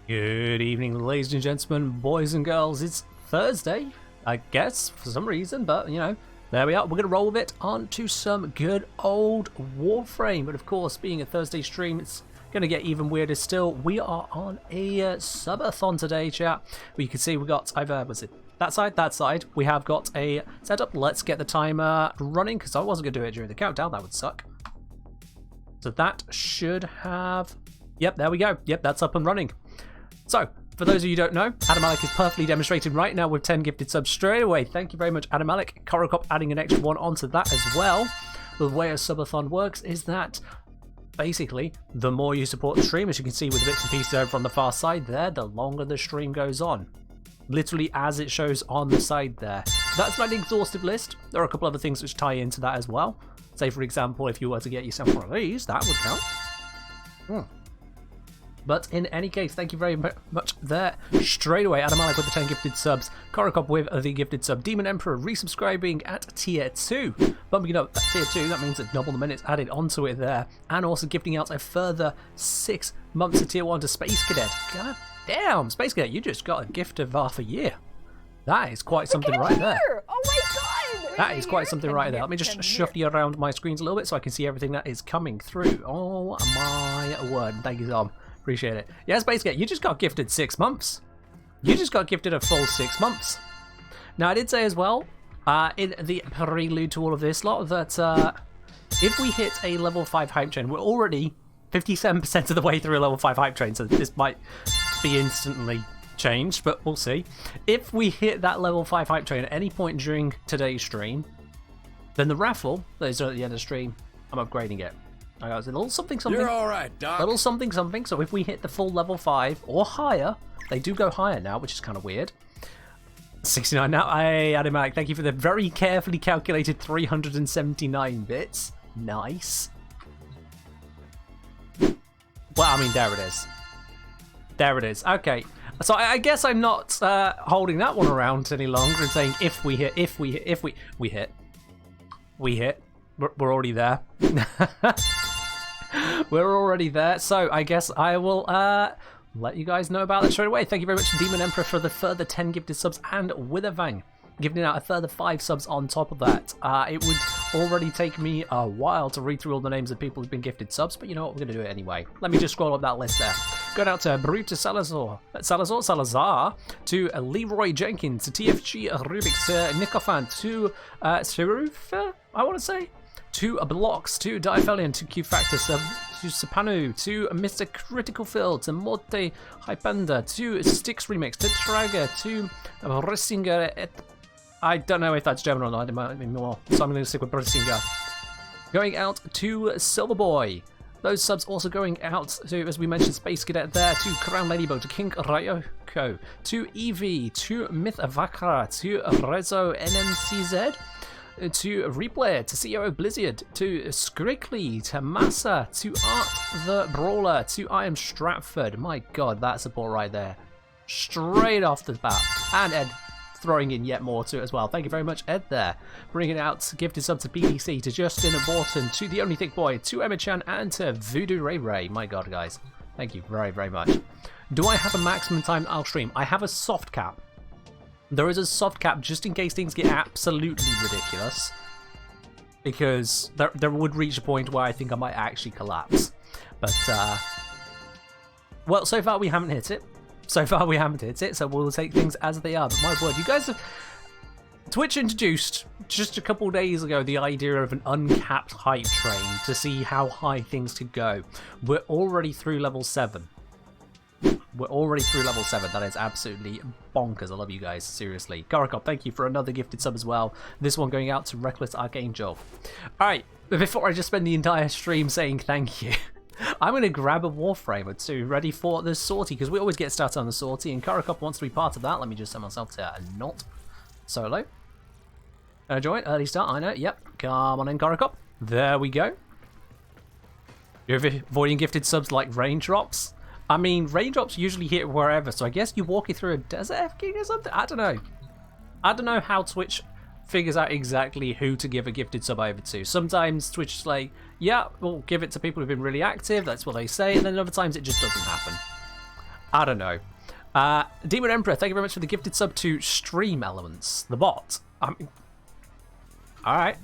Good evening, ladies and gentlemen, boys and girls. It's Thursday, I guess, for some reason, but, you know, there we are. We're going to roll with it onto some good old Warframe. But, of course, being a Thursday stream, it's going to get even weirder still. We are on a subathon today, chat. Where you can see we got either, was it that side? That side. We have got a setup. Let's get the timer running, because I wasn't going to do it during the countdown. That would suck. So that should have... Yep, there we go. Yep, that's up and running. So, for those of you who don't know, Adam Alec is perfectly demonstrating right now with 10 gifted subs straight away. Thank you very much, Adam Alec. Korokop adding an extra one onto that as well. The way a subathon works is that, basically, the more you support the stream, as you can see with the bits and pieces over on the far side there, the longer the stream goes on. Literally as it shows on the side there. That's not an exhaustive list. There are a couple other things which tie into that as well. Say, for example, if you were to get yourself one of these, that would count. But in any case, thank you very much there. Straight away, Adam Alec with the 10 gifted subs. Korokop with the gifted sub. Demon Emperor resubscribing at tier 2. Bumping up at tier 2, that means that double the minutes added onto it there. And also gifting out a further 6 months of tier 1 to Space Cadet. God damn, Space Cadet, you just got a gift of half a year. That is quite something right there. Oh my god! That is quite something right there. Let me just shuffle you around my screens a little bit so I can see everything that is coming through. Oh my word. Thank you, Tom. Appreciate it. Yes, basically, you just got gifted 6 months. You just got gifted a full 6 months. Now, I did say as well, in the prelude to all of this lot, that if we hit a level 5 hype train, we're already 57% of the way through a level 5 hype train, so this might be instantly changed, but we'll see. If we hit that level 5 hype train at any point during today's stream, then the raffle that is at the end of the stream, I'm upgrading it. I got a little something. You're all right, Doc. Little something. So if we hit the full level 5 or higher, they do go higher now, which is kind of weird. 69 now. Hey, Adam Alec, thank you for the very carefully calculated 379 bits. Nice. Well, I mean, there it is. There it is. Okay. So I guess I'm not holding that one around any longer and saying if we hit. We're already there. We're already there, so I guess I will let you guys know about that straight away. Thank you very much to Demon Emperor for the further 10 gifted subs, and Withervang giving out a further 5 subs on top of that. It would already take me a while to read through all the names of people who've been gifted subs, but you know what, we're going to do it anyway. Let me just scroll up that list there. Going out to Brutus Salazar, to Leroy Jenkins, to TFG Rubix, to Nikofan, to Sirufa, I want to say, to Blocks, to Diaphelion, to Q Factor, to Sapanu, to Mr. Critical Field, to Morte Hypanda, to Styx Remix, to Trager, to Brissinger. I don't know if that's German or not, it might be more, so I'm going to stick with Brissinger. Going out to Silverboy. Those subs also going out to, as we mentioned, Space Cadet there, to Crown Ladybug, to King Ryoko, to Eevee, to Myth Vakra, to Rezo NMCZ, to Replayer, to CEO Blizzard, to Scrickly, to Massa, to Art the Brawler, to I Am Stratford. My god, that support right there. Straight off the bat. And Ed throwing in yet more to it as well. Thank you very much, Ed, there. Bringing out gifted sub to BDC, to Justin Aborton, to The Only Thick Boy, to Emma-chan, and to Voodoo Ray Ray. My god, guys. Thank you very, very much. Do I have a maximum time I'll stream? I have a soft cap. There is a soft cap just in case things get absolutely ridiculous, because there would reach a point where I think I might actually collapse. But, well, so far we haven't hit it. So we'll take things as they are. But my word, you guys have... Twitch introduced, just a couple days ago, the idea of an uncapped hype train to see how high things could go. We're already through level 7. That is absolutely bonkers. I love you guys, seriously. Korokop, thank you for another gifted sub as well. This one going out to Reckless Archangel. Alright, but before I just spend the entire stream saying thank you, I'm going to grab a Warframe or two ready for the sortie, because we always get started on the sortie, and Korokop wants to be part of that. Let me just set myself to not solo. Join, early start, I know, yep. Come on in, Korokop. There we go. You're avoiding gifted subs like raindrops. I mean, raindrops usually hit wherever, so I guess you walk it through a desert F-King or something? I don't know. I don't know how Twitch figures out exactly who to give a gifted sub over to. Sometimes Twitch is like, yeah, we'll give it to people who've been really active, that's what they say, and then other times it just doesn't happen. I don't know. Demon Emperor, thank you very much for the gifted sub to Stream Elements, the bot. Alright.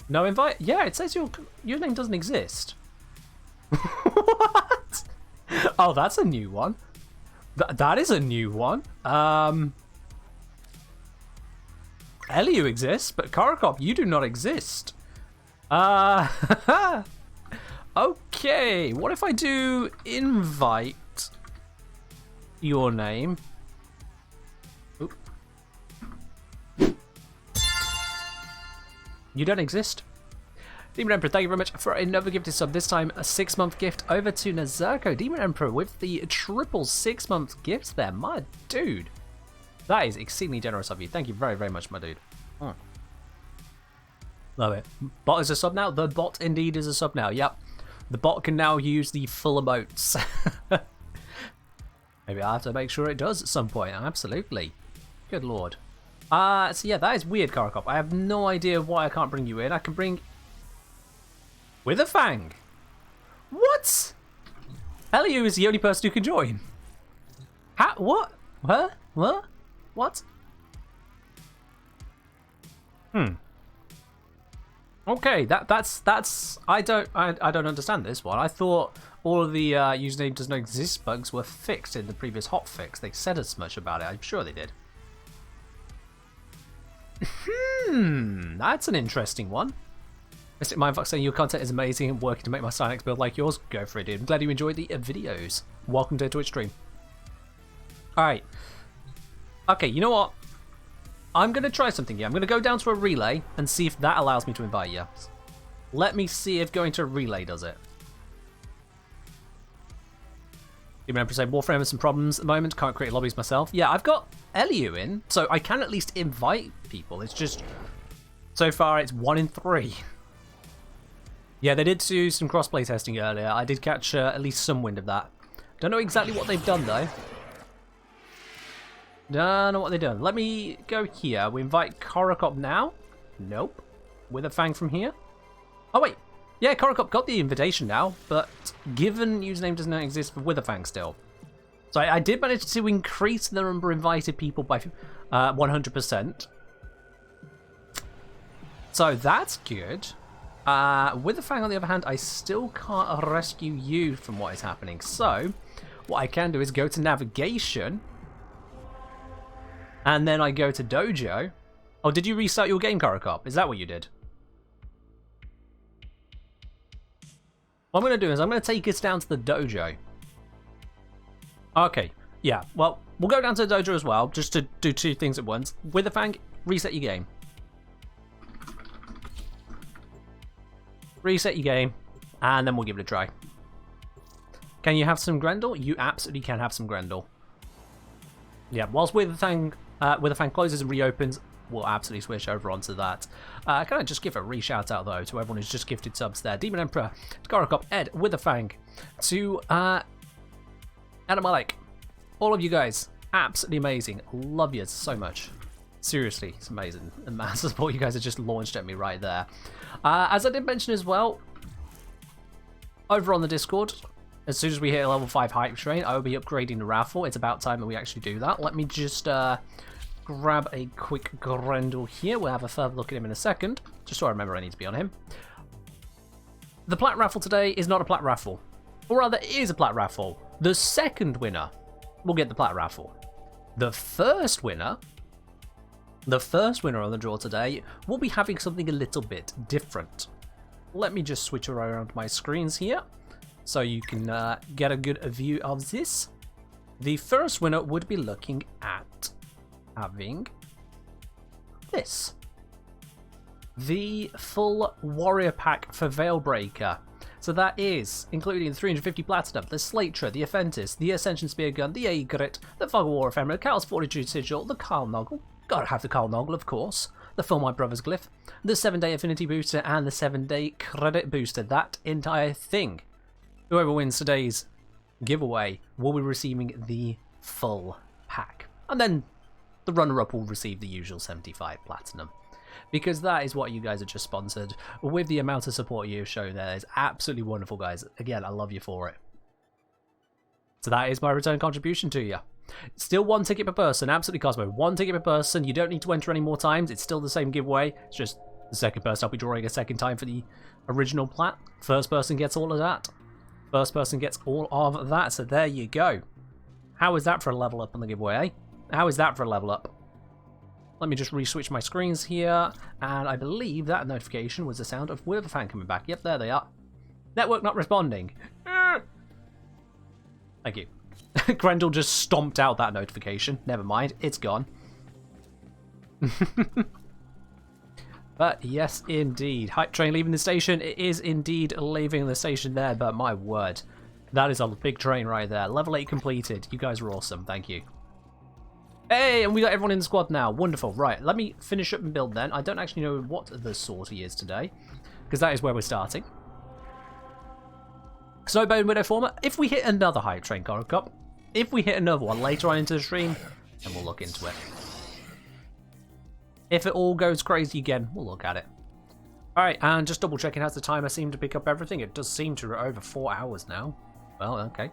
No invite? Yeah, it says your name doesn't exist. What? Oh, that's a new one. That is a new one. Eliu exists, but Karakop, you do not exist. Okay, what if I do invite your name? Oop. You don't exist. Demon Emperor, thank you very much for another gifted sub. This time a 6-month gift over to Nazerko. Demon Emperor with the triple 6-month gifts there. My dude. That is exceedingly generous of you. Thank you very, very much, my dude. Love it. Bot is a sub now? The bot indeed is a sub now. Yep. The bot can now use the full emotes. Maybe I'll have to make sure it does at some point. Absolutely. Good lord. So yeah, that is weird, Karakop. I have no idea why I can't bring you in. I can bring... With a Fang. What? Eliu is the only person who can join. What? Huh? What? What? Okay, that's I don't understand this one. I thought all of the username does not exist bugs were fixed in the previous hotfix. They said as much about it. I'm sure they did. That's an interesting one. Mystic Mindfuck saying your content is amazing and working to make my Sinex build like yours. Go for it, dude. I'm glad you enjoyed the videos. Welcome to a Twitch stream. Alright. Okay, you know what? I'm going to try something here. I'm going to go down to a relay and see if that allows me to invite you. Let me see if going to a relay does it. You remember saying Warframe has some problems at the moment. Can't create lobbies myself. Yeah, I've got Eliu in, so I can at least invite people. It's just, so far it's 1 in 3. Yeah, they did do some crossplay testing earlier. I did catch at least some wind of that. Don't know exactly what they've done though. Don't know what they've done. Let me go here. We invite Karakop now. Nope. With a Fang from here. Oh wait. Yeah, Karakop got the invitation now, but given username does not exist for Witherfang still. So I did manage to increase the number of invited people by 100%. So that's good. Witherfang, on the other hand, I still can't rescue you from what is happening. So what I can do is go to navigation, and then I go to dojo. Oh, did you restart your game, Karakop? Is that what you did? What I'm going to do is I'm going to take us down to the dojo. Okay, yeah, well, we'll go down to the dojo as well, just to do 2 things at once. Witherfang, reset your game. Reset your game, and then we'll give it a try. Can you have some Grendel? You absolutely can have some Grendel. Yeah, whilst Witherfang closes and reopens, we'll absolutely switch over onto that. Can I just give a re-shout out though to everyone who's just gifted subs there? Demon Emperor, Karakop, Ed, Witherfang, to Animalik. All of you guys, absolutely amazing. Love you so much. Seriously, it's amazing. The massive support you guys have just launched at me right there. As I did mention as well, over on the Discord, as soon as we hit a level 5 hype train, I will be upgrading the raffle. It's about time that we actually do that. Let me just grab a quick Grendel here. We'll have a further look at him in a second, just so I remember I need to be on him. The plat raffle today is not a plat raffle, or rather it is a plat raffle. The second winner will get the plat raffle. The first winner on the draw today will be having something a little bit different. Let me just switch around my screens here so you can get a good view of this. The first winner would be looking at having this. The full warrior pack for Veilbreaker. So that is including the 350 Platinum, the Slater, the Aphentis, the Ascension Spear Gun, the Aegret, the Fog of War Ephemera, Cal's Fortitude Sigil, the Carl Noggle, gotta have the Carl Noggle of course, the Fill My Brother's Glyph, the 7-day Affinity Booster, and the 7-day Credit Booster. That entire thing. Whoever wins today's giveaway will be receiving the full pack. And then the runner-up will receive the usual 75 Platinum. Because that is what you guys have just sponsored. With the amount of support you've shown there, it's absolutely wonderful, guys. Again, I love you for it. So that is my return contribution to you. Still 1 ticket per person, absolutely Cosmo. 1 ticket per person, you don't need to enter any more times. It's still the same giveaway. It's just the second person I'll be drawing a second time for the original plat. First person gets all of that. First person gets all of that, so there you go. How is that for a level up on the giveaway, eh? How is that for a level up? Let me just re-switch my screens here, and I believe that notification was the sound of Warframe coming back. Yep, there they are. Network not responding. Thank you. Grendel just stomped out that notification. Never mind, it's gone. But yes, indeed. Hype train leaving the station. It is indeed leaving the station there, but my word. That is a big train right there. Level 8 completed. You guys are awesome. Thank you. Hey, and we got everyone in the squad now. Wonderful. Right, let me finish up and build then. I don't actually know what the sortie is today, because that is where we're starting. Snowbone Widow Former. If we hit another hype train Cup, if we hit another one later on into the stream, then we'll look into it. If it all goes crazy again, we'll look at it. Alright, and just double checking, has the timer seemed to pick up everything? It does seem to be over 4 hours now. Well, okay.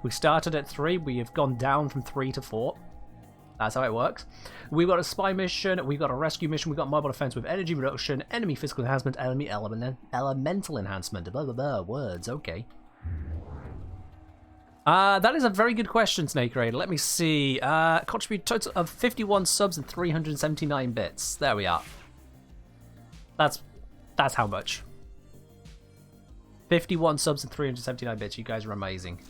We started at 3, we have gone down from 3 to 4. That's how it works. We've got a spy mission, we've got a rescue mission, we've got mobile defense with energy reduction, enemy physical enhancement, enemy elemental enhancement. Blah, blah, blah, words, okay. That is a very good question, Snake Raider. Let me see. Contribute total of 51 subs and 379 bits. There we are. That's how much. 51 subs and 379 bits. You guys are amazing.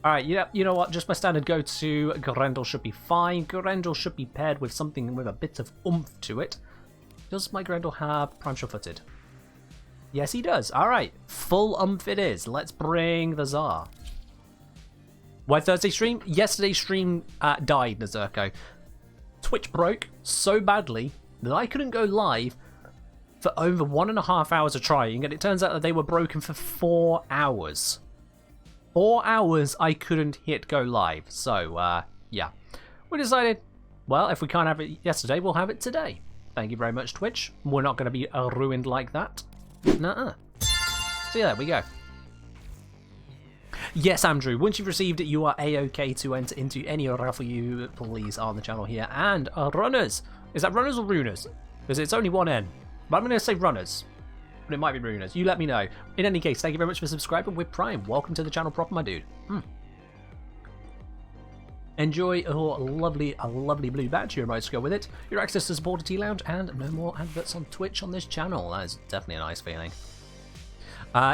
Alright, yeah, you know what? Just my standard go-to. Grendel should be fine. Grendel should be paired with something with a bit of oomph to it. Does my Grendel have Prime Sure-Footed? Yes, he does. Alright, full oomph it is. Let's bring the Tsar. Why Thursday stream? Yesterday's stream died, Nazirko. Twitch broke so badly that I couldn't go live for over 1.5 hours of trying, and it turns out that they were broken for 4 hours. 4 hours I couldn't hit go live. So, yeah. We decided, well, if we can't have it yesterday, we'll have it today. Thank you very much, Twitch. We're not going to be ruined like that. Nuh-uh. So, yeah, there we go. Yes, Andrew, once you've received it, you are A-OK to enter into any raffle you please on the channel here. And runners. Is that runners or runers? Because it's only one N. But I'm going to say runners. But it might be runers. You let me know. In any case, thank you very much for subscribing with Prime. Welcome to the channel proper, my dude. Enjoy your lovely blue badge. You're about to go with it. Your access to Supporter T-Lounge and no more adverts on Twitch on this channel. That is definitely a nice feeling.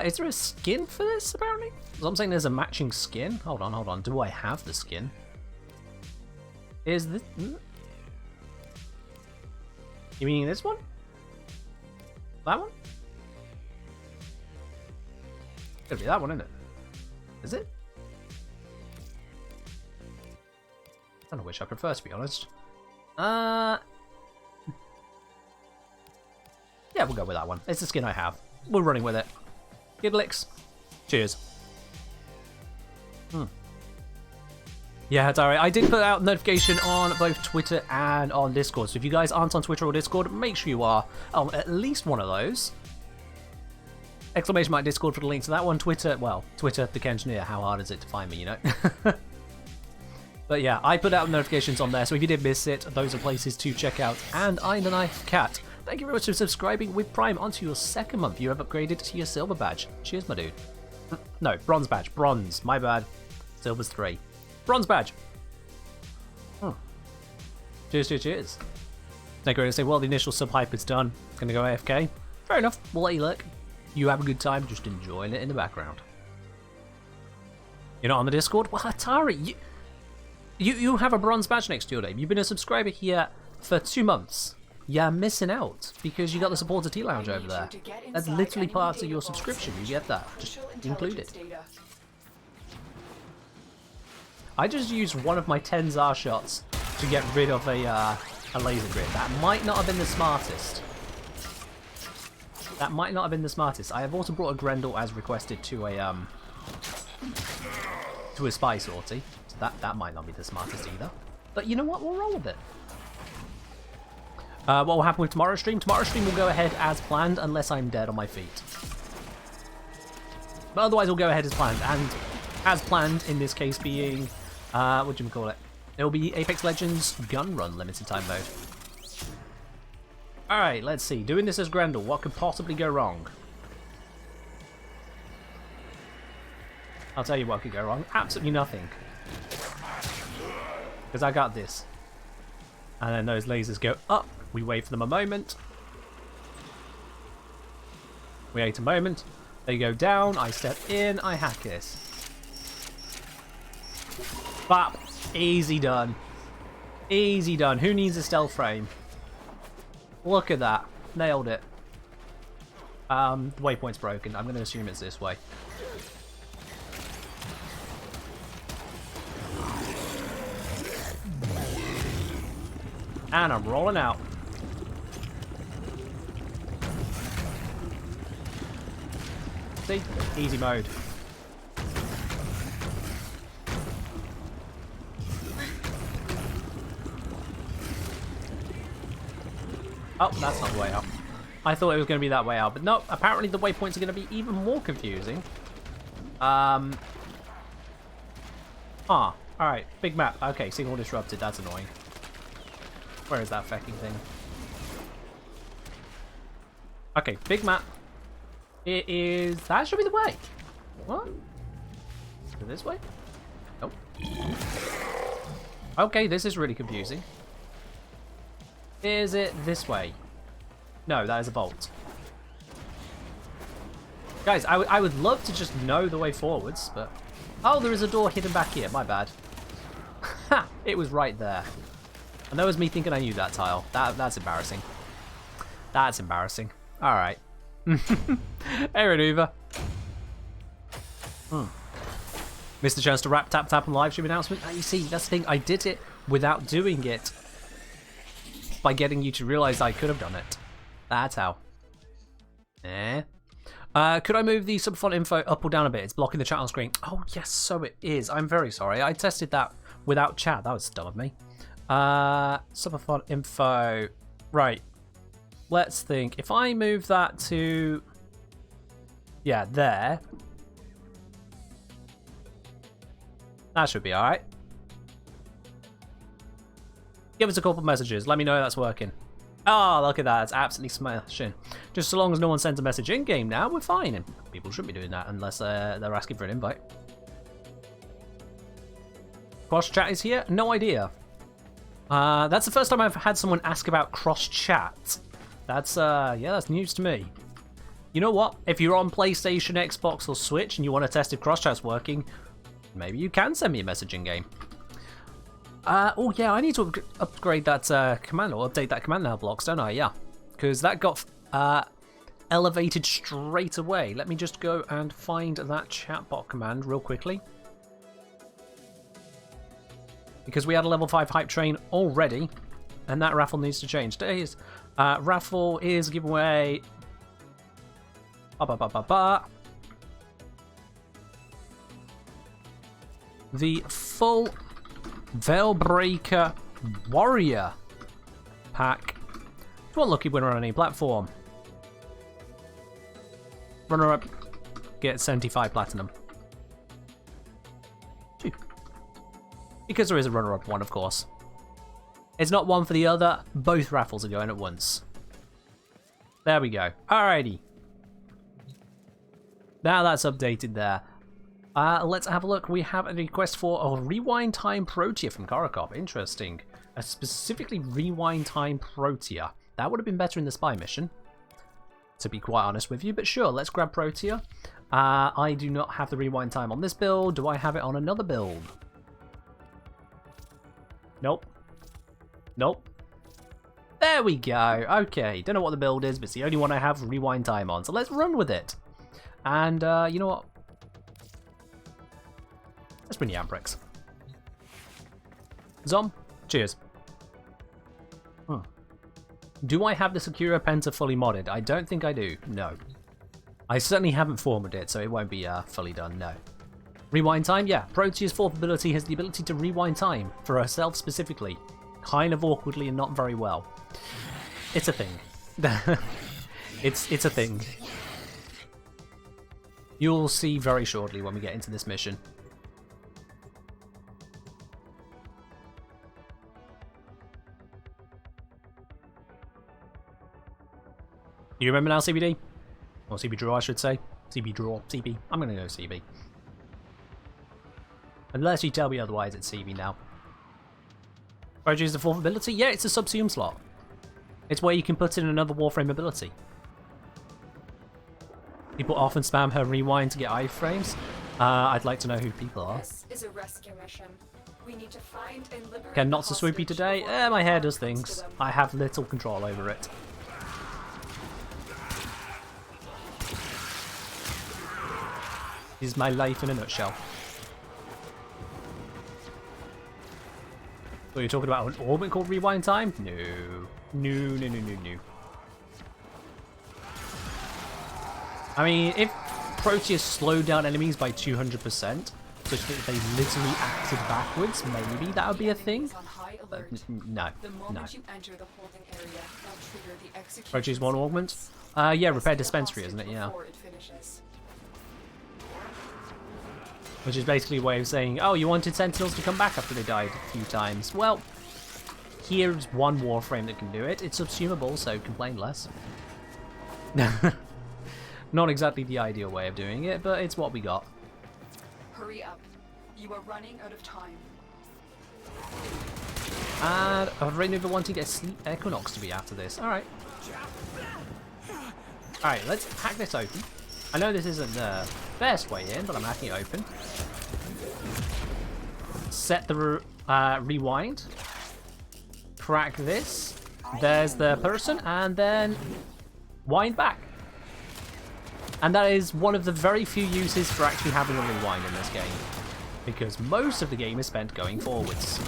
Is there a skin for this, apparently? So I'm saying there's a matching skin. Hold on. Do I have the skin? Is this... You mean this one? That one? It's gotta be that one, isn't it? Is it? I don't know which I prefer, to be honest. Yeah, we'll go with that one. It's the skin I have. We're running with it. Good licks. Cheers. Yeah, it's alright. I did put out a notification on both Twitter and on Discord. So if you guys aren't on Twitter or Discord, make sure you are on at least one of those. Exclamation mark Discord for the link to that one. Twitter, well, Twitter, the Kengineer. How hard is it to find me, you know? But yeah, I put out notifications on there. So if you did miss it, those are places to check out. And I'm the Knife Cat. Thank you very much for subscribing with Prime onto your second month. You have upgraded to your silver badge. Cheers, my dude. No, bronze badge. Bronze. My bad. Silver's 3. Bronze badge. Cheers. They're going to say, well, the initial sub hype is done. Gonna go AFK. Fair enough. We'll let you look. You have a good time just enjoying it in the background. You're not on the Discord? Well, Atari, you have a bronze badge next to your name. You've been a subscriber here for 2 months. You're missing out because you got the Supporter T-Lounge over there. That's literally part of your subscription. You get that just included. I just used one of my 10 Tsar shots to get rid of a laser grid. That might not have been the smartest. I have also brought a Grendel as requested to a spy sortie. So that might not be the smartest either. But you know what? We'll roll with it. What will happen with tomorrow's stream? Tomorrow's stream will go ahead as planned unless I'm dead on my feet. But otherwise, we'll go ahead as planned. And as planned, in this case being, what do you call it? It'll be Apex Legends Gun Run limited time mode. Alright, let's see. Doing this as Grendel, what could possibly go wrong? I'll tell you what could go wrong. Absolutely nothing. Because I got this. And then those lasers go up. We wait for them a moment. We wait a moment. They go down. I step in. I hack this. Bap. Easy done. Easy done. Who needs a stealth frame? Look at that. Nailed it. The waypoint's broken. I'm going to assume it's this way. And I'm rolling out. See? Easy mode. Oh, that's not the way out. I thought it was going to be that way out, but no, apparently the waypoints are going to be even more confusing. Alright, big map. Okay, signal disrupted, that's annoying. Where is that fucking thing? Okay, big map. It is... That should be the way. What? Is it this way? Nope. Okay, this is really confusing. Is it this way? No, that is a vault. Guys, I would love to just know the way forwards, but... Oh, there is a door hidden back here. My bad. Ha! It was right there. And that was me thinking I knew that tile. That's embarrassing. That's embarrassing. Alright. Aaron Hoover. Missed the chance to wrap tap on the live stream announcement. You see, that's the thing. I did it without doing it. By getting you to realise I could have done it. That's how. Could I move the SUBATHON info up or down a bit? It's blocking the chat on screen. Oh, yes, so it is. I'm very sorry. I tested that without chat. That was dumb of me. SUBATHON info. Right. Let's think. If I move that to... Yeah, there. That should be alright. Give us a couple of messages. Let me know that's working. Oh, look at that. It's absolutely smashing. Just so long as no one sends a message in-game now, we're fine. And people shouldn't be doing that unless they're asking for an invite. Cross-chat is here? No idea. That's the first time I've had someone ask about cross-chat. That's, yeah, that's news to me. You know what? If you're on PlayStation, Xbox, or Switch and you want to test if cross-chat's working, maybe you can send me a message in-game. Oh yeah, I need to upgrade that command, or update that command now blocks, don't I? Yeah, because that got elevated straight away. Let me just go and find that chatbot command real quickly. Because we had a level 5 hype train already, and that raffle needs to change. Today's raffle is giveaway. The full Veilbreaker Warrior pack. One lucky winner on any platform. Runner up gets 75 platinum. Because there is a runner up one, of course. It's not one for the other, both raffles are going at once. There we go. Alrighty. Now that's updated there. Let's have a look. We have a request for a rewind time Protea from Karakop. Interesting. A specifically rewind time Protea. That would have been better in the spy mission, to be quite honest with you. But sure, let's grab Protea. I do not have the rewind time on this build. Do I have it on another build? Nope. Nope. There we go. Okay. Don't know what the build is, but it's the only one I have rewind time on. So let's run with it. And you know what? Let's bring the Amprex. Zom, cheers. Do I have the Sakura Penta fully modded? I don't think I do, no. I certainly haven't formatted it, so it won't be fully done, no. Rewind time, yeah. Protea's fourth ability has the ability to rewind time, for herself specifically. Kind of awkwardly and not very well. It's a thing. It's a thing. You'll see very shortly when we get into this mission. You remember now, CBD? Or CB Draw, I should say. CB Draw. CB. I'm going to go CB. Unless you tell me otherwise, it's CB now. Produce the fourth ability? Yeah, it's a subsume slot. It's where you can put in another Warframe ability. People often spam her rewind to get iframes. I'd like to know who people are. This is a rescue mission. We need to find and liberate Ken, not so the swoopy hostage today. before My hair anything does happens things. to them. I have little control over it. This is my life in a nutshell. So you're talking about an orbit called Rewind Time? No. No. I mean, if Proteus slowed down enemies by 200%, such that they literally acted backwards, maybe that would be a thing. On high But alert. no. The moment you enter the holding area, they'll trigger the execution Proteus 1 augment? sequence. Yeah, repair Rescue the dispensary, isn't it? hostage Yeah. before it finishes. Which is basically a way of saying, oh, you wanted Sentinels to come back after they died a few times. Well, here's one Warframe that can do it. It's subsumable, so complain less. Not exactly the ideal way of doing it, but it's what we got. Hurry up. You are running out of time. And I've written over wanting a Sleep Equinox to be after this. Alright. Alright, let's hack this open. I know this isn't the best way in, but I'm hacking it open. Set the rewind. Crack this. There's the person, and then wind back. And that is one of the very few uses for actually having a rewind in this game, because most of the game is spent going forwards.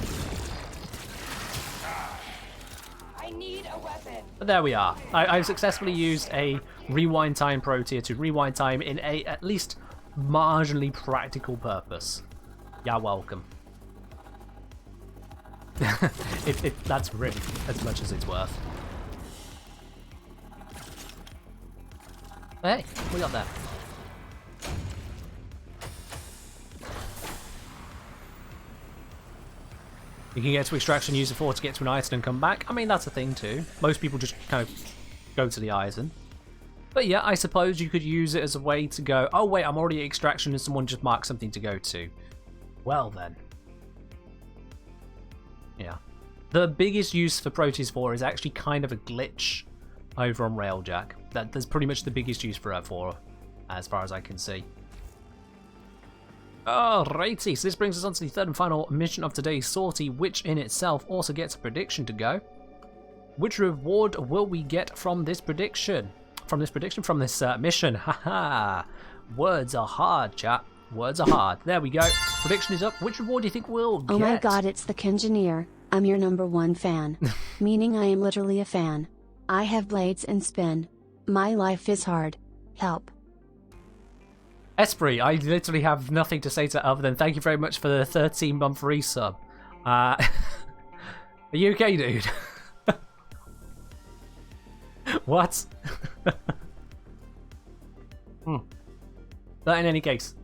I need a weapon. But there we are. I've successfully used a rewind time Protea to rewind time in a at least marginally practical purpose. You're welcome. That's really as much as it's worth. Hey, we got that. You can get to extraction, use the 4 to get to an Eisen and come back. I mean, that's a thing too. Most people just kind of go to the Eisen. But yeah, I suppose you could use it as a way to go, oh wait, I'm already at extraction and someone just marked something to go to. Well then. Yeah. The biggest use for Proteus 4 is actually kind of a glitch over on Railjack. That's pretty much the biggest use for it for, as far as I can see. Alrighty, so this brings us on to the third and final mission of today's sortie, which in itself also gets a prediction to go. Which reward will we get from this prediction? From this mission? Haha! Words are hard, chat. Words are hard. There we go. Prediction is up. Which reward do you think we'll get? Oh my god, it's the Kengineer. I'm your #1 fan. Meaning I am literally a fan. I have blades and spin. My life is hard. Help. Esprit, I literally have nothing to say to that other than thank you very much for the 13-month resub. Are you okay, dude? What? But in any case,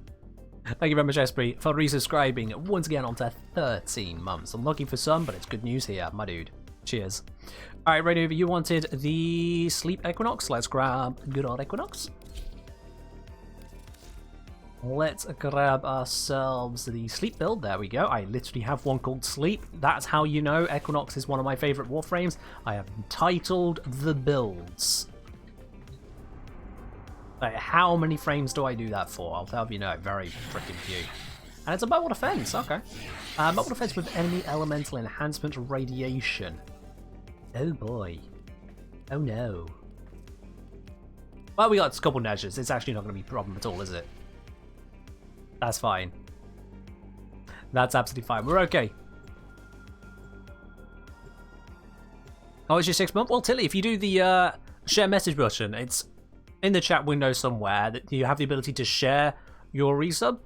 thank you very much, Esprit, for resubscribing once again onto 13 months. I'm looking for some, but it's good news here, my dude. Cheers. Alright, right over, you wanted the Sleep Equinox. Let's grab good old Equinox. Let's grab ourselves the Sleep build. There we go. I literally have one called Sleep. That's how you know Equinox is one of my favourite Warframes. I have entitled the builds. Like, how many frames do I do that for? I'll tell you, no, very freaking few. And it's a mobile defense, okay. Mobile defense with enemy elemental enhancement radiation. Oh boy. Oh no. Well, we got a couple measures. It's actually not going to be a problem at all, is it? That's fine. That's absolutely fine. We're okay. Oh, it's your 6th month? Well, Tilly, if you do the share message button, it's in the chat window somewhere that you have the ability to share your resub.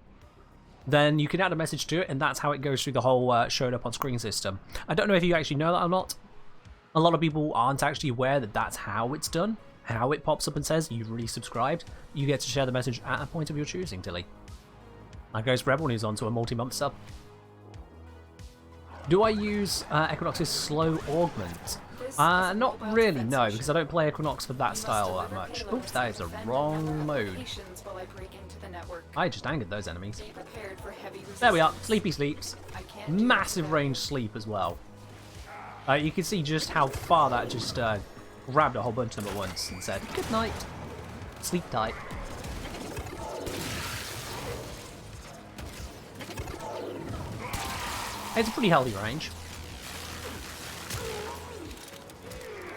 Then you can add a message to it, and that's how it goes through the whole showed up on screen system. I don't know if you actually know that or not. A lot of people aren't actually aware that that's how it's done. How it pops up and says you've really subscribed. You get to share the message at a point of your choosing, Tilly. That goes for everyone who's onto a multi-month sub. Do I use Equinox's slow augment? Not really, no, because I don't play Equinox for that style that much. Oops, that is a wrong mode. I just angered those enemies. There we are, Sleepy Sleeps. Massive range sleep as well. You can see just how far that just grabbed a whole bunch of them at once and said, good night, sleep tight. It's a pretty healthy range.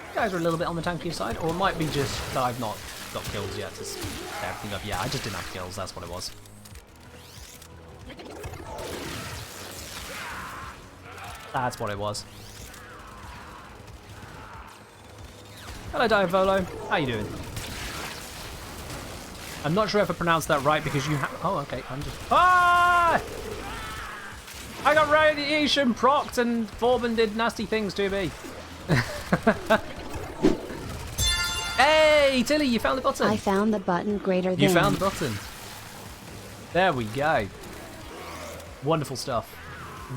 You guys are a little bit on the tankier side, or it might be just that I've not got kills yet to set everything up. Yeah, I just didn't have kills, that's what it was. That's what it was. Hello Diavolo, how you doing? I'm not sure if I pronounced that right because you have... Oh, okay, I'm just... Ah! I got radiation procced and Foreman did nasty things to me. Hey, Tilly, you found the button. I found the button greater than. You found the button. There we go. Wonderful stuff.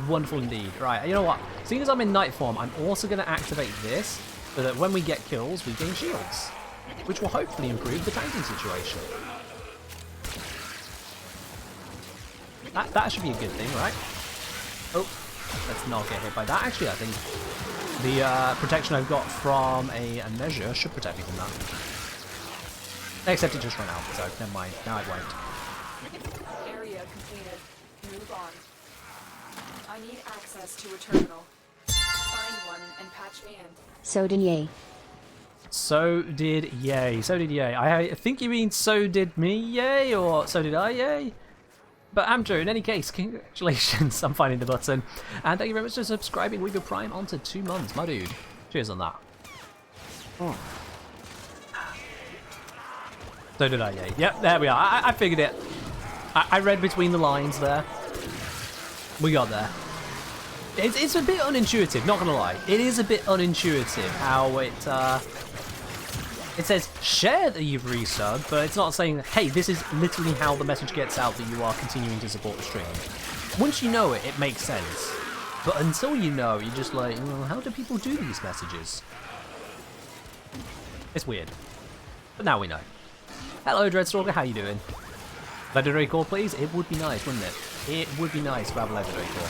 Wonderful indeed. Right, you know what? Seeing as I'm in night form, I'm also going to activate this so that when we get kills, we gain shields, which will hopefully improve the tanking situation. That should be a good thing, right? Oh, let's not get hit by that. Actually, I think the protection I've got from a measure should protect me from that. Except it just ran out, so never mind. Now it won't. Area completed. Move on. I need access to a terminal. Find one and patch me in. So did Yay. So did Yay. So did Yay. I think you mean so did me Yay, or so did I Yay? But Andrew, in any case, congratulations on finding the button. And thank you very much for subscribing with your Prime onto 2 months, my dude. Cheers on that. Oh. So did I, Yay. Yep, there we are. I figured it. I read between the lines there. We got there. It's a bit unintuitive, not gonna lie. It is a bit unintuitive how it says share that you've resubbed, but it's not saying, hey, this is literally how the message gets out that you are continuing to support the stream. Once you know it, it makes sense. But until you know, you're just like, well, how do people do these messages? It's weird. But now we know. Hello, Dreadstalker, how you doing? Legendary core, please? It would be nice, wouldn't it? It would be nice to have a legendary core.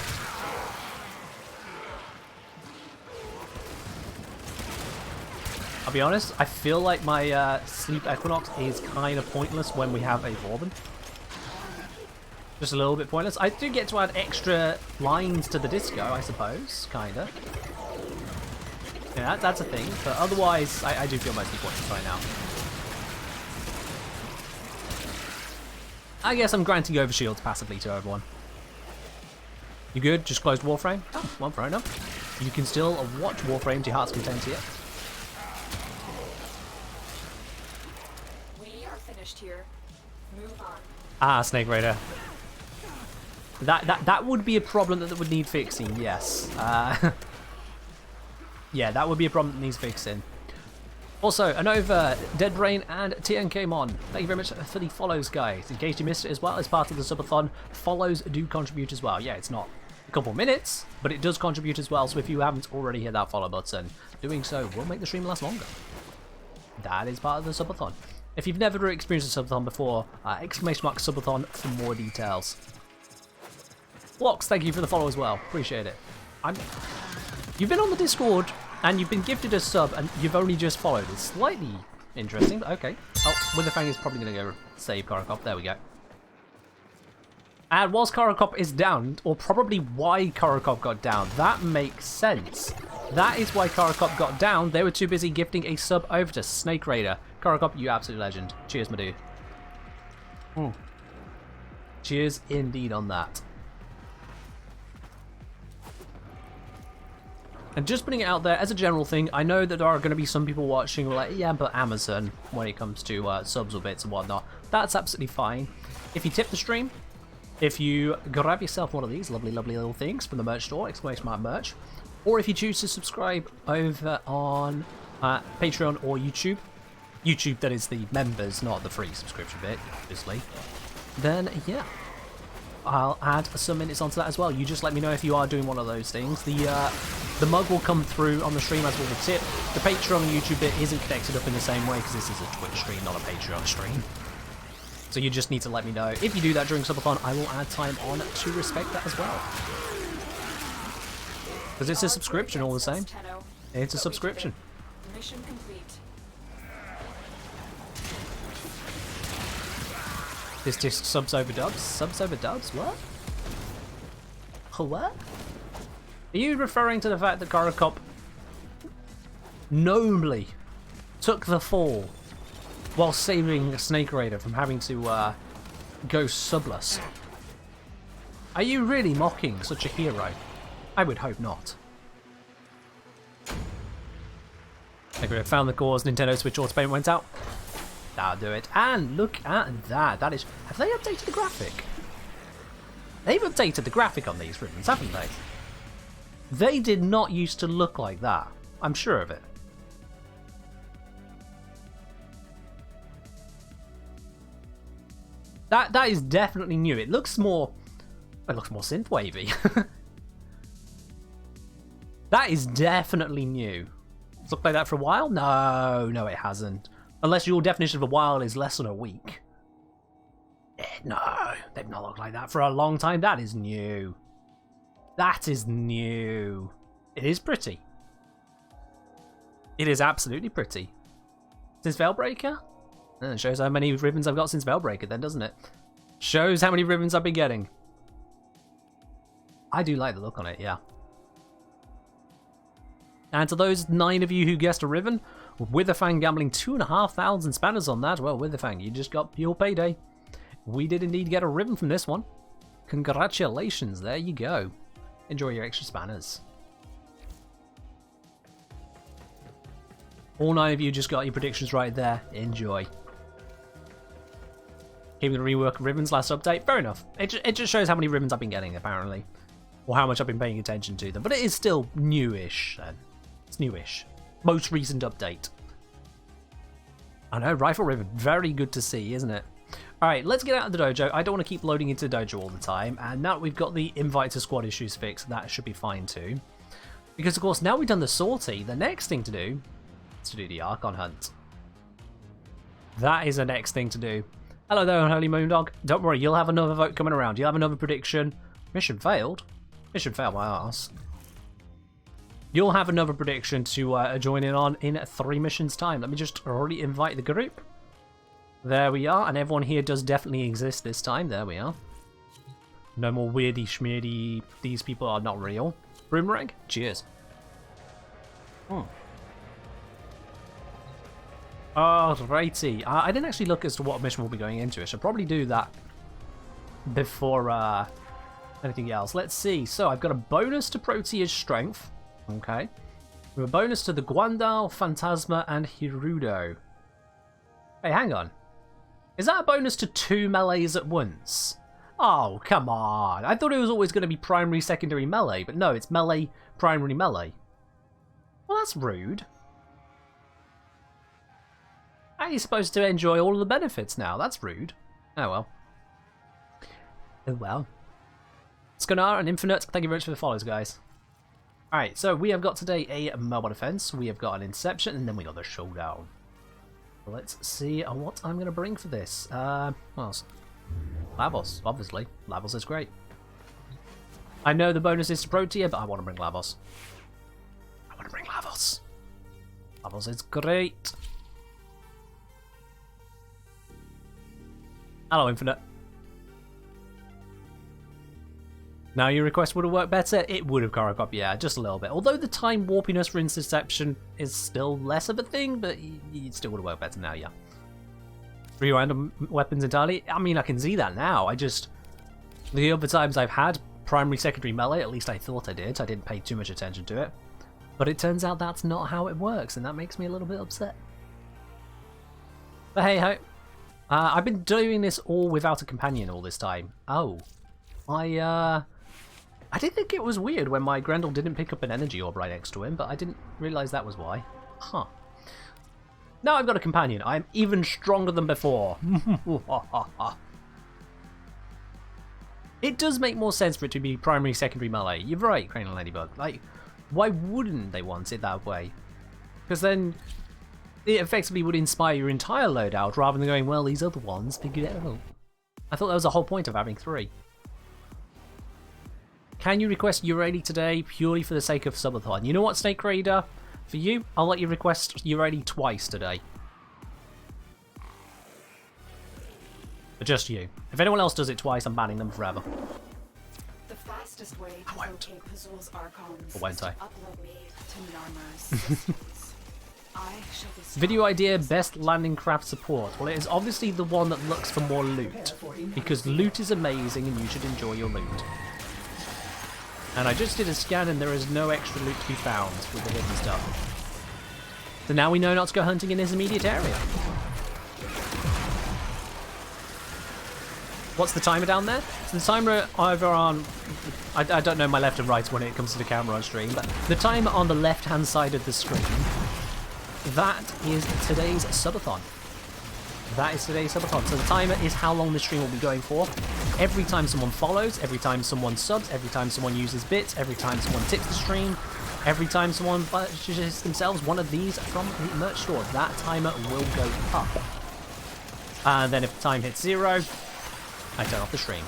I'll be honest, I feel like my Sleep Equinox is kind of pointless when we have a Vorben. Just a little bit pointless. I do get to add extra lines to the disco, I suppose, kinda. Yeah, that's a thing, but otherwise, I do feel mostly pointless right now. I guess I'm granting overshields passively to everyone. You good? Just closed Warframe? Oh, well, fair enough. You can still watch Warframe to your heart's content here. Here. Move on. Ah, Snake Raider. That would be a problem that would need fixing, yes. Yeah, that would be a problem that needs fixing. Also, Anova, Dead Brain, and TNKmon, thank you very much for the follows, guys. In case you missed it as well, as part of the subathon, follows do contribute as well. Yeah, it's not a couple minutes, but it does contribute as well, so if you haven't already hit that follow button, doing so will make the stream last longer. That is part of the subathon. If you've never experienced a subathon before, !subathon for more details. Blocks, thank you for the follow as well. Appreciate it. You've been on the Discord, and you've been gifted a sub, and you've only just followed. It's slightly interesting, but okay. Oh, Witherfang is probably going to go save Karakop. There we go. And whilst Karakop is down, or probably why Karakop got down, that makes sense. That is why Karakop got down. They were too busy gifting a sub over to Snake Raider. Karakop, you absolute legend. Cheers, my dude. Cheers indeed on that. And just putting it out there as a general thing, I know that there are going to be some people watching who are like, yeah, but Amazon, when it comes to subs or bits and whatnot, that's absolutely fine. If you tip the stream, if you grab yourself one of these lovely, lovely little things from the merch store, !merch, or if you choose to subscribe over on Patreon or YouTube, that is the members, not the free subscription bit, obviously, then yeah, I'll add some minutes onto that as well. You just let me know if you are doing one of those things. The mug will come through on the stream as well the tip. The Patreon and YouTube bit isn't connected up in the same way because this is a Twitch stream, not a Patreon stream. So you just need to let me know. If you do that during Subathon, I will add time on to respect that as well. Because it's a subscription all the same. It's a subscription. Mission complete. This just subs over dubs? Subs over dubs? What? What? Are you referring to the fact that Korokop nobly took the fall while saving Snake Raider from having to go subless? Are you really mocking such a hero? I would hope not. Okay, found the cause. Nintendo Switch Auto Payment went out. That'll do it. And look at that. That is. Have they updated the graphic? They've updated the graphic on these ribbons, haven't they? They did not used to look like that. I'm sure of it. That is definitely new. It looks more synthwavy. That is definitely new. It's looked like that for a while? No, it hasn't. Unless your definition of a while is less than a week. No, they've not looked like that for a long time. That is new. That is new. It is pretty. It is absolutely pretty. Since Veilbreaker? It shows how many ribbons I've got since Veilbreaker then, doesn't it? Shows how many ribbons I've been getting. I do like the look on it, yeah. And to those 9 of you who guessed a ribbon, Witherfang gambling 2,500 spanners on that. Well, Witherfang, you just got your payday. We did indeed get a ribbon from this one. Congratulations, there you go. Enjoy your extra spanners. All 9 of you just got your predictions right there. Enjoy. Keeping the rework of ribbons last update. Fair enough. It just shows how many ribbons I've been getting, apparently. Or how much I've been paying attention to them. But it is still newish, then. It's newish. Most recent update. I know, rifle ribbon. Very good to see, isn't it? Alright, let's get out of the dojo. I don't want to keep loading into the dojo all the time. And now that we've got the invite to squad issues fixed, that should be fine too. Because, of course, now we've done the sortie, the next thing to do is to do the Archon hunt. That is the next thing to do. Hello there, Unholy Moondog. Don't worry, you'll have another vote coming around. You'll have another prediction. Mission failed. Mission failed my ass. You'll have another prediction to join in on in 3 missions time. Let me just already invite the group. There we are, and everyone here does definitely exist this time. There we are. No more weirdy schmeardy, these people are not real. Boomerang, cheers. Alrighty. I didn't actually look as to what mission we'll be going into. I should probably do that before anything else. Let's see. So I've got a bonus to Protea's strength. Okay. We have a bonus to the Guandal, Phantasma, and Hirudo. Hey, hang on. Is that a bonus to 2 melees at once? Oh, come on. I thought it was always going to be primary, secondary, melee, but no, it's melee, primary, melee. Well, that's rude. How are you supposed to enjoy all of the benefits now? That's rude. Oh, well. Oh, well. Skonar and Infinite, thank you very much for the follows, guys. Alright, so we have got today a mobile defense, we have got an Inception, and then we got the Showdown. Let's see what I'm going to bring for this. What else? Lavos, obviously. Lavos is great. I know the bonus is to Protea, but I want to bring Lavos. I want to bring Lavos. Lavos is great. Hello, Infinite. Now, your request would have worked better? It would have, Korokop, yeah, just a little bit. Although the time warpiness for Interception is still less of a thing, but it still would have worked better now, yeah. 3 random weapons entirely? I mean, I can see that now. The other times I've had primary, secondary melee, at least I thought I did. I didn't pay too much attention to it. But it turns out that's not how it works, and that makes me a little bit upset. But hey ho. I've been doing this all without a companion all this time. Oh. I did think it was weird when my Grendel didn't pick up an energy orb right next to him, but I didn't realise that was why. Huh. Now I've got a companion. I'm even stronger than before. It does make more sense for it to be primary, secondary melee. You're right, Crane and Ladybug. Like, why wouldn't they want it that way? Because then it effectively would inspire your entire loadout rather than going, well, these other ones figure it out. I thought that was the whole point of having 3. Can you request Urali today purely for the sake of Subathon? You know what, Snake Raider? For you, I'll let you request Urali twice today. But just you. If anyone else does it twice, I'm banning them forever. The fastest way to locate Pazul's Archons Or won't is to I? upload me to Narmer's systems. I shall be Video idea, best landing craft support. Well, it is obviously the one that looks for more loot. Because loot is amazing and you should enjoy your loot. And I just did a scan and there is no extra loot to be found with the hidden stuff. So now we know not to go hunting in his immediate area. What's the timer down there? So the timer either on... I don't know my left and right when it comes to the camera on stream, but the timer on the left-hand side of the screen, that is today's subathon. That is today's subathon. So the timer is how long the stream will be going for. Every time someone follows, every time someone subs, every time someone uses bits, every time someone tips the stream, every time someone purchases themselves one of these from the merch store, that timer will go up. And then if the time hits 0, I turn off the stream.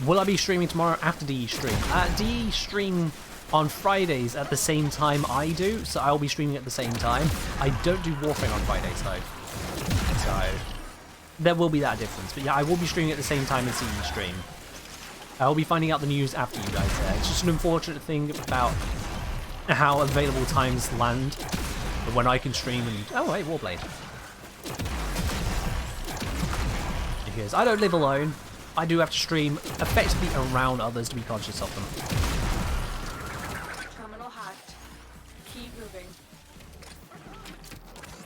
Will I be streaming tomorrow after DE stream? DE stream on Fridays at the same time I do, so I'll be streaming at the same time. I don't do Warframe on Fridays though. So there will be that difference. But yeah, I will be streaming at the same time as DE stream. I'll be finding out the news after you guys there. It's just an unfortunate thing about how available times land. But when I can stream and... Oh, hey, Warblade. Because I don't live alone. I do have to stream effectively around others to be conscious of them. Terminal hacked. Keep moving.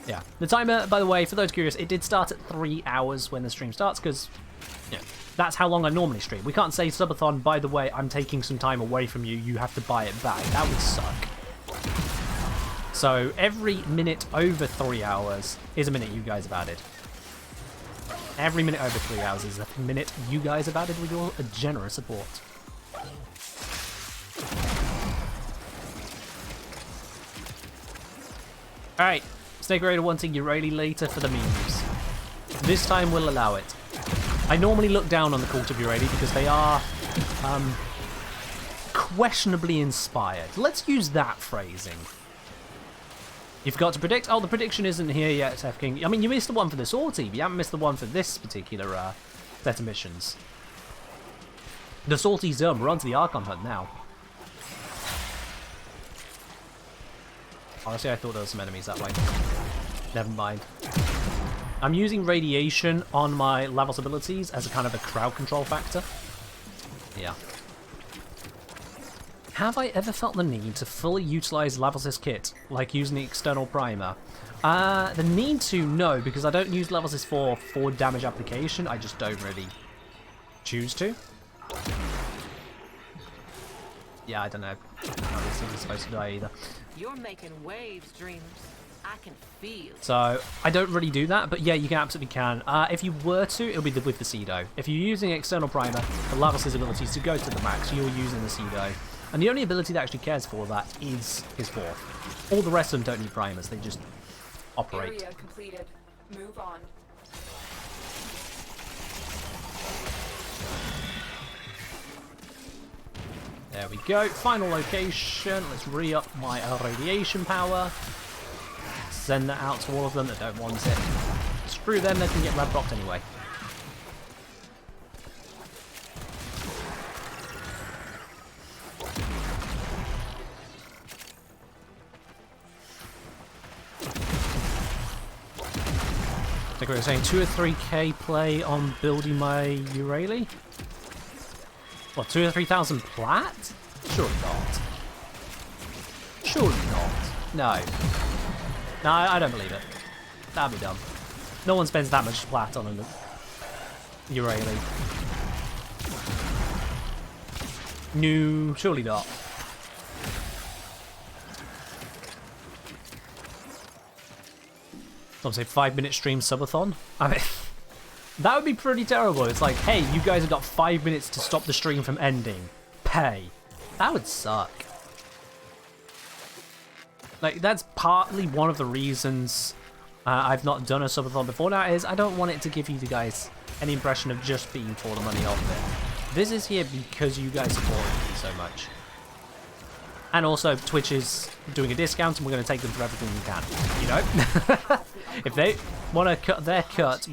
Yeah. The timer, by the way, for those curious, it did start at 3 hours when the stream starts, because that's how long I normally stream. We can't say, Subathon, by the way, I'm taking some time away from you, you have to buy it back. That would suck. So every minute over 3 hours is a minute you guys have added. Every minute over 3 hours is a minute you guys have added with your generous support. Alright, Snake Raider wanting Urali later for the memes. This time we'll allow it. I normally look down on the cult of Urali because they are questionably inspired. Let's use that phrasing. You forgot to predict? Oh, the prediction isn't here yet, F King. I mean, you missed the one for the sortie, but you haven't missed the one for this particular set of missions. The sortie's done. We're on to the Archon hunt now. Honestly, I thought there were some enemies that way. Never mind. I'm using radiation on my Lavos abilities as a kind of a crowd control factor. Yeah. Have I ever felt the need to fully utilize Lavos' kit, like using the external primer? The need to, no, because I don't use Lavos' for damage application. I just don't really choose to. Yeah, I don't know how this thing is supposed to die either. You're making waves, Dreams. I can feel. So I don't really do that, but yeah, you absolutely can. If you were to, it'll be with the Cedo. If you're using external primer, the Lavos' abilities to go to the max, you're using the Cedo. And the only ability that actually cares for that is his fourth. All the rest of them don't need primers, they just operate. Area completed. Move on. There we go, final location. Let's re-up my radiation power. Send that out to all of them that don't want it. Screw them, they can get red blocked anyway. I think we were saying 2 or 3k play on building my Urali? What, 2,000 or 3,000 plat? Surely not. Surely not. No. No, I don't believe it. That'd be dumb. No one spends that much plat on a Urali. No, surely not. Obviously, 5-minute stream subathon. I mean, That would be pretty terrible. It's like, hey, you guys have got 5 minutes to stop the stream from ending. Pay. That would suck. Like, that's partly one of the reasons I've not done a subathon before now, is I don't want it to give you guys any impression of just being for the money of it. This is here because you guys supported me so much. And also, Twitch is doing a discount, and we're going to take them for everything we can, you know? If they want to cut their cut,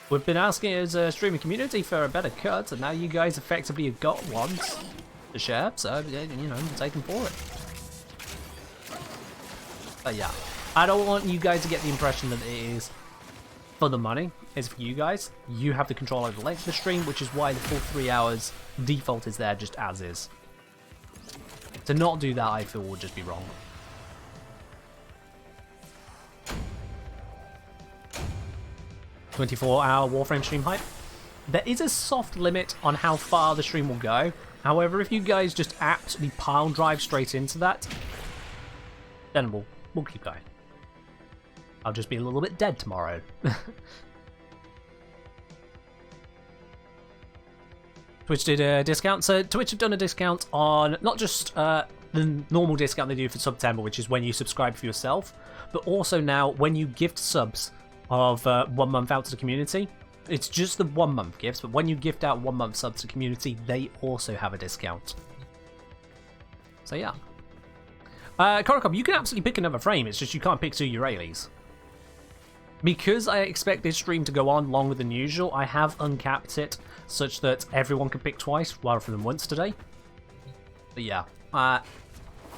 we've been asking as a streaming community for a better cut, and now you guys effectively have got one to share, so, you know, take them for it. But yeah, I don't want you guys to get the impression that it is for the money. It's for you guys. You have the control over the length of the stream, which is why the full 3 hours default is there just as is. To not do that, I feel, would just be wrong. "24-hour Warframe stream hype." There is a soft limit on how far the stream will go. However, if you guys just absolutely pile drive straight into that, then we'll keep going. I'll just be a little bit dead tomorrow. Twitch did a discount. So Twitch have done a discount on not just the normal discount they do for September, which is when you subscribe for yourself, but also now when you gift subs of 1 month out to the community. It's just the 1 month gifts, but when you gift out 1 month subs to the community, they also have a discount. So yeah. Korokop, you can absolutely pick another frame, it's just you can't pick 2 Euralies. Because I expect this stream to go on longer than usual, I have uncapped it such that everyone can pick twice rather than once today. But yeah,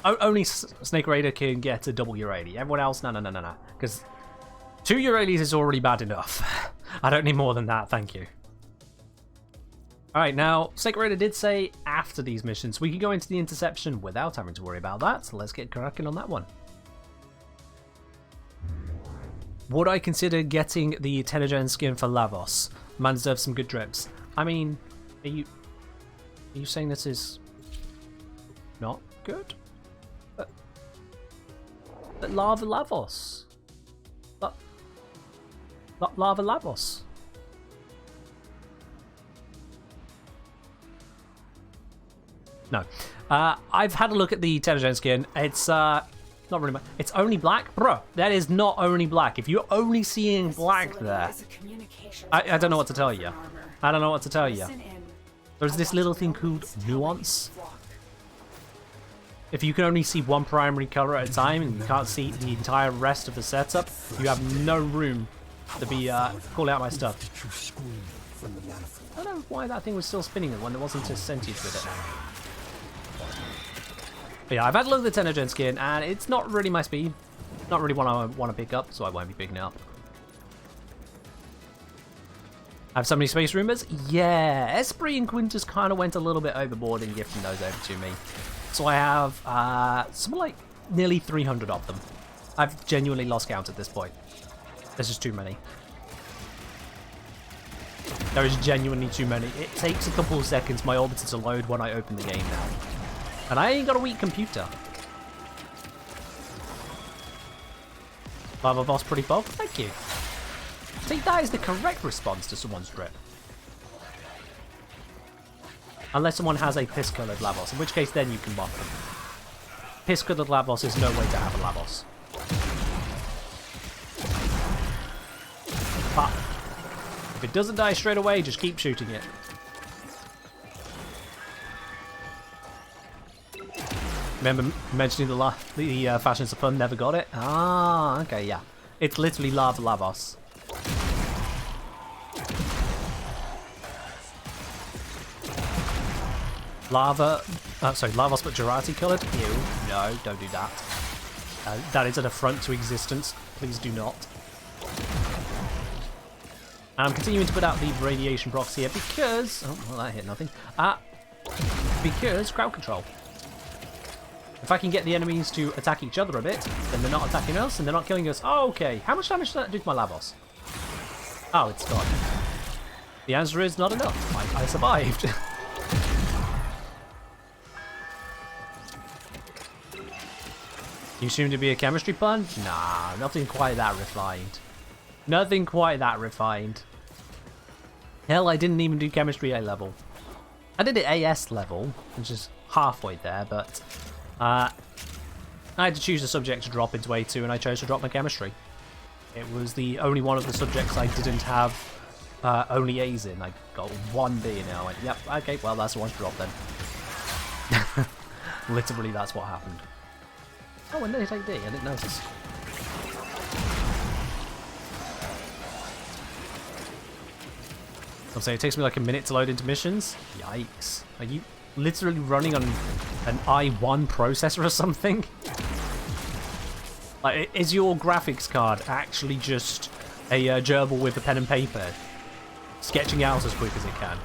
only Snake Raider can get a double Euralie. Everyone else, no. Because 2 Euralies is already bad enough. I don't need more than that, thank you. Alright, now, Snake Raider did say after these missions we could go into the interception without having to worry about that, so let's get cracking on that one. Would I consider getting the Tenogen skin for Lavos? Man deserves some good drips. I mean, are you saying this is not good? But Lava Lavos. Lava Lavos. No. I've had a look at the Tenogen skin. It's not really much. It's only black? Bro, that is not only black. If you're only seeing black there, I don't know what to tell you. I don't know what to tell you. There's this little thing called nuance. If you can only see one primary color at a time and you can't see the entire rest of the setup, you have no room to be calling out my stuff. I don't know why that thing was still spinning when there wasn't a sentient with it. But yeah, I've had a look at the Tenogen skin, and it's not really my speed. Not really what I want to pick up, so I won't be picking it up. I have so many space rumors? Yeah, Esprit and Quintus kind of went a little bit overboard in gifting those over to me. So I have something like nearly 300 of them. I've genuinely lost count at this point. There's just too many. There is genuinely too many. It takes a couple of seconds my orbiter to load when I open the game now. And I ain't got a weak computer. Lava boss pretty bog? Thank you. See, that is the correct response to someone's drip. Unless someone has a piss-coloured Lavos, in which case then you can buff them. Piss-coloured Lavos is no way to have a Lavos. But if it doesn't die straight away, just keep shooting it. Remember mentioning the Fashions of Fun never got it? Ah, okay, yeah. It's literally Lava Lavos. Lavos but Jurati coloured? Ew, no, don't do that. That is an affront to existence. Please do not. And I'm continuing to put out the radiation procs here because... Oh, well, that hit nothing. Because crowd control. If I can get the enemies to attack each other a bit, then they're not attacking us and they're not killing us. Oh, okay. How much damage did that do to my Lavos? Oh, it's gone. The answer is not enough. I survived. You assume to be a chemistry pun? Nah, nothing quite that refined. Nothing quite that refined. Hell, I didn't even do chemistry A level. I did it AS level, which is halfway there, but I had to choose a subject to drop into A2, and I chose to drop my chemistry. It was the only one of the subjects I didn't have only A's in. I got 1 B, and I went, yep, okay, well, that's the one to drop then. Literally, that's what happened. Oh, and then it take D, I didn't notice. I'll say it takes me like a minute to load into missions. Yikes. Are you literally running on an i1 processor or something? Like, is your graphics card actually just a gerbil with a pen and paper, sketching out as quick as it can?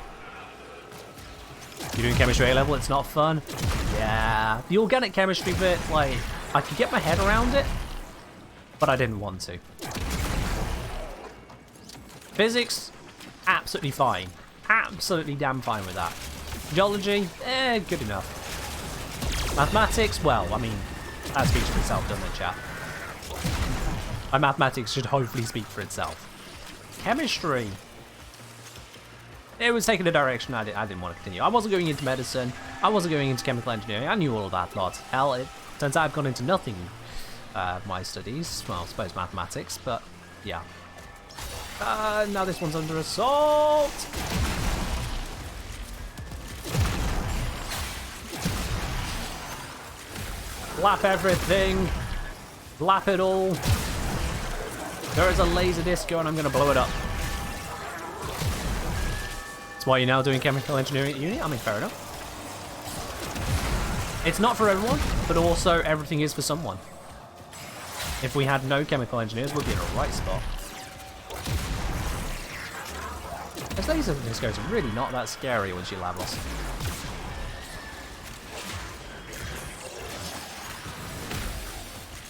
You're doing chemistry A level, it's not fun? Yeah. The organic chemistry bit, like, I could get my head around it, but I didn't want to. Physics, absolutely fine. Absolutely damn fine with that. Geology, good enough. Mathematics, well, I mean, that speaks for itself, doesn't it, chat? My mathematics should hopefully speak for itself. Chemistry. It was taking a direction I didn't want to continue. I wasn't going into medicine. I wasn't going into chemical engineering. I knew all of that lot. Hell, it turns out I've gone into nothing my studies. Well, I suppose mathematics, but yeah. Now this one's under assault. Lap everything. Lap it all. There is a laser disco and I'm going to blow it up. That's why you're now doing chemical engineering at uni? I mean, fair enough. It's not for everyone, but also everything is for someone. If we had no chemical engineers, we'd be in a right spot. Those laser discos are really not that scary once you level.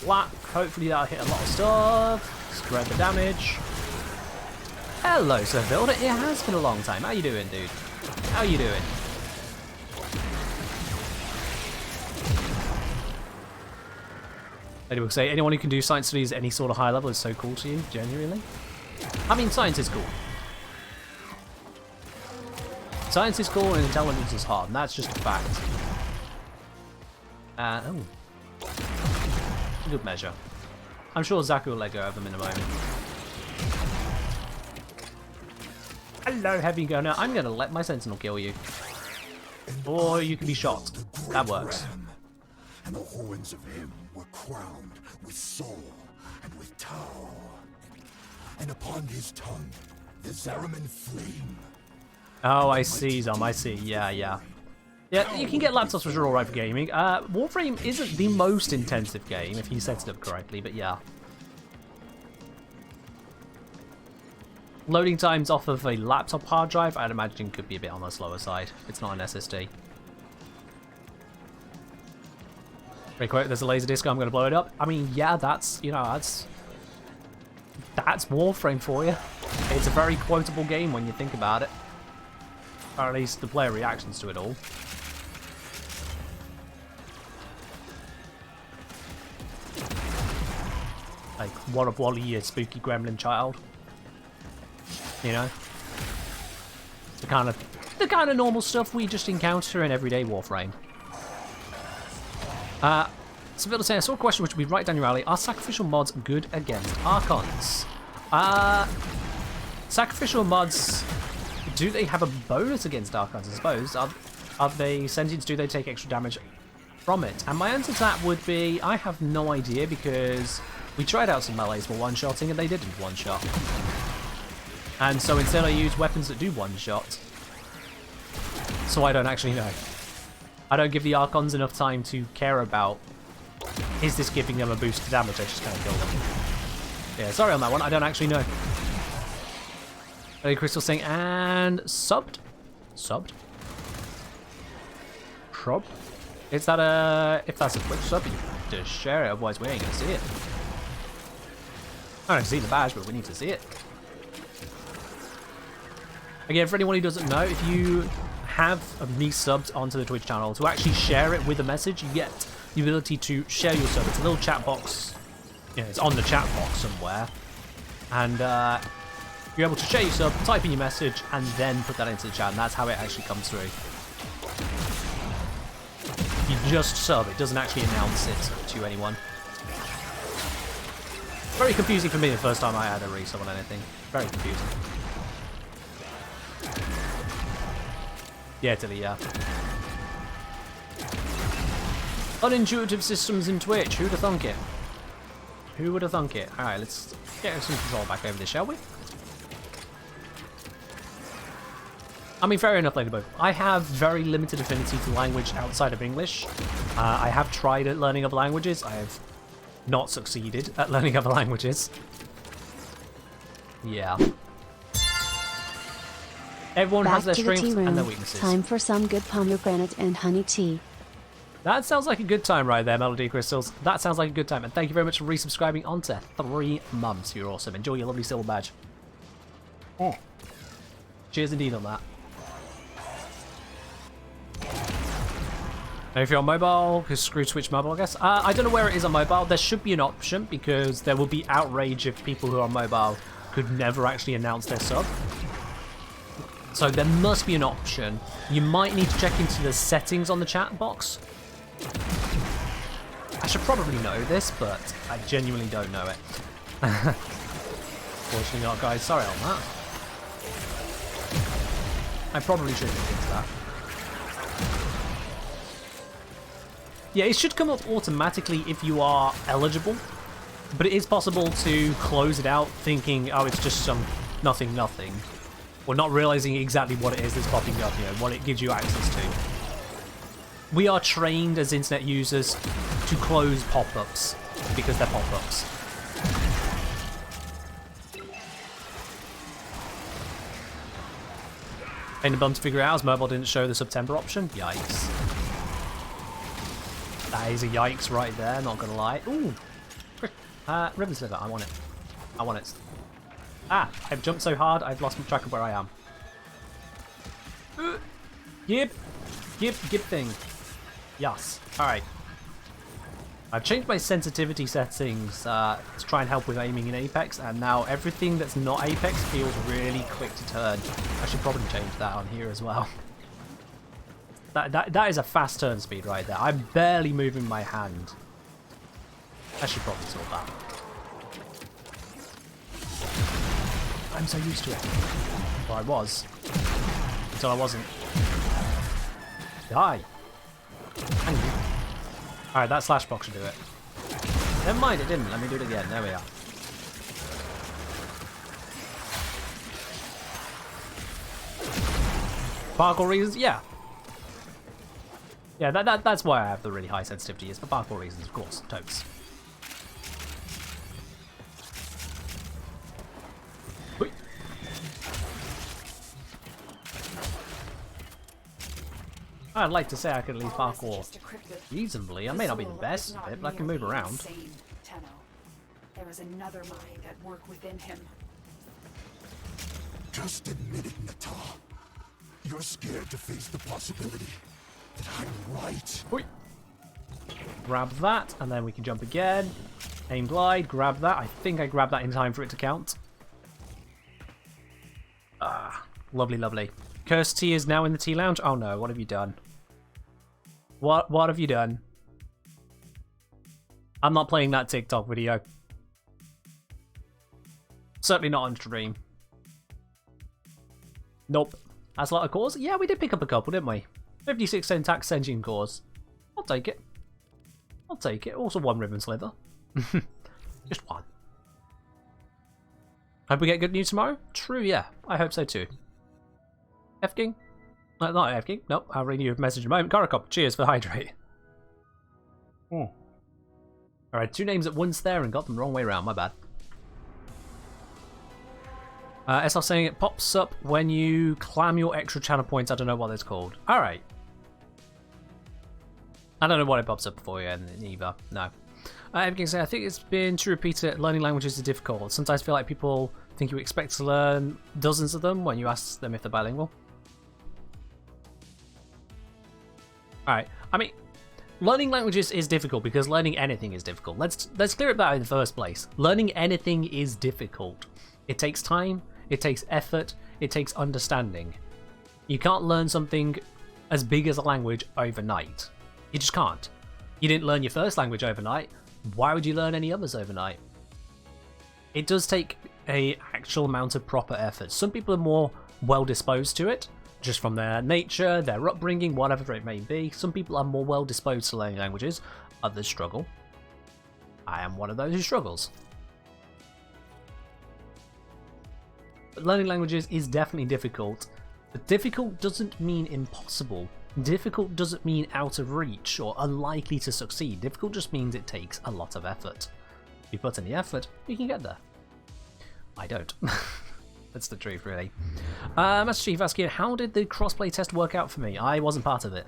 Whack. Hopefully that'll hit a lot of stuff. Spread the damage. Hello, Sir Builder. It has been a long time. How you doing, dude? How you doing? I will say, anyone who can do science studies at any sort of high level is so cool to you, genuinely. I mean, science is cool. Science is cool and intelligence is hard, and that's just a fact. Oh. Good measure. I'm sure Zaku will let go of them in a moment. Hello, heavy gunner. I'm going to let my sentinel kill you. Or you can be shot. That works. And the horns of him were crowned with soul and with Tau. And upon his tongue, the Zariman flame. Oh, I see, Zom. I see. Yeah. Yeah, you can get laptops which are alright for gaming. Warframe isn't the most intensive game, if you set it up correctly, but yeah. Loading times off of a laptop hard drive, I'd imagine could be a bit on the slower side. It's not an SSD. Very quick, there's a laser disco, I'm going to blow it up. I mean, yeah, that's, you know, that's Warframe for you. It's a very quotable game when you think about it. Or at least the player reactions to it all. Like, what of Wally, you spooky gremlin child? You know? The kind of normal stuff we just encounter in everyday Warframe. So Bill saying, I saw a question which would be right down your alley. Are sacrificial mods good against Archons? Sacrificial mods, do they have a bonus against Archons, I suppose? Are they sentients? Do they take extra damage from it? And my answer to that would be, I have no idea, because we tried out some melees for one-shotting and they didn't one-shot. And so instead I use weapons that do one-shot. So I don't actually know. I don't give the Archons enough time to care about, is this giving them a boost to damage? I just kind of kill them. Yeah, sorry on that one, I don't actually know. Early Crystal saying, and subbed? Subbed? Shrub? Is that a, if that's a Twitch sub, you just share it, otherwise we ain't gonna see it. I don't see the badge, but we need to see it. Again, for anyone who doesn't know, if you have me subbed onto the Twitch channel, to actually share it with a message, you get the ability to share your sub. It's a little chat box, you know, it's on the chat box somewhere, and You're able to share your sub, type in your message, and then put that into the chat, and that's how it actually comes through. You just sub, it doesn't actually announce it to anyone. Very confusing for me the first time I had a resub on anything. Very confusing. Yeah, Tilly, yeah. Unintuitive systems in Twitch, who'd have thunk it? Who would have thunk it? Alright, let's get some control back over this, shall we? I mean, fair enough, Ladybug. I have very limited affinity to language outside of English. I have tried at learning other languages. I have not succeeded at learning other languages. Yeah. Everyone has their strengths and their weaknesses. Time for some good pomegranate and honey tea. That sounds like a good time right there, Melody Crystals. That sounds like a good time. And thank you very much for resubscribing onto 3 months. You're awesome. Enjoy your lovely silver badge. Oh. Cheers indeed on that. And if you're on mobile, because screw Switch Mobile, I guess. I don't know where it is on mobile. There should be an option, because there will be outrage if people who are on mobile could never actually announce their sub. So there must be an option. You might need to check into the settings on the chat box. I should probably know this, but I genuinely don't know it. Fortunately not, guys. Sorry on that. I probably should look into that. Yeah, it should come up automatically if you are eligible, but it is possible to close it out thinking, oh, it's just some nothing, or not realizing exactly what it is that's popping up, you know, what it gives you access to. We are trained as internet users to close pop-ups because they're pop-ups. Pain in the bum to figure out as mobile didn't show the September option. Yikes. That is a yikes right there, not gonna lie. Ooh! Ribbon Sliver, I want it. I want it. Ah! I've jumped so hard, I've lost track of where I am. Gib thing. Yes. Alright. I've changed my sensitivity settings to try and help with aiming in Apex, and now everything that's not Apex feels really quick to turn. I should probably change that on here as well. That is a fast turn speed right there. I'm barely moving my hand. I should probably sort that. I'm so used to it. Well, I was. Until I wasn't. Die. Thank you. Alright, that slash box should do it. Never mind, it didn't. Let me do it again. There we are. Parkour reasons? Yeah. Yeah, that's why I have the really high sensitivity, is for parkour reasons, of course. Totes. I'd like to say I could at least parkour reasonably. I may not be the best at it, but I can move around. There is another mind at work within him. Just admit it, Natal. You're scared to face the possibility that I'm right. Oi. Grab that, and then we can jump again. Aim glide, grab that. I think I grabbed that in time for it to count. Ah, lovely, lovely. Cursed Tea is now in the tea lounge. Oh no, what have you done? What have you done? I'm not playing that TikTok video. Certainly not on stream. Nope. That's a lot of cores. Yeah, we did pick up a couple, didn't we? 56 syntax engine cores. I'll take it. I'll take it. Also one ribbon sliver. Just one. Hope we get good news tomorrow? True, yeah. I hope so too. F-King? No, not F-King. Nope, I'll read you a message in a moment. Karakop, cheers for the hydrate. Alright, 2 names at once there and got them the wrong way around. My bad. SL saying it pops up when you clam your extra channel points. I don't know what it's called. Alright. I don't know what it pops up for you either. No. Everything saying, I think it's been true repeated. Learning languages is difficult. Sometimes I feel like people think you expect to learn dozens of them when you ask them if they're bilingual. Alright. I mean, learning languages is difficult because learning anything is difficult. Let's clear it out in the first place. Learning anything is difficult. It takes time. it takes effort, it takes understanding. You can't learn something as big as a language overnight. You just can't. You didn't learn your first language overnight. Why would you learn any others overnight? It does take a actual amount of proper effort. Some people are more well disposed to it, just from their nature, their upbringing, whatever it may be. Some people are more well disposed to learning languages, others struggle. I am one of those who struggles. But learning languages is definitely difficult, but difficult doesn't mean impossible. Difficult doesn't mean out of reach or unlikely to succeed. Difficult just means it takes a lot of effort. If you put in the effort, you can get there. I don't. That's the truth, really. Master Chief asking, how did the crossplay test work out for me? I wasn't part of it.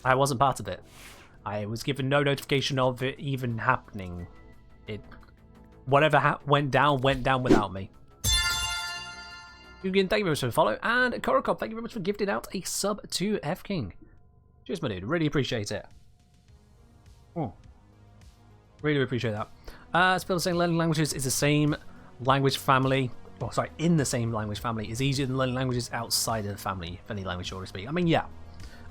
I wasn't part of it. I was given no notification of it even happening. Whatever went down without me. Again, thank you very much for the follow. And Korokop, thank you very much for gifting out a sub to F King. Cheers, my dude. Really appreciate it. Really appreciate that. Spill saying learning languages is the same language family. Oh, sorry, in the same language family is easier than learning languages outside of the family, if any language you already speak. I mean, yeah.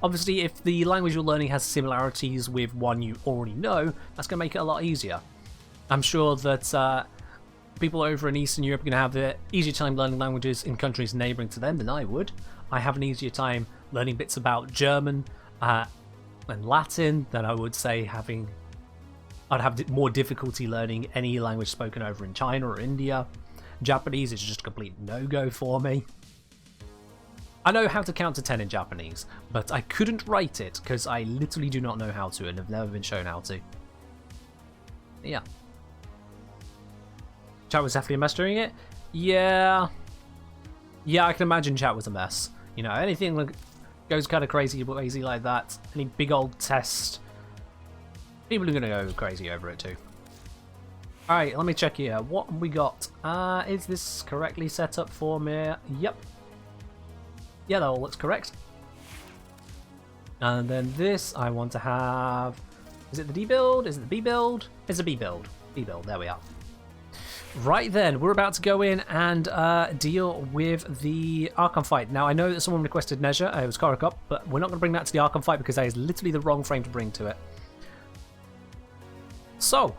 Obviously, if the language you're learning has similarities with one you already know, that's going to make it a lot easier. I'm sure that people over in Eastern Europe are going to have an easier time learning languages in countries neighbouring to them than I would. I have an easier time learning bits about German and Latin than I would say I'd have more difficulty learning any language spoken over in China or India. Japanese is just a complete no-go for me. I know how to count to 10 in Japanese, but I couldn't write it because I literally do not know how to and have never been shown how to. Yeah. Chat was definitely a mess during it? Yeah. Yeah, I can imagine chat was a mess. You know, anything that goes kind of crazy like that, any big old test, people are going to go crazy over it too. Alright, let me check here. What have we got? Is this correctly set up for me? Yep. Yeah, that all looks correct. And then this, I want to have... Is it the D build? Is it the B build? It's a B build. B build, there we are. Right then, we're about to go in and deal with the Archon fight. Now, I know that someone requested Nezha, it was Korokop, but we're not going to bring that to the Archon fight because that is literally the wrong frame to bring to it. So,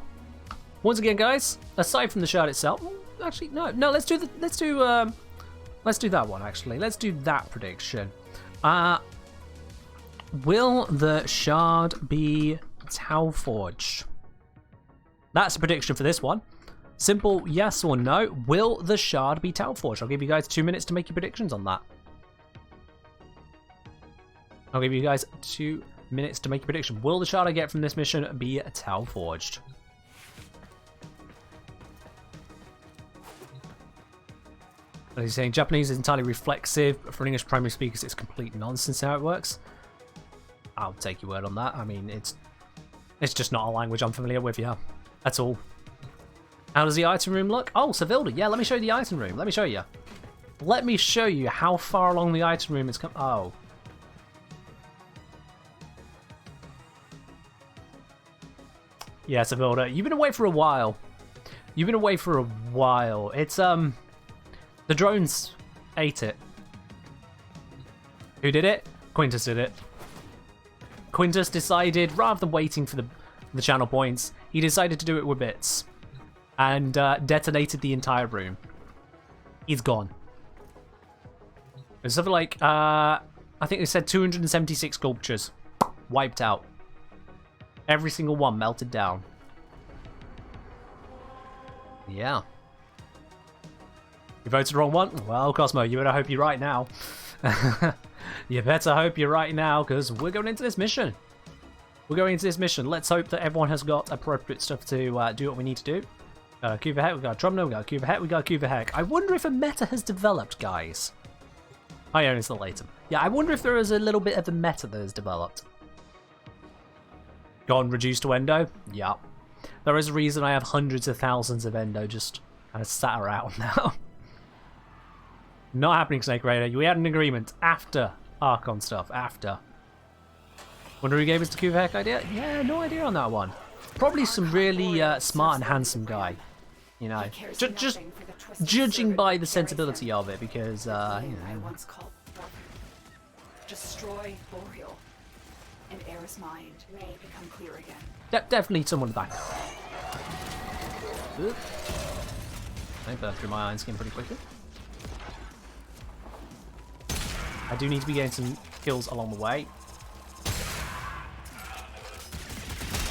once again, guys, aside from the shard itself, actually, no, let's do that one. Actually, let's do that prediction. Will the shard be Tau forged? That's a prediction for this one. Simple yes or no. Will the shard be Tau forged? I'll give you guys 2 minutes to make your predictions on that. I'll give you guys 2 minutes to make your prediction. Will the shard I get from this mission be Tau forged? As he's saying, Japanese is entirely reflexive, but for English primary speakers, it's complete nonsense how it works. I'll take your word on that. I mean, it's just not a language I'm familiar with, yeah. That's all. How does the item room look? Oh, Seville. Yeah, let me show you the item room. Let me show you. Let me show you how far along the item room it's come. Oh. Yeah, Seville. You've been away for a while. You've been away for a while. It's, the drones ate it. Who did it? Quintus did it. Quintus decided, rather than waiting for the channel points, he decided to do it with bits. And detonated the entire room. He's gone. There's something like, I think they said 276 sculptures. Wiped out. Every single one melted down. Yeah. You voted the wrong one? Well, Cosmo, you better hope you're right now. You better hope you're right now, because we're going into this mission. We're going into this mission. Let's hope that everyone has got appropriate stuff to do what we need to do. Cuba Heck, we got a Tromno, we got a Cuba Heck, we got a Cuba Heck. I wonder if a meta has developed, guys. Oh yeah, it's the Latum. Yeah, I wonder if there is a little bit of a meta that has developed. Gone reduced to Endo? Yeah. There is a reason I have hundreds of thousands of Endo just kind of sat around now. Not happening, Snake Raider. We had an agreement after Archon stuff, after. Wonder who gave us the Cuba Heck idea? Yeah, no idea on that one. Probably some really smart and handsome guy. You know, He cares just nothing for the twisted judging servant by who the carries sensibility him. of it, because The you thing I know, once called Warframe. Destroy Boreal, and Aerith's mind may become clear again. definitely someone with that. Oop. I burn through my iron skin pretty quickly. I do need to be getting some kills along the way.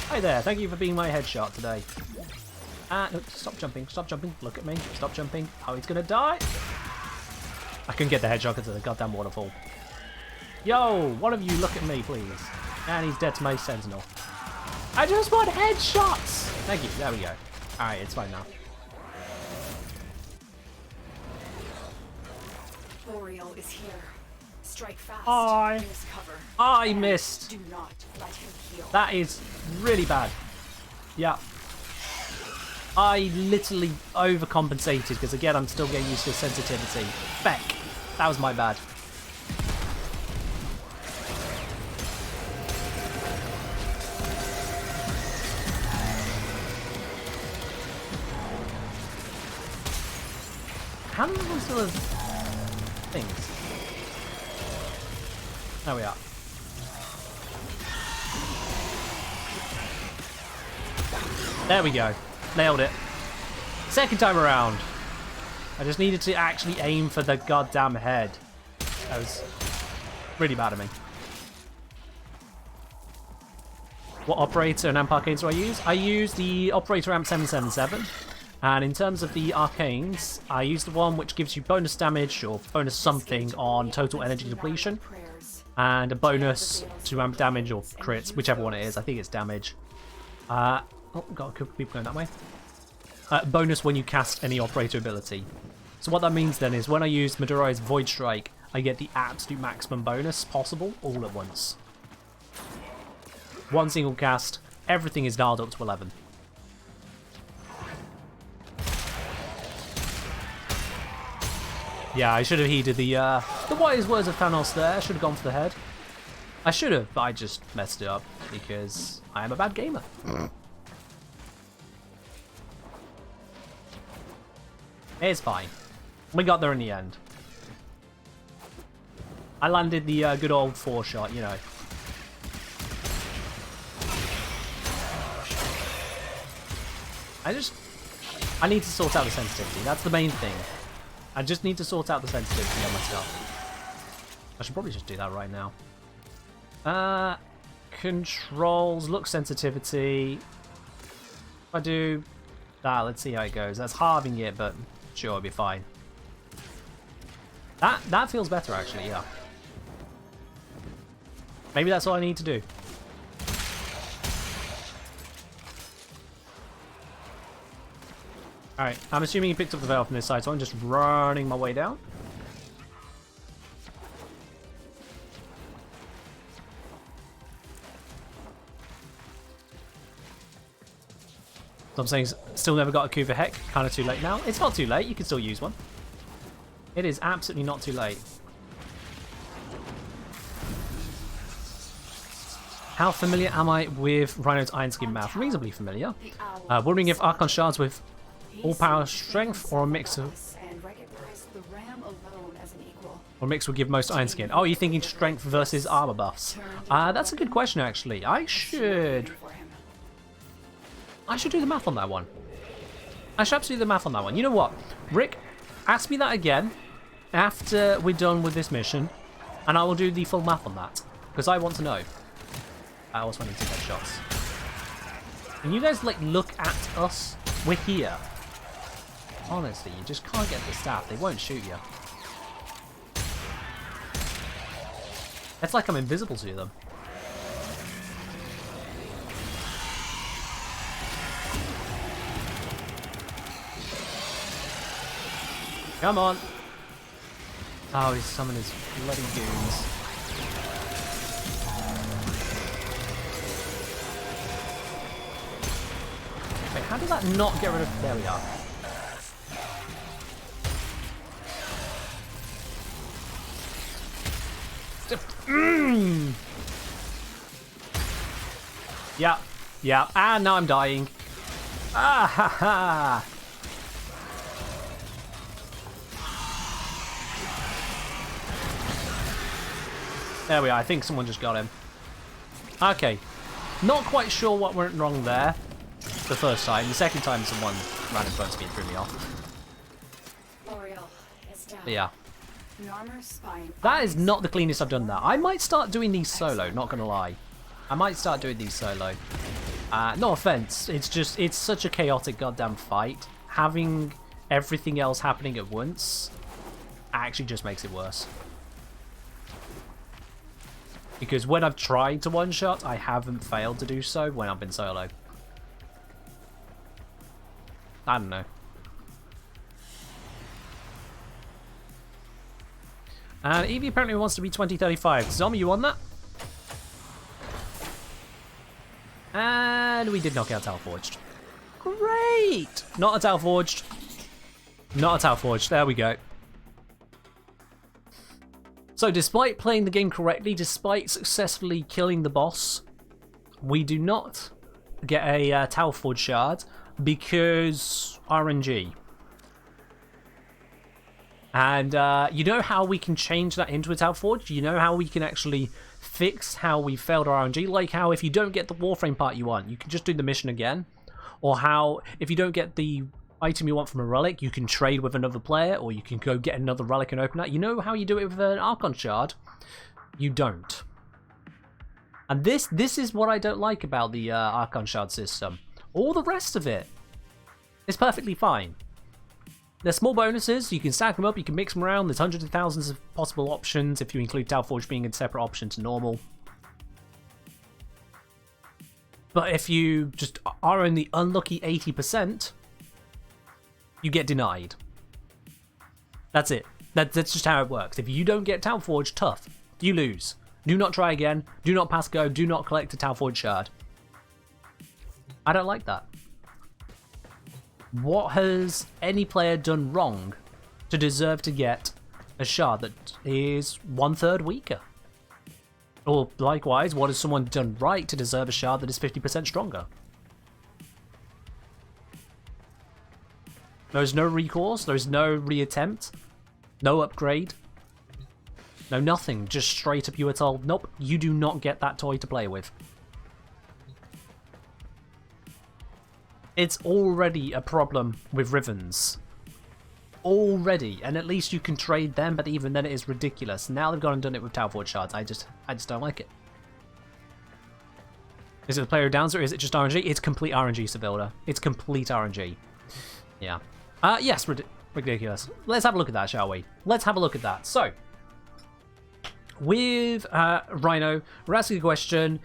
Hi there, thank you for being my headshot today. No, stop jumping, look at me, stop jumping. Oh, he's gonna die! I couldn't get the headshot because of the goddamn waterfall. Yo, one of you look at me, please. And he's dead to my sentinel. I just want headshots! Thank you, there we go. Alright, it's fine now. Boreal is here. Strike fast. I Use cover. I And missed. Do not let him heal. That is really bad. Yeah. I literally overcompensated because again I'm still getting used to sensitivity. Feck. That was my bad. How many of them still have things? There we are. There we go. Nailed it. Second time around. I just needed to actually aim for the goddamn head. That was really bad of me. What operator and amp arcanes do I use? I use the operator amp 777. And in terms of the arcanes, I use the one which gives you bonus damage or bonus something on total energy depletion. And a bonus to amp damage or crits, whichever one it is. I think it's damage. Oh, got a couple people going that way. Bonus when you cast any operator ability. So what that means then is when I use Madurai's Void Strike, I get the absolute maximum bonus possible all at once. One single cast, everything is dialed up to 11. Yeah, I should have heeded the wise words of Thanos there. I should have gone for the head. I should have, but I just messed it up because I am a bad gamer. It's fine. We got there in the end. I landed the good old 4-shot, you know. I need to sort out the sensitivity. That's the main thing. I just need to sort out the sensitivity on my stuff. I should probably just do that right now. Controls, look sensitivity. If I do that, let's see how it goes. That's halving it, but sure, it'll be fine. That feels better, actually, yeah. Maybe that's all I need to do. Alright, I'm assuming he picked up the veil from this side, so I'm just running my way down. So I'm saying still never got a Kuva Heck, kind of too late now. It's not too late, you can still use one. It is absolutely not too late. How familiar am I with Rhino's Iron Skin Mouth? Reasonably familiar. Wondering if Archon Shards with all power strength or a mix of... Or a mix would give most Iron Skin. Oh, you're thinking strength versus armor buffs. That's a good question, actually. I should do the math on that one. I should absolutely do the math on that one. You know what? Rick, ask me that again after we're done with this mission, and I will do the full math on that. Because I want to know. I also want to take shots. Can you guys, like, look at us? We're here. Honestly, you just can't get the staff. They won't shoot you. It's like I'm invisible to them. Come on. Oh, he's summoned his bloody goons. Wait, how did that not get rid of... There we are. Yeah, yeah. And now I'm dying. Ah ha ha! There we are. I think someone just got him. Okay. Not quite sure what went wrong there the first time. The second time someone ran in front of me and threw me off. L'Oreal is down. But yeah. Armor, spine. That is not the cleanest I've done that. I might start doing these solo, not gonna lie. I might start doing these solo. No offense, it's just, it's such a chaotic goddamn fight. Having everything else happening at once actually just makes it worse. Because when I've tried to one-shot, I haven't failed to do so when I've been solo. I don't know. And Evie apparently wants to be 2035. Zombie, you on that? And we did knock out Talforged. Great! Not a Talforged. Not a Talforged. There we go. So despite playing the game correctly, despite successfully killing the boss, we do not get a Talforged shard because RNG. And you know how we can change that into a Talforged? You know how we can actually fix how we failed our RNG? Like how if you don't get the Warframe part you want, you can just do the mission again. Or how if you don't get the item you want from a relic, you can trade with another player, or you can go get another relic and open that. You know how you do it with an Archon shard? You don't. And this is what I don't like about the Archon shard system. All the rest of it is perfectly fine. There's small bonuses, you can stack them up, you can mix them around, there's hundreds of thousands of possible options if you include Talforge being a separate option to normal. But if you just are in the unlucky 80%, you get denied. That's it. That's just how it works. If you don't get Talforge, tough. You lose. Do not try again, do not pass go, do not collect a Talforge shard. I don't like that. What has any player done wrong to deserve to get a shard that is 1/3 weaker? Or likewise, what has someone done right to deserve a shard that is 50% stronger? There's no recourse, there's no reattempt, no upgrade, no nothing, just straight up you are told, nope, you do not get that toy to play with. It's already a problem with Rivens. Already, and at least you can trade them, but even then it is ridiculous. Now they've gone and done it with Talforge shards. I just don't like it. Is it the player who downs or is it just RNG? It's complete RNG, Sevilda. It's complete RNG. Yeah. Yes, ridiculous. Let's have a look at that, shall we? Let's have a look at that. So, with Rhino, we're asking a question.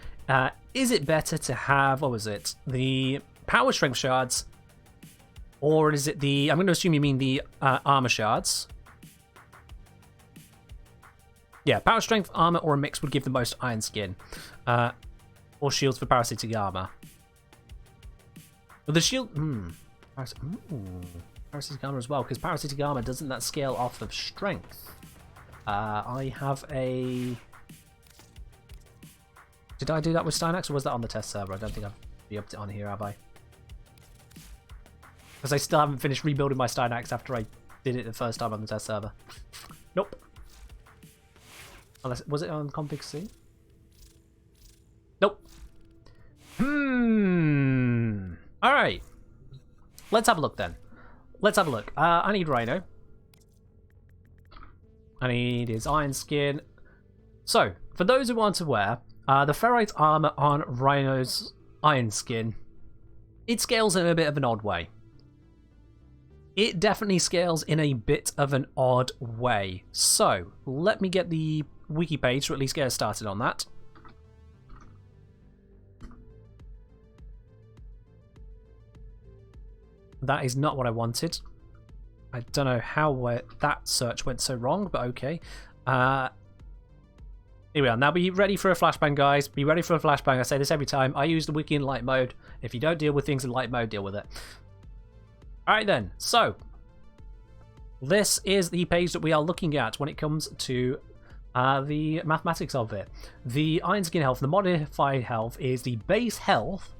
Is it better to have, what was it? The power strength shards, or is it the, I'm going to assume you mean the armor shards. Yeah, power strength, armor, or a mix would give the most iron skin. Or shields for parasitic armor. But the shield, parasitic armor as well, because parasitic armor, doesn't that scale off of strength? I have a, did I do that with Stynax, or was that on the test server? I don't think I've upped it on here, have I? Because I still haven't finished rebuilding my Stynax after I did it the first time on the test server. Nope. Unless, was it on config C? Nope. Alright. Let's have a look then. Let's have a look. I need Rhino. I need his iron skin. So, for those who aren't aware, the ferrite armor on Rhino's iron skin, it scales in a bit of an odd way. It definitely scales in a bit of an odd way. So, let me get the wiki page to at least get us started on that. That is not what I wanted. I don't know how that search went so wrong, but okay. Here we are. Now be ready for a flashbang, guys. Be ready for a flashbang. I say this every time. I use the wiki in light mode. If you don't deal with things in light mode, deal with it. Alright then, so this is the page that we are looking at when it comes to the mathematics of it. The iron skin health, the modified health, is the base health,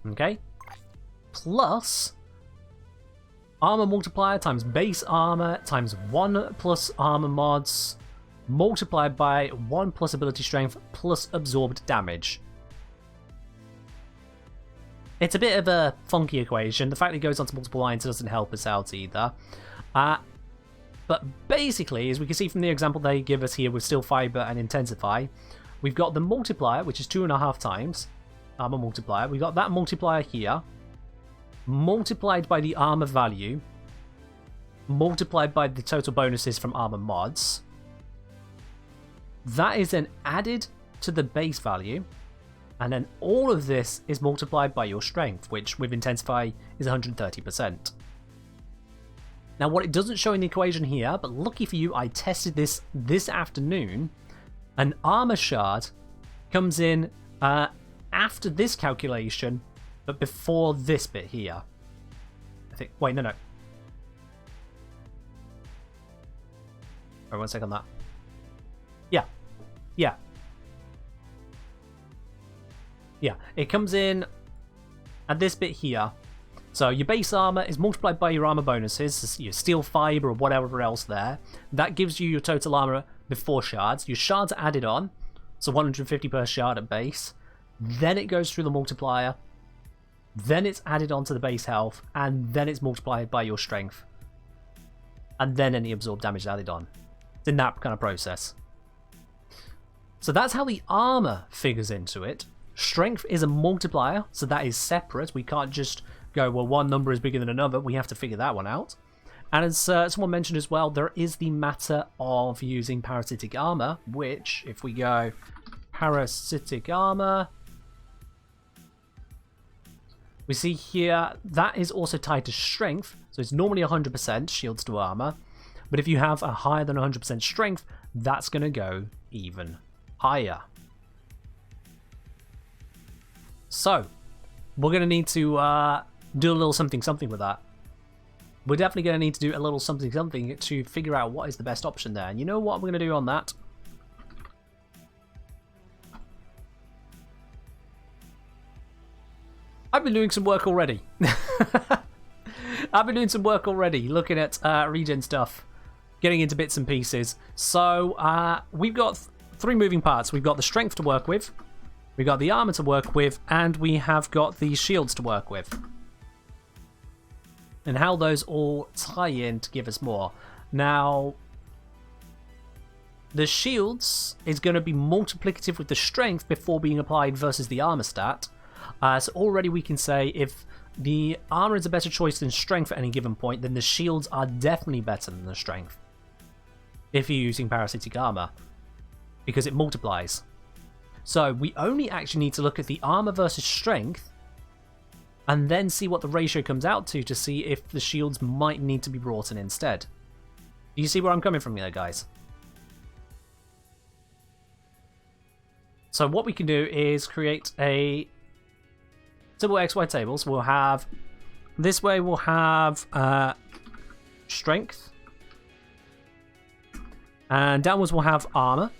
okay, plus armor multiplier times base armor times 1 plus armor mods multiplied by 1 plus ability strength plus absorbed damage. It's a bit of a funky equation. The fact that it goes on to multiple lines doesn't help us out either. But basically, as we can see from the example they give us here with Steel Fiber and Intensify, we've got the multiplier, which is 2.5 times armor multiplier. We've got that multiplier here, multiplied by the armor value, multiplied by the total bonuses from armor mods. That is then added to the base value, and then all of this is multiplied by your strength, which with Intensify is 130%. Now what it doesn't show in the equation here, but lucky for you I tested this afternoon, an armor shard comes in after this calculation, but before this bit here. I think, wait, no. Wait, 1 second on that. Yeah, it comes in at this bit here. So your base armor is multiplied by your armor bonuses, your steel fiber or whatever else there. That gives you your total armor before shards. Your shards are added on, so 150 per shard at base. Then it goes through the multiplier. Then it's added on to the base health, and then it's multiplied by your strength. And then any absorbed damage is added on. It's in that kind of process. So that's how the armor figures into it. Strength is a multiplier, so that is separate. We can't just go, well, one number is bigger than another. We have to figure that one out. And as someone mentioned as well, there is the matter of using parasitic armor, which, if we go parasitic armor, we see here that is also tied to strength. So it's normally 100% shields to armor. But if you have a higher than 100% strength, that's going to go even higher. So, we're going to need to do a little something with that. We're definitely going to need to do a little something to figure out what is the best option there. And you know what I'm going to do on that? I've been doing some work already. Looking at regen stuff, getting into bits and pieces. So, we've got 3 moving parts. We've got the strength to work with, we've got the armor to work with, and we have got the shields to work with. And how those all tie in to give us more. Now, the shields is going to be multiplicative with the strength before being applied versus the armor stat. So already we can say if the armor is a better choice than strength at any given point, then the shields are definitely better than the strength if you're using parasitic armor, because it multiplies. So we only actually need to look at the armor versus strength and then see what the ratio comes out to see if the shields might need to be brought in instead. Do you see where I'm coming from here, guys? So what we can do is create a simple XY tables. We'll have, this way we'll have strength, and downwards we'll have armor.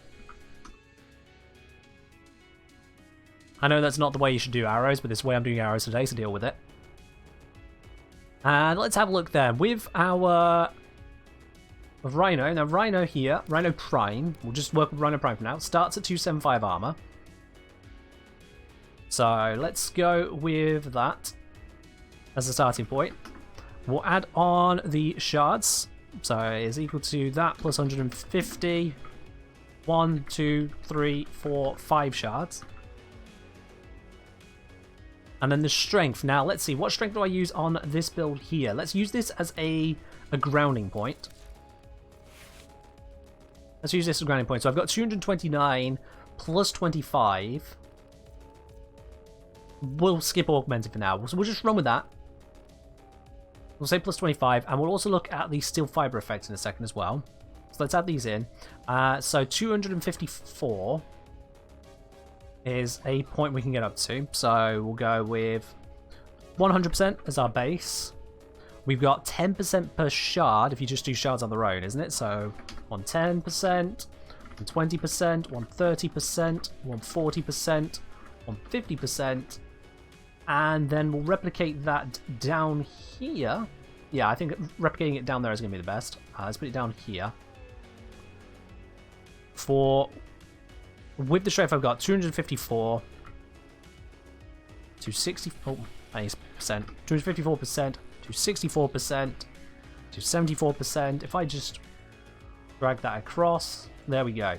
I know that's not the way you should do arrows, but this is the way I'm doing arrows today, so deal with it. And let's have a look there with our Rhino. Now Rhino here, Rhino Prime, we'll just work with Rhino Prime for now, starts at 275 armor. So let's go with that as a starting point. We'll add on the shards. So it is equal to that plus 150. 1, 2, 3, 4, 5 shards. And then the strength. Now let's see, what strength do I use on this build here? Let's use this as a grounding point. Let's use this as a grounding point. So I've got 229 plus 25. We'll skip augmented for now. So we'll just run with that. We'll say plus 25, and we'll also look at the steel fiber effect in a second as well. So let's add these in. So 254 is a point we can get up to. So we'll go with 100% as our base. We've got 10% per shard if you just do shards on their own, isn't it? So 110%, 120%, 130%, 140%, 150%. And then we'll replicate that down here. Yeah, I think replicating it down there is going to be the best. Let's put it down here. with the strength I've got, 254 to 60. Oh, I need percent. 254% to 64% to 74%. If I just drag that across, there we go.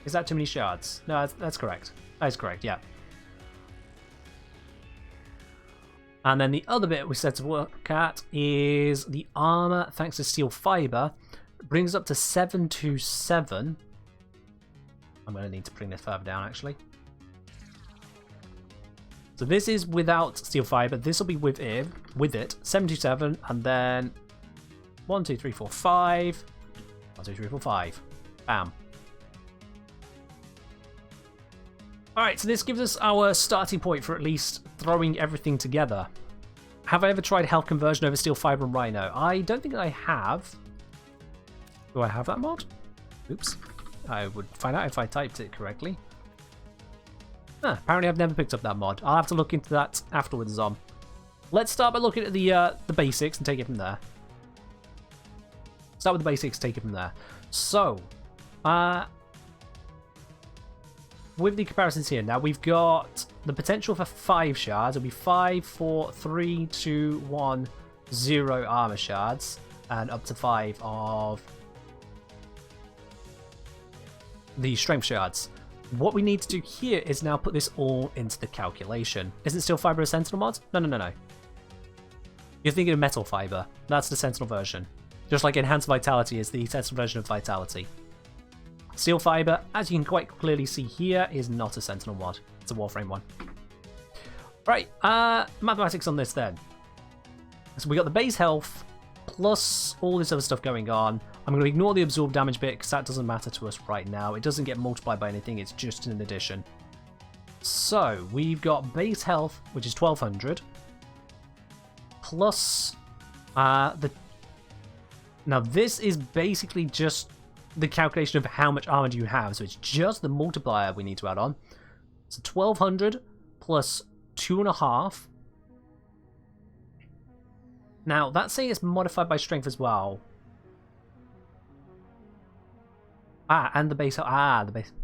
Is that too many shards? No, that's correct. That is correct, yeah. And then the other bit we said to work at is the armor, thanks to steel fiber, brings up to 727. I'm going to need to bring this further down, actually. So this is without steel fiber. This will be with it. 727, and then 1, 2, 3, 4, 5. 1, 2, 3, 4, 5. Bam. Alright, so this gives us our starting point for at least throwing everything together. Have I ever tried health conversion over steel fiber and rhino? I don't think I have. Do I have that mod? Oops. I would find out if I typed it correctly. Apparently I've never picked up that mod. I'll have to look into that afterwards on. Let's start by looking at the basics and take it from there. Start with the basics, take it from there. So, with the comparisons here, now we've got the potential for 5 shards. It'll be 5, 4, 3, 2, 1, 0 armor shards, and up to 5 of the strength shards. What we need to do here is now put this all into the calculation. Isn't steel fiber a sentinel mod? No. You're thinking of metal fiber. That's the sentinel version. Just like enhanced vitality is the sentinel version of vitality. Steel fiber, as you can quite clearly see here, is not a sentinel mod. It's a Warframe one. Right, mathematics on this then. So we got the base health plus all this other stuff going on. I'm going to ignore the absorb damage bit because that doesn't matter to us right now. It doesn't get multiplied by anything, it's just an addition. So we've got base health, which is 1200, plus now this is basically just the calculation of how much armor do you have, so it's just the multiplier we need to add on. So 1200 plus 2.5. Now that's saying it's modified by strength as well. And the base,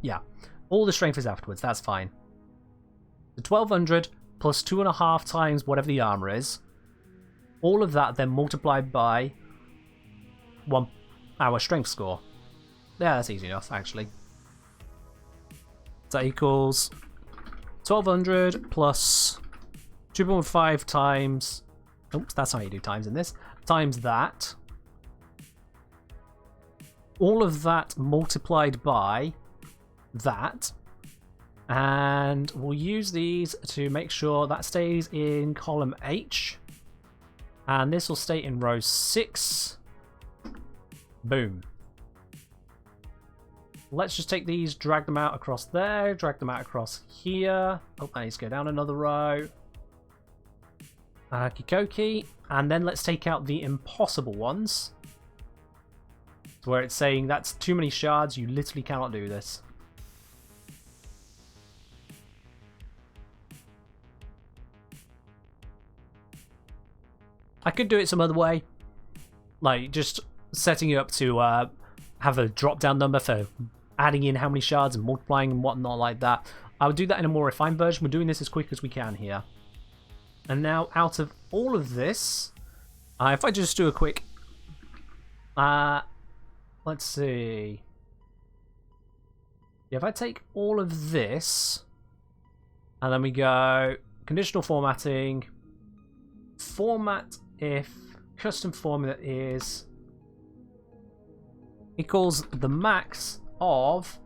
yeah. All the strength is afterwards, that's fine. The 1200 plus 2.5 times whatever the armor is. All of that then multiplied by our strength score. Yeah, that's easy enough, actually. So that equals 1200 plus 2.5 times... Oops, that's how you do times in this. Times that. All of that multiplied by that. And we'll use these to make sure that stays in column H. And this will stay in row 6. Boom. Let's just take these, drag them out across there, drag them out across here. Oh, I need to go down another row. Kikoki. And then let's take out the impossible ones. Where it's saying that's too many shards, you literally cannot do this. I could do it some other way. Like, just setting it up to have a drop-down number for adding in how many shards and multiplying and whatnot like that. I would do that in a more refined version. We're doing this as quick as we can here. And now, out of all of this, if I just do a quick... let's see. Yeah, if I take all of this, and then we go conditional formatting, format if custom formula is equals the max of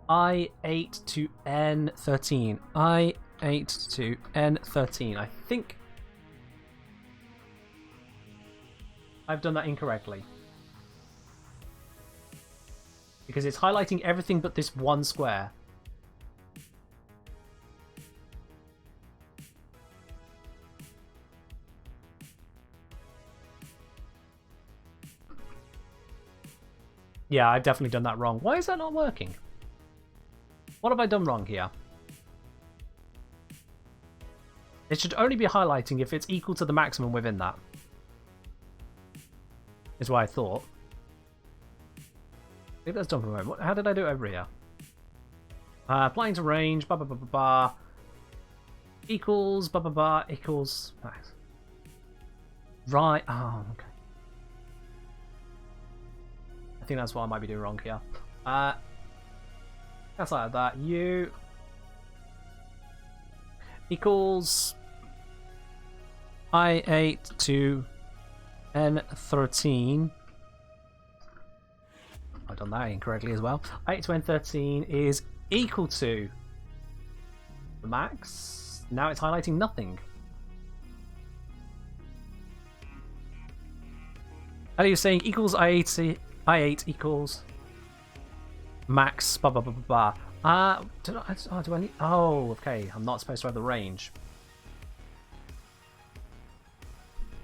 I8 to N13. I8 to N13. I think I've done that incorrectly. Because it's highlighting everything but this one square. Yeah, I've definitely done that wrong. Why is that not working? What have I done wrong here? It should only be highlighting if it's equal to the maximum within that. Is what I thought. Maybe that's done for a moment. How did I do it over here? Applying to range, ba ba ba ba ba. Equals, ba ba ba, equals. Nice. Right, oh, okay. I think that's what I might be doing wrong here. That's like that. U equals I8 to N13. I've done that incorrectly as well. I8 to N13 is equal to the max. Now it's highlighting nothing. And you're saying equals I8 equals max blah blah blah blah blah. Do I need? Oh, okay. I'm not supposed to have the range.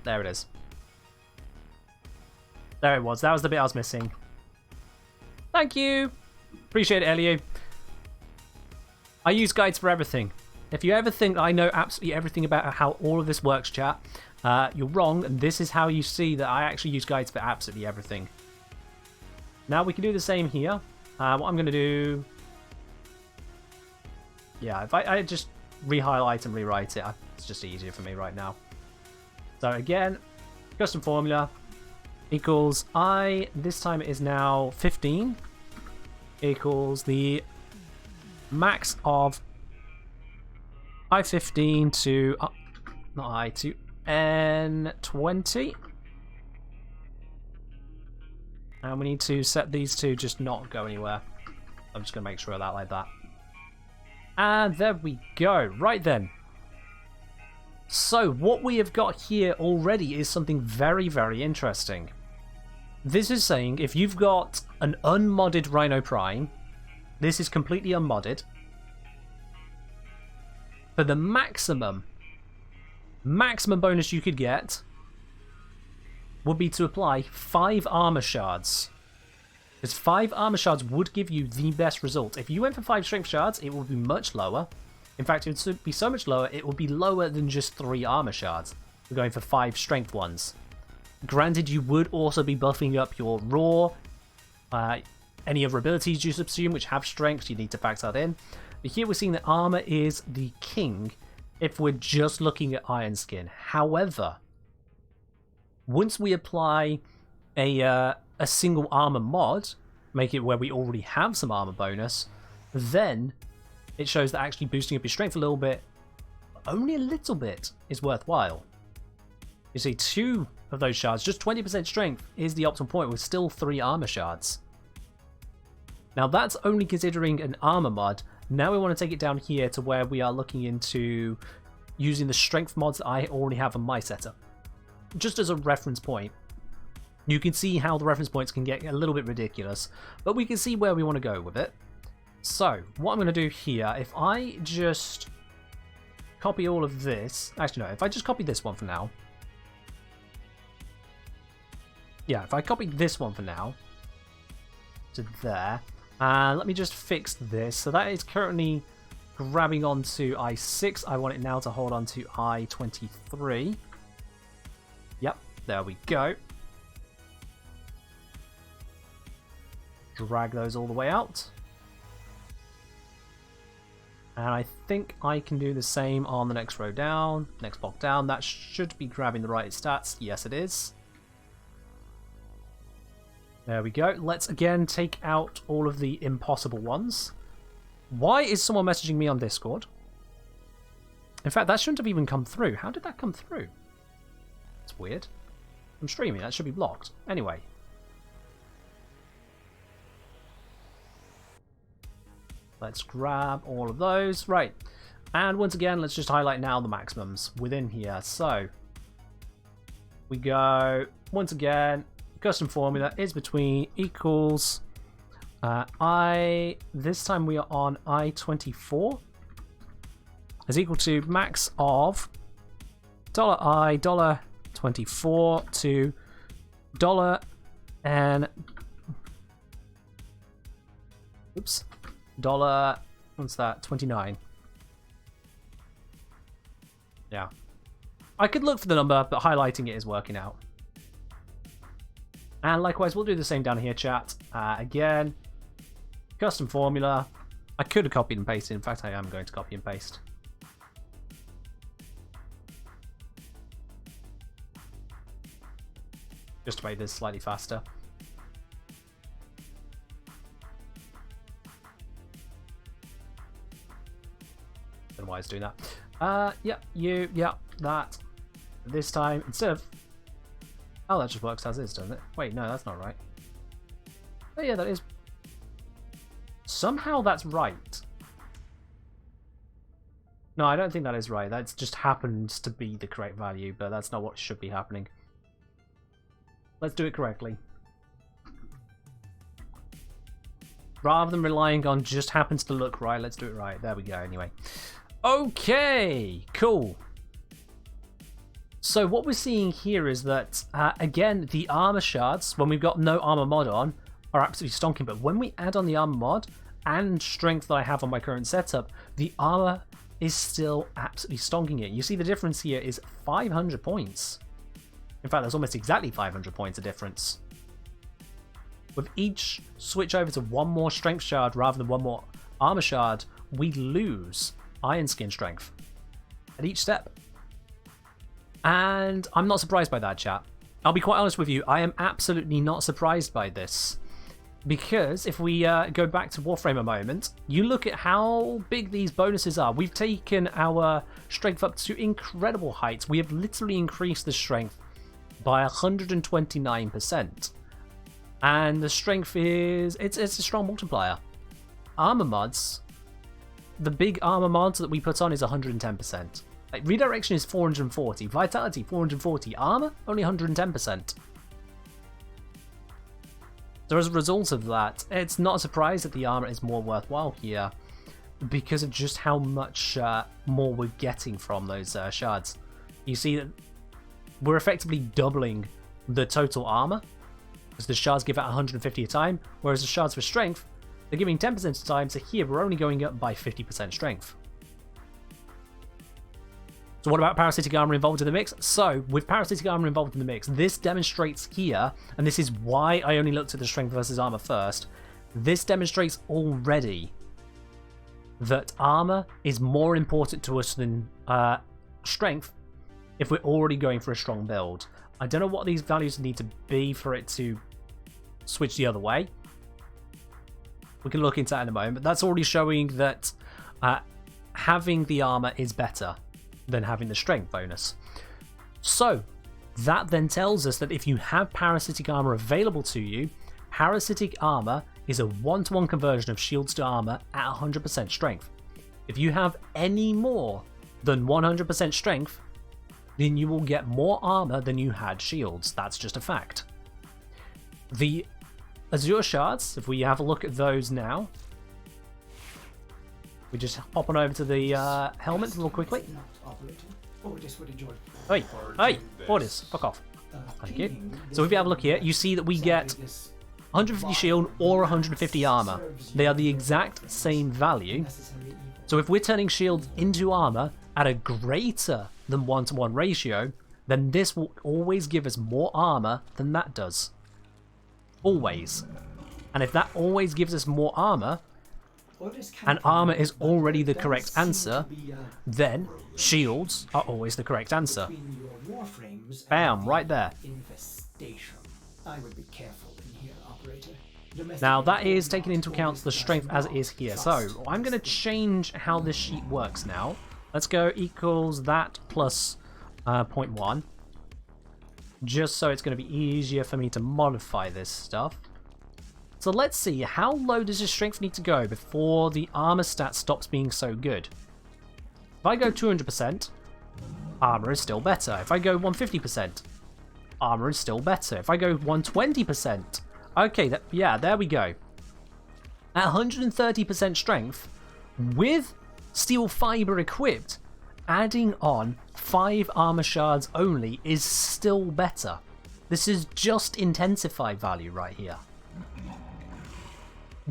There it is. There it was. That was the bit I was missing. Thank you. Appreciate it, Elio. I use guides for everything. If you ever think I know absolutely everything about how all of this works, chat, you're wrong, and this is how you see that I actually use guides for absolutely everything. Now we can do the same here. What I'm going to do... Yeah, if I just re-highlight and rewrite it, it's just easier for me right now. So again, custom formula equals I, this time it is now 15, equals the max of I15 to, not I, to N20. And we need to set these two just not go anywhere. I'm just going to make sure of that like that. And there we go. Right then. So what we have got here already is something very, very interesting. This is saying if you've got an unmodded Rhino Prime, this is completely unmodded. For the maximum bonus you could get would be to apply 5 armor shards. Because 5 armor shards would give you the best result. If you went for 5 strength shards, it would be much lower. In fact, it would be so much lower, it would be lower than just 3 armor shards. We're going for 5 strength ones. Granted, you would also be buffing up your raw, any other abilities you subsume which have strength, you need to factor that in. But here we're seeing that armor is the king if we're just looking at Iron Skin. However, once we apply a single armor mod, make it where we already have some armor bonus, then it shows that actually boosting up your strength a little bit, only a little bit, is worthwhile. You see, 2 of those shards, just 20% strength, is the optimal point with still 3 armor shards. Now that's only considering an armor mod. Now we want to take it down here to where we are looking into using the strength mods that I already have on my setup. Just as a reference point. You can see how the reference points can get a little bit ridiculous, but we can see where we want to go with it. So, what I'm going to do here, if I just copy all of this... Actually, no, if I just copy this one for now. Yeah, if I copy this one for now to there, let me just fix this. So that is currently grabbing onto I6. I want it now to hold on to I23. Yep, there we go. Drag those all the way out. And I think I can do the same on the next row down, next block down. That should be grabbing the right stats. Yes, it is. There we go. Let's again take out all of the impossible ones. Why is someone messaging me on Discord? In fact, that shouldn't have even come through. How did that come through? That's weird. I'm streaming. That should be blocked. Anyway. Let's grab all of those. Right. And once again, let's just highlight now the maximums within here. So, we go, once again, custom formula is between equals, this time we are on I24, is equal to max of $I, $24 to and, oops, what's that, 29. Yeah. I could look for the number, but highlighting it is working out. And likewise, we'll do the same down here, chat. Again, custom formula. I could have copied and pasted. In fact, I am going to copy and paste. Just to make this slightly faster. Don't know why it's doing that. Yeah, that. This time, instead of... Oh, that just works as is, doesn't it? Wait, no, that's not right. Oh yeah, that is... Somehow that's right. No, I don't think that is right. That just happens to be the correct value, but that's not what should be happening. Let's do it correctly. Rather than relying on just happens to look right, let's do it right. There we go, anyway. Okay, cool. So what we're seeing here is that, again, the armor shards, when we've got no armor mod on, are absolutely stonking. But when we add on the armor mod and strength that I have on my current setup, the armor is still absolutely stonking it. You see the difference here is 500 points. In fact, there's almost exactly 500 points of difference. With each switch over to one more strength shard rather than one more armor shard, we lose iron skin strength at each step. And I'm not surprised by that, chat. I'll be quite honest with you, I am absolutely not surprised by this. Because if we go back to Warframe a moment, you look at how big these bonuses are. We've taken our strength up to incredible heights. We have literally increased the strength by 129%. And the strength is... It's a strong multiplier. Armor mods... The big armor mods that we put on is 110%. Like, redirection is 440, vitality 440, armor only 110%. So as a result of that, it's not a surprise that the armor is more worthwhile here because of just how much more we're getting from those shards. You see that we're effectively doubling the total armor because the shards give out 150 a time, whereas the shards for strength, they're giving 10% a time, so here we're only going up by 50% strength. So what about parasitic armor involved in the mix? So, with parasitic armor involved in the mix, this demonstrates here, and this is why I only looked at the strength versus armor first, this demonstrates already that armor is more important to us than strength if we're already going for a strong build. I don't know what these values need to be for it to switch the other way. We can look into that in a moment, but that's already showing that having the armor is better than having the strength bonus. So that then tells us that if you have parasitic armor available to you, parasitic armor is a 1-to-1 conversion of shields to armor at 100% strength. If you have any more than 100% strength, then you will get more armor than you had shields. That's just a fact. The Azure shards, if we have a look at those now, we just hop on over to the helmet real quickly. Hey, orders, fuck off. Thank you. So if you have a look here, you see that we get 150 shield or 150 armor. They are the exact same value. So if we're turning shields into armor at a greater than 1-to-1 ratio, then this will always give us more armor than that does. Always. And if that always gives us more armor, and armor is already the correct answer, then shields are always the correct answer. Bam, right there. Now that is taking into account the strength as it is here. So I'm going to change how this sheet works now. Let's go equals that plus 0.1. Just so it's going to be easier for me to modify this stuff. So let's see, how low does this strength need to go before the armor stat stops being so good? If I go 200%, armor is still better. If I go 150%, armor is still better. If I go 120%, okay, yeah, there we go. At 130% strength, with steel fiber equipped, adding on 5 armor shards only is still better. This is just intensify value right here.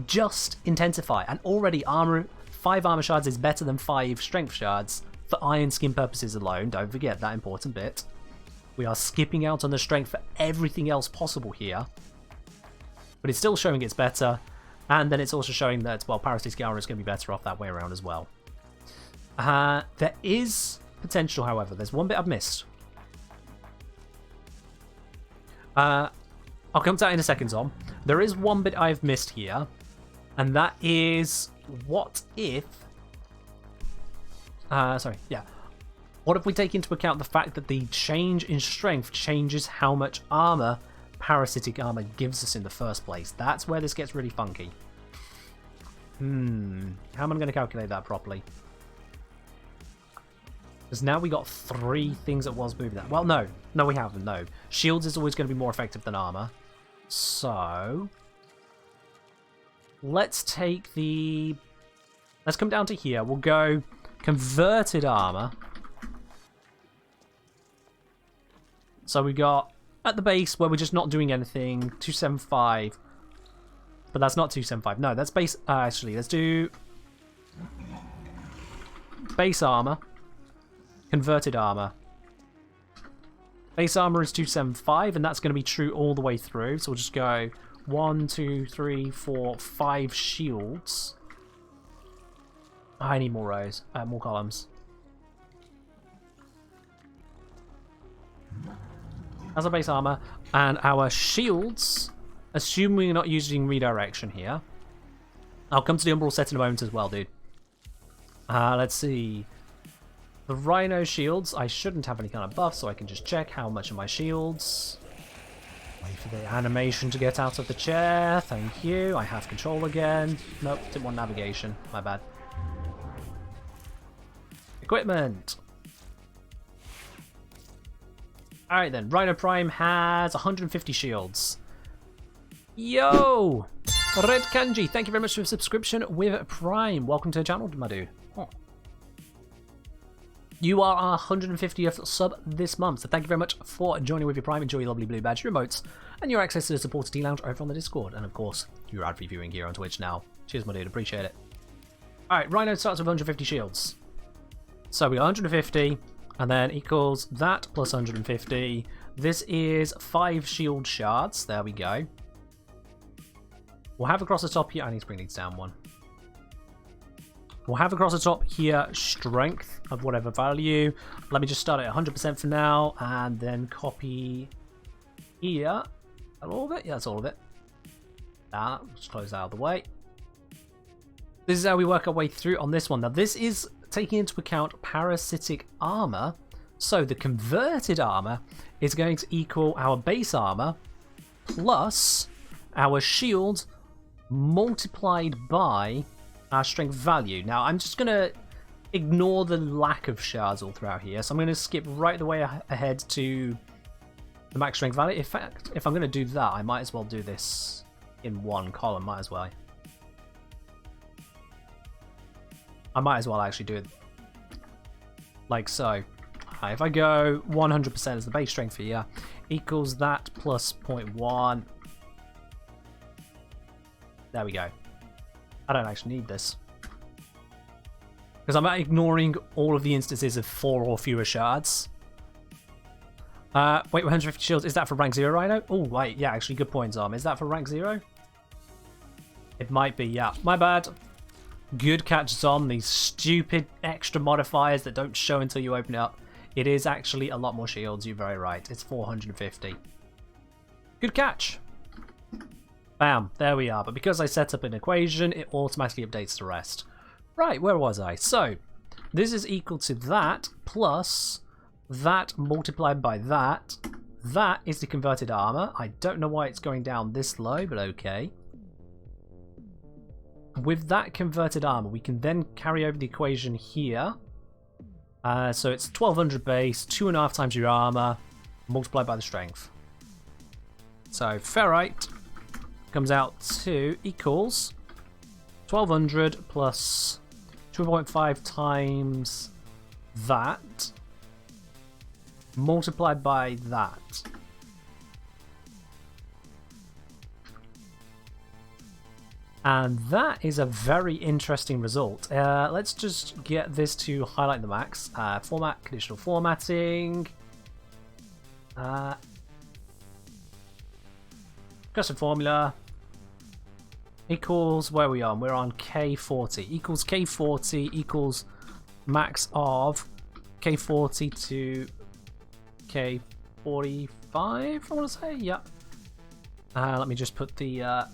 Just intensify, and already 5 armor shards is better than 5 strength shards for iron skin purposes alone. Don't forget that important bit. We are skipping out on the strength for everything else possible here. But it's still showing it's better. And then it's also showing that, well, parasitic armor is going to be better off that way around as well. There is potential, however. There's one bit I've missed. I'll come to that in a second, Tom. There is one bit I've missed here. And that is, what if... What if we take into account the fact that the change in strength changes how much armor parasitic armor gives us in the first place? That's where this gets really funky. How am I going to calculate that properly? Because now we got 3 things that was moving that. Well, no. No, we haven't, no. Shields is always going to be more effective than armor. So... let's take the... let's come down to here. We'll go converted armor. So we got at the base where we're just not doing anything, 275. But that's not 275. No, that's base. Actually, let's do base armor, converted armor. Base armor is 275, and that's going to be true all the way through. So we'll just go 1, 2, 3, 4, 5 shields. I need more rows, more columns. As our base armor, and our shields, assuming we're not using redirection here. I'll come to the umbral set in a moment as well, dude. Let's see. The Rhino shields, I shouldn't have any kind of buff, so I can just check how much of my shields. Wait for the animation to get out of the chair. Thank you. I have control again. Nope, didn't want navigation. My bad. Equipment. Alright then, Rhino Prime has 150 shields. Yo! Red Kanji, thank you very much for your subscription with Prime. Welcome to the channel, my dude. Oh. You are our 150th sub this month, so thank you very much for joining with your Prime. Enjoy your lovely blue badge, your emotes, and your access to the supporter D-Lounge over on the Discord. And of course, your ad-free viewing here on Twitch now. Cheers, my dude, appreciate it. Alright, Rhino starts with 150 shields. So we got 150, and then equals that plus 150. This is 5 shield shards. There we go. We'll have across the top here. I need to bring these down one. We'll have across the top here strength of whatever value. Let me just start at 100% for now, and then copy here. Is that all of it? Yeah, that's all of it. Just close that out of the way. This is how we work our way through on this one. Now, this is taking into account parasitic armor. So the converted armor is going to equal our base armor plus our shield multiplied by our strength value. Now I'm just going to ignore the lack of shards all throughout here. So I'm going to skip right the way ahead to the max strength value. In fact, if I'm going to do that, I might as well do this in one column. Might as well. I might as well actually do it like so. If I go 100% as the base strength here, equals that plus 0.1. There we go. I don't actually need this. Because I'm ignoring all of the instances of 4 or fewer shards. Wait, 150 shields. Is that for rank 0 Rhino? Oh, wait. Yeah, actually, good point, Zom. Is that for rank 0? It might be, yeah. My bad. Good catch, Zom. These stupid extra modifiers that don't show until you open it up. It is actually a lot more shields. You're very right. It's 450. Good catch. Bam. There we are. But because I set up an equation, it automatically updates the rest. Right, where was I? So, this is equal to that plus that multiplied by that. That is the converted armor. I don't know why it's going down this low, but okay. With that converted armor, we can then carry over the equation here. So it's 1200 base, 2.5 times your armor, multiplied by the strength. So ferrite comes out to equals 1200 plus 2.5 times that, multiplied by that. And that is a very interesting result. Let's just get this to highlight the max. Format, conditional formatting. Custom formula equals where we are. We're on K40 equals K40 equals max of K40 to K45. I want to say, yeah. Let me just put the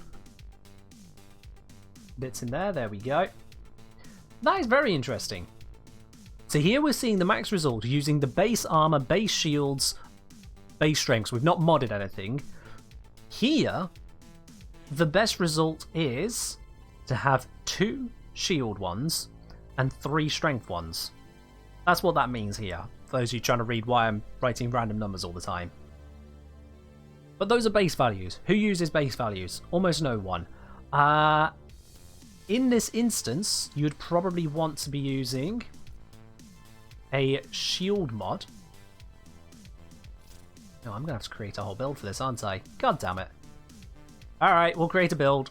bits in there. There we go. That is very interesting. So here we're seeing the max result using the base armor, base shields, base strengths. We've not modded anything. Here, the best result is to have 2 shield ones and 3 strength ones. That's what that means here, for those of you trying to read why I'm writing random numbers all the time. But those are base values. Who uses base values? Almost no one. In this instance, you'd probably want to be using a shield mod. No, I'm going to have to create a whole build for this, aren't I? God damn it. Alright, we'll create a build.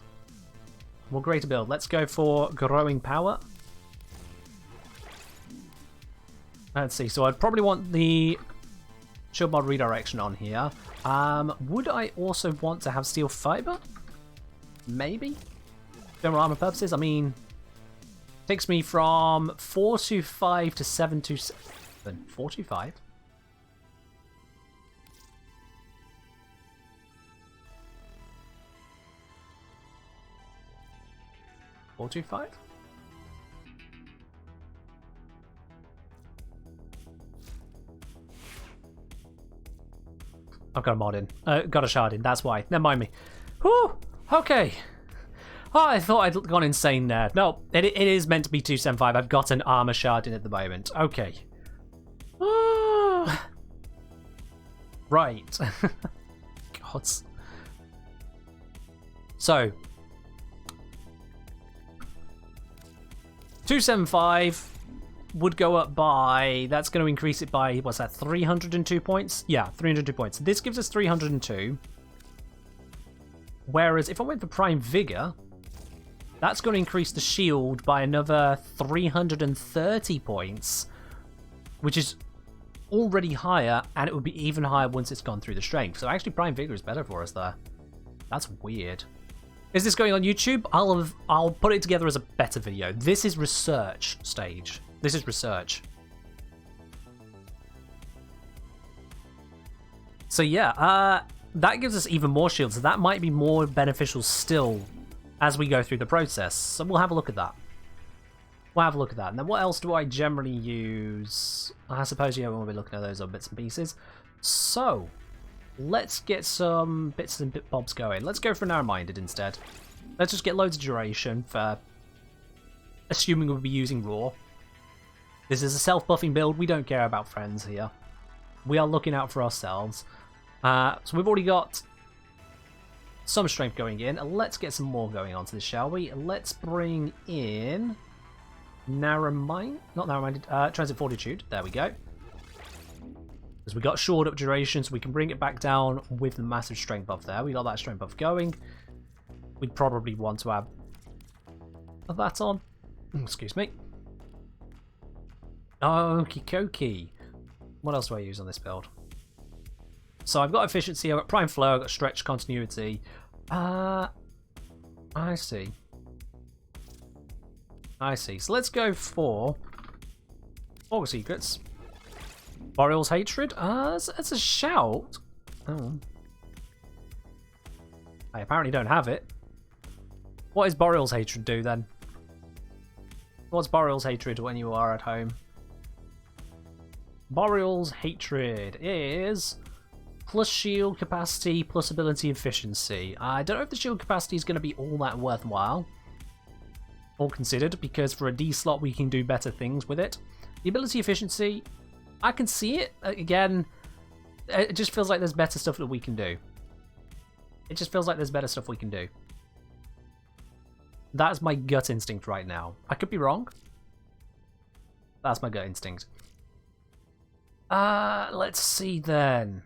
Let's go for growing power. Let's see, so I'd probably want the shield mod redirection on here. Would I also want to have steel fiber? Maybe? General armor purposes, I mean, takes me from 425 to 727. 425? $425? I've got a mod in. Got a shard in, that's why. Never mind me. Whew! Okay. Oh, I thought I'd gone insane there. No, it is meant to be 275. I've got an armor shard in at the moment. Okay. Right. God. So. 275 would go up by... That's going to increase it by, what's that, 302 points? Yeah, 302 points. This gives us 302. Whereas if I went for Prime Vigor... That's going to increase the shield by another 330 points, which is already higher, and it would be even higher once it's gone through the strength. So actually Prime Vigor is better for us there. That's weird. Is this going on YouTube? I'll put it together as a better video. This is research stage. This is research. So yeah, that gives us even more shields. So that might be more beneficial still as we go through the process. So we'll have a look at that. And then what else do I generally use? I suppose, yeah, we'll be looking at those other bits and pieces. So, let's get some bits and bobs going. Let's go for narrow-minded instead. Let's just get loads of duration for assuming we'll be using raw. This is a self-buffing build. We don't care about friends here. We are looking out for ourselves. So we've already got some strength going in. Let's get some more going onto this, shall we? Let's bring in transit fortitude. There we go. Because we got shored up duration, so we can bring it back down with the massive strength buff there. We got that strength buff going. We'd probably want to have that on. Excuse me. Okie dokie. What else do I use on this build? So I've got efficiency, I've got prime flow, I've got stretch continuity. I see. So let's go for Augur Secrets. Boreal's Hatred. That's a shout. Oh. I apparently don't have it. What does Boreal's Hatred do then? What's Boreal's Hatred when you are at home? Boreal's Hatred is plus shield capacity, plus ability efficiency. I don't know if the shield capacity is going to be all that worthwhile, all considered, because for a D slot we can do better things with it. The ability efficiency, I can see it. Again, it just feels like there's better stuff that we can do. That's my gut instinct right now. I could be wrong. That's my gut instinct. Let's see then.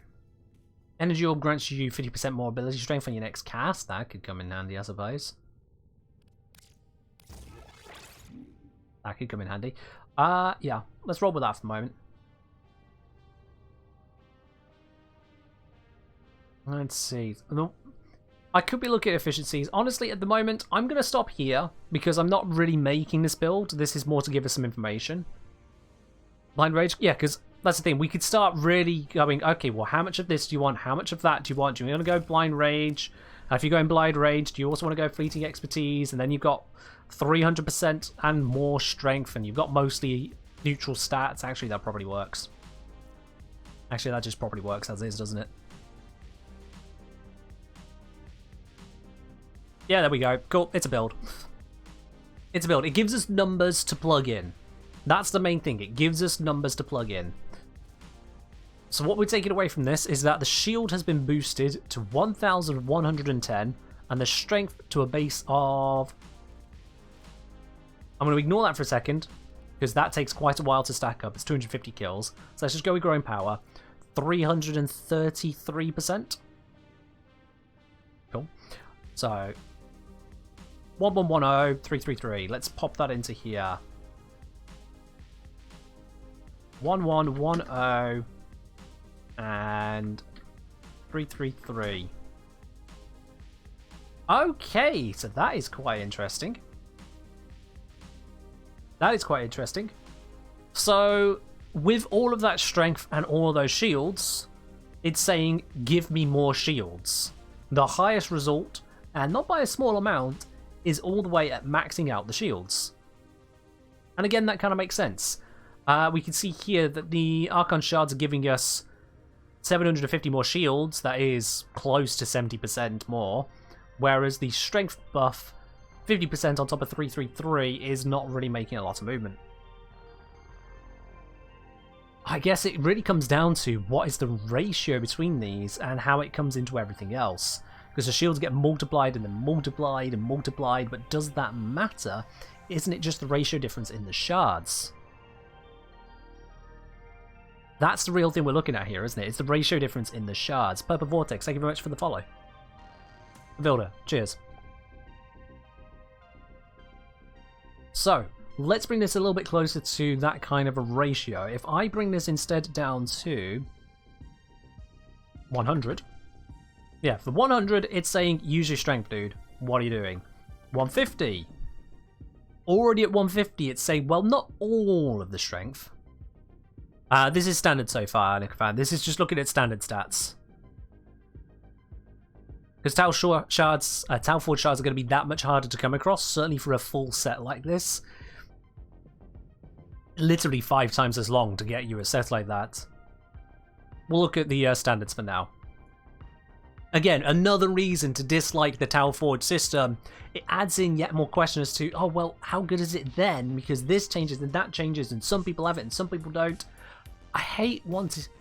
Energy Orb grants you 50% more ability strength on your next cast. That could come in handy, I suppose. Yeah, let's roll with that for the moment. Let's see. No, I could be looking at efficiencies. Honestly, at the moment, I'm going to stop here because I'm not really making this build. This is more to give us some information. Blind Rage? Yeah, because that's the thing. We could start really going, okay, well, how much of this do you want? How much of that do you want? Do you want to go Blind Rage? If you go in Blind Rage, do you also want to go Fleeting Expertise? And then you've got 300% and more strength, and you've got mostly neutral stats. Actually, that probably works. Actually, that just probably works as is, doesn't it? Yeah, there we go. Cool. It's a build. It's a build. It gives us numbers to plug in. That's the main thing. It gives us numbers to plug in. So what we're taking away from this is that the shield has been boosted to 1,110 and the strength to a base of... I'm going to ignore that for a second because that takes quite a while to stack up. It's 250 kills. So let's just go with growing power. 333%. Cool. So 1110, 333. Let's pop that into here. 1110 and 333. Okay, so that is quite interesting. That is quite interesting. So with all of that strength and all of those shields, it's saying give me more shields. The highest result, and not by a small amount, is all the way at maxing out the shields. And again, that kind of makes sense. We can see here that the Archon Shards are giving us 750 more shields. That is close to 70% more. Whereas the strength buff, 50% on top of 333, is not really making a lot of movement. I guess it really comes down to what is the ratio between these and how it comes into everything else. Because the shields get multiplied and then multiplied and multiplied, but does that matter? Isn't it just the ratio difference in the shards? That's the real thing we're looking at here, isn't it? It's the ratio difference in the shards. Purple Vortex, thank you very much for the follow. Vilda, cheers. So, let's bring this a little bit closer to that kind of a ratio. If I bring this instead down to 100. Yeah, for 100, it's saying use your strength, dude. What are you doing? 150. Already at 150, it's saying, well, not all of the strength. This is standard so far, Nick fan. This is just looking at standard stats. Because Tau Forge shards are going to be that much harder to come across, certainly for a full set like this. Literally 5 times as long to get you a set like that. We'll look at the standards for now. Again, another reason to dislike the Tau Forge system. It adds in yet more questions as to, oh, well, how good is it then? Because this changes and that changes, and some people have it and some people don't. I hate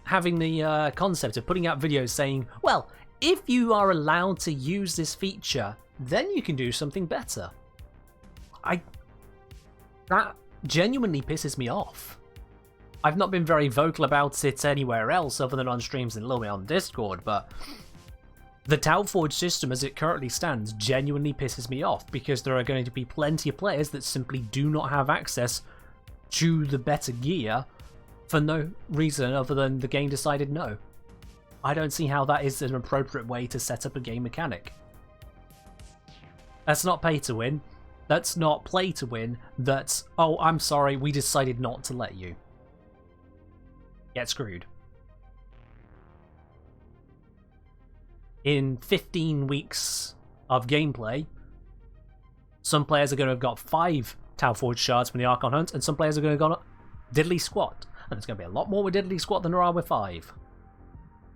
having the concept of putting out videos saying, well, if you are allowed to use this feature, then you can do something better. That genuinely pisses me off. I've not been very vocal about it anywhere else other than on streams and a little bit on Discord, but the Tau Forge system as it currently stands genuinely pisses me off because there are going to be plenty of players that simply do not have access to the better gear for no reason other than the game decided no. I don't see how that is an appropriate way to set up a game mechanic. That's not pay to win. That's not play to win. That's, oh, I'm sorry, we decided not to let you. Get screwed. In 15 weeks of gameplay, some players are going to have got 5 Tau Forge shards from the Archon Hunt, and some players are going to have got diddly squat. And there's going to be a lot more with diddly squat than there are with 5.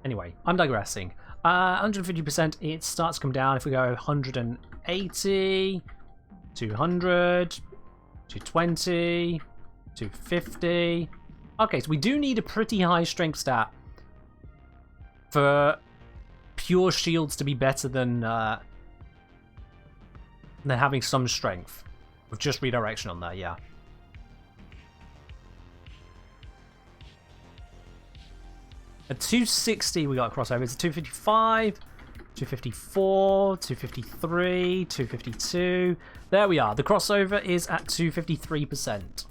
Anyway, I'm digressing. 150%, it starts to come down if we go 180, 200, 220, 250. Okay, so we do need a pretty high strength stat for pure shields to be better than having some strength. With just redirection on there, yeah. At 260 we got crossovers. At 255, 254, 253, 252. There we are. The crossover is at 253%.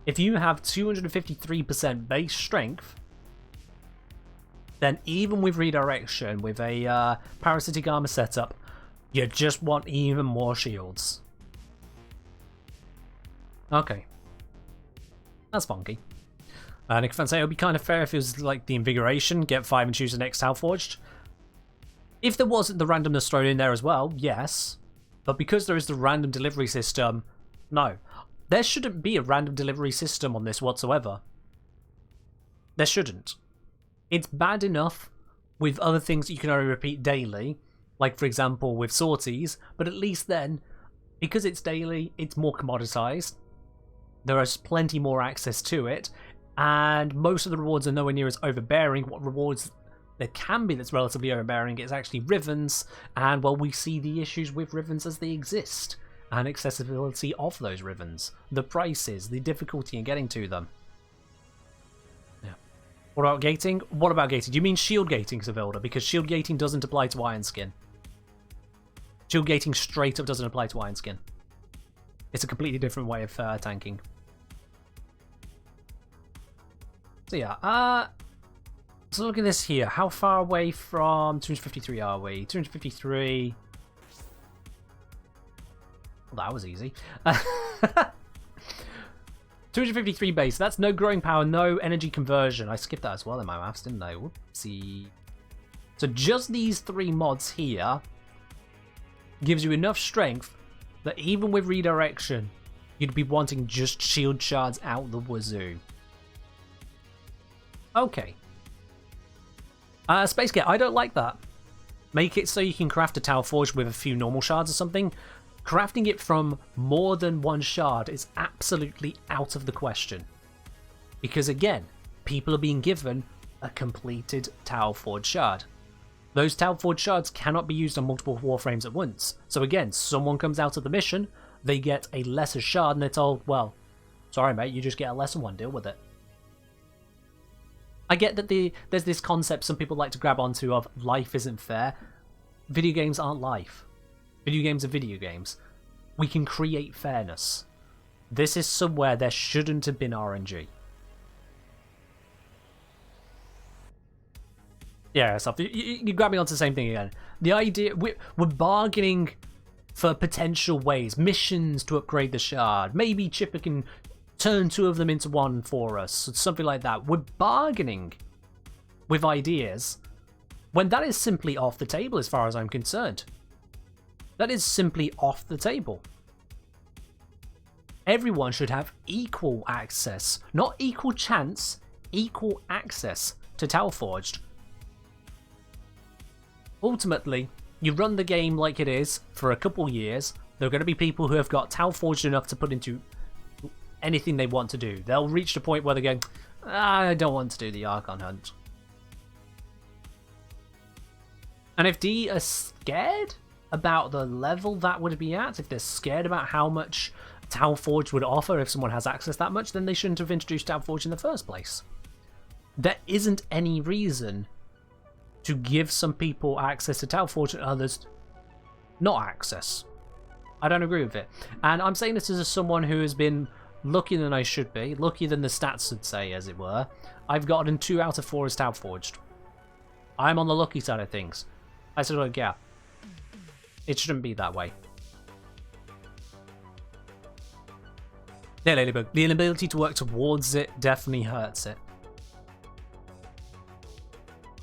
If you have 253% base strength, then even with redirection, with a parasitic armor setup, you just want even more shields. Okay. That's funky. Nick Fan say it would be kind of fair if it was like the Invigoration, get 5 and choose the next Tau Forged. If there wasn't the randomness thrown in there as well, yes. But because there is the random delivery system, no. There shouldn't be a random delivery system on this whatsoever. There shouldn't. It's bad enough with other things that you can only repeat daily, like for example with sorties, but at least then, because it's daily, it's more commoditized. There is plenty more access to it, and most of the rewards are nowhere near as overbearing. What rewards there can be that's relatively overbearing is actually Rivens, and well, we see the issues with Rivens as they exist, and accessibility of those Rivens, the prices, the difficulty in getting to them. Yeah. What about gating? What about gating? Do you mean shield gating, Savilda? Because shield gating doesn't apply to Iron Skin. Shield gating straight up doesn't apply to Iron Skin. It's a completely different way of tanking. So yeah, so look at this here. How far away from 253 are we? 253. Well, that was easy. 253 base. That's no growing power, no energy conversion. I skipped that as well in my maths, didn't I? Whoopsie. So just these 3 mods here gives you enough strength that even with redirection, you'd be wanting just shield shards out the wazoo. Okay. Space Gate, I don't like that. Make it so you can craft a Tau Forge with a few normal shards or something. Crafting it from more than 1 shard is absolutely out of the question. Because again, people are being given a completed Tau Forge shard. Those Tau Forge shards cannot be used on multiple Warframes at once. So again, someone comes out of the mission, they get a lesser shard and they're told, well, sorry mate, you just get a lesser one, deal with it. I get that there's this concept some people like to grab onto of life isn't fair. Video games aren't life. Video games are video games. We can create fairness. This is somewhere there shouldn't have been RNG. Yeah, so you're grabbing onto the same thing again. The idea, we're bargaining for potential ways, missions to upgrade the shard. Maybe Chipper can turn 2 of them into 1 for us, something like that. We're bargaining with ideas when that is simply off the table as far as I'm concerned. That is simply off the table. Everyone should have equal access, not equal chance, equal access to Tau Forged. Ultimately, you run the game like it is for a couple years. There are going to be people who have got Tau Forged enough to put into anything they want to do. They'll reach the point where they're going, I don't want to do the Archon Hunt. And if D are scared about the level that would be at, if they're scared about how much Tau Forge would offer if someone has access that much, then they shouldn't have introduced Tau Forge in the first place. There isn't any reason to give some people access to Tau Forge and others not access. I don't agree with it. And I'm saying this as someone who has been luckier than I should be, luckier than the stats would say, as it were. I've gotten 2 out of 4 as Tau Forged. I'm on the lucky side of things. I still don't care. It shouldn't be that way. Yeah, Ladybug. The inability to work towards it definitely hurts it.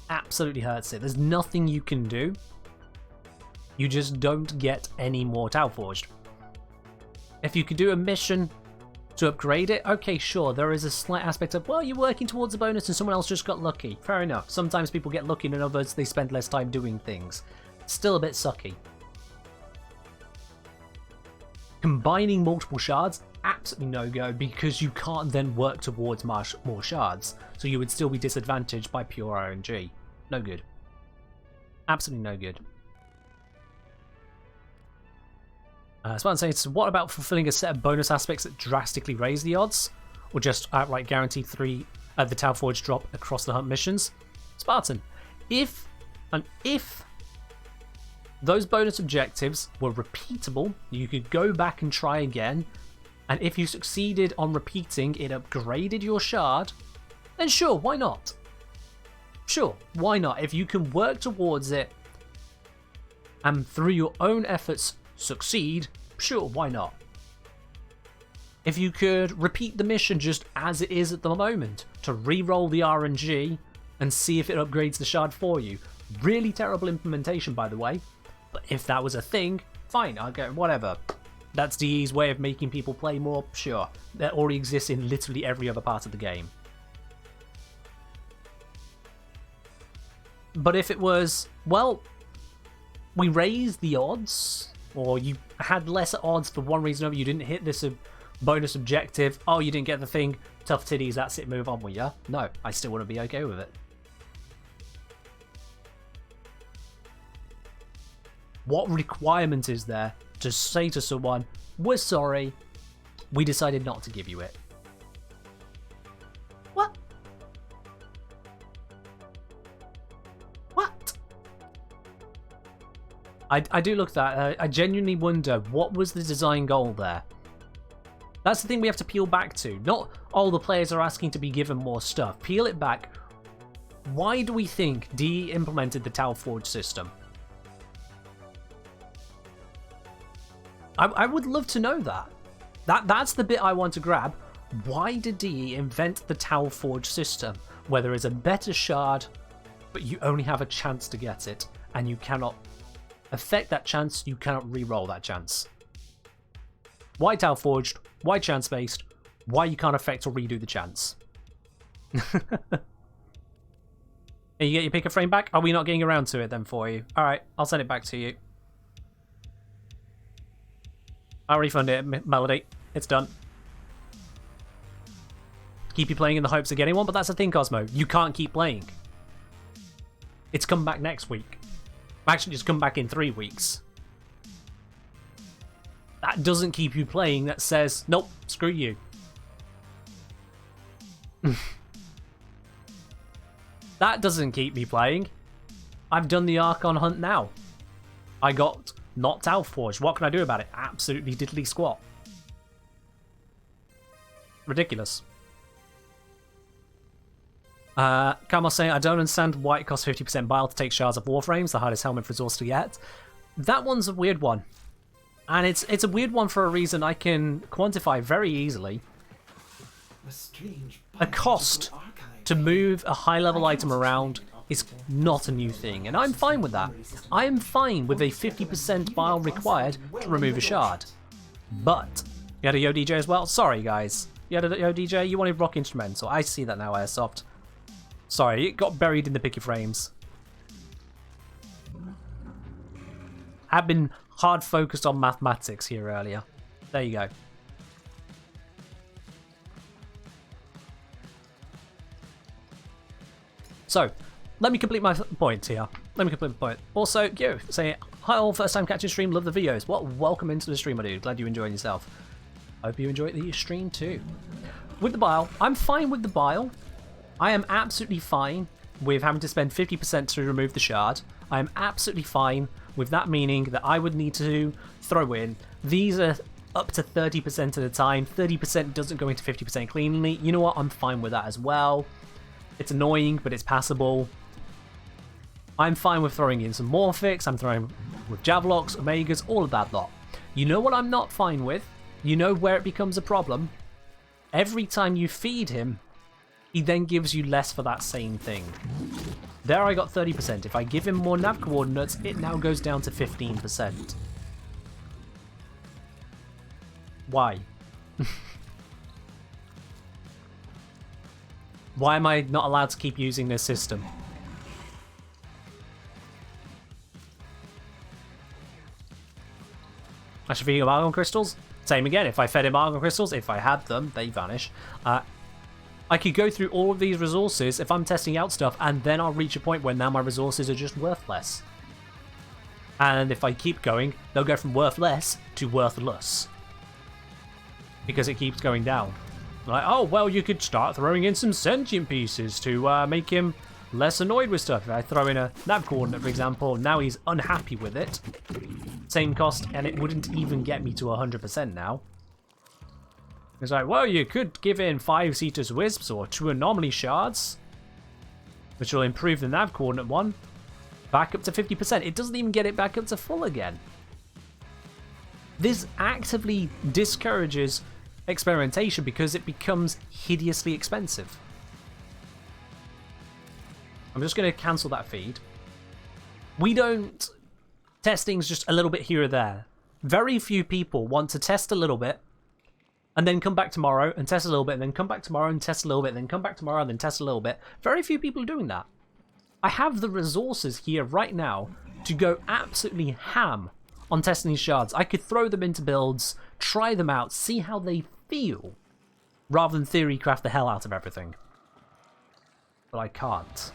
Absolutely hurts it. There's nothing you can do. You just don't get any more Tau Forged. If you could do a mission to upgrade it, okay, sure, there is a slight aspect of, well, you're working towards a bonus and someone else just got lucky. Fair enough. Sometimes people get lucky and others they spend less time doing things. Still a bit sucky. Combining multiple shards, absolutely no-go, because you can't then work towards more shards, so you would still be disadvantaged by pure RNG. No good. Absolutely no good. So I'm saying, so what about fulfilling a set of bonus aspects that drastically raise the odds? Or just outright guarantee the Tau Forge drop across the hunt missions? Spartan, if those bonus objectives were repeatable, you could go back and try again, and if you succeeded on repeating, it upgraded your shard, then sure, why not? Sure, why not? If you can work towards it and through your own efforts succeed, sure, why not? If you could repeat the mission just as it is at the moment, to re-roll the RNG and see if it upgrades the shard for you. Really terrible implementation, by the way, but if that was a thing, fine, I'll go, whatever. That's DE's way of making people play more, sure. That already exists in literally every other part of the game. But if it was, well, we raised the odds, or you had lesser odds for one reason or another, you didn't hit this bonus objective, oh, you didn't get the thing, tough titties, that's it, move on with ya. No, I still want to be okay with it. What requirement is there to say to someone, we're sorry, we decided not to give you it? What? What? I do look at that, I genuinely wonder, what was the design goal there? That's the thing we have to peel back to. Not all the players are asking to be given more stuff. Peel it back. Why do we think DE implemented the Tau Forge system? I would love to know that. That's the bit I want to grab. Why did DE invent the Tau Forge system, where there is a better shard, but you only have a chance to get it, and you cannot affect that chance, you cannot re-roll that chance? Why Tau Forged? Why chance-based? Why you can't affect or redo the chance? Hey, you get your picker frame back? Are we not getting around to it then for you? Alright, I'll send it back to you. I'll refund it, Melody. It's done. Keep you playing in the hopes of getting one, but that's the thing, Cosmo. You can't keep playing. It's come back next week. Actually, just come back in 3 weeks. That doesn't keep you playing, that says, nope, screw you. That doesn't keep me playing. I've done the Archon hunt now. I got not Tau Forged. What can I do about it? Absolutely diddly squat. Ridiculous. Carmel's saying, I don't understand why it costs 50% bile to take shards of Warframes, the hardest helmet resource to get. That one's a weird one. And it's a weird one for a reason I can quantify very easily. A cost to move a high-level item around is not a new thing, and I'm fine with that. I am fine with a 50% bile required to remove a shard. But, you had a Yo DJ as well? Sorry, guys. You had a Yo DJ? You wanted rock instrumental. I see that now, Airsoft. Sorry, it got buried in the picky frames. I've been hard focused on mathematics here earlier. There you go. So, let me complete my point here. Also, yo, say, hi all, first time catching stream, love the videos. Well, welcome into the stream, my dude. Glad you're enjoying yourself. Hope you enjoy the stream too. With the bile, I'm fine with the bile. I am absolutely fine with having to spend 50% to remove the shard. I am absolutely fine with that meaning that I would need to throw in. These are up to 30% of the time. 30% doesn't go into 50% cleanly. You know what? I'm fine with that as well. It's annoying, but it's passable. I'm fine with throwing in some Morphics. I'm throwing with Javelocks, Omegas, all of that lot. You know what I'm not fine with? You know where it becomes a problem? Every time you feed him, he then gives you less for that same thing. There I got 30%. If I give him more nav coordinates, it now goes down to 15%. Why? Why am I not allowed to keep using this system? I should feed him Argon Crystals? Same again, if I fed him Argon Crystals, if I had them, they vanish. I could go through all of these resources if I'm testing out stuff, and then I'll reach a point where now my resources are just worthless. And if I keep going, they'll go from worthless to worthless. Because it keeps going down. Like, oh, well, you could start throwing in some sentient pieces to make him less annoyed with stuff. If I throw in a nav coordinate, for example, now he's unhappy with it. Same cost, and it wouldn't even get me to 100% now. It's like, well, you could give in 5 Cetus Wisps or 2 Anomaly Shards. which will improve the nav coordinate one back up to 50%. It doesn't even get it back up to full again. This actively discourages experimentation because it becomes hideously expensive. I'm just going to cancel that feed. We don't... Testing's just a little bit here or there. Very few people want to test a little bit and then come back tomorrow and test a little bit and then come back tomorrow and test a little bit and then come back tomorrow and then test a little bit. Very few people are doing that. I have the resources here right now to go absolutely ham on testing these shards. I could throw them into builds, try them out, see how they feel, rather than theory craft the hell out of everything. But I can't.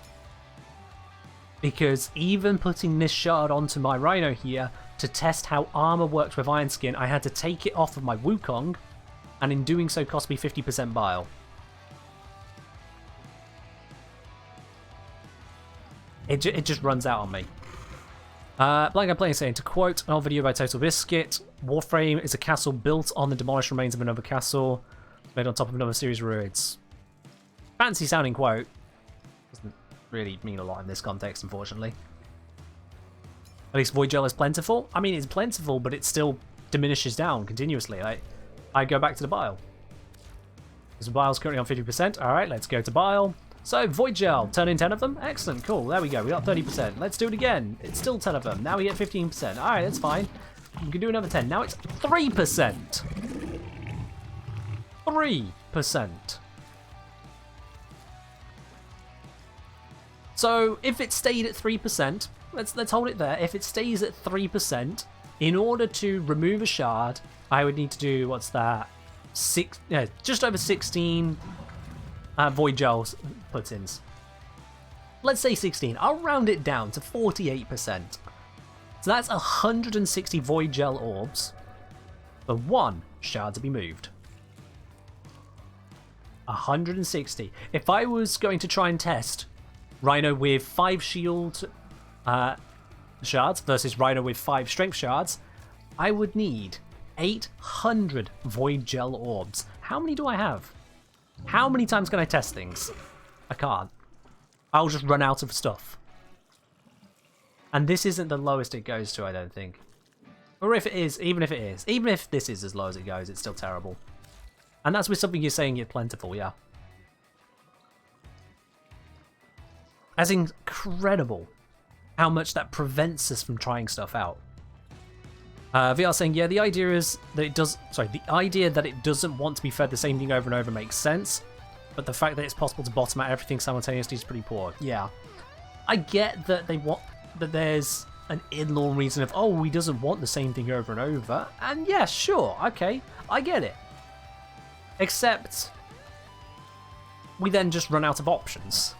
Because even putting this shard onto my Rhino here to test how armor works with Iron Skin, I had to take it off of my Wukong, and in doing so cost me 50% bile. It just runs out on me. Blank I'm playing saying, to quote an old video by Total Biscuit, Warframe is a castle built on the demolished remains of another castle, made on top of another series of ruins. Fancy sounding quote. Doesn't really mean a lot in this context, unfortunately. At least Void Gel is plentiful. I mean, it's plentiful, but it still diminishes down continuously. I go back to the bile. Because the bile's currently on 50%. Alright, let's go to bile. So, Void Gel, turn in 10 of them. Excellent, cool. There we go. We got 30%. Let's do it again. It's still 10 of them. Now we get 15%. Alright, that's fine. We can do another 10. Now it's 3%. 3%. So, if it stayed at 3%, let's hold it there. If it stays at 3%, in order to remove a shard, I would need to do, what's that? Just over 16 Void Gels put-ins. Let's say 16. I'll round it down to 48%. So that's 160 Void Gel orbs for one shard to be moved. 160. If I was going to try and test Rhino with 5 shield shards versus Rhino with 5 strength shards, I would need 800 Void Gel orbs. How many do I have? How many times can I test things? I can't. I'll just run out of stuff. And this isn't the lowest it goes to, I don't think. Or if it is, even if it is. Even if this is as low as it goes, it's still terrible. And that's with something you're saying you're plentiful, yeah. That's incredible how much that prevents us from trying stuff out. VR saying, yeah, the idea is that it does. Sorry, the idea that it doesn't want to be fed the same thing over and over makes sense, but the fact that it's possible to bottom out everything simultaneously is pretty poor. Yeah, I get that they want that. There's an in-law reason of, oh, he doesn't want the same thing over and over, and yeah, sure, okay, I get it. Except we then just run out of options.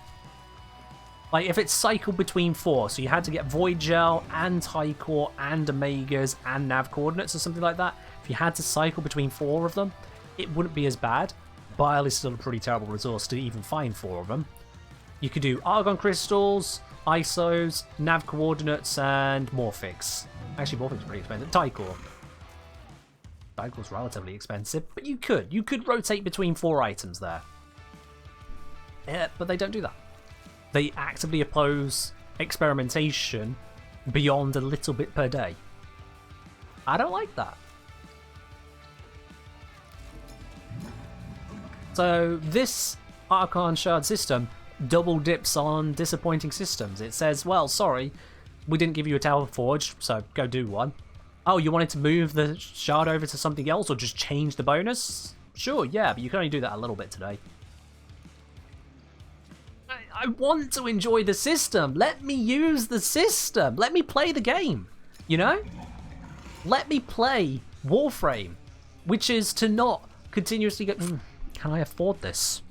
Like, if it's cycled between 4, so you had to get Void Gel and High Core and Omegas and Nav Coordinates or something like that, if you had to cycle between 4 of them, it wouldn't be as bad. Bile is still a pretty terrible resource to even find 4 of them. You could do Argon Crystals, ISOs, Nav Coordinates, and Morphics. Actually, Morphics is pretty expensive. Tycore. Tycore's relatively expensive, but you could rotate between 4 items there. Yeah, but they don't do that. They actively oppose experimentation beyond a little bit per day. I don't like that. So this Archon Shard system double dips on disappointing systems. It says, well, sorry, we didn't give you a Tower Forge, so go do one. Oh, you wanted to move the shard over to something else or just change the bonus? Sure, yeah, but you can only do that a little bit today. I want to enjoy the system. Let me use the system. Let me play the game, you know? Let me play Warframe, which is to not continuously go, can I afford this?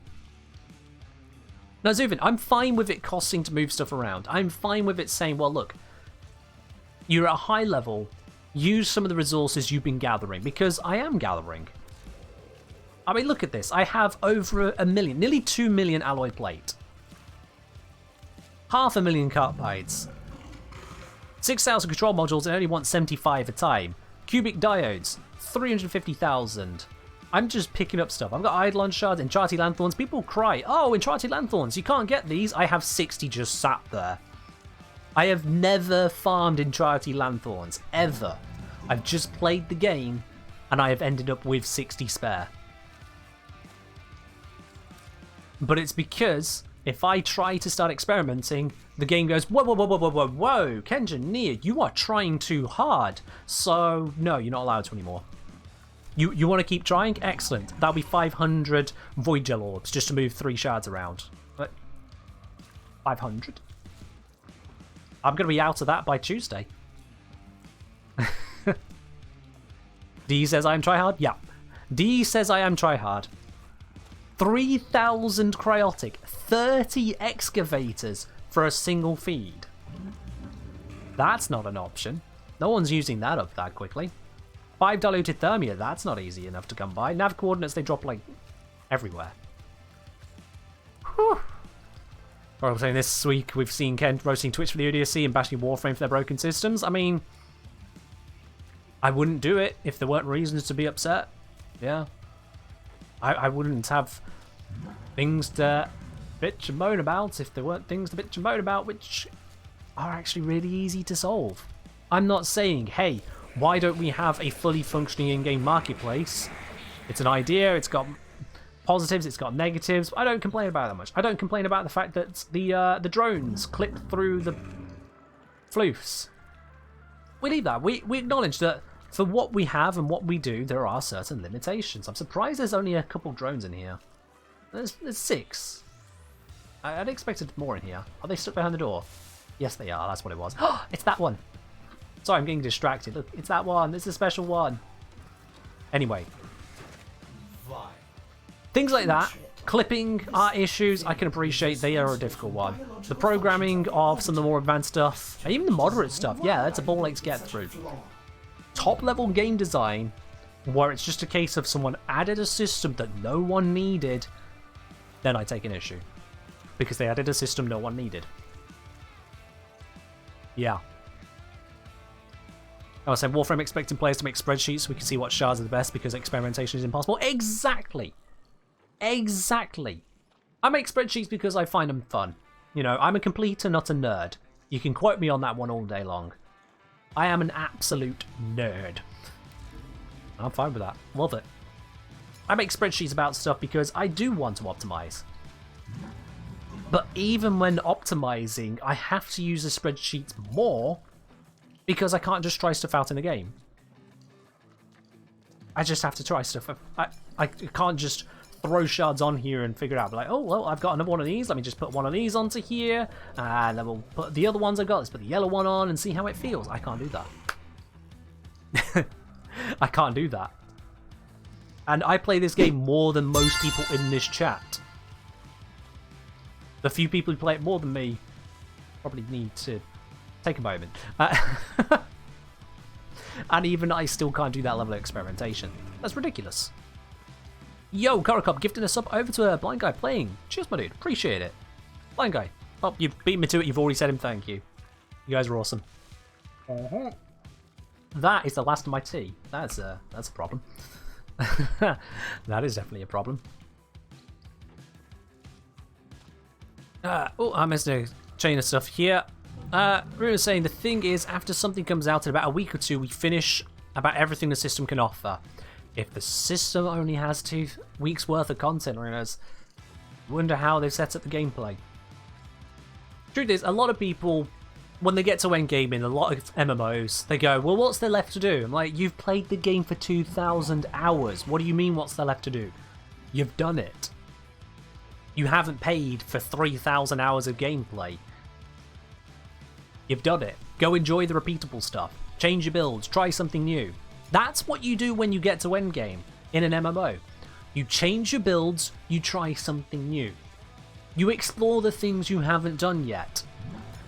Now, Zuvin, I'm fine with it costing to move stuff around. I'm fine with it saying, well, look, you're at a high level, use some of the resources you've been gathering, because I am gathering. I mean, look at this. I have over 1 million, nearly 2 million alloy plate. 500,000 carbides, 6,000 control modules and only want 75 a time. Cubic diodes, 350,000. I'm just picking up stuff. I've got Eidolon shards, Enchanted Lanthorns. People cry, oh, Enchanted Lanthorns, you can't get these. I have 60 just sat there. I have never farmed Enchanted Lanthorns, ever. I've just played the game, and I have ended up with 60 spare. But it's because if I try to start experimenting, the game goes, whoa, whoa, whoa, whoa, whoa, whoa, whoa, Kenjaneer, you are trying too hard. So, no, you're not allowed to anymore. You want to keep trying? Excellent. That'll be 500 Void Gel Orbs just to move 3 shards around. But 500? I'm going to be out of that by Tuesday. D says I am tryhard? Yeah. D says I am tryhard. 3,000 cryotic, 30 excavators for a single feed. That's not an option. No one's using that up that quickly. 5 diluted thermia, that's not easy enough to come by. Nav coordinates, they drop like everywhere. Whew. Or I'm saying this week we've seen Ken roasting Twitch for the ODSC and bashing Warframe for their broken systems. I mean, I wouldn't do it if there weren't reasons to be upset. Yeah. I wouldn't have things to bitch and moan about if there weren't things to bitch and moan about, which are actually really easy to solve. I'm not saying, hey, why don't we have a fully functioning in-game marketplace? It's an idea, it's got positives, it's got negatives. I don't complain about it that much. I don't complain about the fact that the drones clip through the floofs. We leave that. We acknowledge that for what we have and what we do, there are certain limitations. I'm surprised there's only a couple drones in here. There's 6. I'd expected more in here. Are they stuck behind the door? Yes, they are. That's what it was. It's that one. Sorry, I'm getting distracted. Look, it's that one. It's a special one. Anyway. Things like that. Clipping are issues. I can appreciate they are a difficult one. The programming of some of the more advanced stuff, and even the moderate stuff, yeah, that's a ball ache to get through. Top level game design, where it's just a case of someone added a system that no one needed, then I take an issue. Because they added a system no one needed. Yeah. I was saying Warframe expecting players to make spreadsheets so we can see what shards are the best because experimentation is impossible. Exactly! Exactly! I make spreadsheets because I find them fun. You know, I'm a completer, not a nerd. You can quote me on that one all day long. I am an absolute nerd. I'm fine with that. Love it. I make spreadsheets about stuff because I do want to optimize. But even when optimizing, I have to use the spreadsheets more because I can't just try stuff out in the game. I just have to try stuff. I can't just throw shards on here and figure it out. Like, oh, well, I've got another one of these. Let me just put one of these onto here. And then we'll put the other ones I've got. Let's put the yellow one on and see how it feels. I can't do that. I can't do that. And I play this game more than most people in this chat. The few people who play it more than me probably need to take a moment. And even I still can't do that level of experimentation. That's ridiculous. Yo, Karakop gifting us up over to a blind guy playing. Cheers, my dude. Appreciate it. Blind guy. Oh, you've beat me to it. You've already said him thank you. You guys are awesome. That is the last of my tea. That's a problem. That is definitely a problem. Oh, I missed a chain of stuff here. Runa's saying the thing is, after something comes out in about a week or two, we finish about everything the system can offer. If the system only has 2 weeks worth of content, Runa's, wonder how they've set up the gameplay. Truth is, a lot of people, when they get to endgame in a lot of MMOs, they go, well, what's there left to do? I'm like, you've played the game for 2,000 hours. What do you mean, what's there left to do? You've done it. You haven't paid for 3,000 hours of gameplay. You've done it. Go enjoy the repeatable stuff. Change your builds. Try something new. That's what you do when you get to endgame in an MMO. You change your builds, you try something new. You explore the things you haven't done yet.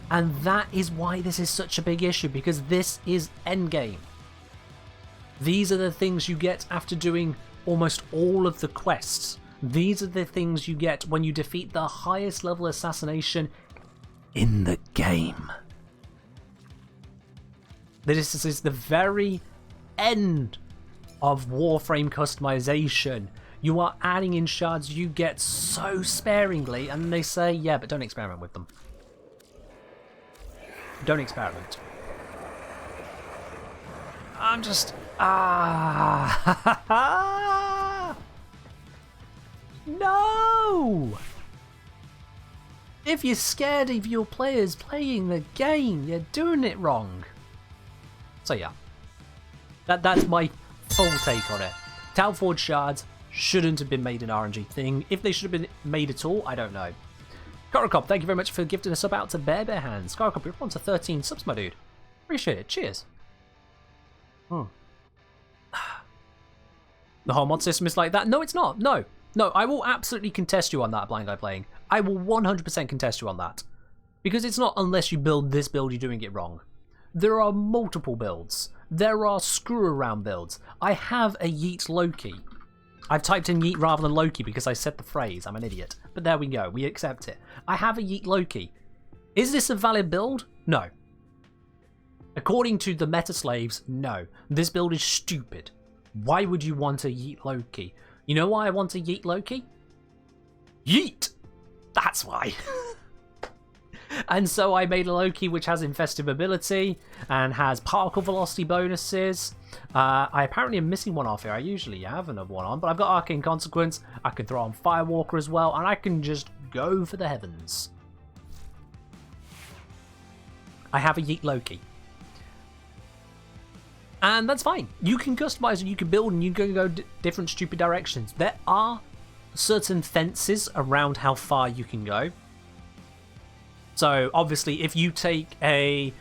And that is why this is such a big issue, because this is endgame. These are the things you get after doing almost all of the quests. These are the things you get when you defeat the highest level assassination in the game. This is the very end of Warframe customization. You are adding in shards you get so sparingly, and they say, yeah, but don't experiment with them. Don't experiment. I'm just... No! If you're scared of your players playing the game, you're doing it wrong. So yeah. That's my full take on it. Talforge shards shouldn't have been made an RNG thing. If they should have been made at all, I don't know. Korokop, thank you very much for gifting us up out to Bear Hands. Korokop, you're on to 13 subs, my dude. Appreciate it. Cheers. The whole mod system is like that? No, it's not. No, I will absolutely contest you on that, Blind Guy Playing. I will 100% contest you on that. Because it's not unless you build this build you're doing it wrong. There are multiple builds. There are screw-around builds. I have a Yeet Loki. I've typed in Yeet rather than Loki because I said the phrase. I'm an idiot. But there we go. We accept it. I have a Yeet Loki. Is this a valid build? No. According to the meta slaves, no. This build is stupid. Why would you want a Yeet Loki? You know why I want a Yeet Loki? Yeet! That's why. And so I made a Loki which has infestive ability and has particle velocity bonuses. I apparently am missing one off here. I usually have another one on, but I've got Arcane Consequence. I can throw on Firewalker as well, and I can just go for the heavens. I have a Yeet Loki. And that's fine. You can customize and you can build and you can go different stupid directions. There are certain fences around how far you can go. So obviously if you take a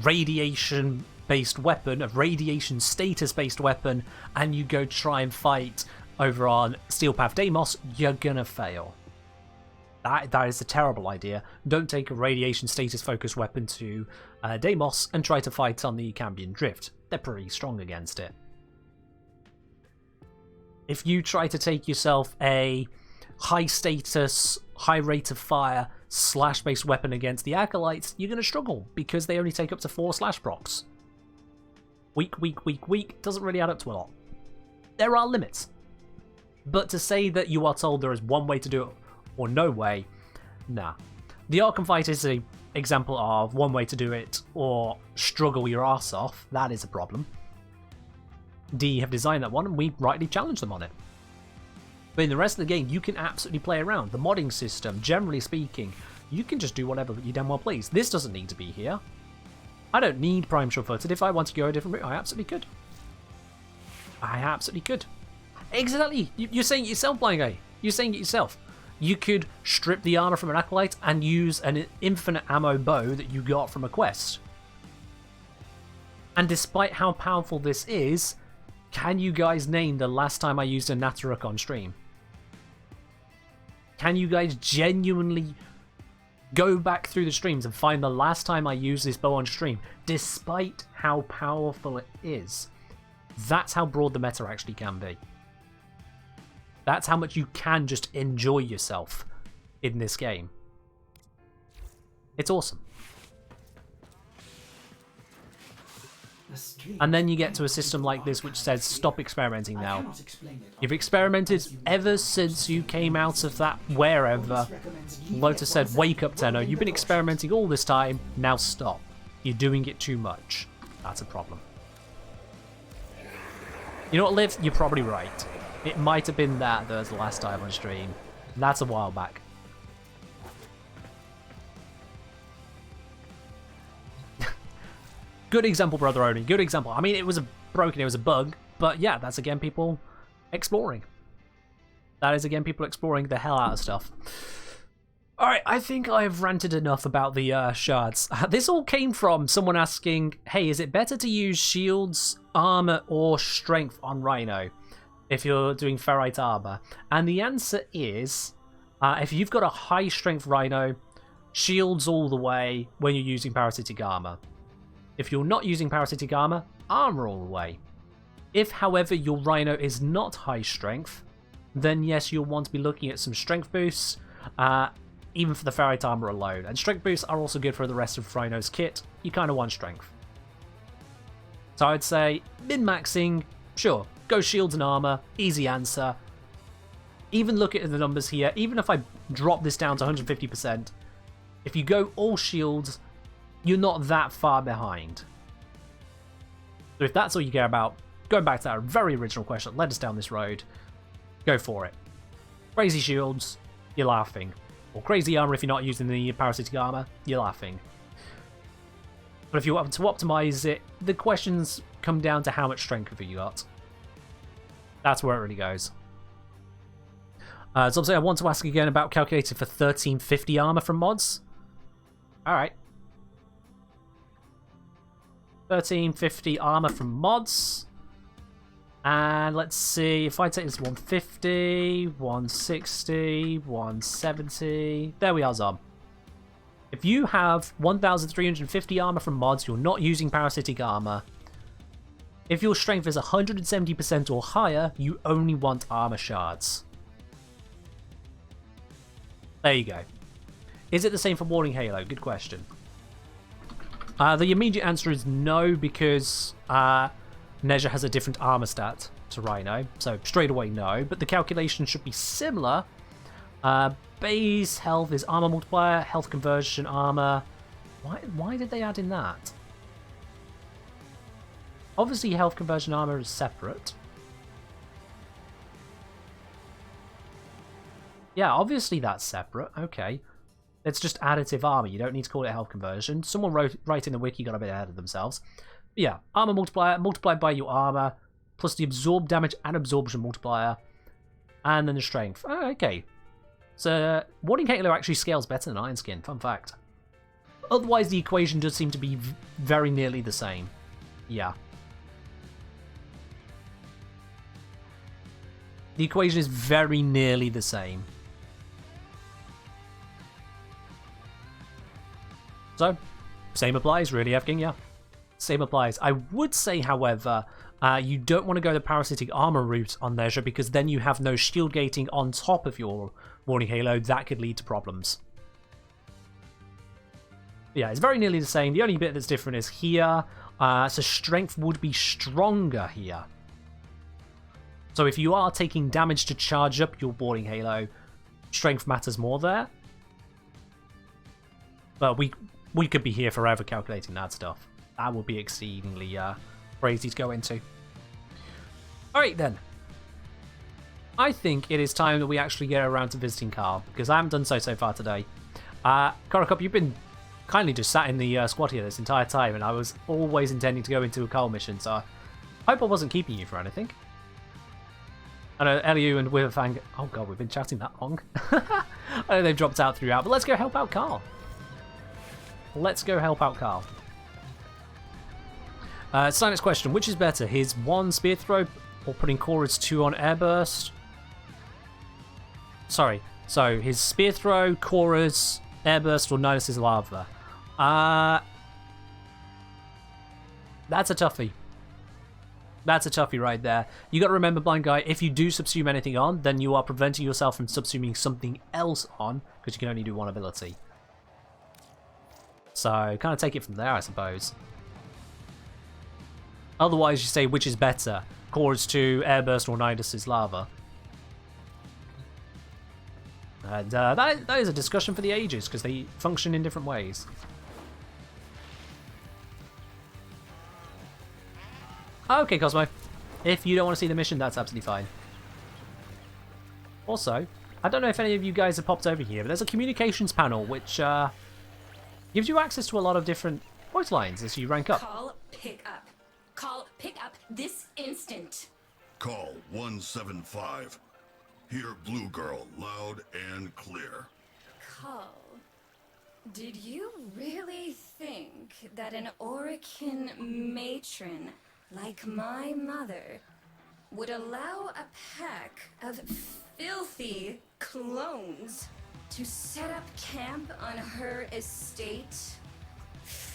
radiation based weapon, a radiation status based weapon, and you go try and fight over on Steel Path Deimos, you're gonna fail. That is a terrible idea. Don't take a radiation status focused weapon to Deimos and try to fight on the Cambion Drift. They're pretty strong against it. If you try to take yourself a high status, high rate of fire slash based weapon against the Acolytes, you're going to struggle because they only take up to 4 slash procs. Weak doesn't really add up to a lot. There are limits. But to say that you are told there is one way to do it or no way, nah. The Arkham Fight is an example of one way to do it or struggle your arse off. That is a problem. D have designed that one and we rightly challenge them on it. But in the rest of the game, you can absolutely play around. The modding system, generally speaking, you can just do whatever you damn well please. This doesn't need to be here. I don't need Prime Sure-Footed. If I want to go a different route, I absolutely could. I absolutely could. Exactly. You're saying it yourself, Blind Guy. You're saying it yourself. You could strip the armor from an Acolyte and use an infinite ammo bow that you got from a quest. And despite how powerful this is, can you guys name the last time I used a Nataruk on stream? Can you guys genuinely go back through the streams and find the last time I used this bow on stream, despite how powerful it is? That's how broad the meta actually can be. That's how much you can just enjoy yourself in this game. It's awesome. And then you get to a system like this which says stop experimenting now. You've experimented ever since you came out of that wherever. Lotus said wake up Tenno, you've been experimenting all this time, now stop. You're doing it too much. That's a problem. You know what, Liv? You're probably right. It might have been that was the last time on stream. That's a while back. Good example, Brother Oni. Good example. I mean, it was broken, it was a bug, but yeah, that's again people exploring. That is again people exploring the hell out of stuff. Alright, I think I've ranted enough about the shards. This all came from someone asking, hey, is it better to use shields, armor, or strength on Rhino if you're doing ferrite armor? And the answer is, if you've got a high strength Rhino, shields all the way when you're using parasitic armor. If you're not using parasitic armor, armor all the way. If, however, your Rhino is not high strength, then yes, you'll want to be looking at some strength boosts, even for the ferrite armor alone. And strength boosts are also good for the rest of Rhino's kit. You kind of want strength. So I'd say min-maxing, sure, go shields and armor. Easy answer. Even look at the numbers here. Even if I drop this down to 150%, if you go all shields, you're not that far behind. So if that's all you care about, going back to that very original question that led us down this road, go for it. Crazy shields, you're laughing. Or crazy armor if you're not using the parasitic armor, you're laughing. But if you want to optimize it, the questions come down to how much strength have you got. That's where it really goes. So obviously I want to ask again about calculating for 1350 armor from mods. Alright. 1350 armor from mods. And let's see, if I take this 150, 160, 170. There we are, Zom. If you have 1350 armor from mods, you're not using parasitic armor. If your strength is 170% or higher, you only want armor shards. There you go. Is it the same for Warding Halo? Good question. The immediate answer is no, because Nezha has a different armor stat to Rhino, so straight away no, but the calculation should be similar. Base health is armor multiplier, health conversion armor. Why did they add in that? Obviously health conversion armor is separate. Yeah, obviously that's separate. Okay. It's just additive armor. You don't need to call it health conversion. Someone wrote in the wiki got a bit ahead of themselves. But yeah, armor multiplier, multiplied by your armor, plus the absorb damage and absorption multiplier, and then the strength. Oh, okay. So, Warding Halo actually scales better than Iron Skin, fun fact. Otherwise, the equation does seem to be very nearly the same. Yeah. The equation is very nearly the same. So, same applies, really, Evking, yeah. Same applies. I would say, however, you don't want to go the parasitic armor route on Nezha, because then you have no shield gating on top of your Warding Halo. That could lead to problems. Yeah, it's very nearly the same. The only bit that's different is here. So strength would be stronger here. So if you are taking damage to charge up your Warding Halo, strength matters more there. But we could be here forever calculating that stuff. That would be exceedingly crazy to go into. Alright then. I think it is time that we actually get around to visiting Carl, because I haven't done so far today. Korakop, you've been kindly just sat in the squad here this entire time, and I was always intending to go into a Carl mission, so I hope I wasn't keeping you for anything. I know Eliu and Witherfang... Oh god, we've been chatting that long. I know they've dropped out throughout, but let's go help out Carl. Let's go help out Carl. Silence question, which is better, his 1 spear throw or putting Cora's 2 on airburst? Sorry, so his spear throw, Cora's airburst, or Nidus's lava? That's a toughie. That's a toughie right there. You got to remember, Blind Guy, if you do subsume anything on, then you are preventing yourself from subsuming something else on, because you can only do one ability. So, kind of take it from there, I suppose. Otherwise, you say, which is better? Cora's 2, airburst, or Nidus's lava? And that is a discussion for the ages, because they function in different ways. Okay, Cosmo. If you don't want to see the mission, that's absolutely fine. Also, I don't know if any of you guys have popped over here, but there's a communications panel which gives you access to a lot of different voice lines as you rank up. Call, pick up. Call, pick up this instant. Call 175. Hear Blue Girl loud and clear. Call. Did you really think that an Orican matron like my mother would allow a pack of filthy clones to set up camp on her estate?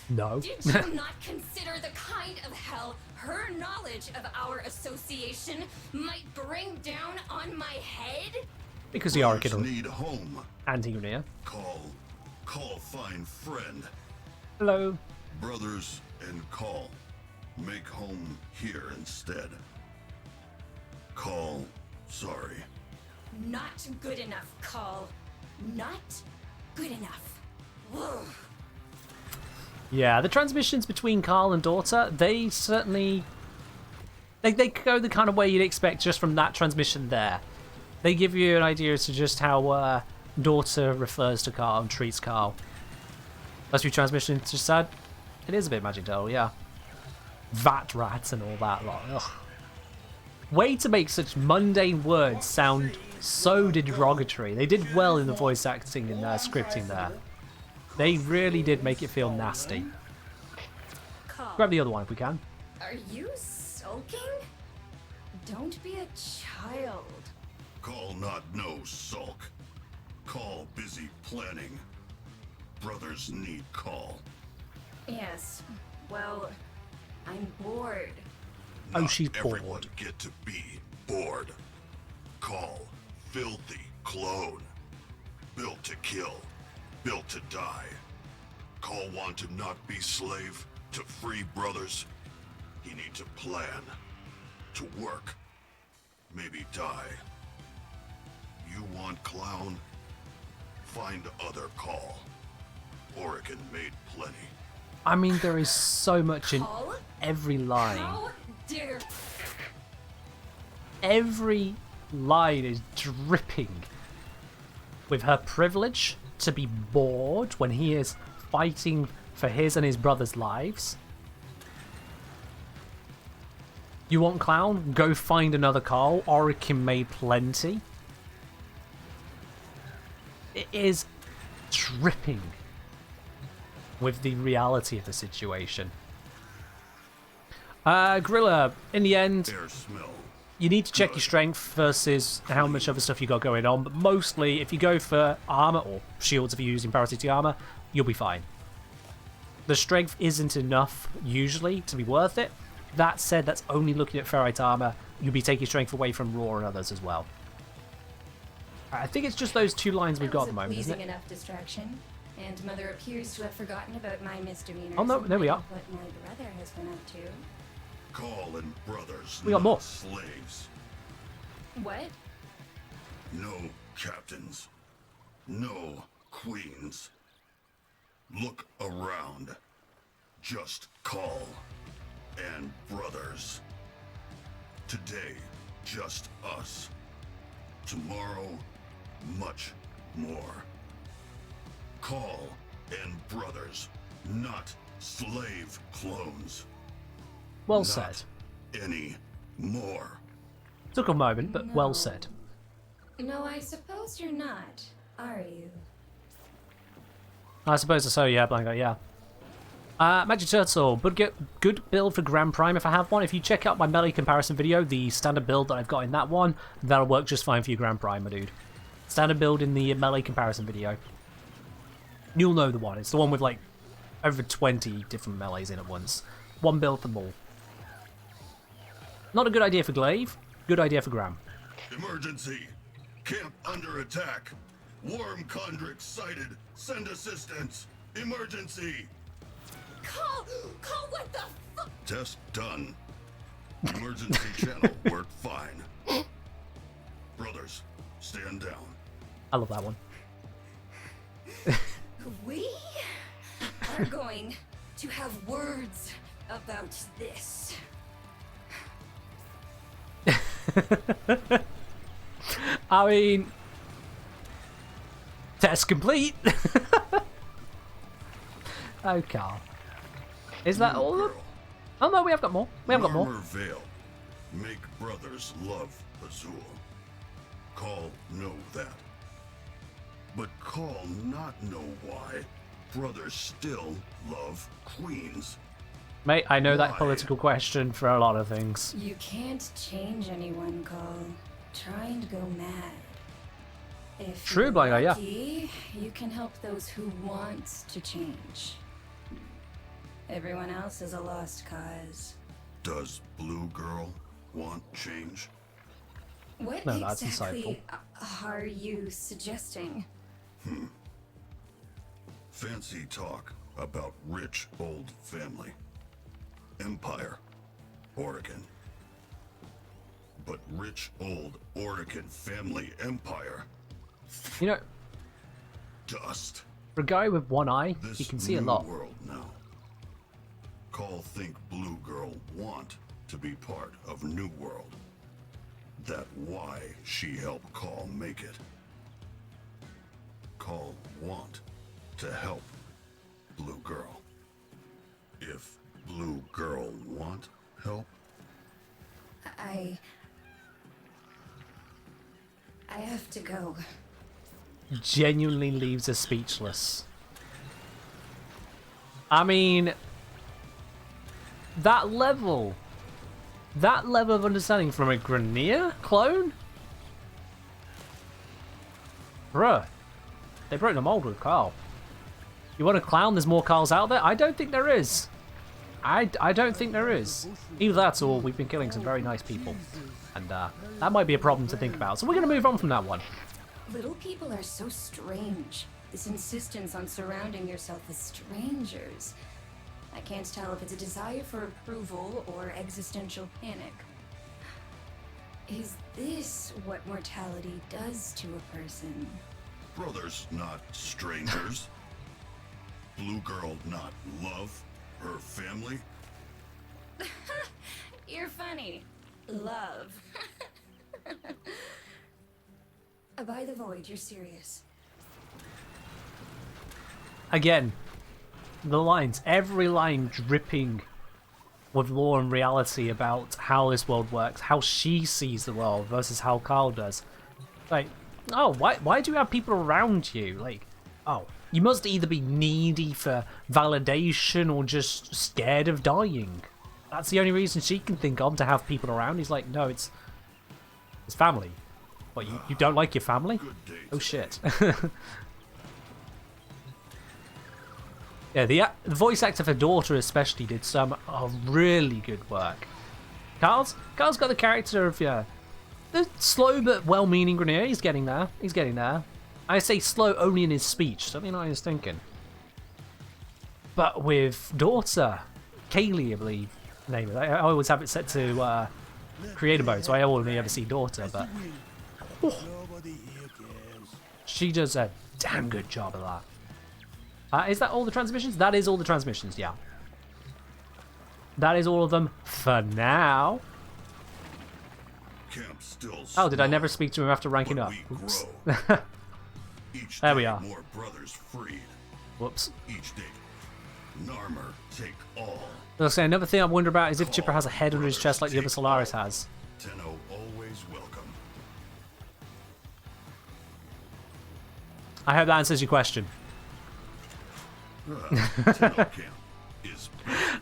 No. Did you not consider the kind of hell her knowledge of our association might bring down on my head? Because the Oracle need home. Anti-Unia. Call find friend. Hello. Brothers and call. Make home here instead. Call, sorry. Not good enough, Call. Not good enough. Whoa. Yeah, the transmissions between Carl and daughter, they certainly... They go the kind of way you'd expect just from that transmission there. They give you an idea as to just how daughter refers to Carl and treats Carl. Last few transmissions just said, it is a bit magic doll, yeah. Vat rat and all that lot. Ugh. Way to make such mundane words sound so derogatory. They did well in the voice acting and scripting there. They really did make it feel nasty. Call. Grab the other one if we can. Are you sulking? Don't be a child. Call not no sulk. Call busy planning. Brothers need call. Yes. Well, I'm bored. Oh, Not she's everyone bored. get to be bored. Call filthy clone. Built to kill. Built to die. Call want to not be slave to free brothers. He need to plan. To work. Maybe die. You want clown? Find other call. Oregon made plenty. I mean, there is so much in Call? every line. How dare... Every line is dripping with her privilege to be bored when he is fighting for his and his brother's lives. You want clown? Go find another Carl. Oregon made plenty. It is dripping with the reality of the situation. Gorilla, in the end, Air smell. you need to check your strength versus how much other stuff you got going on, but mostly if you go for armor or shields if you're using parasitic armor, you'll be fine. The strength isn't enough usually to be worth it. That said, that's only looking at ferrite armor. You'll be taking strength away from raw and others as well. I think it's just those two lines we've got at the moment, isn't pleasing it? enough distraction, and Mother appears to have forgotten about my misdemeanors. Oh, no, and there we are. What my brother has been up to. Call and brothers. We got not more. Slaves. What? No captains. No queens. Look around. Just call. And brothers. Today, just us. Tomorrow, much more. Call and brothers, not slave clones. Well Not said. any more. Took a moment, but well said. No, I suppose you're not, are you? I suppose so, yeah, Blanco, yeah. Magic Turtle, but get good build for Grand Prime if I have one. If you check out my melee comparison video, the standard build that I've got in that one, that'll work just fine for your Grand Prime, my dude. Standard build in the melee comparison video. You'll know the one. It's the one with like over 20 different melees in at once. One build for them all. Not a good idea for Glaive, good idea for Graham. Emergency. Camp under attack. Worm Condrick sighted. Send assistance. Emergency. Call what the fuck? Test done. Emergency channel worked fine. Brothers, stand down. I love that one. We are going to have words about this. I mean, test complete. Oh, Carl. Is that all of them? Girl, Oh no, we have got more. We have got more. Armor Veil. Make brothers love Azul. Call know that. But call not know why. Brothers still love queens. Mate, I know that Why? political question for a lot of things. You can't change anyone, Cole. Try and go mad. If True, you're Blanco, yeah. lucky, you can help those who want to change. Everyone else is a lost cause. Does Blue Girl want change? What No, that's exactly are you suggesting? Fancy talk about rich old family. Empire. Oregon. but rich old Oregon family empire. You know, Dust. for a guy with one eye, This he can see a new lot. world now. Call think Blue Girl want to be part of New World. That why she helped Call make it. Call want to help Blue Girl. If Blue Girl want help, I have to go. Genuinely leaves us speechless. I mean, that level of understanding from a Grenier clone? Bruh, they broke the mold with Carl. You want a clown? There's more Carls out there? I don't think there is. I don't think there is. Either that or we've been killing some very nice people. And that might be a problem to think about. So we're going to move on from that one. Little people are so strange. This insistence on surrounding yourself with strangers. I can't tell if it's a desire for approval or existential panic. Is this what mortality does to a person? brothers not strangers. Blue Girl not love her family. You're funny. Love. By the void, you're serious. Again, the lines, every line dripping with lore and reality about how this world works, how she sees the world versus how Carl does. Like, oh, why do you have people around you? Like, oh, you must either be needy for validation or just scared of dying. That's the only reason she can think of to have people around. He's like, no, it's family. What, you don't like your family? Oh shit. Yeah, the voice actor for daughter especially did some really good work. Carl's got the character of, yeah, the slow but well-meaning Grenier. He's getting there. He's getting there. I say slow only in his speech, something not in his thinking. But with daughter, Kaylee, I believe, name it. I always have it set to creator mode, so I only ever see daughter, but she does a damn good job of that. Is that all the transmissions? That is all the transmissions, yeah. That is all of them for now. Camp still Oh, did I never small, speak to him after ranking but up? we Oops. grow. Each There day we are. More brothers freed. Whoops. Each day, Narmer take all. I was saying, another thing I wonder about is if Chipper has a head under his chest like the other Solaris has. Tenno always welcome. I hope that answers your question. Tenno camp is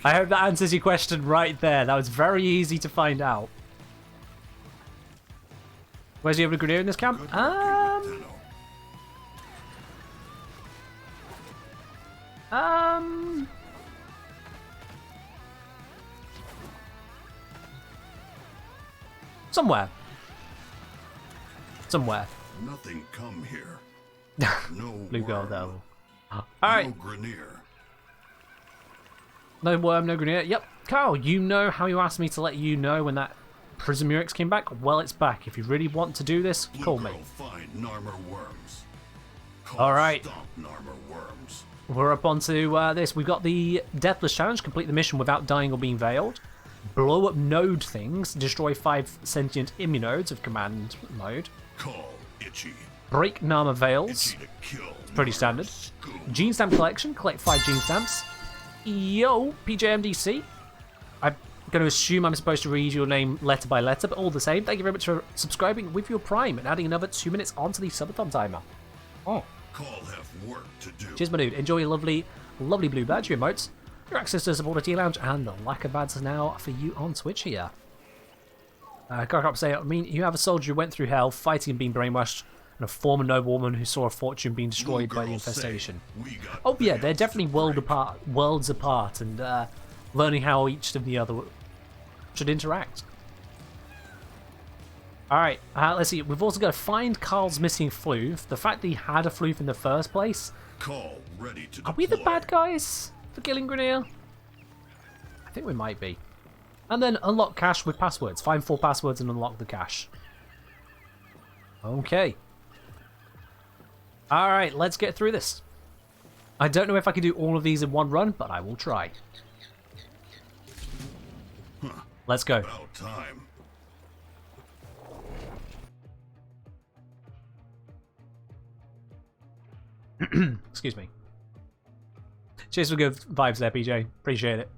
I hope that answers your question right there. That was very easy to find out. Where's the other Grenier in this camp? good working with Tenno. Somewhere. Nothing come here. No Blue girl worm. though. No Alright, Grenier. no worm, no Grenier. Yep, Carl, you know how you asked me to let you know when that Prism Murex came back? Well, it's back. If you really want to do this, Blue call Girl me. find Narmer worms. Call Alright. Stomp Narmer worms. We're up onto this. We've got the Deathless Challenge. Complete the mission without dying or being veiled. Blow up node things. Destroy 5 sentient immunodes of command mode. Call Itchy. Break Nama Veils. Itchy to kill. Pretty Narmer standard. Scoop. Gene Stamp Collection. Collect 5 Gene Stamps. Yo, PJMDC. I'm going to assume I'm supposed to read your name letter by letter, but all the same, thank you very much for subscribing with your Prime and adding another 2 minutes onto the subathon timer. Oh. Call have work to do. Cheers, my dude. Enjoy your lovely, lovely blue badge, your emotes, your access to support a tea lounge, and the lack of ads now for you on Twitch here. Garkop say, I mean, you have a soldier who went through hell, fighting and being brainwashed, and a former noblewoman who saw a fortune being destroyed by the Girls say, infestation. "We got Oh yeah, they're veils definitely to break." worlds apart, and learning how each of the other should interact. Alright, let's see. We've also got to find Carl's missing floof. The fact that he had a floof in the first place. Call ready to Are we the deploy. bad guys for killing Grenier? I think we might be. And then unlock cache with passwords. Find 4 passwords and unlock the cache. Okay. Alright, let's get through this. I don't know if I can do all of these in one run, but I will try. Let's go. About time. Excuse me. Cheers for good vibes there, PJ. Appreciate it.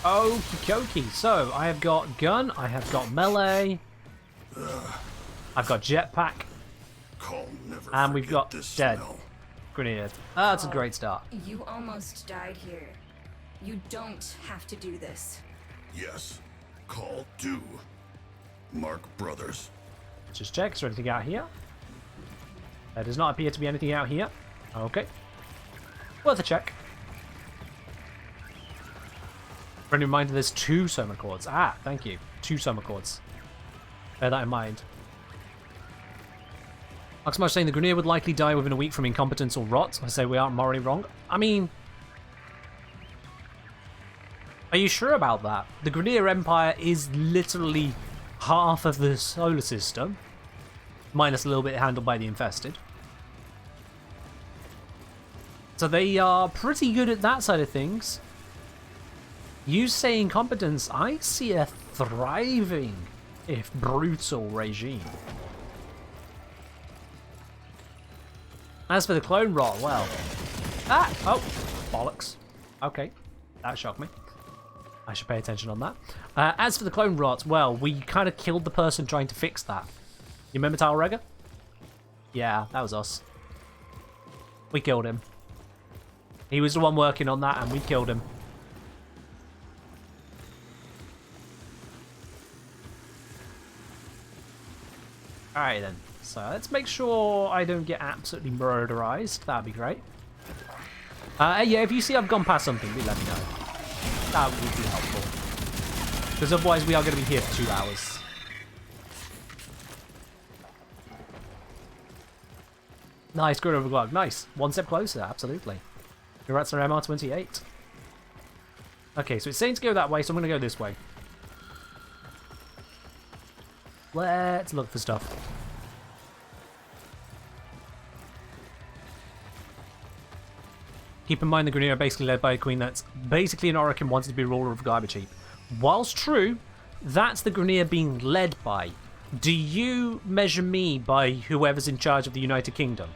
Okie dokie. So, I have got gun, I have got melee, I've got jetpack, Call never and we've forget got this dead smell. grenade. That's a great start. You almost died here. You don't have to do this. Yes. Call do. Mark Brothers. Just check. Is there anything out here? There does not appear to be anything out here. Okay. Worth a check. Friendly reminder, there's 2 summer chords. Ah, thank you. 2 summer chords. Bear that in mind. Oxmarch saying the Grenier would likely die within a week from incompetence or rot. I say we aren't morally wrong. I mean, are you sure about that? The Grenier Empire is literally half of the solar system, minus a little bit handled by the Infested. So they are pretty good at that side of things. You say incompetence, I see a thriving, if brutal, regime. As for the clone rot, well... Ah! Oh! Bollocks. Okay. That shocked me. I should pay attention on that. As for the clone rot, well, we kind of killed the person trying to fix that. You remember Talrega? Yeah, that was us. We killed him. He was the one working on that, and we killed him. Alright then. So let's make sure I don't get absolutely murderized. That'd be great. Yeah, if you see I've gone past something, do let me know. That would be helpful. Because otherwise we are going to be here for 2 hours. Nice, good overglog. Nice. 1 step closer, absolutely. Congrats on MR28. Okay, so it's saying to go that way, so I'm going to go this way. Let's look for stuff. Keep in mind the Grenier are basically led by a queen that's basically an Orokin wanting to be ruler of Garbage Heap. Whilst true, that's the Grenier being led by. Do you measure me by whoever's in charge of the United Kingdom?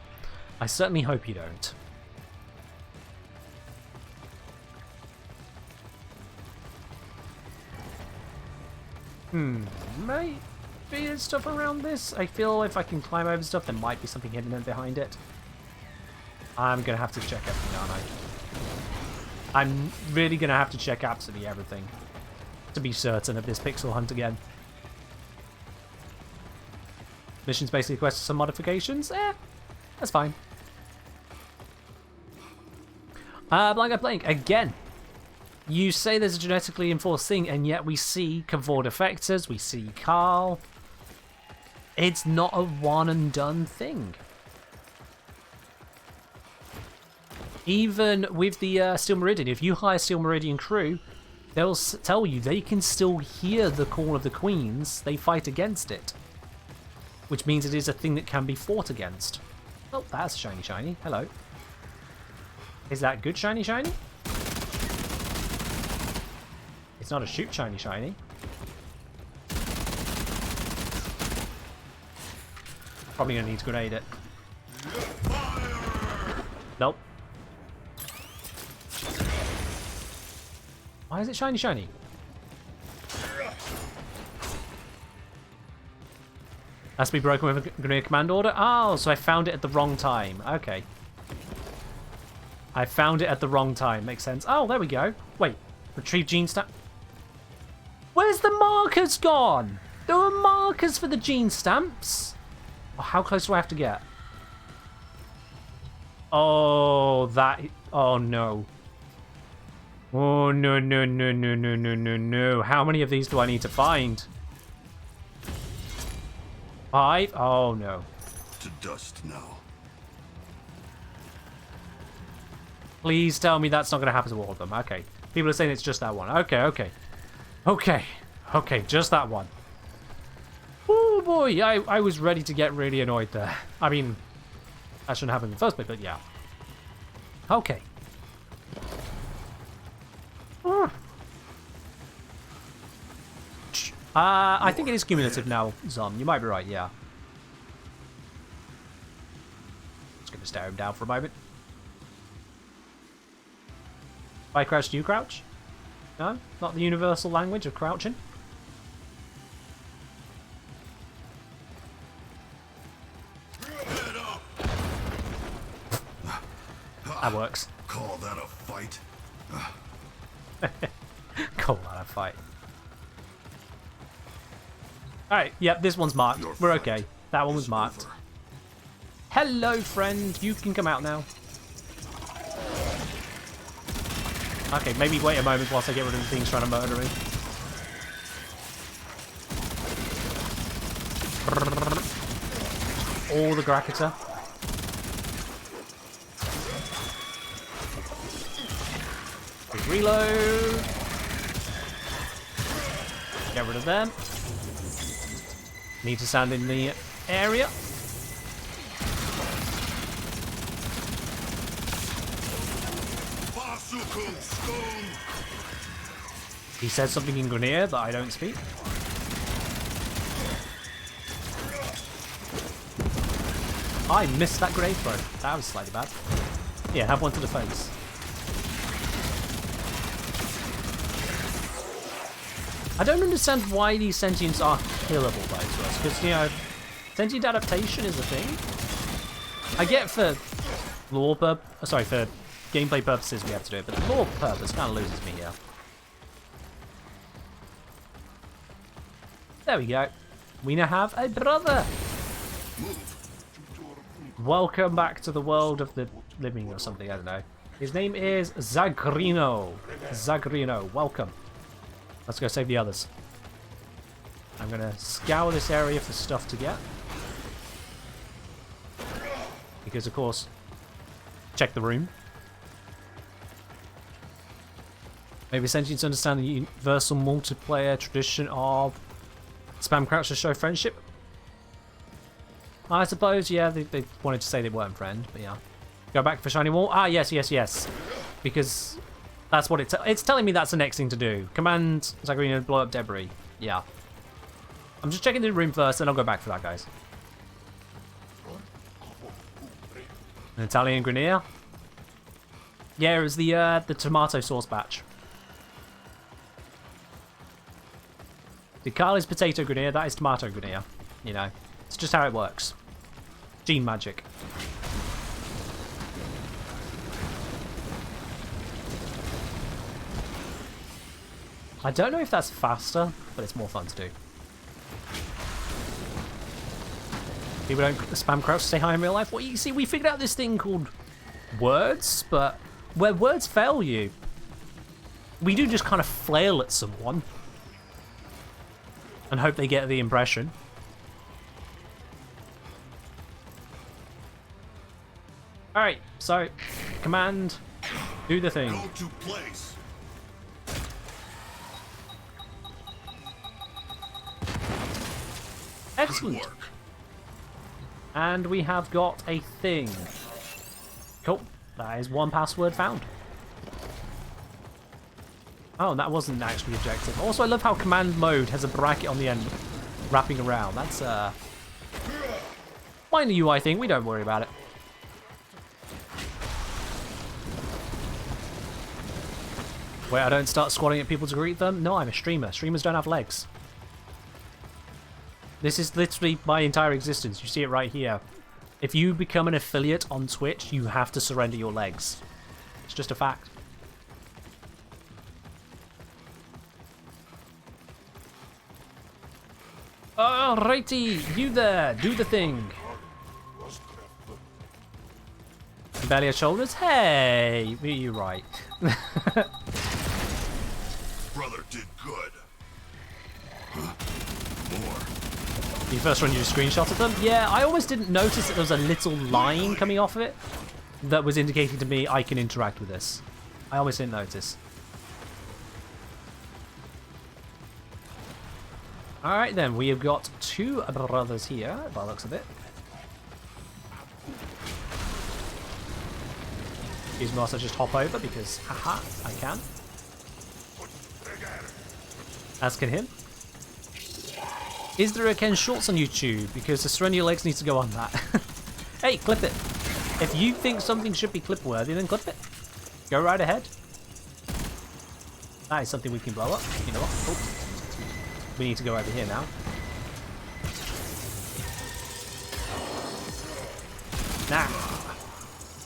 I certainly hope you don't. Maybe there's stuff around this. I feel if I can climb over stuff, there might be something hidden in behind it. I'm going to have to check everything, aren't I? I'm really going to have to check absolutely everything to be certain of this pixel hunt again. Missions basically request some modifications. That's fine. Blind Guy Playing, again. You say there's a genetically enforced thing, and yet we see Cavor Defectors, we see Carl. It's not a one and done thing. Even with the Steel Meridian, if you hire Steel Meridian crew, they'll tell you they can still hear the call of the queens. They fight against it. Which means it is a thing that can be fought against. Oh, that's shiny shiny. Hello. Is that good shiny shiny? It's not a shoot shiny shiny. Probably gonna need to grenade it. Nope. Why is it shiny shiny? Has to be broken with a grenade command order? Oh, so I found it at the wrong time. Okay. I found it at the wrong time. Makes sense. Oh, there we go. Wait. Retrieve gene stamp. Where's the markers gone? There were markers for the gene stamps. Oh, how close do I have to get? Oh, that... Oh, no. Oh, no, no, no, no, no, no, no, no. How many of these do I need to find? 5? Oh, no. To dust now. Please tell me that's not going to happen to all of them. Okay. People are saying it's just that one. Okay, okay. Okay. Okay, just that one. Oh boy, I was ready to get really annoyed there. I mean, that shouldn't happen in the first place, but yeah. Okay. I think it is cumulative now, Zom. You might be right, yeah. Just gonna stare him down for a moment. If I crouch, do you crouch? No? Not the universal language of crouching? That works. Call that a fight? Call that a fight. Alright, yep, this one's marked. We're okay. That one was marked. Hello, friend. You can come out now. Okay, maybe wait a moment whilst I get rid of the things trying to murder me. All the Grakita. Reload. Get rid of them. Need to stand in the area. He said something in Grenier that I don't speak. I missed that grenade throw. That was slightly bad. Yeah, have one to the face. I don't understand why these sentients are killable by us, because, you know, sentient adaptation is a thing. I get for lore for gameplay purposes we have to do it, but the lore purpose kind of loses me here. There we go. We now have a brother. Welcome back to the world of the living or something, I don't know. His name is Zagrino. Zagrino, welcome. Let's go save the others. I'm going to scour this area for stuff to get. Because, of course, check the room. Maybe sentients understand the universal multiplayer tradition of spam crouch to show friendship. I suppose, yeah, they wanted to say they weren't friends, but yeah. Go back for shiny wall. Ah, yes, yes, yes. Because that's what it's telling me that's the next thing to do. Command Zagrino to blow up debris. Yeah. I'm just checking the room first, and I'll go back for that, guys. An Italian Grenier. Yeah, it was the tomato sauce batch. The Carly's potato Grenier, that is tomato Grenier. You know, it's just how it works. Gene magic. I don't know if that's faster, but it's more fun to do. People don't spam crouch to say hi in real life. Well, you see, we figured out this thing called words, but where words fail you, we do just kind of flail at someone and hope they get the impression. Alright, so, command, do the thing. Go to place. Excellent. Good work. And we have got a thing. Cool. That is one password found. Oh, that wasn't actually objective. Also, I love how command mode has a bracket on the end wrapping around. That's minor UI thing. We don't worry about it. Wait, I don't start squatting at people to greet them? No, I'm a streamer. Streamers don't have legs. This is literally my entire existence. You see it right here. If you become an affiliate on Twitch, you have to surrender your legs. It's just a fact. Alrighty, you there, do the thing. Belly or shoulders? Hey, you're right. Brother did good. More. You first run your screenshot of them? Yeah, I always didn't notice that there was a little line coming off of it that was indicating to me I can interact with this. I always didn't notice. Alright then, we have got two brothers here, by the looks of it. Excuse me whilst I just hop over because, haha, I can. As can him. Is there a Ken Shorts on YouTube? Because the Surrender Your Legs needs to go on that. Hey, clip it. If you think something should be clip worthy, then clip it. Go right ahead. That is something we can blow up. You know what? Oh. We need to go over here now. Nah.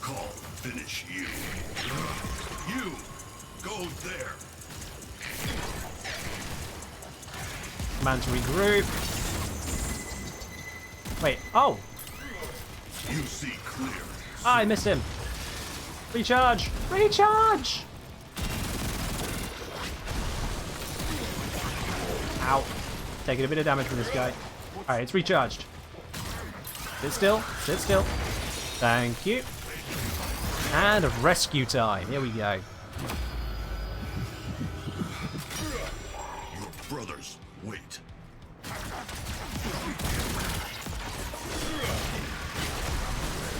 Call, finish you. You, go there. Command to regroup. Wait, oh! You see clear. Ah, I missed him. Recharge! Recharge! Ow. Taking a bit of damage from this guy. Alright, it's recharged. Sit still. Sit still. Thank you. And rescue time. Here we go. Your brothers, wait.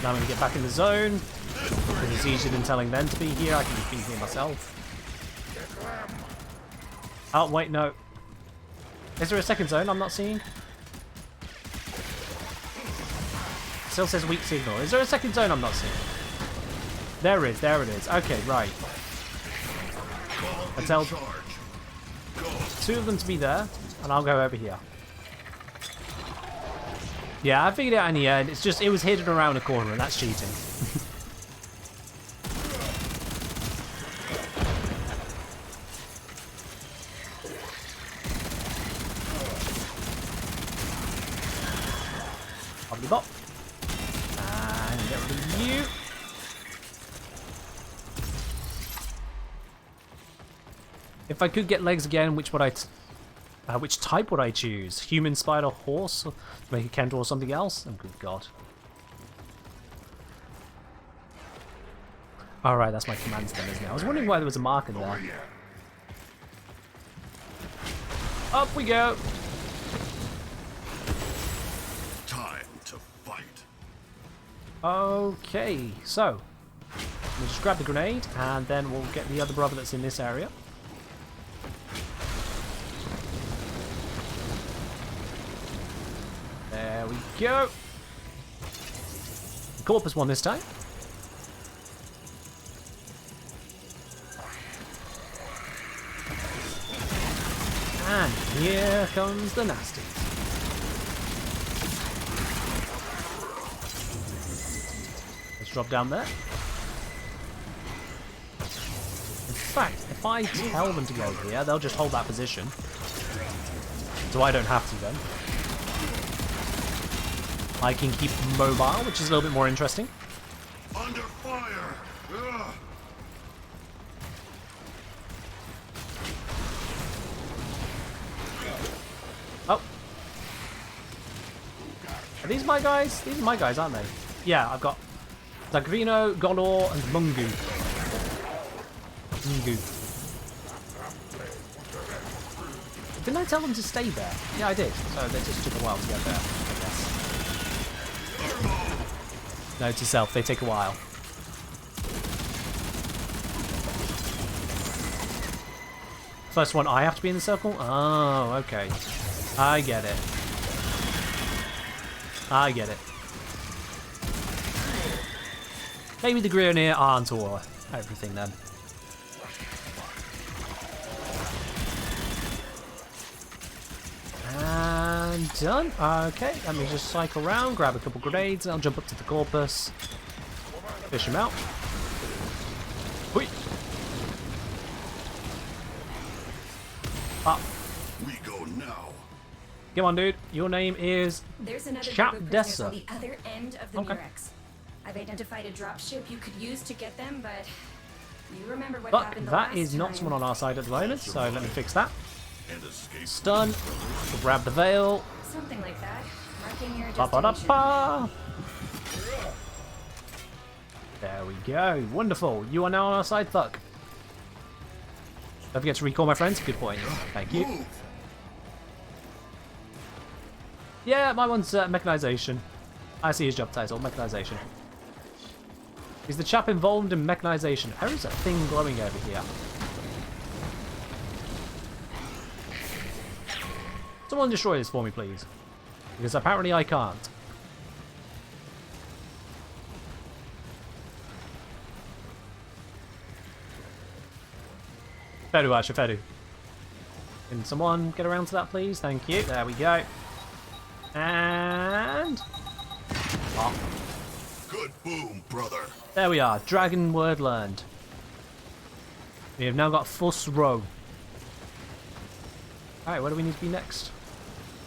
Now I'm going to get back in the zone. Because it's easier than telling them to be here. I can just be here myself. Oh, wait, no. Is there a second zone I'm not seeing? Still says weak signal. Is there a second zone I'm not seeing? There is. There it is. Okay, right. I tell two of them to be there, and I'll go over here. Yeah, I figured it out in the end. It's just, it was hidden around a corner, and that's cheating. Probably bop. And get rid of you. If I could get legs again, which type would I choose? Human, spider, horse? Or make a Kent or something else? Oh, good God. Alright, that's my commands then, isn't it? I was wondering why there was a marker there. Up we go! Time to fight. Okay, so we'll just grab the grenade and then we'll get the other brother that's in this area. There we go. Corpus won this time. And here comes the nasty. Let's drop down there. In fact, if I tell them to go here, they'll just hold that position. So I don't have to then. I can keep mobile, which is a little bit more interesting. Under fire! Ugh. Oh. Are these my guys? These are my guys, aren't they? Yeah, I've got Zagrino, Golor, and Mungu. Didn't I tell them to stay there? Yeah, I did. So they just took a while to get there, I guess. Note to self, they take a while. First one, I have to be in the circle? Oh, okay. I get it. I get it. Maybe the Grionier aren't or everything then. And done. Okay, let me just cycle around, grab a couple grenades, and I'll jump up to the corpus. Fish him out. Hui. Up. We go now. Come on, dude. Your name is There's another Chap group of prisoners Dessa. on the other end of the Okay. Murex. I've identified a dropship you could use to get them, but you remember what But happened the that last is not time. someone on our side at the moment, so let me fix that. And escape. Stun. We'll grab the veil. Something like that. Marking your Ba -ba -da destination. -ba. There we go. Wonderful. You are now on our side, Thuck. Don't forget to recall my friends. Good point. Thank you. Move. Yeah, my one's mechanization. I see his job title, mechanization. He's the chap involved in mechanization. There is a thing glowing over here. Someone destroy this for me, please. Because apparently I can't. Fedu, Archer, Fedu. Can someone get around to that, please? Thank you. There we go. And... oh. Good boom, brother. There we are. Dragon word learned. We have now got Fuss Row. Alright, where do we need to be next?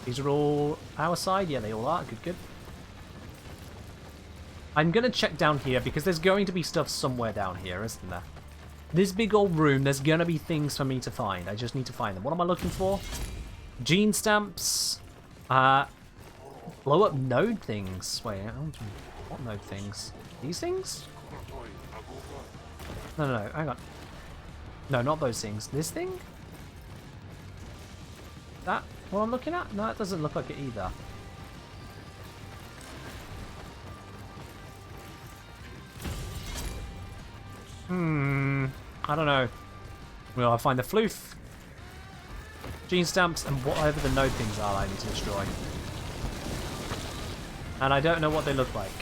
These are all our side? Yeah, they all are. Good, good. I'm going to check down here because there's going to be stuff somewhere down here, isn't there? This big old room, there's going to be things for me to find. I just need to find them. What am I looking for? Gene stamps. Blow up node things. Wait, what node things? These things? No, no, no. Hang on. No, not those things. This thing? That what I'm looking at? No, it doesn't look like it either. I don't know. Well, I'll find the floof, gene stamps, and whatever the node things are I need to destroy. And I don't know what they look like.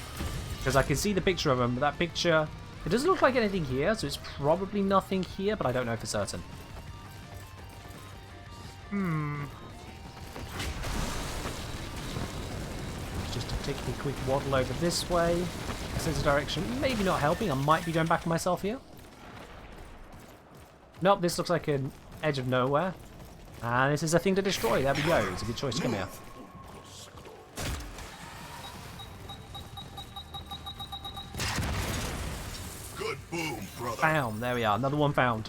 Because I can see the picture of them, but that picture... it doesn't look like anything here, so it's probably nothing here, but I don't know for certain. Just to take a quick waddle over this way. Sense of direction. Maybe not helping. I might be going back on myself here. Nope, this looks like an edge of nowhere. And this is a thing to destroy. There we go. It's a good choice to come here. Good boom, brother. Bam! There we are. Another one found.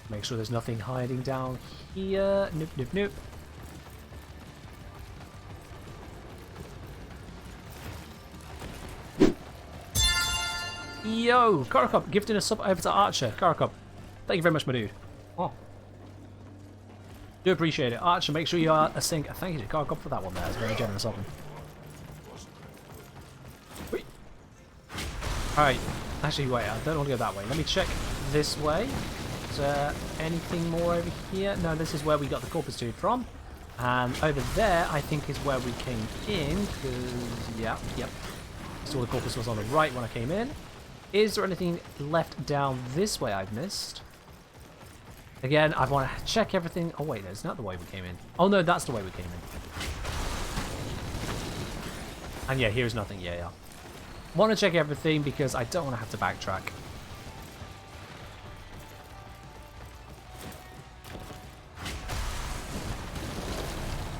Make sure there's nothing hiding down here. Nope, nope, nope. Yo, Karakop gifting a sub over to Archer. Karakop, thank you very much, my dude. Oh. Do appreciate it. Archer, make sure you are a sync. Thank you to Karakop for that one there. It's very generous of him. Alright, actually, wait, I don't want to go that way. Let me check this way. Is there anything more over here? No, this is where we got the Corpus Dude from. And over there, I think, is where we came in. Because, yeah, yep. Saw the Corpus was on the right when I came in. Is there anything left down this way I've missed? Again, I want to check everything. Oh, wait, that's not the way we came in. Oh, no, that's the way we came in. And yeah, here's nothing. Yeah, yeah. Want to check everything because I don't want to have to backtrack.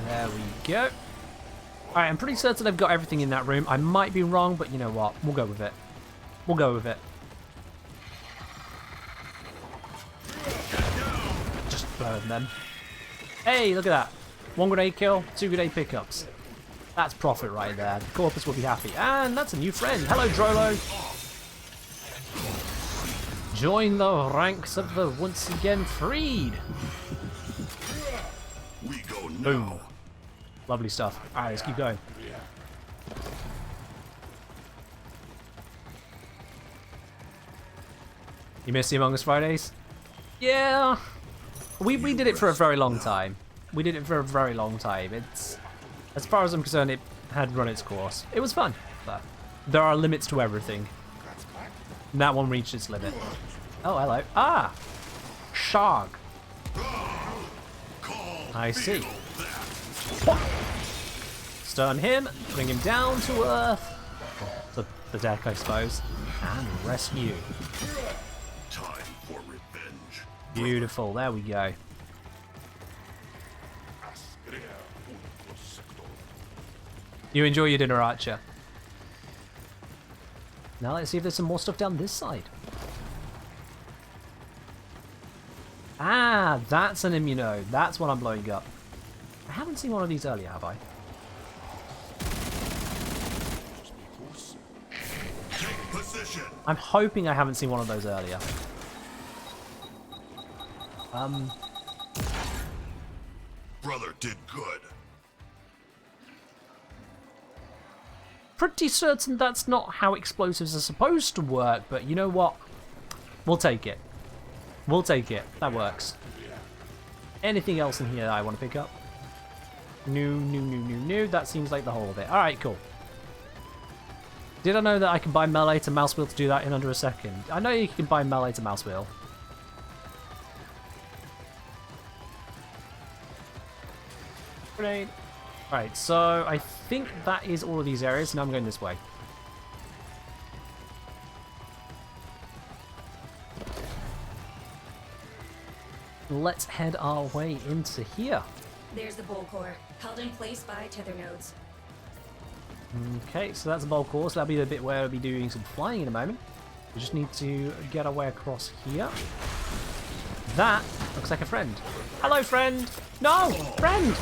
There we go. Alright, I'm pretty certain I've got everything in that room. I might be wrong, but you know what? We'll go with it. We'll go with it. Just burn them. Hey, look at that. 1 grenade kill, 2 grenade pickups. That's profit right there. The Corpus will be happy. And that's a new friend. Hello, Drolo. Join the ranks of the once again freed. We go now. Boom. Lovely stuff. Alright, let's keep going. You miss the Among Us Fridays? Yeah. We did it for a very long time. We did it for a very long time. It's... as far as I'm concerned, it had run its course. It was fun, but there are limits to everything. And that one reached its limit. Oh, hello. Ah! Shark. I see. What? Stun him, bring him down to earth. The deck, I suppose. And rescue. Time for revenge. Beautiful, there we go. You enjoy your dinner, Archer. Now let's see if there's some more stuff down this side. Ah, that's an immuno. That's what I'm blowing up. I haven't seen one of these earlier, have I? Take position. I'm hoping I haven't seen one of those earlier. Brother did good. Pretty certain that's not how explosives are supposed to work, but you know what? We'll take it. We'll take it. That works. Anything else in here that I want to pick up? No. That seems like the whole of it. Alright, cool. Did I know that I can buy melee to mouse wheel to do that in under a second? I know you can buy melee to mouse wheel. Grenade. Alright, so I think that is all of these areas. Now I'm going this way. Let's head our way into here. There's the bowl core, held in place by tether nodes. Okay, so that's the bulk core, so that'll be the bit where we'll be doing some flying in a moment. We just need to get our way across here. That looks like a friend. Hello, friend! No! Friend!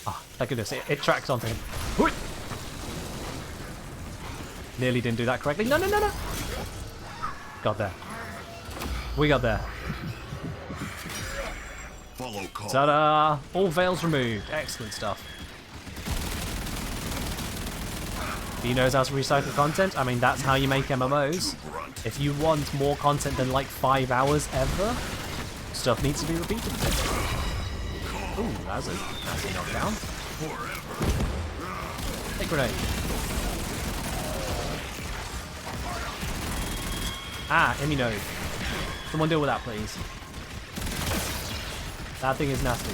Oh, thank goodness, it tracks onto him. Whoosh! Nearly didn't do that correctly. No! Got there. We got there. Follow call. Ta-da! All veils removed. Excellent stuff. He knows how to recycle content. I mean, that's how you make MMOs. If you want more content than like 5 hours ever, stuff needs to be repeated. Ooh, that's a knockdown. Take grenade. Ah, immunode. Someone deal with that, please. That thing is nasty.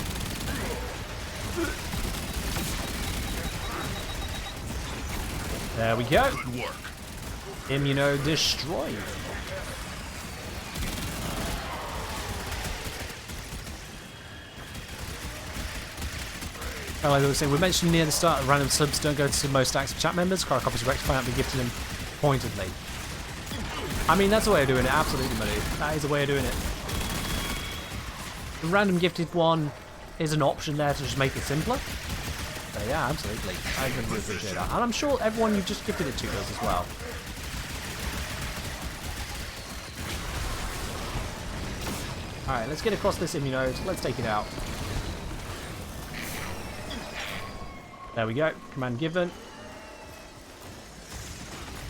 There we go. Good work. Immuno destroyed. Oh, like I was saying, we mentioned near the start that random subs don't go to most active chat members. Car copies rectify and be gifted them pointedly. I mean, that's a way of doing it, absolutely, buddy. That is a way of doing it. The random gifted one is an option there to just make it simpler. But yeah, absolutely. I really appreciate that. And I'm sure everyone you just gifted it to does as well. Alright, let's get across this immunode. Let's take it out. There we go. Command given.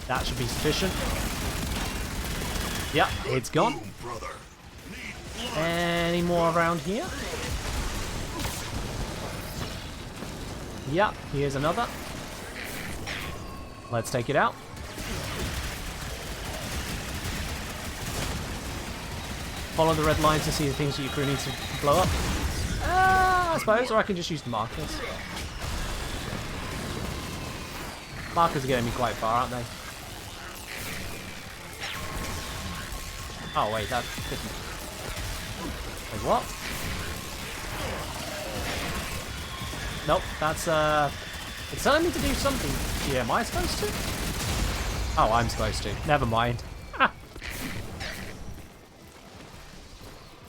That should be sufficient. Yep, it's gone. Any more around here? Yep, here's another. Let's take it out. Follow the red lines to see the things that your crew needs to blow up. I suppose, or I can just use the markers. Markers are getting me quite far, aren't they? Oh wait, that didn't. Wait, what? Nope, that's it's telling me to do something. Yeah, am I supposed to? Oh, I'm supposed to. Never mind.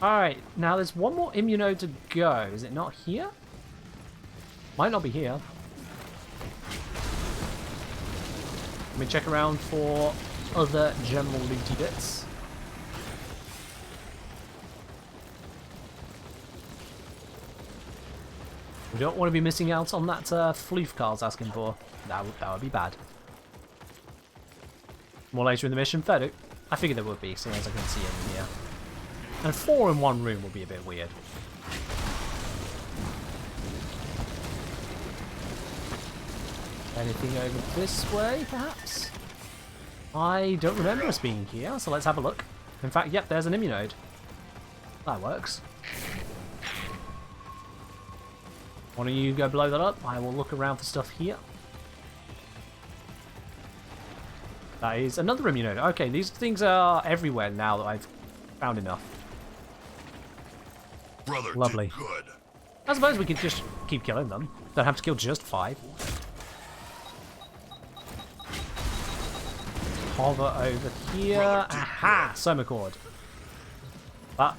Alright, now there's one more immunode to go. Is it not here? Might not be here. Let me check around for other general looty bits. We don't want to be missing out on that floof Carl's asking for. That would be bad. More later in the mission, fair do. I figured there would be, seeing as I can see it in here. And 4 in one room would be a bit weird. Anything over this way, perhaps? I don't remember us being here, so let's have a look. In fact, yep, there's an immunode. That works. Why don't you go blow that up? I will look around for stuff here. That is another immunode. Okay, these things are everywhere now that I've found enough. Brother Lovely. did good. I suppose we could just keep killing them. Don't have to kill just 5. Hover over here. Aha! Soma cord. But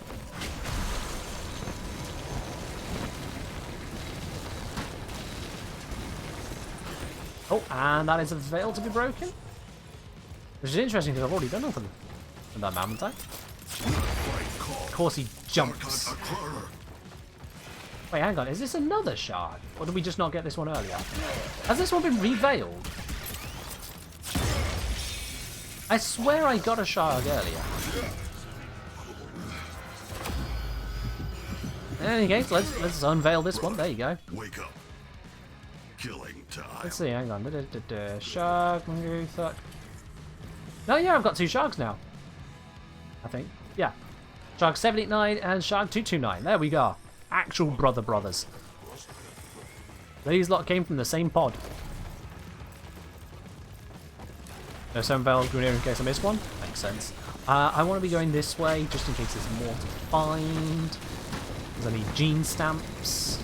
oh, and that is a veil to be broken. Which is interesting because I've already done nothing with that mammoth. Of course he jumps. Wait, Wait, hang on. Is this another shard? Or did we just not get this one earlier? Has this one been reveiled? I swear I got a shard earlier. In any case, let's unveil this one. There you go. Wake up. Killing time. Let's see, hang on. Shark, Mangootha. No, yeah, I've got 2 sharks now. I think. Yeah. Shark 789 and Shark 229. There we go. Actual brothers. These lot came from the same pod. No 7 Veils Grenadier in case I missed one. Makes sense. I want to be going this way just in case there's more to find. Because I need gene stamps.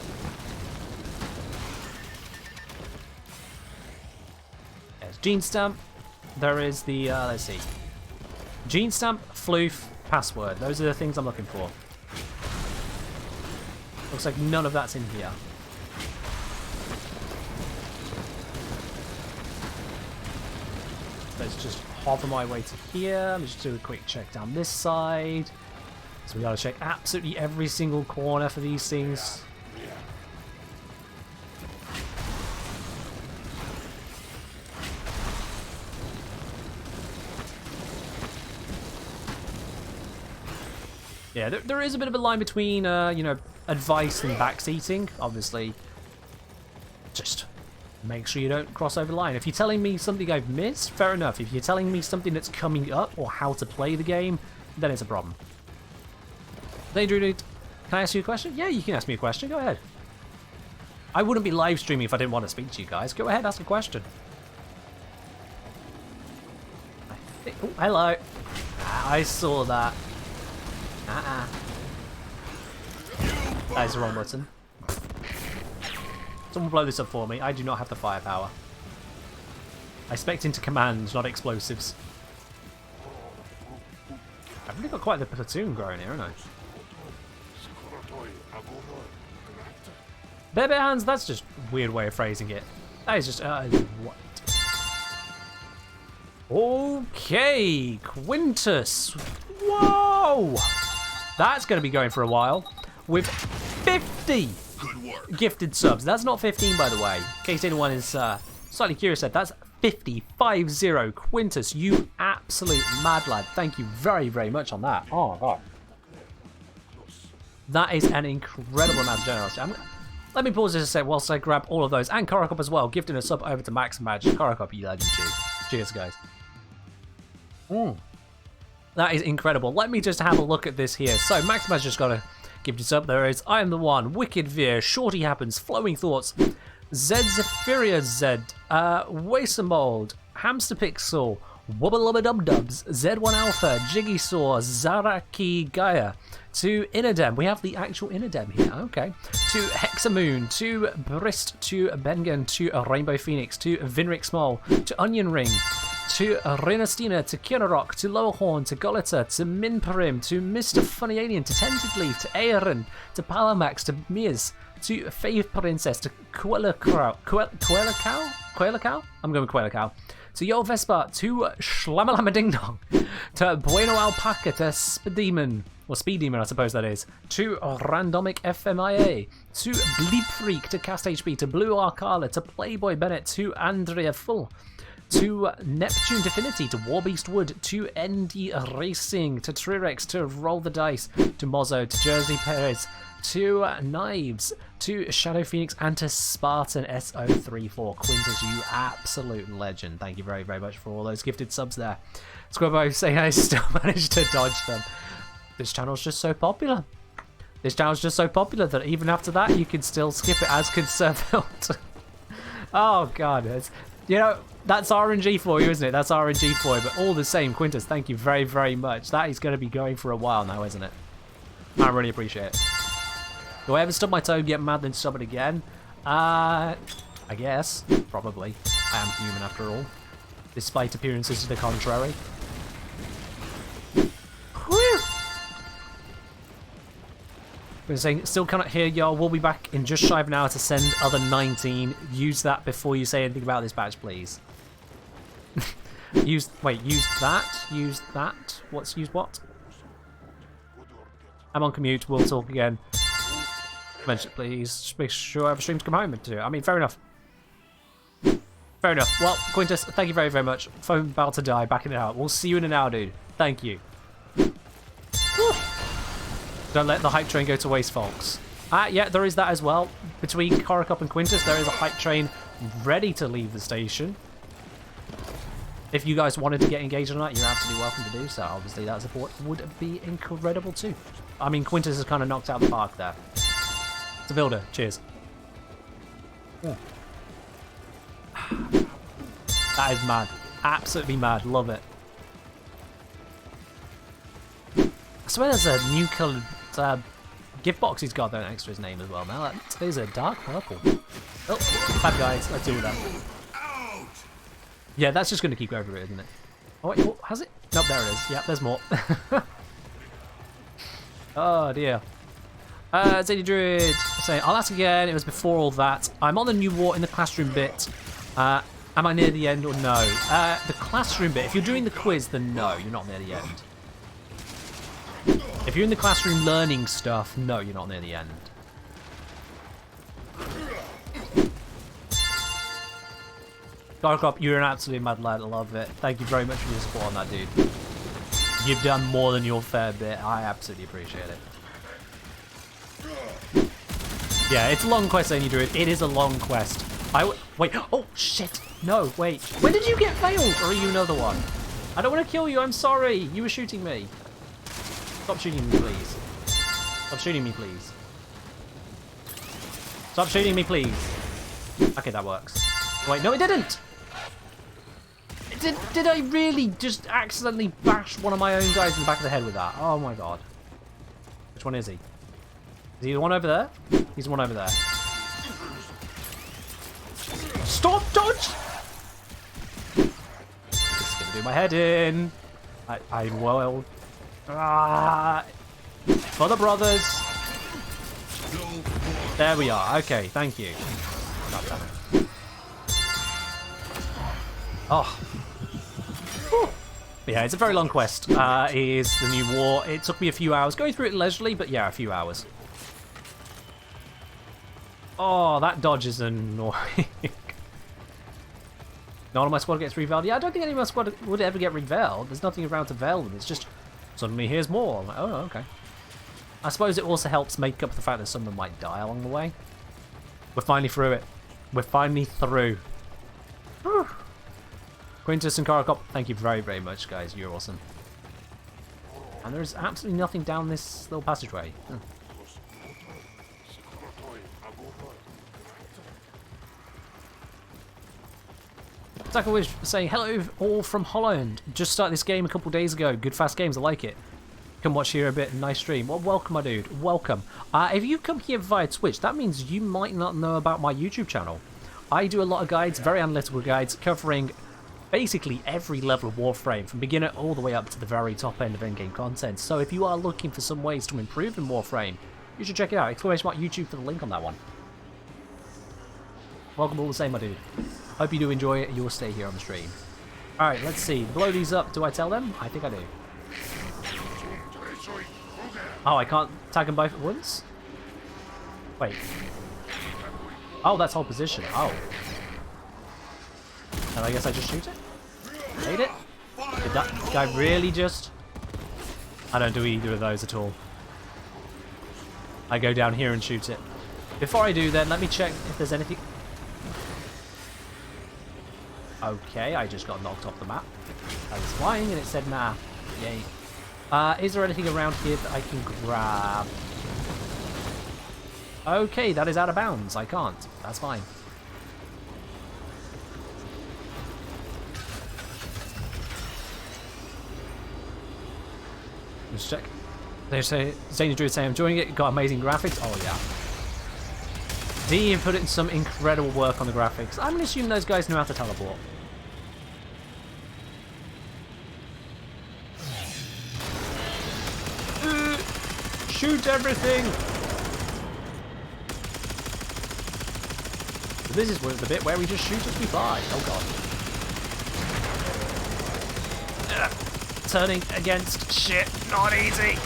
There's gene stamp. There is the, let's see. Gene stamp, floof, password. Those are the things I'm looking for. Looks like none of that's in here. Let's just hover my way to here. Let's just do a quick check down this side. So we gotta check absolutely every single corner for these things. Yeah, there is a bit of a line between, you know, advice and backseating. Obviously, just make sure you don't cross over the line. If you're telling me something I've missed, fair enough. If you're telling me something that's coming up or how to play the game, then it's a problem. Hey, Drew, can I ask you a question? Yeah, you can ask me a question. Go ahead. I wouldn't be live streaming if I didn't want to speak to you guys. Go ahead, ask a question. Oh, hello. I saw that. That is the wrong button. Someone blow this up for me. I do not have the firepower. I expect into commands, not explosives. I've really got quite the platoon growing here, haven't I? Baby hands, that's just a weird way of phrasing it. That is just, what? Okay, Quintus. Whoa! That's going to be going for a while. With 50 gifted subs. That's not 15, by the way. In case anyone is slightly curious, that's 50. Quintus, you absolute mad lad. Thank you very, very much on that. Oh, God. That is an incredible amount of generosity. Let me pause this a sec whilst I grab all of those. And Korokop as well, gifting a sub over to Max Badge. Korokop, you legend. Cheers, guys. That is incredible. Let me just have a look at this here. So, Max Badge just got a gifted sub. There is I Am the One, Wicked Veer, Shorty Happens, Flowing Thoughts, Zed Zephyria Zed, Waster Mold, Hamster Pixel, Wubba Lubba Dub Dubs, Z1 Alpha, Jiggy Saw, Zaraki Gaia, to Inadem. We have the actual Inadem here, okay. To Hexamoon, to Brist, to Bengen, to Rainbow Phoenix, to Vinric Small, to Onion Ring, to Renastina, to Kirarok, to Lowerhorn, to Golita, to Minparim, to Mr. Funny Alien, to Tentedleaf, to Aaron, to Palamax, to Miz, to Faith Princess, to Quailacao? I'm going with Quailacao. To Yo Vespa, to Shlamalama Ding Dong, to Bueno Alpaca, to Speed Demon, I suppose that is, to Randomic FMIA, to Bleep Freak, to Cast HP, to Blue Arcala, to Playboy Bennett, to Andrea Full, to Neptune Divinity, to Warbeast Wood, to ND Racing, to Trirex, to Roll the Dice, to Mozzo, to Jersey Perez, to Knives, to Shadow Phoenix, and to Spartan SO34. Quintus, you absolute legend. Thank you very, very much for all those gifted subs there. Squibbo saying I still managed to dodge them. This channel's just so popular. This channel's just so popular that even after that you can still skip it, as could Sir Filter. Oh god, you know, that's RNG for you, isn't it? That's RNG for you, but all the same, Quintus, thank you very, very much. That is going to be going for a while now, isn't it? I really appreciate it. Do I ever stub my toe and get mad then stub it again? I guess. Probably. I am human after all. Despite appearances to the contrary. Whew! We're saying, still cannot hear y'all. We'll be back in just shy of an hour to send other 19. Use that before you say anything about this badge, please. Use that. Use that. Use what? I'm on commute. We'll talk again. Mention, please. Just make sure I have a stream to come home to. I mean, fair enough. Fair enough. Well, Quintus, thank you very, very much. Phone about to die. Backing it out. We'll see you in an hour, dude. Thank you. Whew. Don't let the hype train go to waste, folks. Yeah, there is that as well. Between Korokop and Quintus, there is a hype train ready to leave the station. If you guys wanted to get engaged on that, you're absolutely welcome to do so. Obviously, that support would be incredible too. I mean, Quintus has kind of knocked out the park there. It's a builder. Cheers. Yeah. That is mad. Absolutely mad. Love it. I swear there's a new coloured gift box he's got there next to his name as well. Now that is a dark purple. Oh, bad guys. Let's deal with that. Yeah, that's just going to keep going over it, isn't it? Oh, wait, oh, has it? Nope, there it is. Yeah, there's more. Oh, dear. Zadie Druid saying, I'll ask again. It was before all that. I'm on the new war in the classroom bit. Am I near the end or no? The classroom bit. If you're doing the quiz, then no, you're not near the end. If you're in the classroom learning stuff, no, you're not near the end. Darkrop, you're an absolute mad lad. I love it. Thank you very much for your support on that, dude. You've done more than your fair bit. I absolutely appreciate it. Yeah, it's a long quest, and you do it. It is a long quest. Wait. Oh, shit. No, wait. When did you get failed? Or are you another one? I don't want to kill you. I'm sorry. You were shooting me. Stop shooting me, please. Stop shooting me, please. Stop shooting me, please. Okay, that works. Wait, no, it didn't. Did I really just accidentally bash one of my own guys in the back of the head with that? Oh my god. Which one is he? Is he the one over there? He's the one over there. Stop, dodge! This is gonna do my head in. I'm well. For the brothers. There we are. Okay, thank you. God damn it. Oh. Whew. Yeah, it's a very long quest. It is the new war. It took me a few hours. Going through it leisurely, but yeah, a few hours. Oh, that dodge is annoying. None of my squad gets revealed. Yeah, I don't think any of my squad would ever get revealed. There's nothing around to veil them. It's just, suddenly here's more. I'm like, oh, okay. I suppose it also helps make up for the fact that some of them might die along the way. We're finally through it. We're finally through. Whew. Quintus and Karakop, thank you very, very much, guys. You're awesome. And there's absolutely nothing down this little passageway. Wish saying, hello all from Holland. Just started this game a couple days ago. Good fast games, I like it. Come watch here a bit, nice stream. Well, welcome, my dude. Welcome. If you come here via Twitch, that means you might not know about my YouTube channel. I do a lot of guides, very analytical guides, covering basically every level of Warframe, from beginner all the way up to the very top end of in-game content. So if you are looking for some ways to improve in Warframe, you should check it out. Exclamation mark YouTube for the link on that one. Welcome all the same, my dude. Hope you do enjoy your stay here on the stream. Alright, let's see. Blow these up. Do I tell them? I think I do. Oh, I can't tag them both at once? Wait. Oh, that's whole position. Oh. And I guess I just shoot it? Made it? Did that guy really just... I don't do either of those at all. I go down here and shoot it. Before I do then, let me check if there's anything... Okay, I just got knocked off the map. I was flying and it said nah. Yay. Is there anything around here that I can grab? Okay, that is out of bounds. I can't. That's fine. Let's check. They say, Zany Druid saying, I'm enjoying it. Got amazing graphics. Oh, yeah. He put in some incredible work on the graphics. I'm going to assume those guys know how to teleport. Shoot everything! So this is the bit where we just shoot as we fly. Oh god. Turning against shit, not easy.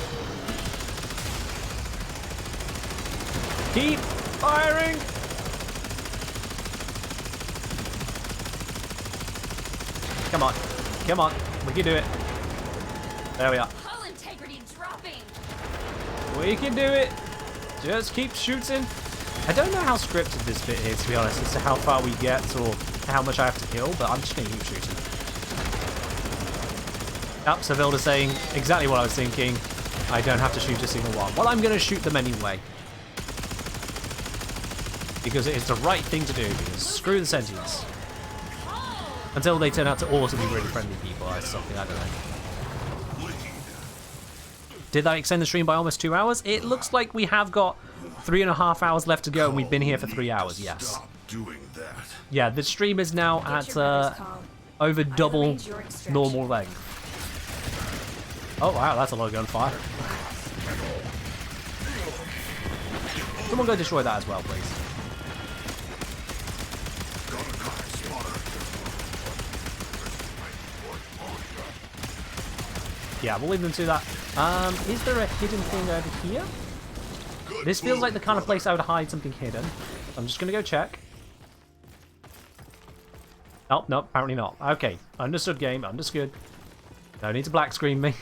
Keep firing! Come on. Come on. We can do it. There we are. Hull integrity dropping. We can do it. Just keep shooting. I don't know how scripted this bit is, to be honest, as to how far we get or how much I have to kill, but I'm just going to keep shooting. Yep, so Vilda's saying exactly what I was thinking. I don't have to shoot a single one. Well, I'm going to shoot them anyway. Because it is the right thing to do, because screw the sentients. Until they turn out to also be really friendly people or something, I don't know. Did that extend the stream by almost 2 hours? It looks like we have got 3.5 hours left to go, and we've been here for 3 hours, yes. Stop doing that. Yeah, the stream is now at over double normal length. Oh wow, that's a lot of gunfire. Someone go destroy that as well, please. Yeah, we'll leave them to that. Is there a hidden thing over here? This feels like the kind of place I would hide something hidden. I'm just gonna go check. Oh, no, apparently not. Okay, understood game, understood. No need to black screen me.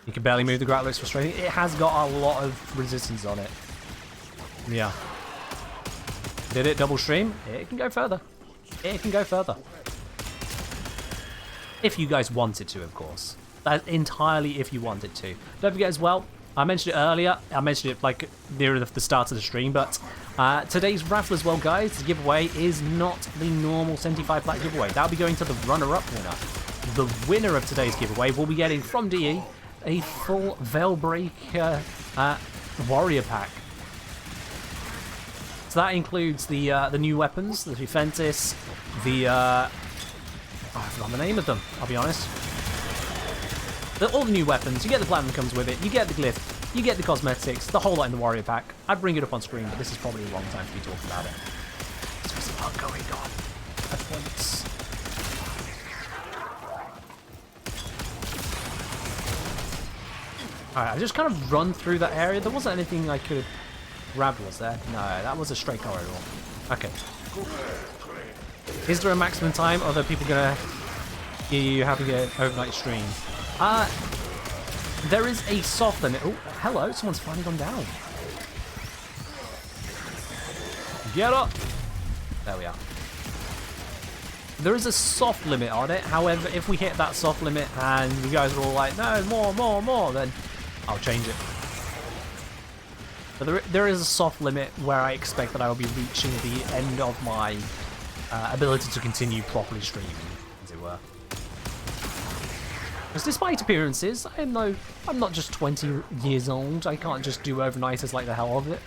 You can barely move the grapple, it's frustrating. It has got a lot of resistance on it. Yeah. Did it double stream? It can go further. It can go further. If you guys wanted to, of course. That's entirely if you wanted to. Don't forget as well, I mentioned it earlier. I mentioned it like near the start of the stream, but today's raffle as well, guys. The giveaway is not the normal 75 plat giveaway. That'll be going to the runner-up winner. The winner of today's giveaway will be getting from DE a full Veilbreaker warrior pack. So that includes the new weapons, the Defentis, the I forgot the name of them, I'll be honest. All the new weapons, you get the platinum comes with it, you get the glyph, you get the cosmetics, the whole lot in the warrior pack. I'd bring it up on screen, but this is probably the wrong time to be talking about it. There's a lot going on at once. Alright, I just kind of run through that area. There wasn't anything I could have grabbed, was there? No, that was a straight corridor. Okay. Is there a maximum time? Or are people gonna you having an overnight stream? There is a soft limit. Oh, hello, someone's finally gone down. Get up! There we are. There is a soft limit on it. However, if we hit that soft limit and you guys are all like, no, more, then I'll change it. But there is a soft limit where I expect that I will be reaching the end of my ability to continue properly streaming, as it were. Because despite appearances, I'm not just 20 years old. I can't just do overnighters like the hell of it.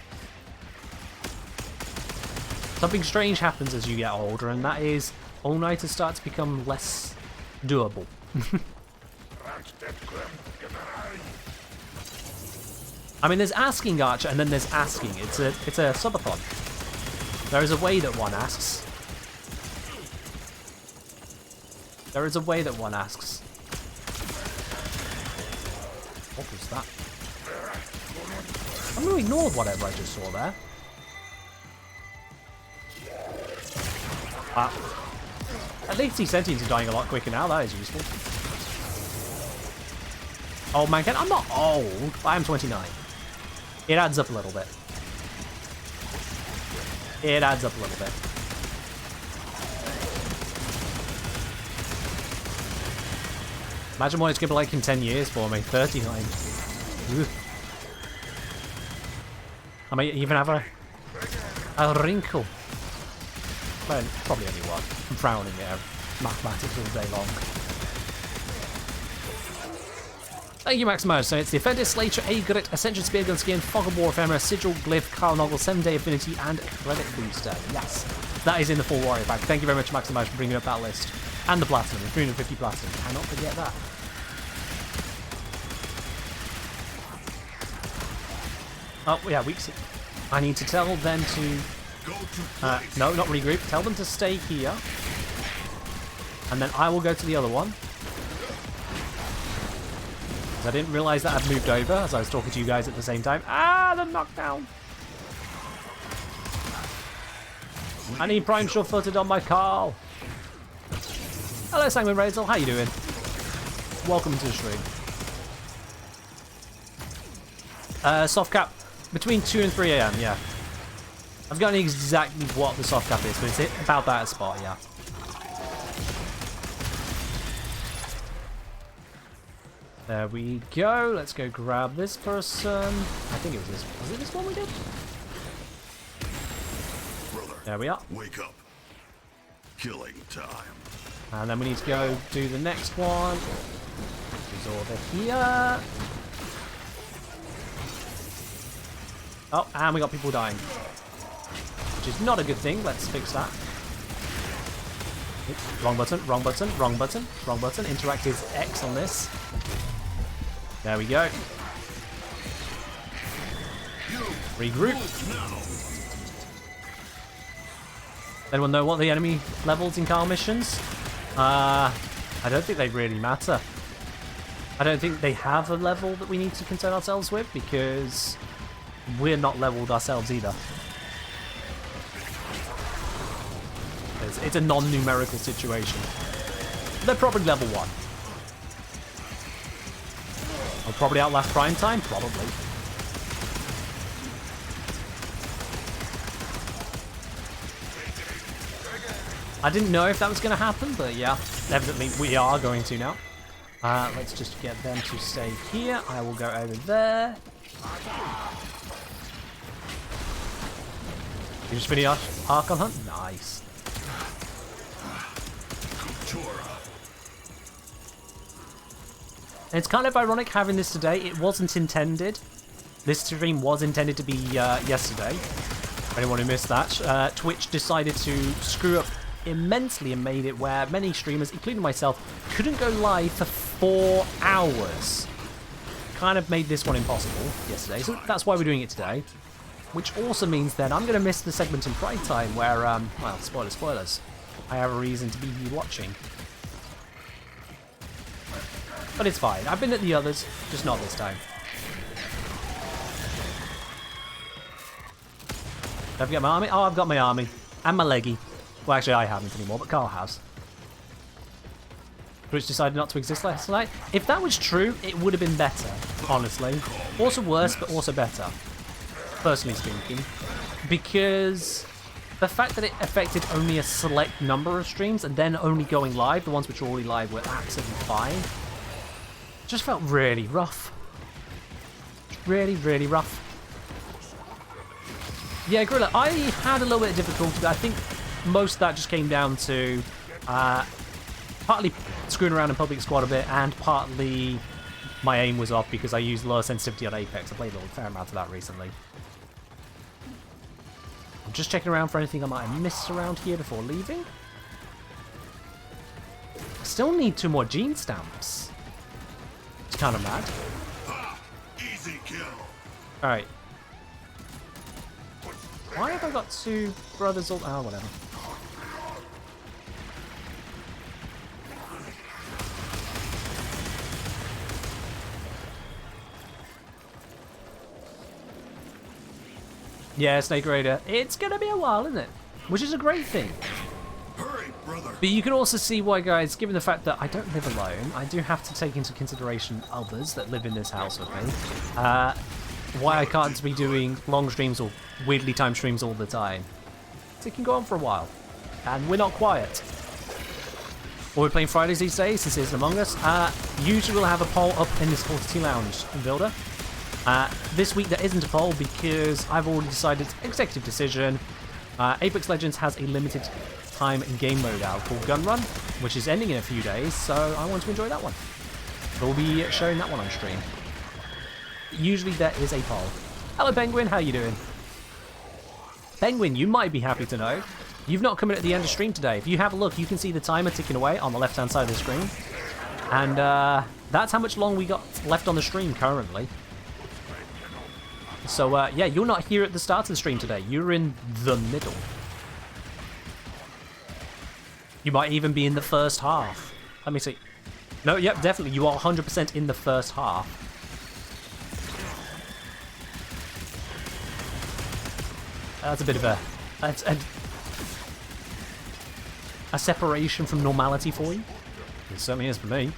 Something strange happens as you get older, and that is all-nighters start to become less doable. I mean, there's asking Archer, and then there's asking. It's a subathon. There is a way that one asks. There is a way that one asks. What was that? I'm going to ignore whatever I just saw there. At least these sentients are dying a lot quicker now. That is useful. Old man, I'm not old. I am 29. It adds up a little bit. It adds up a little bit. Imagine what it's going to be like in 10 years for me. 39. Ugh. I might even have a wrinkle. Well, probably only one. I'm frowning at mathematics all day long. Thank you, Maximo. So it's the Offender, Slater, A-Grit, Ascension Speargun Skin, Fog of Warframe, Sigil, Glyph, Carl Noggle, 7-Day Affinity, and Credit Booster. Yes, that is in the full Warrior pack. Thank you very much, Maximo, for bringing up that list. And the Platinum, the 350 Platinum. Cannot forget that. Oh, yeah, weeks. I need to tell them to... no, not regroup. Tell them to stay here. And then I will go to the other one. I didn't realize that I'd moved over as I was talking to you guys at the same time. Ah, the knockdown! I need prime sure-footed on my Carl. Hello, Sanguine Razel. How you doing? Welcome to the stream. Soft cap between 2 and 3 a.m. Yeah, I've forgotten exactly what the soft cap is, but it's about that spot. Yeah. There we go. Let's go grab this person. I think it was this. Was it this one we did? Brother, There we are. wake up. Killing time. And then we need to go do the next one. Who's over here? Oh, and we got people dying. Which is not a good thing. Let's fix that. Oops, wrong button, wrong button, wrong button, wrong button. Interact is X on this. There we go. Regroup. Anyone know what the enemy levels in Carl missions? I don't think they really matter. I don't think they have a level that we need to concern ourselves with because we're not leveled ourselves either. It's a non-numerical situation. They're probably level 1. I'll probably outlast prime time, probably. I didn't know if that was going to happen, but yeah, evidently we are going to now. Let's just get them to stay here. I will go over there. You just finished Archon Hunt? Nice. It's kind of ironic having this today. It wasn't intended. This stream was intended to be yesterday. For anyone who missed that, Twitch decided to screw up immensely and made it where many streamers, including myself, couldn't go live for 4 hours. Kind of made this one impossible yesterday, so that's why we're doing it today. Which also means then I'm going to miss the segment in Pride Time where, well, spoilers. I have a reason to be watching. But it's fine. I've been at the others, just not this time. Don't forget my army. Oh, I've got my army. And my leggy. Well, actually, I haven't anymore, but Carl has. Which decided not to exist last night. If that was true, it would have been better, honestly. Also worse, but also better. Personally speaking. Because the fact that it affected only a select number of streams and then only going live, the ones which were already live were absolutely fine. Just felt really rough. Really, really rough. Yeah, Gorilla, I had a little bit of difficulty. I think most of that just came down to partly screwing around in public squad a bit and partly my aim was off because I used lower sensitivity on Apex. I played a fair amount of that recently. I'm just checking around for anything I might have missed around here before leaving. Still need 2 more gene stamps. It's kind of mad. Easy kill. Alright. Why have I got 2 brothers all... Oh, whatever. Yeah, Snake Raider. It's gonna be a while, isn't it? Which is a great thing. Hurry, brother. But you can also see why, guys, given the fact that I don't live alone, I do have to take into consideration others that live in this house with me. Why I can't be doing long streams or weirdly timed streams all the time. So it can go on for a while. And we're not quiet. Well, we're playing Fridays these days, since it's Among Us. Usually we'll have a poll up in this 42 Lounge builder. This week there isn't a poll because I've already decided, executive decision, Apex Legends has a limited time in game mode out called Gun Run, which is ending in a few days, so I want to enjoy that one. We'll be showing that one on stream. Usually there is a poll. Hello Penguin, how you doing? Penguin, you might be happy to know, you've not come in at the end of stream today. If you have a look, you can see the timer ticking away on the left hand side of the screen. And that's how much long we got left on the stream currently. So yeah, you're not here at the start of the stream today. You're in the middle. You might even be in the first half. Let me see. No, yep, definitely. You are 100% in the first half. That's a bit of a separation from normality for you. It certainly is for me.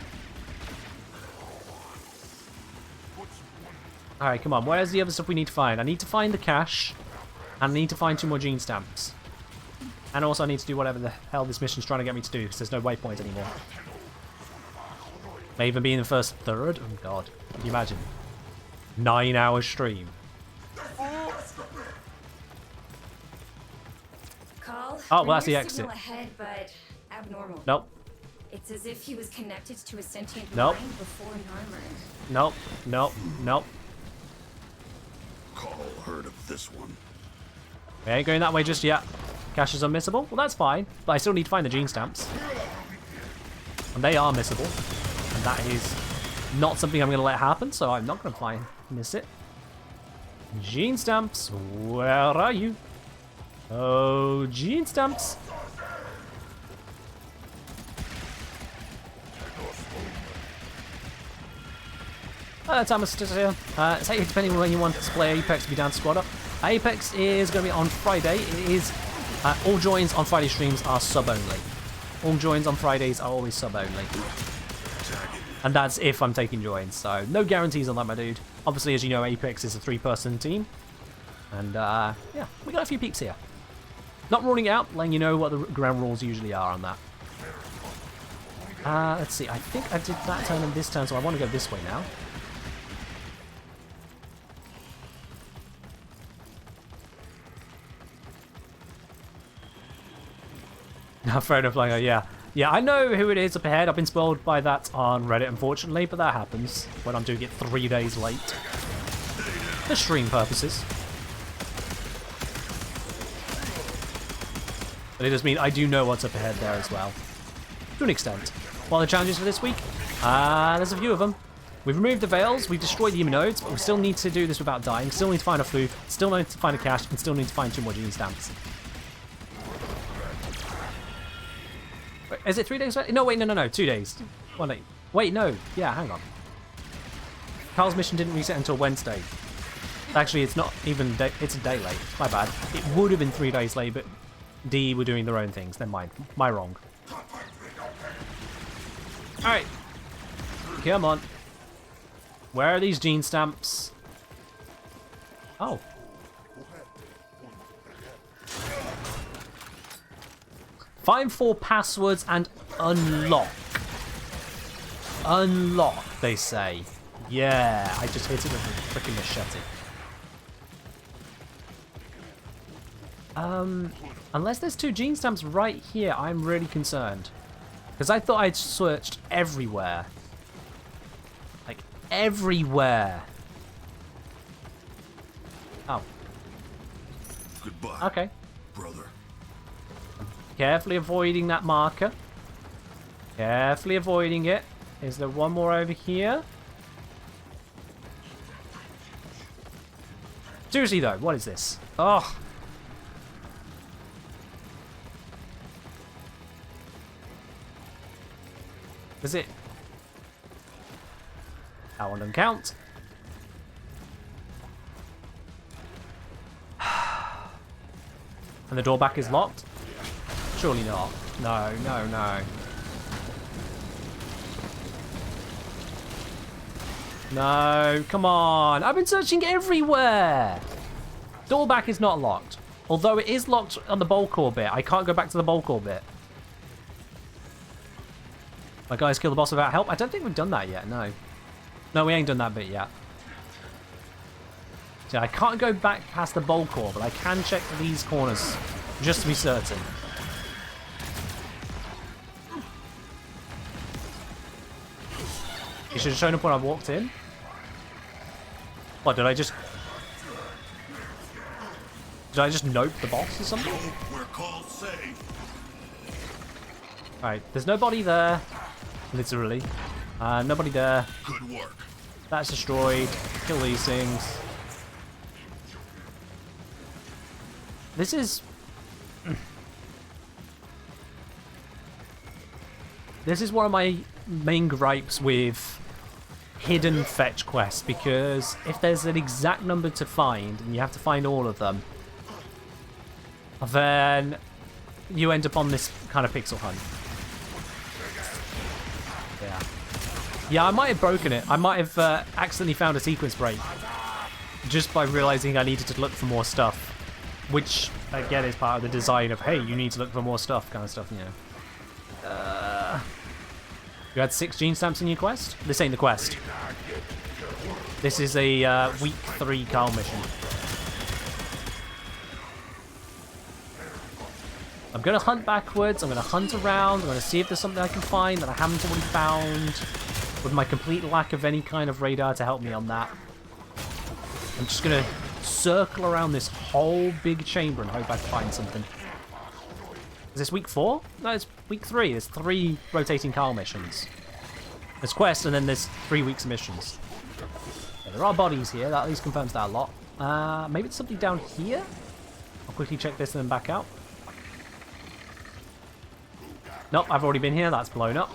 Alright, come on. Where's the other stuff we need to find? I need to find the cache. And I need to find 2 more gene stamps. And also I need to do whatever the hell this mission's trying to get me to do, because there's no waypoint anymore. May even be in the first third? Oh god. Can you imagine? 9-hour stream. Call. Oh, well, that's the exit. Signal ahead, but abnormal. Nope. It's as if he was connected to a sentient Nope. mind before Narmer. Nope. Nope. Nope. Call heard of this one. We ain't going that way just yet. Cache is unmissable? Well, that's fine. But I still need to find the gene stamps. And they are missable. And that is not something I'm going to let happen, so I'm not going to miss it. Gene stamps, where are you? Oh, gene stamps. Thomas is here. Say depending on when you want to play Apex, be down to squad up. Apex is going to be on Friday. It is all joins on Friday streams are sub only. All joins on Fridays are always sub only. And that's if I'm taking joins, so no guarantees on that, my dude. Obviously, as you know, Apex is a 3-person team. And yeah, we got a few peeps here. Not ruling out, letting you know what the ground rules usually are on that. Let's see, I think I did that turn and this turn, so I want to go this way now. Fair enough, like, yeah. Yeah, I know who it is up ahead. I've been spoiled by that on Reddit, unfortunately, but that happens when I'm doing it 3 days late. For stream purposes. But it does mean I do know what's up ahead there as well. To an extent. What are the challenges for this week? There's a few of them. We've removed the veils, we've destroyed the nodes, but we still need to do this without dying. Still need to find a floof, still need to find a cache, and still need to find 2 more gene stamps. Wait, is it 3 days? No, wait, no, 2 days. 1 day. Wait, no. Yeah, hang on. Carl's mission didn't reset until Wednesday. Actually, it's not even it's a day late. My bad. It would have been 3 days late, but D were doing their own things. Never mind. My wrong. Alright. Come on. Where are these gene stamps? Oh. Find 4 passwords and unlock. Unlock, they say. Yeah, I just hit it with a freaking machete. Unless there's 2 gene stamps right here, I'm really concerned. Because I thought I'd searched everywhere. Like, everywhere. Oh. Goodbye. Okay. Brother. Carefully avoiding that marker. Carefully avoiding it. Is there one more over here? Seriously though, what is this? Oh. Is it? That one doesn't count. And the door back is locked? Surely not. No, no, no. No, come on. I've been searching everywhere. Door back is not locked. Although it is locked on the bowl core bit. I can't go back to the bowl core bit. My guys kill the boss without help. I don't think we've done that yet, no. No, we ain't done that bit yet. So I can't go back past the bowl core, but I can check these corners just to be certain. You should have shown up when I walked in. What, did I just nope the boss or something? We're called safe. Alright, there's nobody there. Literally. Nobody there. Good work. That's destroyed. Kill these things. This is... This is one of my main gripes with hidden fetch quests, because if there's an exact number to find and you have to find all of them, then you end up on this kind of pixel hunt. Yeah, I might have broken it. I might have accidentally found a sequence break just by realizing I needed to look for more stuff, which again is part of the design of, hey, you need to look for more stuff kind of stuff, you know. You had 6 gene stamps in your quest? This ain't the quest. This is a week 3 Carl mission. I'm going to hunt backwards, I'm going to hunt around, I'm going to see if there's something I can find that I haven't already found, with my complete lack of any kind of radar to help me on that. I'm just going to circle around this whole big chamber and hope I can find something. Is this week 4? No, it's week 3. There's 3 rotating Carl missions. There's quests and then there's 3 weeks of missions. Yeah, there are bodies here, that at least confirms that a lot. Maybe it's something down here? I'll quickly check this and then back out. Nope, I've already been here, that's blown up.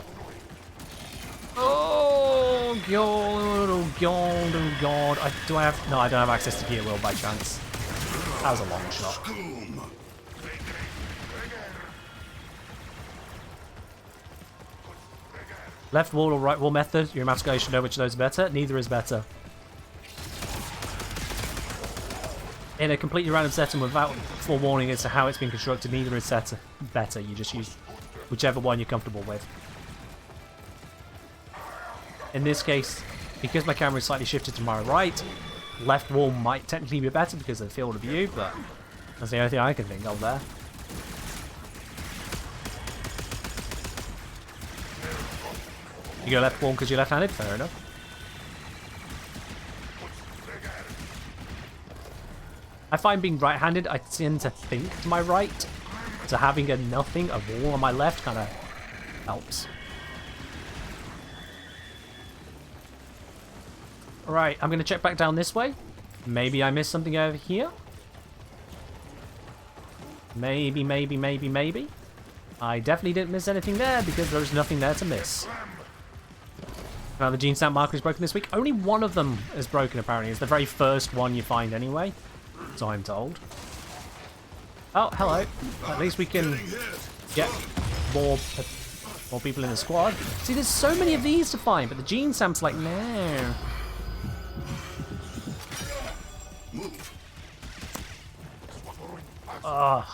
Oh god, oh god, oh god. Do I have... No, I don't have access to gear wheel by chance. That was a long shot. Left wall or right wall method? Your maths guy should know which of those are better. Neither is better. In a completely random setting without forewarning as to how it's been constructed, neither is better. You just use whichever one you're comfortable with. In this case, because my camera is slightly shifted to my right, left wall might technically be better because of the field of view, but that's the only thing I can think of there. You go left wall because you're left-handed? Fair enough. I find being right-handed, I tend to think to my right, so having a nothing, a wall on my left kind of helps. Alright, I'm going to check back down this way. Maybe I missed something over here. Maybe. I definitely didn't miss anything there because there's nothing there to miss. Now the gene stamp marker is broken this week. Only one of them is broken apparently. It's the very first one you find anyway. So I'm told. Oh, hello. At least we can get more people in the squad. See, there's so many of these to find, but the gene stamp's like, no. Ugh.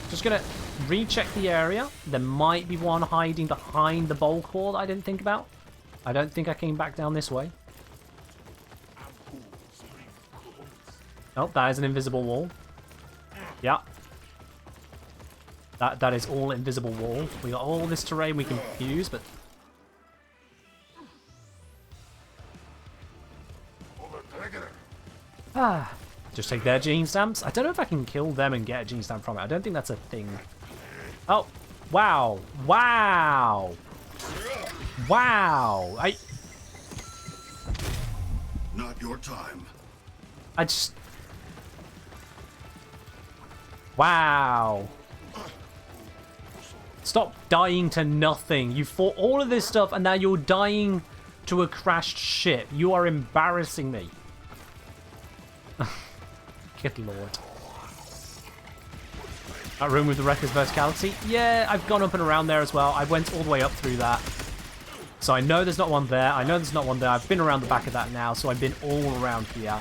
Just gonna recheck the area. There might be one hiding behind the bowl core that I didn't think about. I don't think I came back down this way. Oh, that is an invisible wall. Yeah. That is all invisible wall. We got all this terrain we can use, but... Just take their gene stamps. I don't know if I can kill them and get a gene stamp from it. I don't think that's a thing. Oh, wow. Wow. Wow. Not your time. I just... Wow. Stop dying to nothing. You fought all of this stuff and now you're dying to a crashed ship. You are embarrassing me. Good lord. That room with the wrecker's verticality? Yeah, I've gone up and around there as well. I went all the way up through that. So I know there's not one there. I know there's not one there. I've been around the back of that now, so I've been all around here.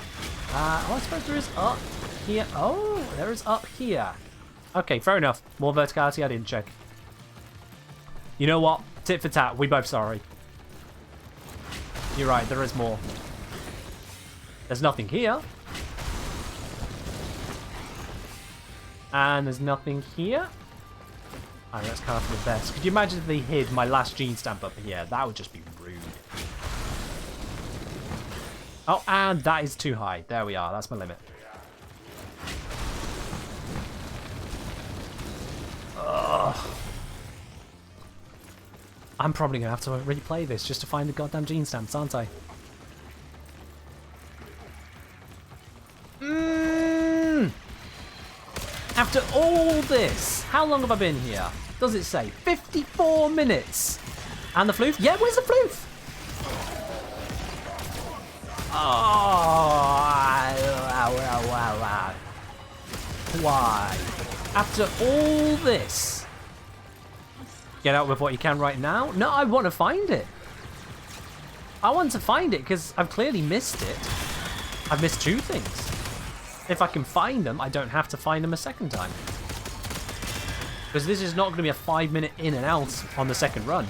Oh, I suppose there is up here. Oh, there is up here. Okay, fair enough. More verticality, I didn't check. You know what? Tit for tat, we both sorry. You're right, there is more. There's nothing here. And there's nothing here. I mean, that's kind of for the best. Could you imagine if they hid my last gene stamp up here? That would just be rude. Oh, and that is too high. There we are. That's my limit. Ugh. I'm probably going to have to replay this just to find the goddamn gene stamps, aren't I? After all this, how long have I been here? Does it say? 54 minutes. And the floof? Yeah, where's the floof? Oh, why? After all this? Get out with what you can right now? No, I want to find it. I want to find it because I've clearly missed it. I've missed 2 things. If I can find them, I don't have to find them a second time. Because this is not going to be a 5-minute in and out on the second run.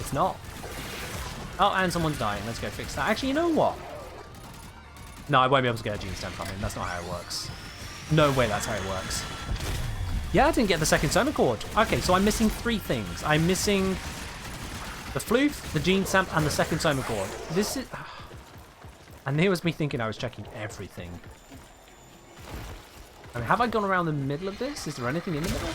It's not. Oh, and someone's dying. Let's go fix that. Actually, you know what? No, I won't be able to get a gene stamp from him. That's not how it works. No way that's how it works. Yeah, I didn't get the second soma cord. Okay, so I'm missing 3 things. I'm missing the floof, the gene stamp, and the second soma cord. This is... And here was me thinking I was checking everything. I mean, have I gone around the middle of this? Is there anything in the middle?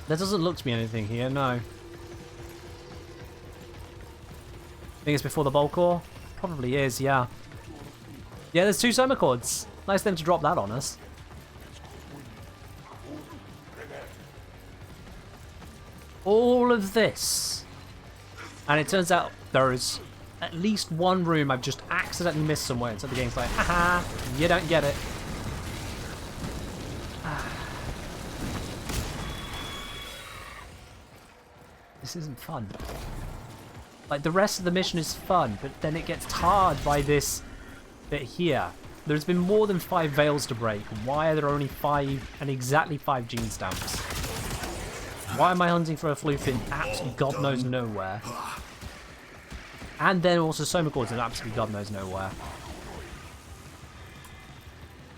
There doesn't look to be anything here, no. Think it's before the bolt core? Probably is, yeah. Yeah, there's 2 soma cords. Nice of them to drop that on us. All of this. And it turns out there is at least one room I've just accidentally missed somewhere. And so the game's like, haha, you don't get it. This isn't fun. Like, the rest of the mission is fun, but then it gets tarred by this bit here. There's been more than 5 veils to break. Why are there only 5 and exactly 5 gene stamps? Why am I hunting for a floof in absolutely God knows nowhere? And then also soma cords in absolutely God knows nowhere.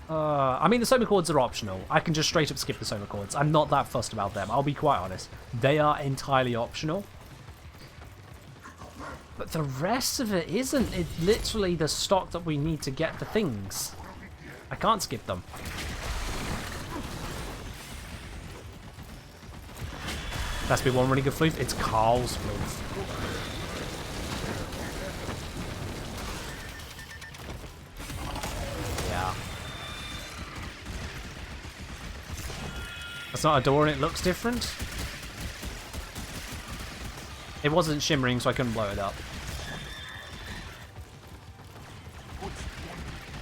I mean, the soma cords are optional. I can just straight up skip the soma cords. I'm not that fussed about them. I'll be quite honest. They are entirely optional. But the rest of it isn't. It's literally the stock that we need to get the things. I can't skip them. That's been one really good floof. It's Carl's floof. Yeah. That's not a door and it looks different. It wasn't shimmering, so I couldn't blow it up.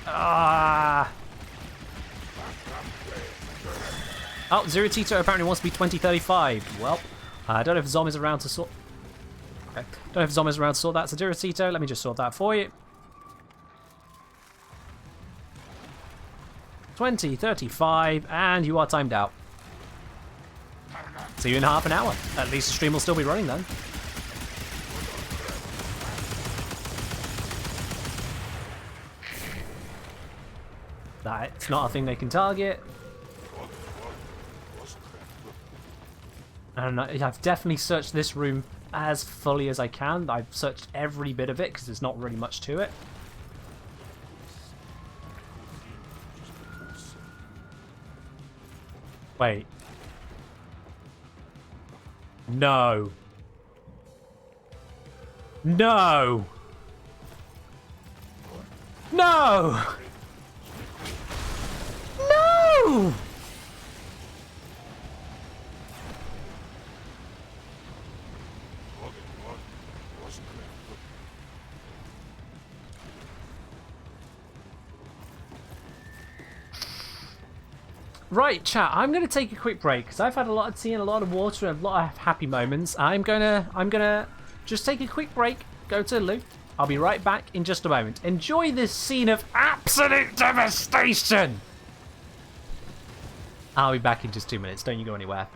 Ah! Oh, Zero Tito apparently wants to be 2035. Well, I don't know if Zom is around to sort... Okay. Don't know if Zom is around to sort that. So Zero Tito, let me just sort that for you. 2035, and you are timed out. See you in half an hour. At least the stream will still be running then. That's not a thing they can target. And I've definitely searched this room as fully as I can. I've searched every bit of it because there's not really much to it. Wait. No. No. No. No. Right, chat, I'm going to take a quick break because I've had a lot of tea and a lot of water and a lot of happy moments. I'm gonna just take a quick break, go to the loo. I'll be right back in just a moment. Enjoy this scene of absolute devastation. I'll be back in just 2 minutes. Don't you go anywhere.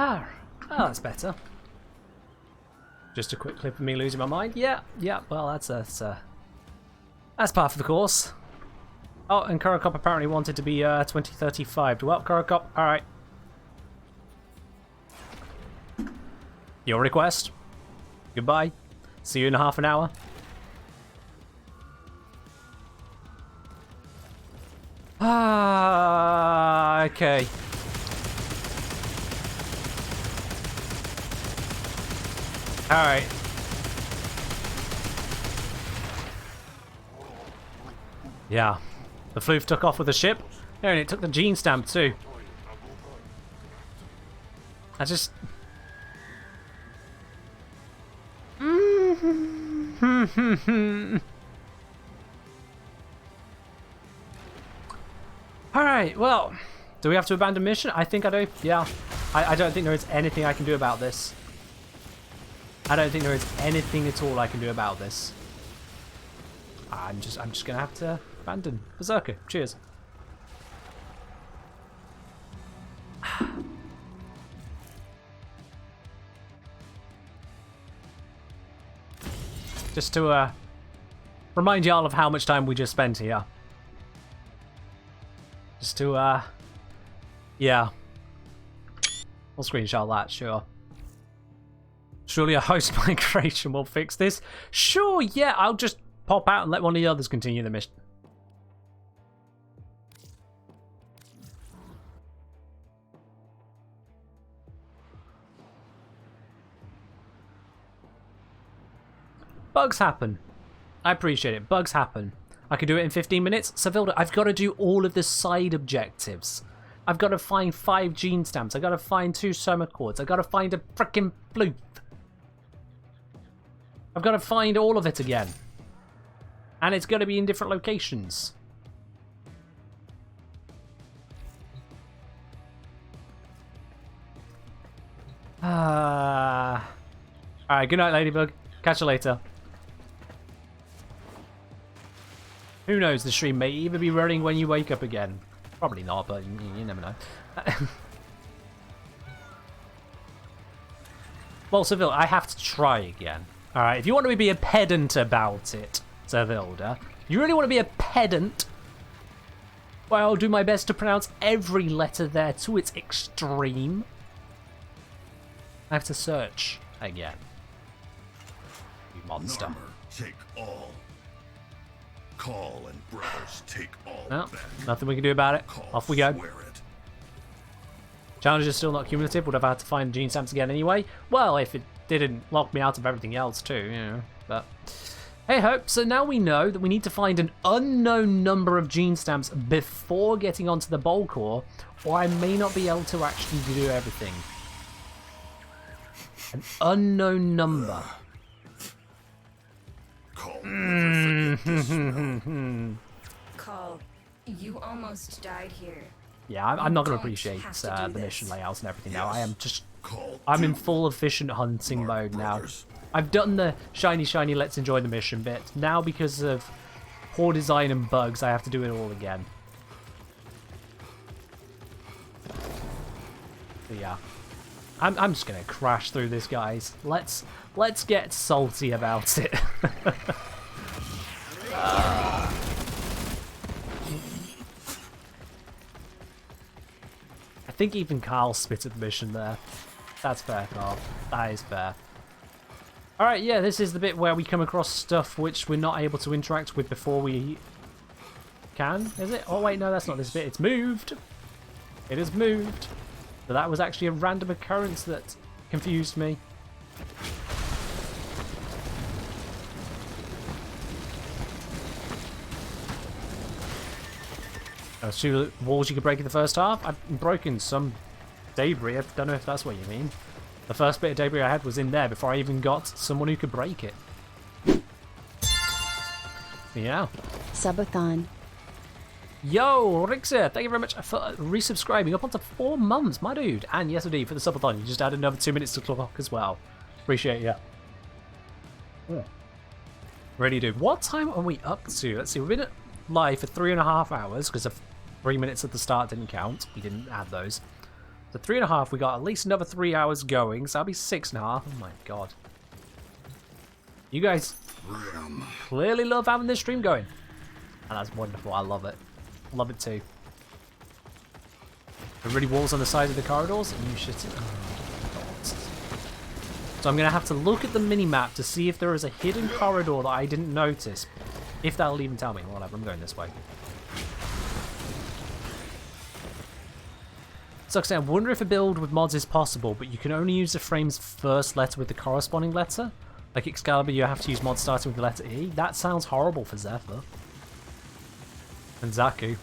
Ah, oh, that's better. Just a quick clip of me losing my mind. Yeah, well, that's part of the course. Oh, and Kurokop apparently wanted to be 2035. Well, Kurokop, alright. Your request. Goodbye. See you in half an hour. Ah, okay. Alright. Yeah. The floof took off with the ship. Yeah, and it took the gene stamp too. I just... Alright, well, do we have to abandon mission? I think I do, yeah. I don't think there is anything I can do about this. I don't think there is anything at all I can do about this. I'm just gonna have to abandon Berserker. Cheers. Just to remind y'all of how much time we just spent here. Just to yeah. We'll screenshot that, sure. Surely a host migration will fix this. Sure, yeah, I'll just pop out and let one of the others continue the mission. Bugs happen. I appreciate it. Bugs happen. I can do it in 15 minutes. Savilda, I've got to do all of the side objectives. I've got to find 5 gene stamps. I've got to find 2 soma cords. I've got to find a frickin' floof. I've got to find all of it again. And it's going to be in different locations. Alright, good night, Ladybug. Catch you later. Who knows, the stream may even be running when you wake up again. Probably not, but you never know. Well, Seville, I have to try again. Alright, if you want to be a pedant about it, Sevilda, you really want to be a pedant, well, I'll do my best to pronounce every letter there to its extreme. I have to search again. You monster. Narmer, take all. Call and brothers take all Well, back. nothing we can do about it. Call, Off we go. swear it. Challenge is still not cumulative. Would have had to find gene stamps again anyway. Well, if it didn't lock me out of everything else too, you know. But hey ho. So now we know that we need to find an unknown number of gene stamps before getting onto the bowl core, or I may not be able to actually do everything. An unknown number. Call never forget this smell. Call, you almost died here. Yeah, I'm not going to Don't appreciate have to do the this. mission layouts and everything now. I am just... Call I'm in two. full efficient hunting Mark mode now. brothers. I've done the shiny let's enjoy the mission bit. Now because of poor design and bugs, I have to do it all again. But yeah. I'm just gonna crash through this, guys. Let's get salty about it. I think even Carl spit at the mission there. That's fair, Carl. That is fair. Alright, yeah, this is the bit where we come across stuff which we're not able to interact with before we can, is it? Oh wait, no, that's not this bit. It's moved. It has moved. So that was actually a random occurrence that confused me. Those 2 walls you could break in the first half. I've broken some debris. I don't know if that's what you mean. The first bit of debris I had was in there before I even got someone who could break it. Yeah. Subathon. Yo, Rixer, thank you very much for resubscribing up onto 4 months, my dude. And yes, indeed, for the subathon, you just added another 2 minutes to the clock as well. Appreciate you. Yeah. Really do. What time are we up to? Let's see, we've been live for 3.5 hours because of 3 minutes at the start didn't count. We didn't add those. So 3.5, we got at least another 3 hours going, so that'll be 6.5. Oh my god. You guys clearly love having this stream going. And that's wonderful, I love it. Love it too. There are really walls on the side of the corridors, and you should... So I'm going to have to look at the mini-map to see if there is a hidden corridor that I didn't notice. If that'll even tell me. Whatever, I'm going this way. Sucks. I wonder if a build with mods is possible, but you can only use the frame's first letter with the corresponding letter. Like Excalibur, you have to use mods starting with the letter E. That sounds horrible for Zephyr. And Zaku.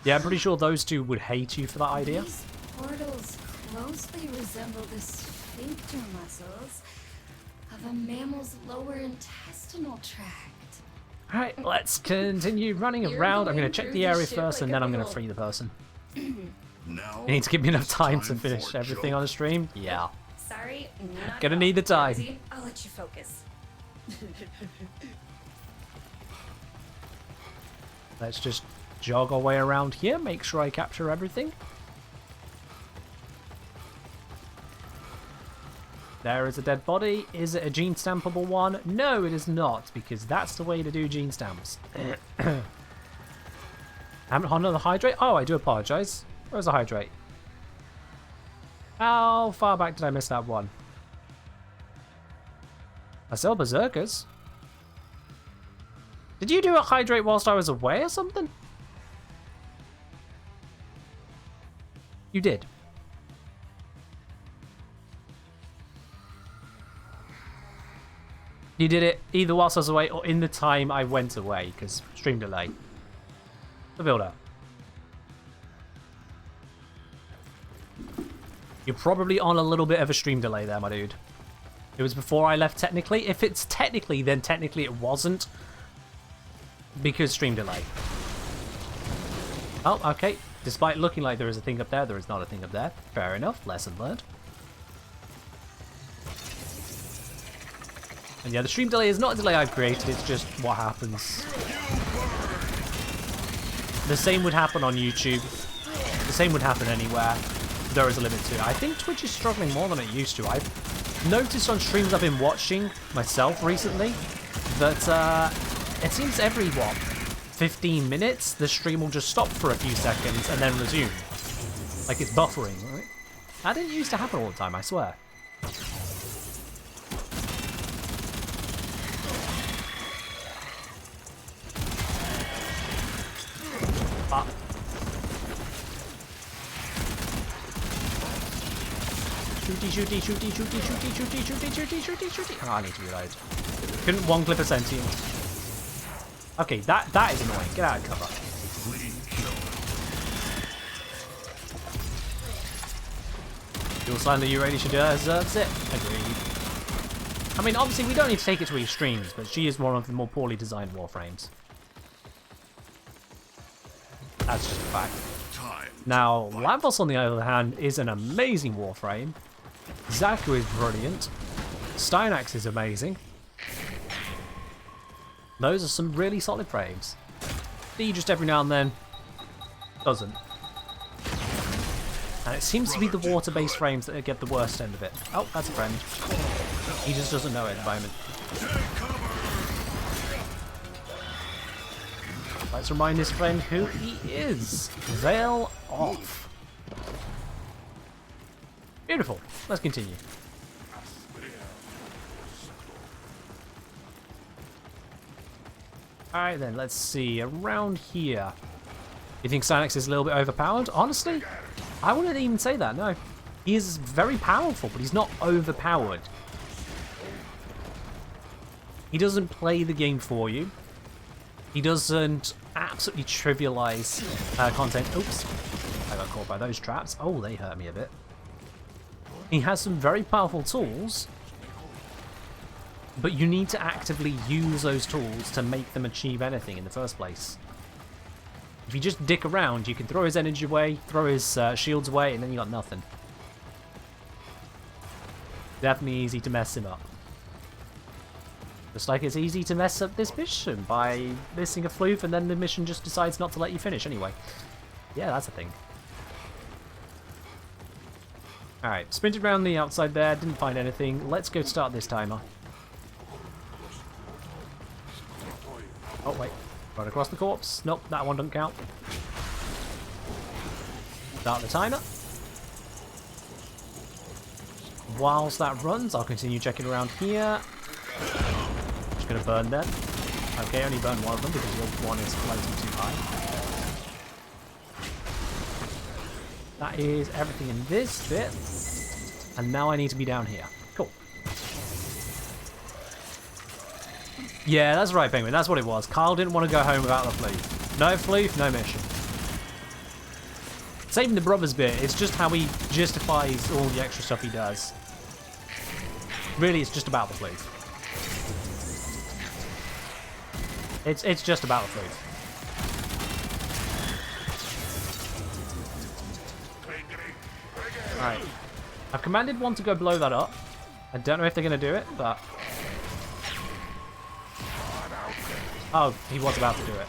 Yeah, I'm pretty sure those two would hate you for that idea. These portals closely resemble the sphincter muscles of a mammal's lower intestinal tract. Alright, let's continue running around. I'm going to check the area first, and then I'm going to free the person. Now, You need to give me enough time to finish everything on the stream? Yeah. Sorry, not Gonna at need the all. time. Rosie, I'll let you focus. Let's just jog our way around here, make sure I capture everything. There is a dead body. Is it a gene stampable one? No, it is not, because that's the way to do gene stamps. I haven't had another hydrate? Oh, I do apologise. Where's the hydrate? How far back did I miss that one? I sell berserkers. Did you do a hydrate whilst I was away or something? You did. You did it either whilst I was away or in the time I went away, because stream delay. The builder. You're probably on a little bit of a stream delay there, my dude. It was before I left, technically. If it's technically, then technically it wasn't. Because stream delay. Oh, okay. Despite looking like there is a thing up there, there is not a thing up there. Fair enough. Lesson learned. And yeah, the stream delay is not a delay I've created, it's just what happens. The same would happen on YouTube. The same would happen anywhere. There is a limit to it. I think Twitch is struggling more than it used to. I've noticed on streams I've been watching myself recently that it seems every, 15 minutes, the stream will just stop for a few seconds and then resume. Like it's buffering, right? That didn't used to happen all the time, I swear. Ah. Shooty. Oh, I need to reload. Couldn't one clip a sentient. Okay, that is annoying. Get out of cover. You'll sign that you really should deserves it. Agreed. I mean, obviously we don't need to take it to extremes, but she is one of the more poorly designed Warframes. That's just a fact. Now, Lamphos, on the other hand, is an amazing Warframe. Zaku is brilliant. Stynax is amazing. Those are some really solid frames. D just every now and then doesn't. And it seems to be the water-based frames that get the worst end of it. Oh, that's a friend. He just doesn't know it at the moment. Let's remind this friend who he is. Veil off. Beautiful. Let's continue. Alright then, let's see. Around here. You think Stynax is a little bit overpowered? Honestly, I wouldn't even say that, no. He is very powerful, but he's not overpowered. He doesn't play the game for you. He doesn't absolutely trivialize content. Oops. I got caught by those traps. Oh, they hurt me a bit. He has some very powerful tools, but you need to actively use those tools to make them achieve anything in the first place. If you just dick around, you can throw his energy away, throw his shields away, and then you got nothing. Definitely easy to mess him up. Just like it's easy to mess up this mission by missing a floof and then the mission just decides not to let you finish anyway. Yeah, that's a thing. Alright, sprinted around the outside there, didn't find anything. Let's go start this timer. Oh, wait. Right across the corpse. Nope, that one doesn't count. Start the timer. Whilst that runs, I'll continue checking around here. Just gonna burn them. Okay, only burn one of them because your one is floating too high. That is everything in this bit. And now I need to be down here. Cool. Yeah, that's right, Penguin. That's what it was. Carl didn't want to go home without the floof. No floof, no mission. Saving the brothers bit, it's just how he justifies all the extra stuff he does. Really, it's just about the floof. It's just about the floof. Alright. I've commanded one to go blow that up. I don't know if they're going to do it, but... Oh, he was about to do it.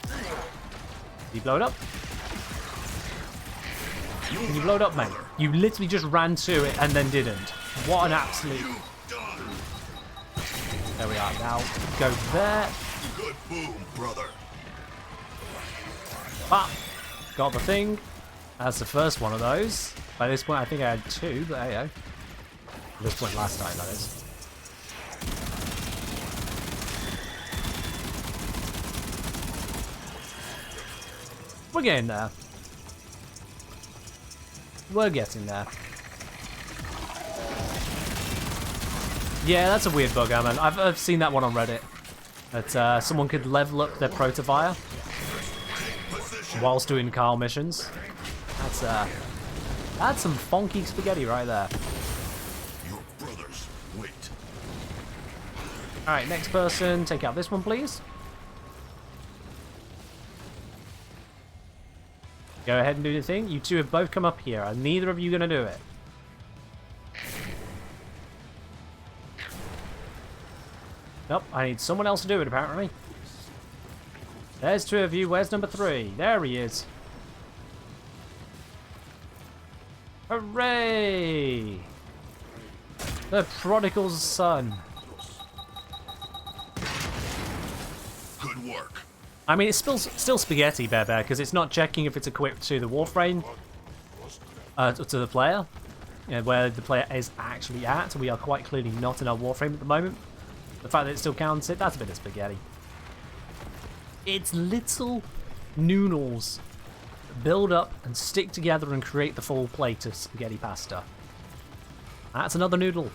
Did you blow it up? Can you blow it up, mate? You literally just ran to it and then didn't. What an absolute... There we are. Now, go there. Good boom, brother. Ah, got the thing. That's the first one of those. By this point, I think I had two, but there you go. At this point last time, that is. We're getting there. We're getting there. Yeah, that's a weird bug, man. I've seen that one on Reddit. That someone could level up their Protofire whilst doing Carl missions. That's some funky spaghetti right there. Your brothers wait. Alright, next person, take out this one, please. Go ahead and do the thing. You two have both come up here. Are neither of you going to do it? Nope, I need someone else to do it, apparently. There's two of you. Where's number 3? There he is. Hooray! The prodigal son. Good work. I mean, it's still spaghetti, Bear, because it's not checking if it's equipped to the Warframe, to the player, where the player is actually at. We are quite clearly not in our Warframe at the moment. The fact that it still counts it, that's a bit of spaghetti. It's little noodles that build up and stick together and create the full plate of spaghetti pasta. That's another noodle.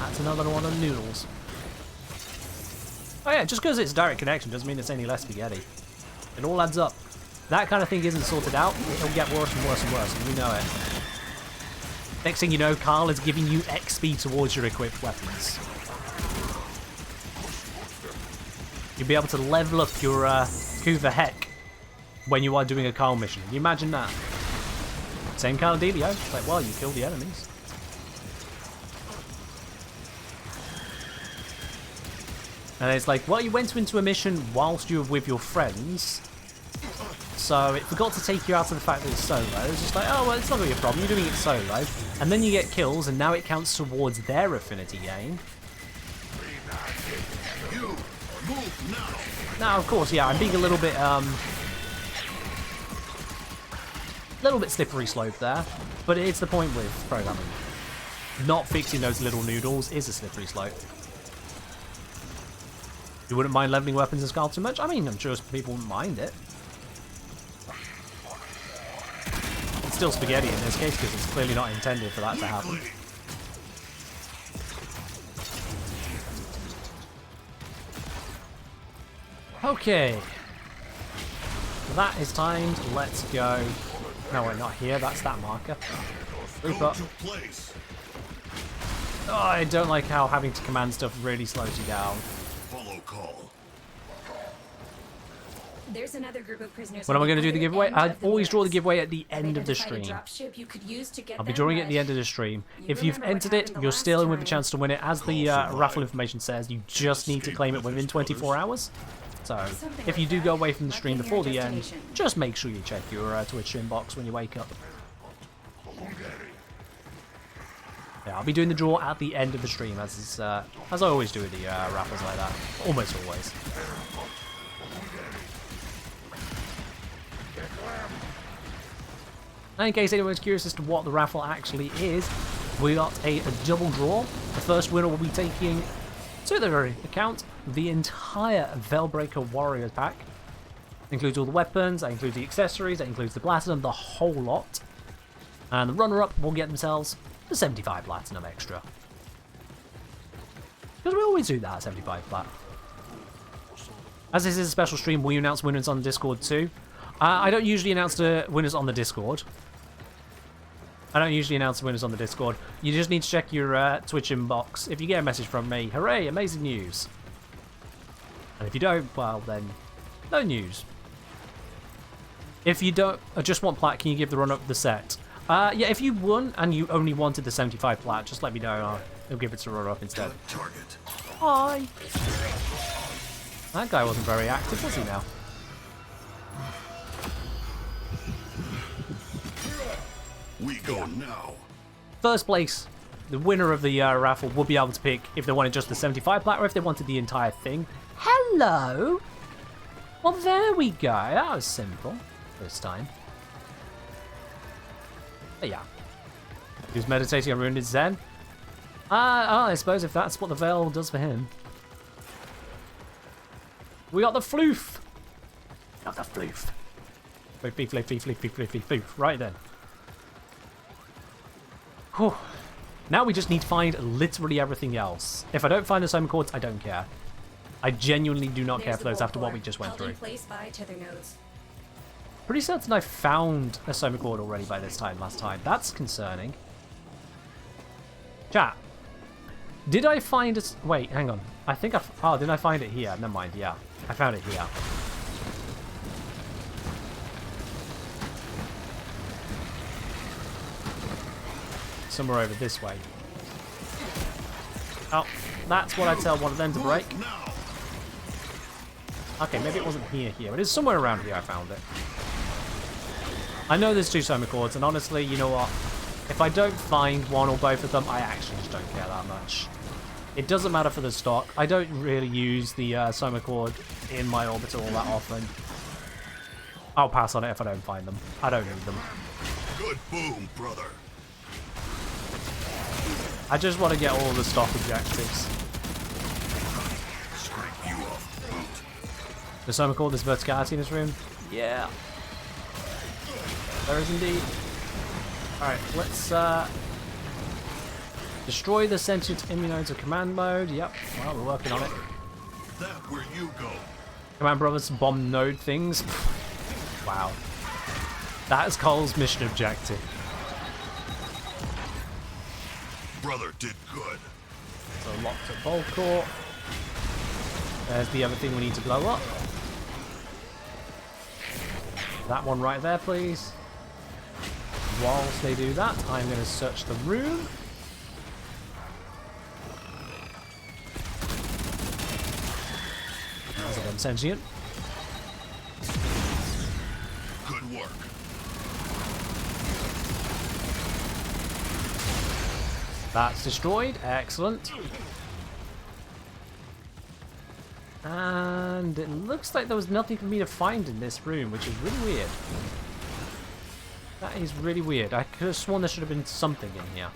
That's another one of the noodles. Oh yeah, just because it's direct connection doesn't mean it's any less spaghetti. It all adds up. That kind of thing isn't sorted out, it'll get worse and worse and worse, and we know it. Next thing you know, Carl is giving you XP towards your equipped weapons. You'll be able to level up your who the heck when you are doing a Carl mission. Can you imagine that? Same kind of dealio. It's like, well, you kill the enemies. And it's like, well, you went into a mission whilst you were with your friends, so it forgot to take you out of the fact that it's solo. It's just like, oh, well, it's not really a problem, you're doing it solo. And then you get kills, and now it counts towards their affinity gain. You move now. Now, of course, yeah, I'm being a little bit slippery slope there, but it's the point with programming. Not fixing those little noodles is a slippery slope. You wouldn't mind leveling weapons and Skull too much? I mean, I'm sure people wouldn't mind it. It's still spaghetti in this case because it's clearly not intended for that to happen. Okay. That is timed. Let's go. No, we're not here. That's that marker. Group up. Oh, I don't like how having to command stuff really slows you down. Follow call. There's another group of prisoners. When am I going to do the giveaway? I always draw the giveaway at the end of the stream. I'll be drawing it at the end of the stream. If you've entered it, you're still in with a chance to win it. As the raffle information says, you just need to claim it within 24 hours. So Something if you like do that. go away from the stream Marking your before the end, destination. just make sure you check your Twitch inbox when you wake up. Yeah, I'll be doing the draw at the end of the stream, as I always do with the raffles like that. Almost always. And in case anyone's curious as to what the raffle actually is, we got a double draw. The first winner will be taking, to their very account, the entire Veilbreaker Warriors pack. Includes all the weapons, that includes the accessories, that includes the platinum, the whole lot. And the runner-up will get themselves the 75 platinum extra. Because we always do that, 75 plat. As this is a special stream, we announce winners on Discord too. I don't usually announce the winners on the Discord. You just need to check your Twitch inbox. If you get a message from me, hooray, amazing news. And if you don't, well then, no news. If you don't just want plat, can you give the run-up the set? Yeah, if you won and you only wanted the 75 plat, just let me know and I'll give it to run-up instead. Target. Hi! That guy wasn't very active, was he now? We go now. First place, the winner of the raffle would be able to pick if they wanted just the 75 plat or if they wanted the entire thing. Hello! Well, there we go. That was simple this time. But yeah. Who's meditating on Ruined Zen? I suppose if that's what the veil does for him. We got the floof! Got the floof. Floof. Right then. Whew. Now we just need to find literally everything else. If I don't find the Soma Chords, I don't care. I genuinely do not care for those after what we just went through. Pretty certain I found a Soma Chord already by this time last time. That's concerning. Chat. Did I find a... Wait, hang on. I think I... Oh, didn't I find it here? Never mind, yeah. I found it here. Somewhere over this way. Oh, that's what I tell one of them to break. Okay, maybe it wasn't here, but it's somewhere around here I found it. I know there's two Soma Chords, and honestly, you know what? If I don't find one or both of them, I actually just don't care that much. It doesn't matter for the stock. I don't really use the Soma Chord in my orbital all that often. I'll pass on it if I don't find them. I don't need them. Good boom, brother. I just want to get all the stock objectives. Scrape you off. The Soma Chord, there's verticality in this room? Yeah. There is indeed. Alright, let's destroy the sentient immunodes of command mode. Yep, well, we're working on it. That where you go. Command brothers bomb node things. Wow. That is Cole's mission objective. Brother did good. So locked at Volcore. There's the other thing we need to blow up. That one right there, please. Whilst they do that, I'm going to search the room. That's a sentient. Good work. That's destroyed. Excellent. And it looks like there was nothing for me to find in this room, which is really weird. That is really weird. I could have sworn there should have been something in here.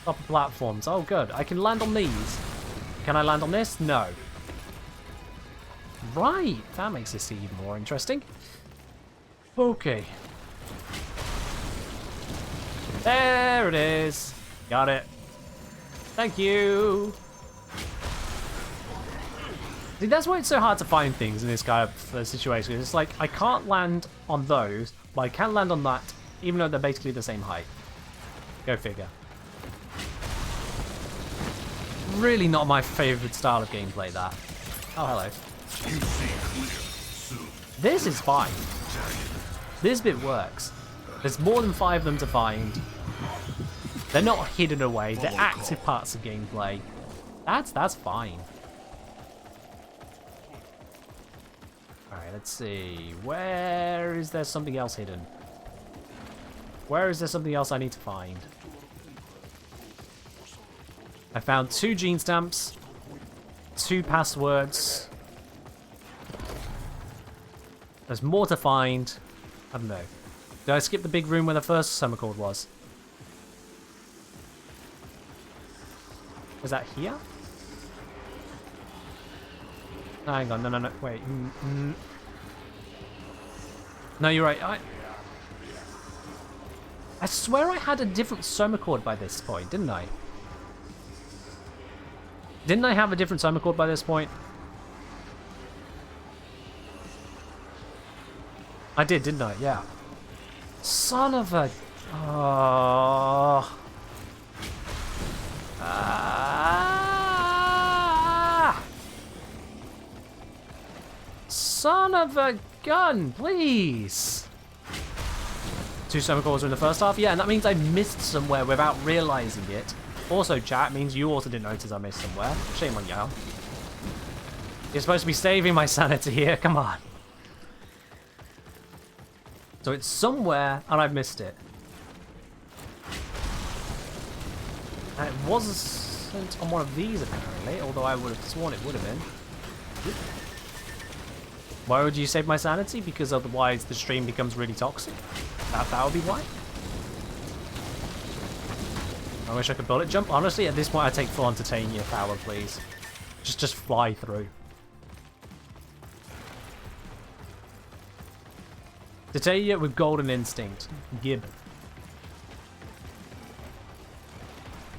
Upper platforms. Oh, good. I can land on these. Can I land on this? No. Right. That makes this even more interesting. Okay. There it is. Got it. Thank you. See, that's why it's so hard to find things in this kind of situation. It's like, I can't land on those, but I can land on that, even though they're basically the same height. Go figure. Really not my favourite style of gameplay, that. Oh, hello. You see clear soon. This is fine. This bit works. There's more than 5 of them to find. They're not hidden away. They're Follow active call. parts of gameplay. That's fine. Alright, let's see. Where is there something else hidden? Where is there something else I need to find? I found 2 gene stamps, 2 passwords. There's more to find. I don't know. Did I skip the big room where the first summer cord was? Was that here? No, hang on. No. Wait. No, you're right. I swear I had a different summer cord by this point, didn't I? Didn't I have a different summer cord by this point? I did, didn't I? Yeah. Son of a... Oh... Son of a gun, please! 2 summer cords were in the first half? Yeah, and that means I missed somewhere without realising it. Also, chat, means you also didn't notice I missed somewhere. Shame on you. You're supposed to be saving my sanity here, come on. So it's somewhere, and I've missed it. And it wasn't on one of these, apparently, although I would have sworn it would have been. Why would you save my sanity? Because otherwise the stream becomes really toxic. That would be why. I wish I could bullet jump. Honestly, at this point, I'd take full on titania power, please. Just fly through. Titania with golden instinct. Gib.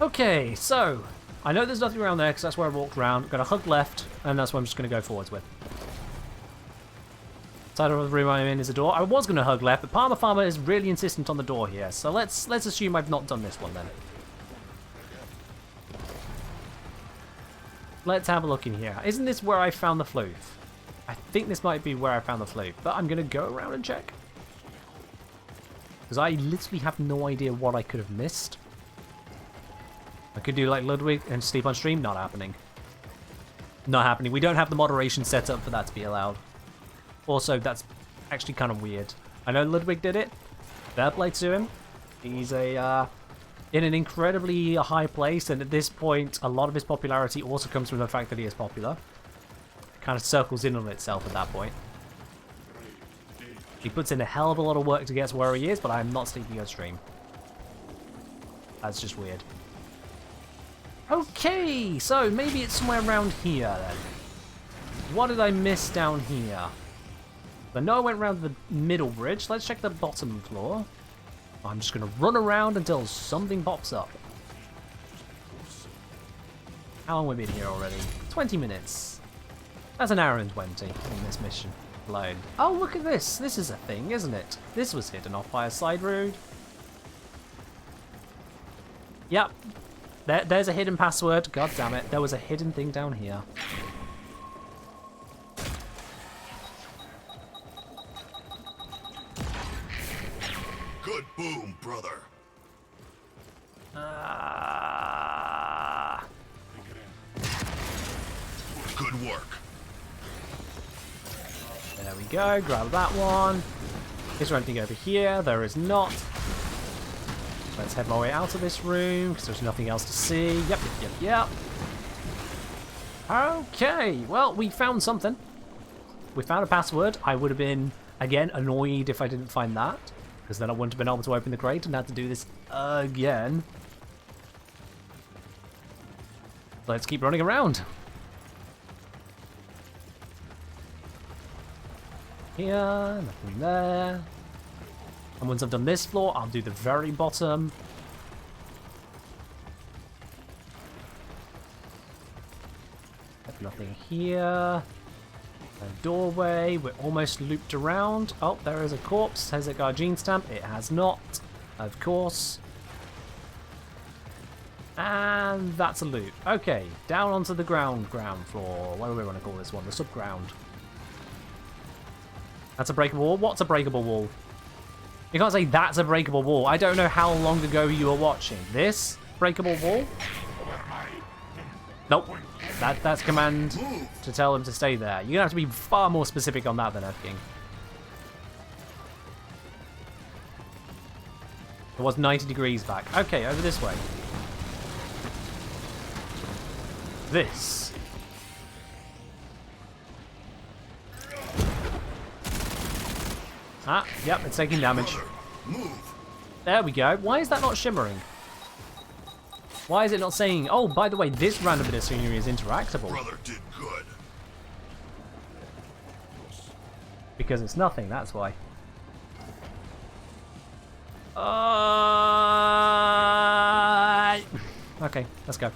Okay, so I know there's nothing around there because that's where I walked around. Got a hug left, and that's what I'm just going to go forwards with. Side of the room I'm in is a door. I was going to hug left, but Parma Farmer is really insistent on the door here, so let's assume I've not done this one then. Let's have a look in here. Isn't this where I found the floof? I think this might be where I found the floof, but I'm going to go around and check. Because I literally have no idea what I could have missed. I could do like Ludwig and sleep on stream. Not happening. Not happening. We don't have the moderation set up for that to be allowed. Also, that's actually kind of weird. I know Ludwig did it. Fair play to him. He's a in an incredibly high place, and at this point, a lot of his popularity also comes from the fact that he is popular. It kind of circles in on itself at that point. He puts in a hell of a lot of work to get to where he is, but I'm not sleeping on stream. That's just weird. Okay, so maybe it's somewhere around here then. What did I miss down here? I know I went around the middle bridge. Let's check the bottom floor. I'm just going to run around until something pops up. How long have we been here already? 20 minutes. That's an hour and 20 in this mission alone. Oh, look at this. This is a thing, isn't it? This was hidden off by a side road. Yep. There's a hidden password. God damn it. There was a hidden thing down here. Good boom, brother. Good work. There we go. Grab that one. Is there anything over here? There is not. Let's head my way out of this room because there's nothing else to see. Yep. Okay. Well, we found something. We found a password. I would have been, again, annoyed if I didn't find that, because then I wouldn't have been able to open the crate and had to do this again. Let's keep running around. Here, nothing there. And once I've done this floor, I'll do the very bottom. Nothing here. A doorway. We're almost looped around. Oh, there is a corpse. Has it got a gene stamp? It has not. Of course. And that's a loop. Okay, down onto the ground floor. What do we want to call this one? The subground. That's a breakable wall. What's a breakable wall? You can't say that's a breakable wall. I don't know how long ago you were watching. This breakable wall? Nope. That's command to tell him to stay there. You're gonna have to be far more specific on that than Earth King. It was 90 degrees back. Okay, over this way. This. Ah, yep, it's taking damage. Brother, move. There we go. Why is that not shimmering? Why is it not saying, oh, by the way, this random bit of scenery is interactable? Brother did good. Because it's nothing, that's why. Okay, let's go.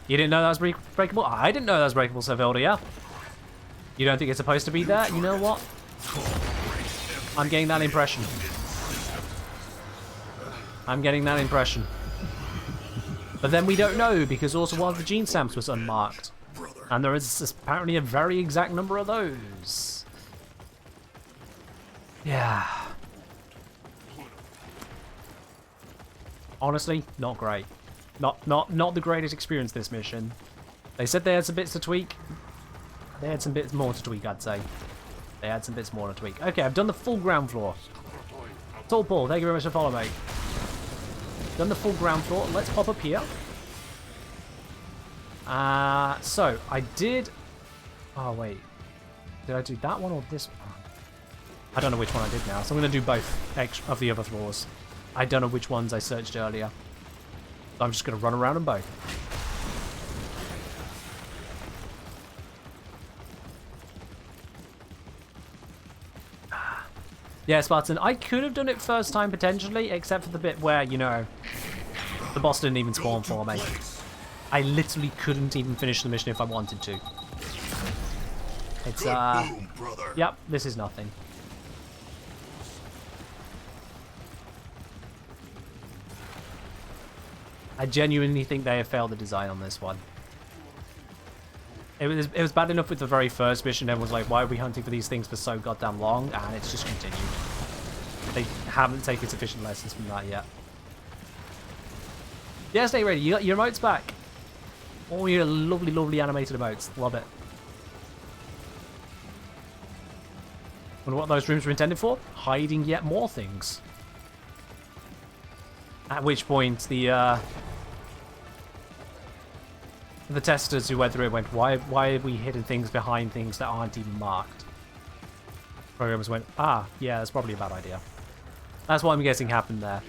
You didn't know that was breakable? I didn't know that was breakable, Servildia. You don't think it's supposed to be there? You know what? I'm getting that impression. I'm getting that impression. But then we don't know, because also one of the gene stamps was unmarked. Brother. And there is apparently a very exact number of those. Yeah. Honestly, not great. Not the greatest experience this mission. They said they had some bits to tweak. They had some bits more to tweak, I'd say. They had some bits more to tweak. Okay, I've done the full ground floor. Tall Paul, thank you very much for following me. Done the full ground floor. Let's pop up here. So I did. Oh wait, did I do that one or this one? I don't know which one I did now, so I'm going to do both of the other floors. I don't know which ones I searched earlier. So I'm just going to run around them both. Yeah, Spartan, I could have done it first time potentially, except for the bit where, you know, the boss didn't even spawn for me. I literally couldn't even finish the mission if I wanted to. It's, Boom, brother. yep, this is nothing. I genuinely think they have failed the design on this one. It was bad enough with the very first mission. Everyone was like, why are we hunting for these things for so goddamn long? And it's just continued. They haven't taken sufficient lessons from that yet. Yeah, stay ready. You got your emotes back. All your lovely, lovely animated emotes. Love it. Wonder what those rooms were intended for? Hiding yet more things. At which point the testers who went through it went, why have we hidden things behind things that aren't even marked? Programmers went, ah, yeah, that's probably a bad idea. That's what I'm guessing happened there.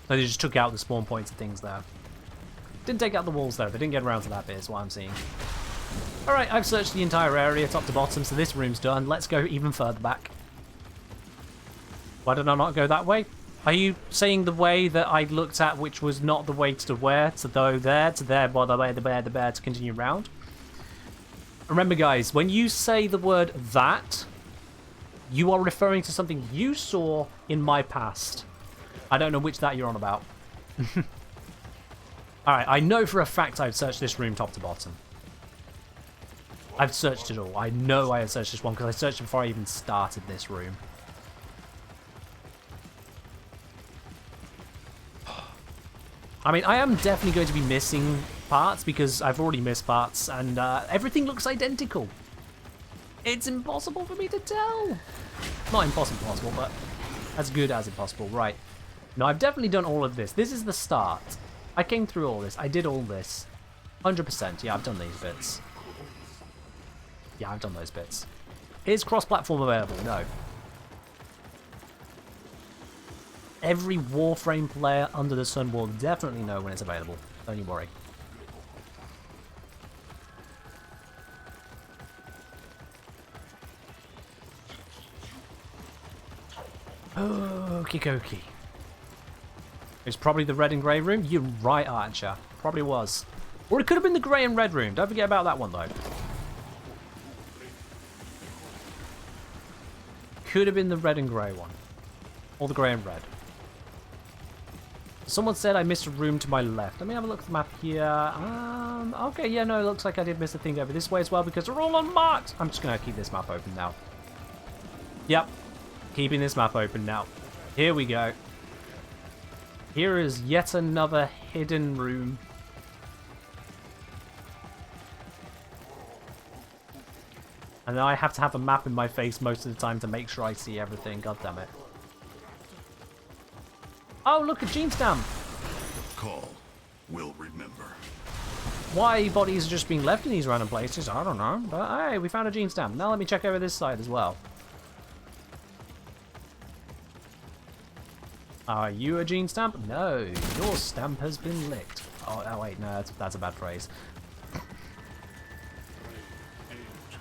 So they just took out the spawn points and things there. Didn't take out the walls though, they didn't get around to that bit is what I'm seeing. Alright, I've searched the entire area top to bottom, so this room's done. Let's go even further back. Why did I not go that way? Are you saying the way that I looked at, which was not the way to where, to there, by the way, the bear, to continue round? Remember, guys, when you say the word that, you are referring to something you saw in my past. I don't know which that you're on about. Alright, I know for a fact I've searched this room top to bottom. I've searched it all. I know I have searched this one because I searched it before I even started this room. I mean, I am definitely going to be missing parts because I've already missed parts and everything looks identical. It's impossible for me to tell. Not impossible, but as good as impossible. Right. No, I've definitely done all of this. This is the start. I came through all this. I did all this. 100%. Yeah, I've done these bits. Yeah, I've done those bits. Is cross-platform available? No. Every Warframe player under the sun will definitely know when it's available. Don't you worry. Okie dokie. It's probably the red and grey room. You're right, Archer. Probably was. Or it could have been the grey and red room. Don't forget about that one, though. Could have been the red and grey one. Or the grey and red. Someone said I missed a room to my left. Let me have a look at the map here. Okay, yeah, no, it looks like I did miss a thing over this way as well because they're all unmarked. I'm just going to keep this map open now. Yep, keeping this map open now. Here we go. Here is yet another hidden room. And then I have to have a map in my face most of the time to make sure I see everything. God damn it. Oh, look, a gene stamp. Call will remember. Why bodies are just being left in these random places, I don't know. But hey, we found a gene stamp. Now let me check over this side as well. Are you a gene stamp? No, your stamp has been licked. Oh wait, no, that's a bad phrase.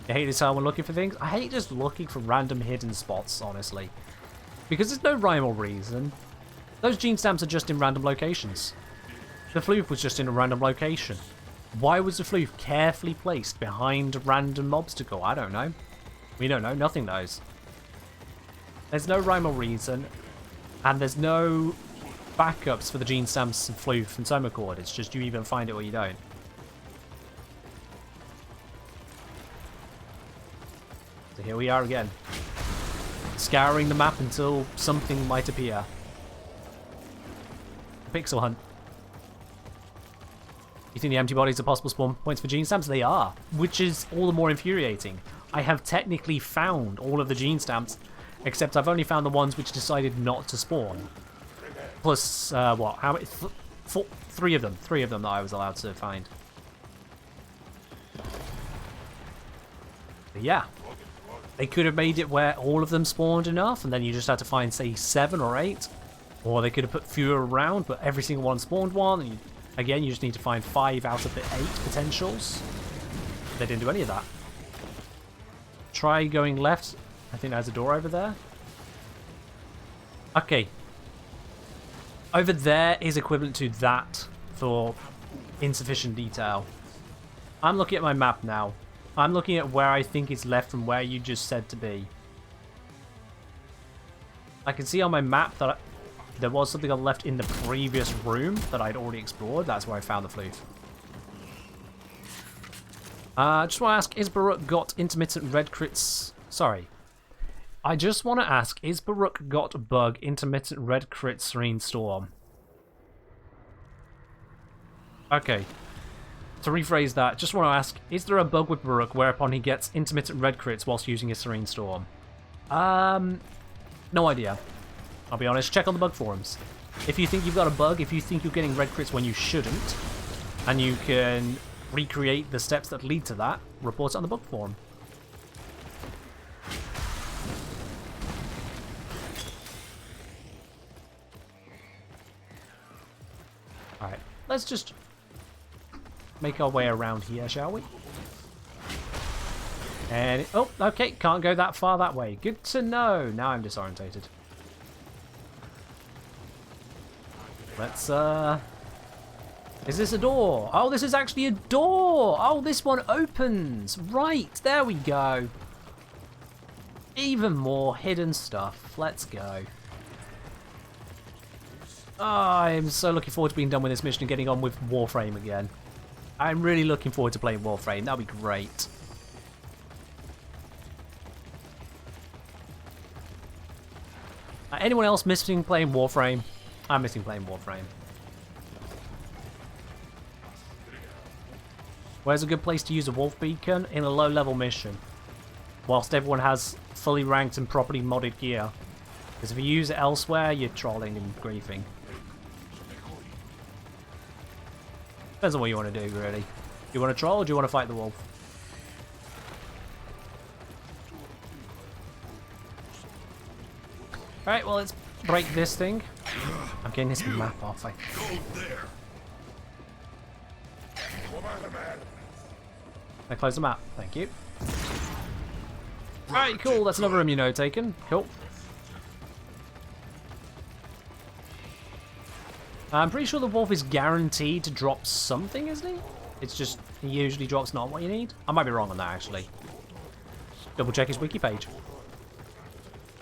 I hate this how when looking for things. I hate just looking for random hidden spots, honestly. Because there's no rhyme or reason. Those gene stamps are just in random locations. The floof was just in a random location. Why was the floof carefully placed behind a random obstacle? I don't know. We don't know. Nothing knows. There's no rhyme or reason. And there's no backups for the gene stamps and floof and soma cord. It's just you either find it or you don't. So here we are again. Scouring the map until something might appear. Pixel hunt. You think the empty bodies are possible spawn points for gene stamps? They are, which is all the more infuriating. I have technically found all of the gene stamps, except I've only found the ones which decided not to spawn. Plus, what? How many? Three of them. Three of them that I was allowed to find. But yeah. They could have made it where all of them spawned enough, and then you just had to find, say, 7 or 8. Or they could have put fewer around, but every single one spawned one. And again, you just need to find 5 out of the 8 potentials. They didn't do any of that. Try going left. I think there's a door over there. Okay. Over there is equivalent to that for insufficient detail. I'm looking at my map now. I'm looking at where I think it's left from where you just said to be. I can see on my map that there was something on left in the previous room that I'd already explored. That's where I found the floof. Just want to ask, is Baruch got intermittent red crits? Sorry. I just want to ask, is Baruch got bug intermittent red crit serene storm? Okay. To rephrase that, just want to ask, is there a bug with Baruch whereupon he gets intermittent red crits whilst using his serene storm? No idea. I'll be honest, check on the bug forums. If you think you've got a bug, if you think you're getting red crits when you shouldn't, and you can recreate the steps that lead to that, report it on the bug forum. Alright, let's just make our way around here, shall we? And, oh, okay, can't go that far that way. Good to know. Now I'm disorientated. Let's, is this a door? Oh, this is actually a door! Oh, this one opens! Right, there we go. Even more hidden stuff. Let's go. Oh, I'm so looking forward to being done with this mission and getting on with Warframe again. I'm really looking forward to playing Warframe. That'll be great. Anyone else missing playing Warframe? I'm missing playing Warframe. Where's a good place to use a wolf beacon? In a low-level mission. Whilst everyone has fully ranked and properly modded gear. Because if you use it elsewhere, you're trolling and griefing. Depends on what you want to do, really. Do you want to troll or do you want to fight the wolf? Alright, well, let's break this thing. I'm getting this map off. Go there. I close the map. Thank you. Alright, cool. That's another immuno taken. Cool. I'm pretty sure the wolf is guaranteed to drop something, isn't he? It's just, he usually drops not what you need. I might be wrong on that, actually. Double check his wiki page.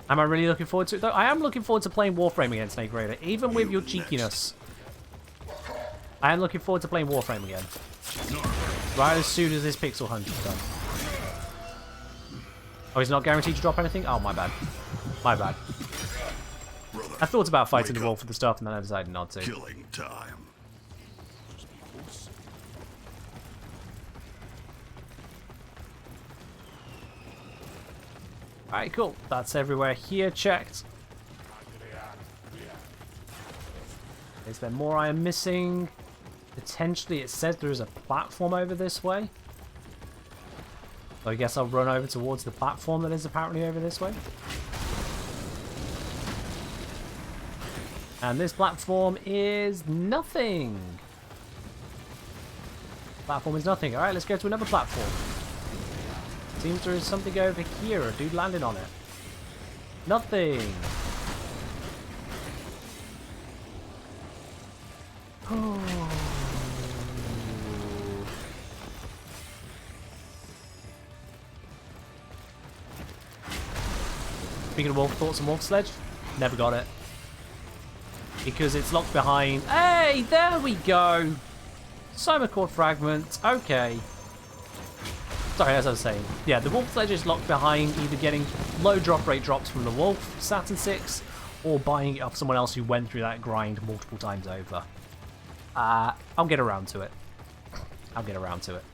Am I really looking forward to it, though? I am looking forward to playing Warframe against Snake Raider, even with your cheekiness. I am looking forward to playing Warframe again. Right as soon as this pixel hunt is done. Oh, he's not guaranteed to drop anything? Oh, my bad. My bad. Brother, I thought about fighting wake the wolf up. with the stuff, and then I decided not to. Killing time. Alright, cool. That's everywhere here checked. Is there more I am missing? Potentially, it says there is a platform over this way. So I guess I'll run over towards the platform that is apparently over this way. And this platform is nothing. Platform is nothing. Alright, let's go to another platform. Seems there is something over here. A dude landed on it. Nothing. Oh. Speaking of wolf, thoughts on wolf sledge? Never got it. Because it's locked behind. Hey, there we go. Somacord fragment. Okay. Sorry, as I was saying. Yeah, the wolf sledge is locked behind either getting low drop rate drops from the wolf, Saturn 6, or buying it off someone else who went through that grind multiple times over. I'll get around to it. I'll get around to it.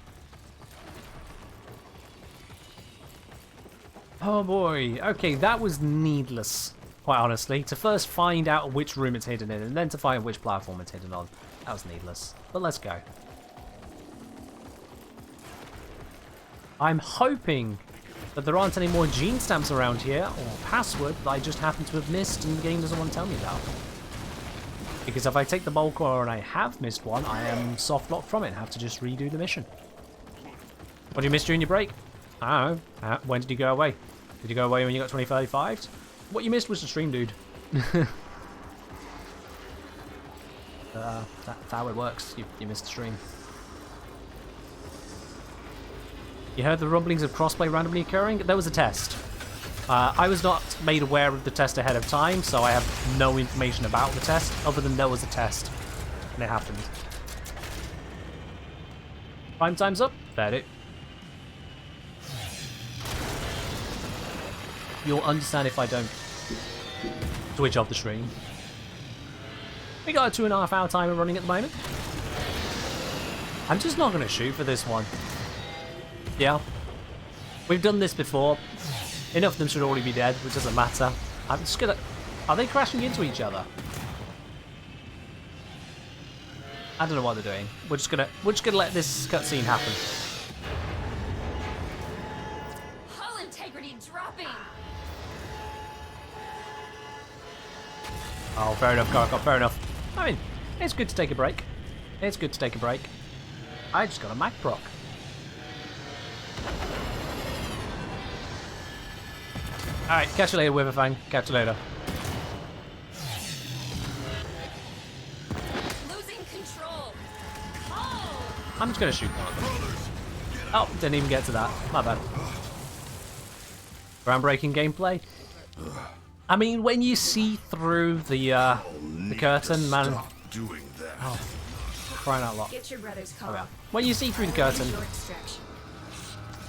Oh boy. Okay, that was needless, quite honestly. To first find out which room it's hidden in, and then to find which platform it's hidden on. That was needless. But let's go. I'm hoping that there aren't any more gene stamps around here, or password that I just happen to have missed and the game doesn't want to tell me about. Because if I take the bulk ore and I have missed one, I am soft locked from it and have to just redo the mission. What did you miss during your break? I don't know. When did you go away? Did you go away when you got 2035? What you missed was the stream, dude. That's how it works. You missed the stream. You heard the rumblings of crossplay randomly occurring? There was a test. I was not made aware of the test ahead of time, so I have no information about the test, other than there was a test. And it happened. Prime time's up. Fair it. You'll understand if I don't switch off the stream. We got a 2.5 hour timer running at the moment. I'm just not going to shoot for this one. Yeah. We've done this before. Enough of them should already be dead, which doesn't matter. I'm just gonna... Are they crashing into each other? I don't know what they're doing. We're just gonna let this cutscene happen. Hull integrity dropping. Oh, fair enough, Gargoyle, fair enough. I mean, it's good to take a break. It's good to take a break. I just got a Mac proc. Alright, catch you later, Witherfang. Catch you later. Losing control. Oh. I'm just gonna shoot one of them. Oh, didn't even get to that. My bad. Groundbreaking gameplay. I mean, when you see through the curtain, man. Stop doing that. Oh, crying out loud. Get your brother's call. Oh, yeah. When you see through the curtain, Your extraction.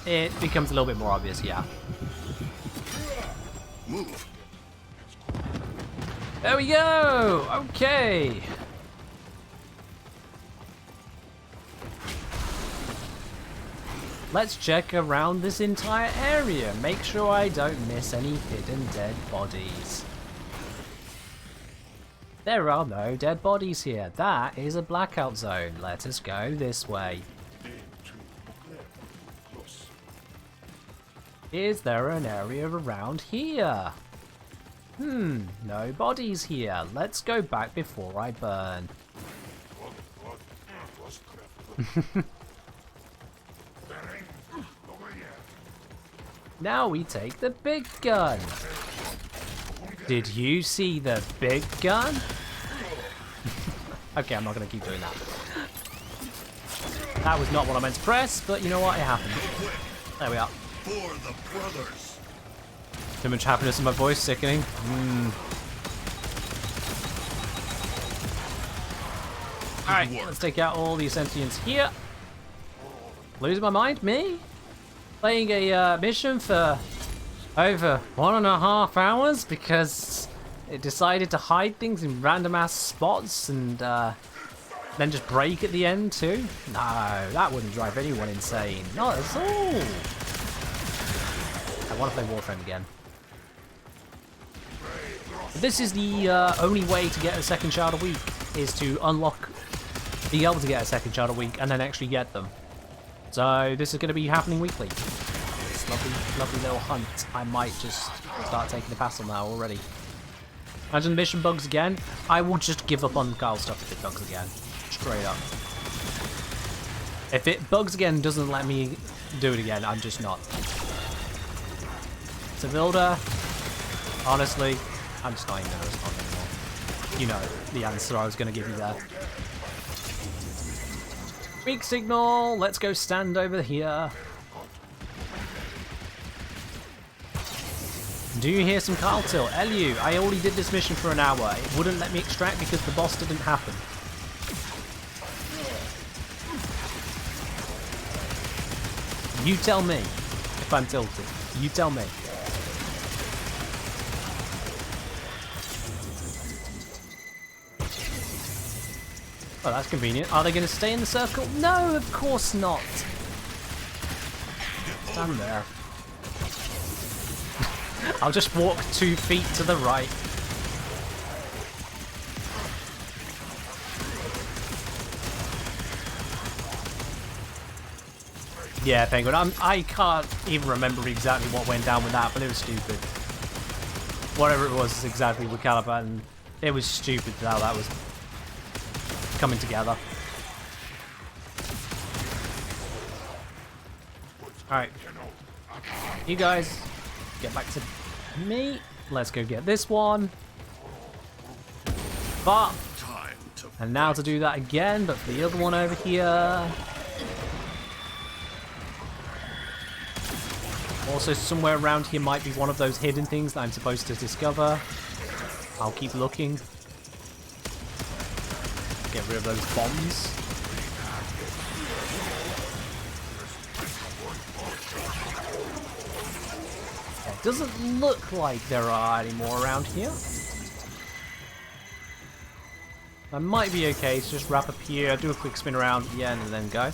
it becomes a little bit more obvious, yeah. Move. There we go! Okay. Let's check around this entire area. Make sure I don't miss any hidden dead bodies. There are no dead bodies here. That is a blackout zone. Let us go this way. Is there an area around here? No bodies here. Let's go back before I burn. Now we take the big gun. Did you see the big gun? Okay, I'm not going to keep doing that. That was not what I meant to press, but you know what? It happened. There we are. For the brothers. Too much happiness in my voice, sickening. Alright, let's take out all the sentients here. Losing my mind? Me? Playing a mission for over 1.5 hours because it decided to hide things in random ass spots and then just break at the end too. No, that wouldn't drive anyone insane. Not at all. I want to play Warframe again. This is the only way to get a second child a week, is to unlock, be able to get a second child a week and then actually get them. So this is going to be happening weekly. This lovely little hunt. I might just start taking the pass on that already. Imagine the mission bugs again. I will just give up on Kyle stuff if it bugs again. Straight up. If it bugs again and doesn't let me do it again, I'm just not. Sevilda, honestly, I'm just not even going to respond anymore. You know the answer I was going to give you there. Weak signal, let's go stand over here. Do you hear some Carl Till? Elu, I already did this mission for an hour. It wouldn't let me extract because the boss didn't happen. You tell me if I'm tilted. You tell me. Oh, that's convenient. Are they going to stay in the circle? No, of course not. Stand there. I'll just walk 2 feet to the right. Yeah, Penguin. I can't even remember exactly what went down with that, but it was stupid. Whatever it was exactly with Caliban, it was stupid how that was coming together. Alright. You guys, get back to me. Let's go get this one. But, and now to do that again, but for the other one over here. Also, somewhere around here might be one of those hidden things that I'm supposed to discover. I'll keep looking. Get rid of those bombs. Yeah, it doesn't look like there are any more around here. I might be okay to just wrap up here, do a quick spin around at the end and then go.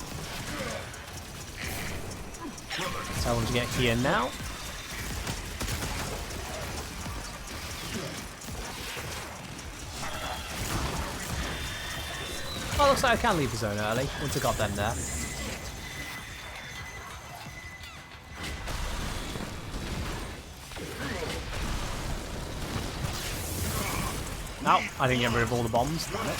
Tell them to get here now. Oh, looks like I can leave the zone early once I got them there. No, I didn't get rid of all the bombs. Damn it.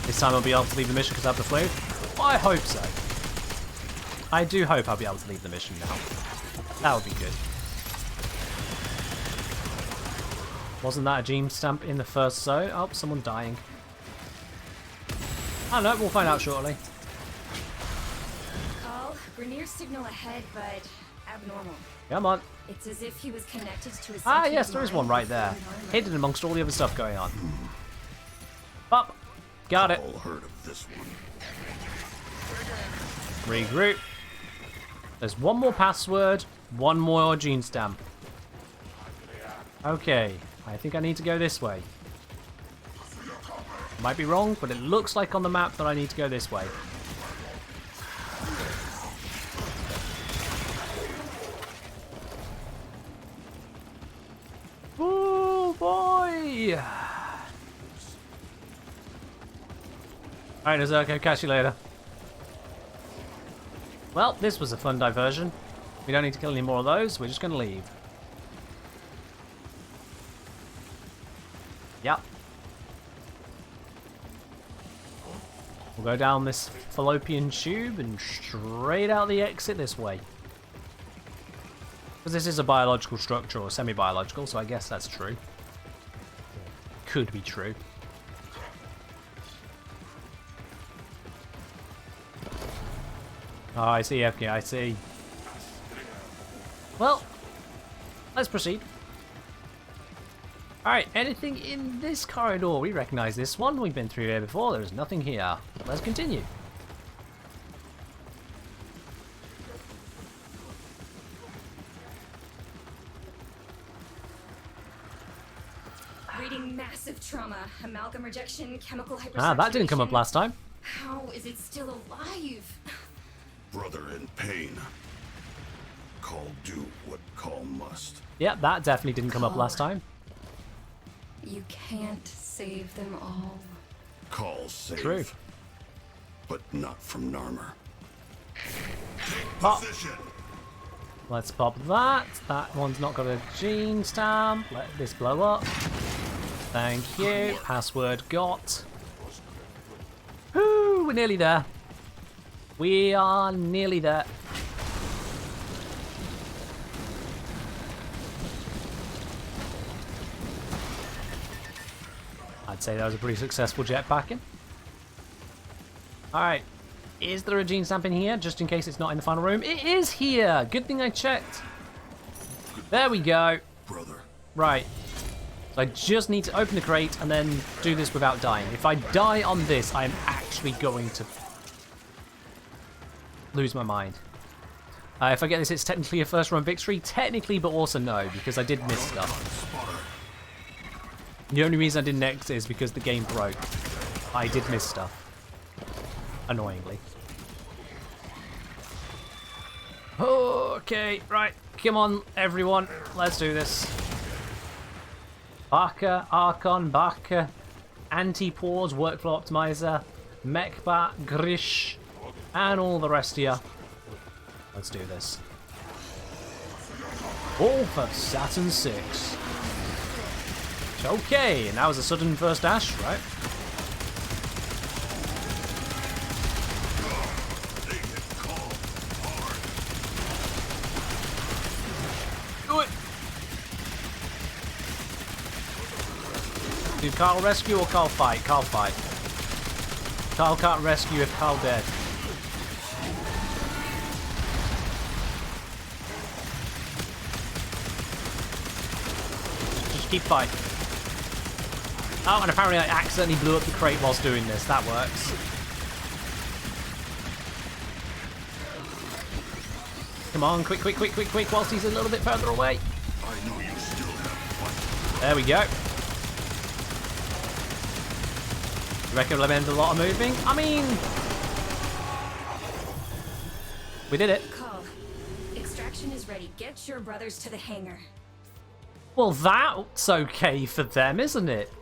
This time I'll be able to leave the mission because I have the flu. Well, I hope so. I do hope I'll be able to leave the mission now. That would be good. Wasn't that a gene stamp in the first zone? Oh, someone dying. I don't know, we'll find out shortly. Call, Grenier's signal ahead, but abnormal. Come on. It's as if he was connected to a Ah, yes, there is one right there. Hidden amongst all the other stuff going on. Up. Got it. All heard of this one. Regroup. There's one more password, one more gene stamp. Okay, I think I need to go this way. Might be wrong, but it looks like on the map that I need to go this way. Oh boy! Alright, Nazirko, catch you later. Well, this was a fun diversion. We don't need to kill any more of those, we're just going to leave. Yep. We'll go down this fallopian tube and straight out the exit this way. Because this is a biological structure, or semi-biological, so I guess that's true. Could be true. Oh, I see, FK, I see. Well, let's proceed. Alright, anything in this corridor? We recognize this one. We've been through here before. There's nothing here. Let's continue. generating massive trauma, amalgam rejection, chemical hypersaturation. Ah, that didn't come up last time. How is it still alive? Brother in pain. Call do what call must. Yeah, that definitely didn't come up last time. You can't save them all. Call save. True. But not from Narmer. Pop. Position. Let's pop that. That one's not got a gene stamp. Let this blow up. Thank you. Password got. Woo, we're nearly there. We are nearly there. I'd say that was a pretty successful jetpacking. Alright. Is there a gene stamp in here, just in case it's not in the final room? It is here! Good thing I checked. There we go. Brother. Right. So I just need to open the crate and then do this without dying. If I die on this, I'm actually going to lose my mind. If I get this, it's technically a first run victory. Technically, but also no, because I did miss stuff. The only reason I didn't exit is because the game broke. I did miss stuff. Annoyingly. Okay, right. Come on, everyone. Let's do this. Barker, Archon, Barker, Anti-Pause, Workflow Optimizer, Mechbat, Grish, and all the rest of you. Let's do this. All for Saturn 6. Okay, and that was a sudden first dash, right? Do it! Do Carl rescue or Carl fight? Carl fight. Carl can't rescue if Carl dead. Just keep fighting. Oh, and apparently I accidentally blew up the crate whilst doing this. That works. Come on, quick, quick, quick, quick, quick, whilst he's a little bit further away. I know you still have fight. There we go. Recommend a lot of moving? I mean... we did it. Call. Extraction is ready. Get your brothers to the hangar. Well, that's okay for them, isn't it?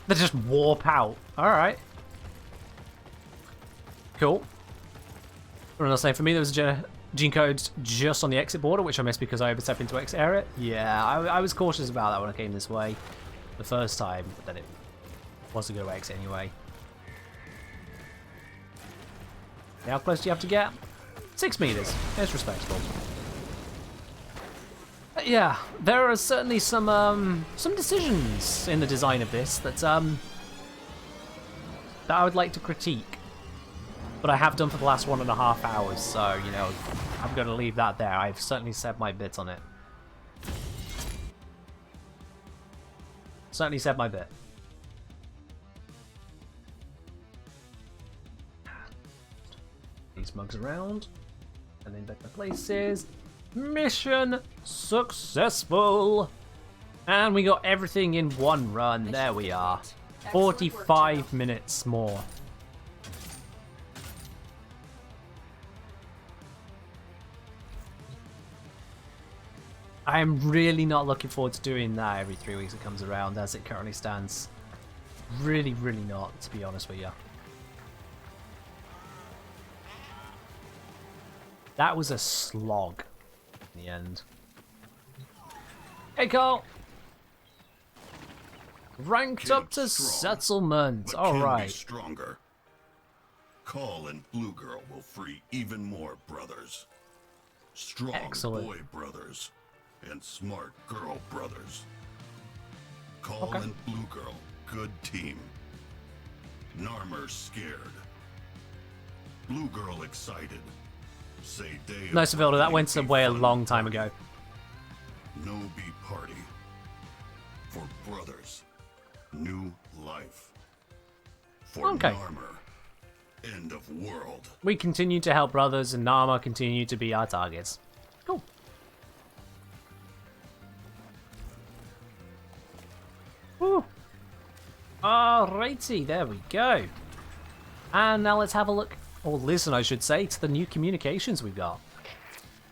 They just warp out. Alright. Cool. What was I saying? For me, there was a gene code just on the exit border, which I missed because I overstepped into exit area. Yeah, I was cautious about that when I came this way the first time, but then it wasn't going to exit anyway. How close do you have to get? 6 meters. It's respectable. But yeah, there are certainly some decisions in the design of this that I would like to critique. But I have done for the last 1.5 hours, so, you know, I'm going to leave that there. I've certainly said my bit on it. Certainly said my bit. These mugs around. And then back to places. Mission successful! And we got everything in one run. There we are. 45 minutes more. I'm really not looking forward to doing that every 3 weeks it comes around as it currently stands. Really, really not, to be honest with you. That was a slog in the end. Hey, Carl! Ranked up to settlement. Alright. Stronger. Call and Blue Girl will free even more brothers. Strong Excellent. boy brothers. And smart girl brothers. Call and Blue Girl, good team. Narmer scared. Blue Girl excited. Say day. No, Seville, that went away a long time ago. No be party. For brothers. New life. For Okay. Narmer. End of world. We continue to help brothers and Nama continue to be our targets. Cool. Alrighty, there we go. And now let's have a look, or listen I should say, to the new communications we've got.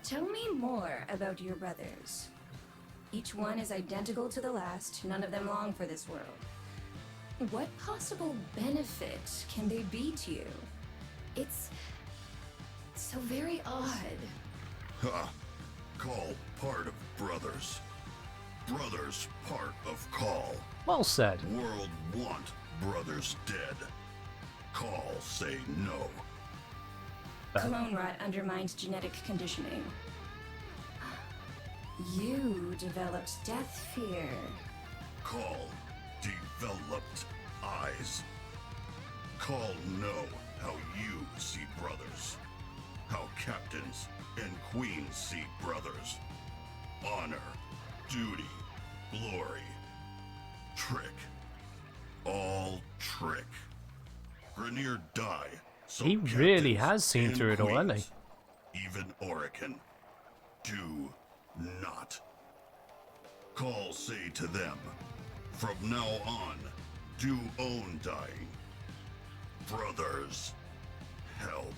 Tell me more about your brothers. Each one is identical to the last, none of them long for this world. What possible benefit can they be to you? It's so very odd. Ha! Call part of brothers. Brothers part of Call. Well said. World want brothers dead. Call say no. Clone rot undermines genetic conditioning. You developed death fear. Call developed eyes. Call know how you see brothers. How captains and queens see brothers. Honor, duty, glory. Trick. All trick. Grenier die. So He really captains has seen and through it all, hasn't he? queens, even Orican, do not. Call say to them, from now on, do own dying. Brothers, help.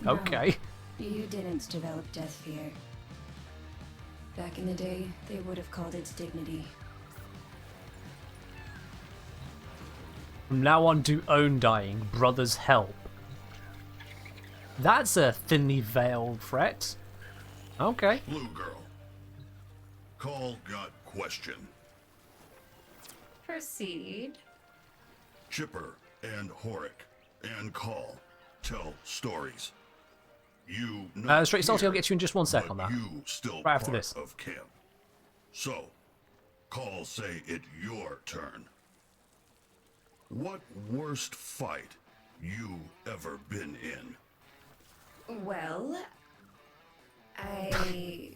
Okay. You didn't develop death fear. Back in the day, they would have called it dignity. From now on, do own dying. Brothers help. That's a thinly veiled threat. Okay. Blue girl. Call got question. Proceed. Chipper and Horic and Call tell stories. You Straight Salty, I'll here, get you in just one sec but on that. You still Right after part this. of camp. So, Call say it your turn. What worst fight you ever been in? Well, I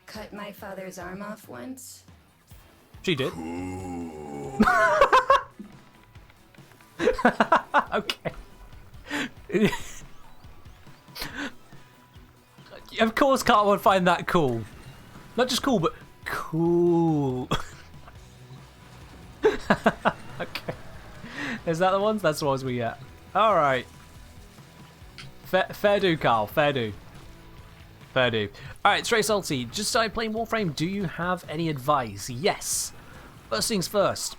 cut my father's arm off once. She did. Ooh. Okay. Of course, Carter would find that cool. Not just cool, but cool. Okay. Is that the ones? That's the ones we get. All right. Fair do, Carl. Fair do. Fair do. All right, Stray Salty. Just started playing Warframe. Do you have any advice? Yes. First things first.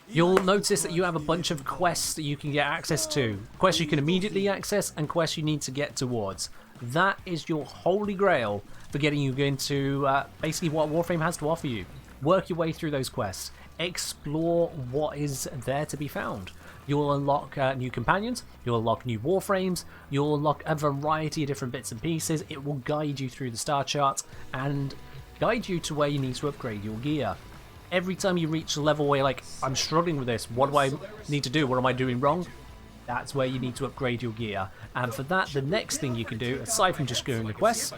You'll notice that you have a bunch of quests that you can get access to. Quests you can immediately access and quests you need to get towards. That is your holy grail for getting you into basically what Warframe has to offer you. Work your way through those quests. Explore what is there to be found. You'll unlock new companions, you'll unlock new Warframes, you'll unlock a variety of different bits and pieces. It will guide you through the star chart and guide you to where you need to upgrade your gear. Every time you reach a level where you're like, I'm struggling with this, what do I need to do? What am I doing wrong? That's where you need to upgrade your gear. And for that, the next thing you can do, aside from just doing the quests,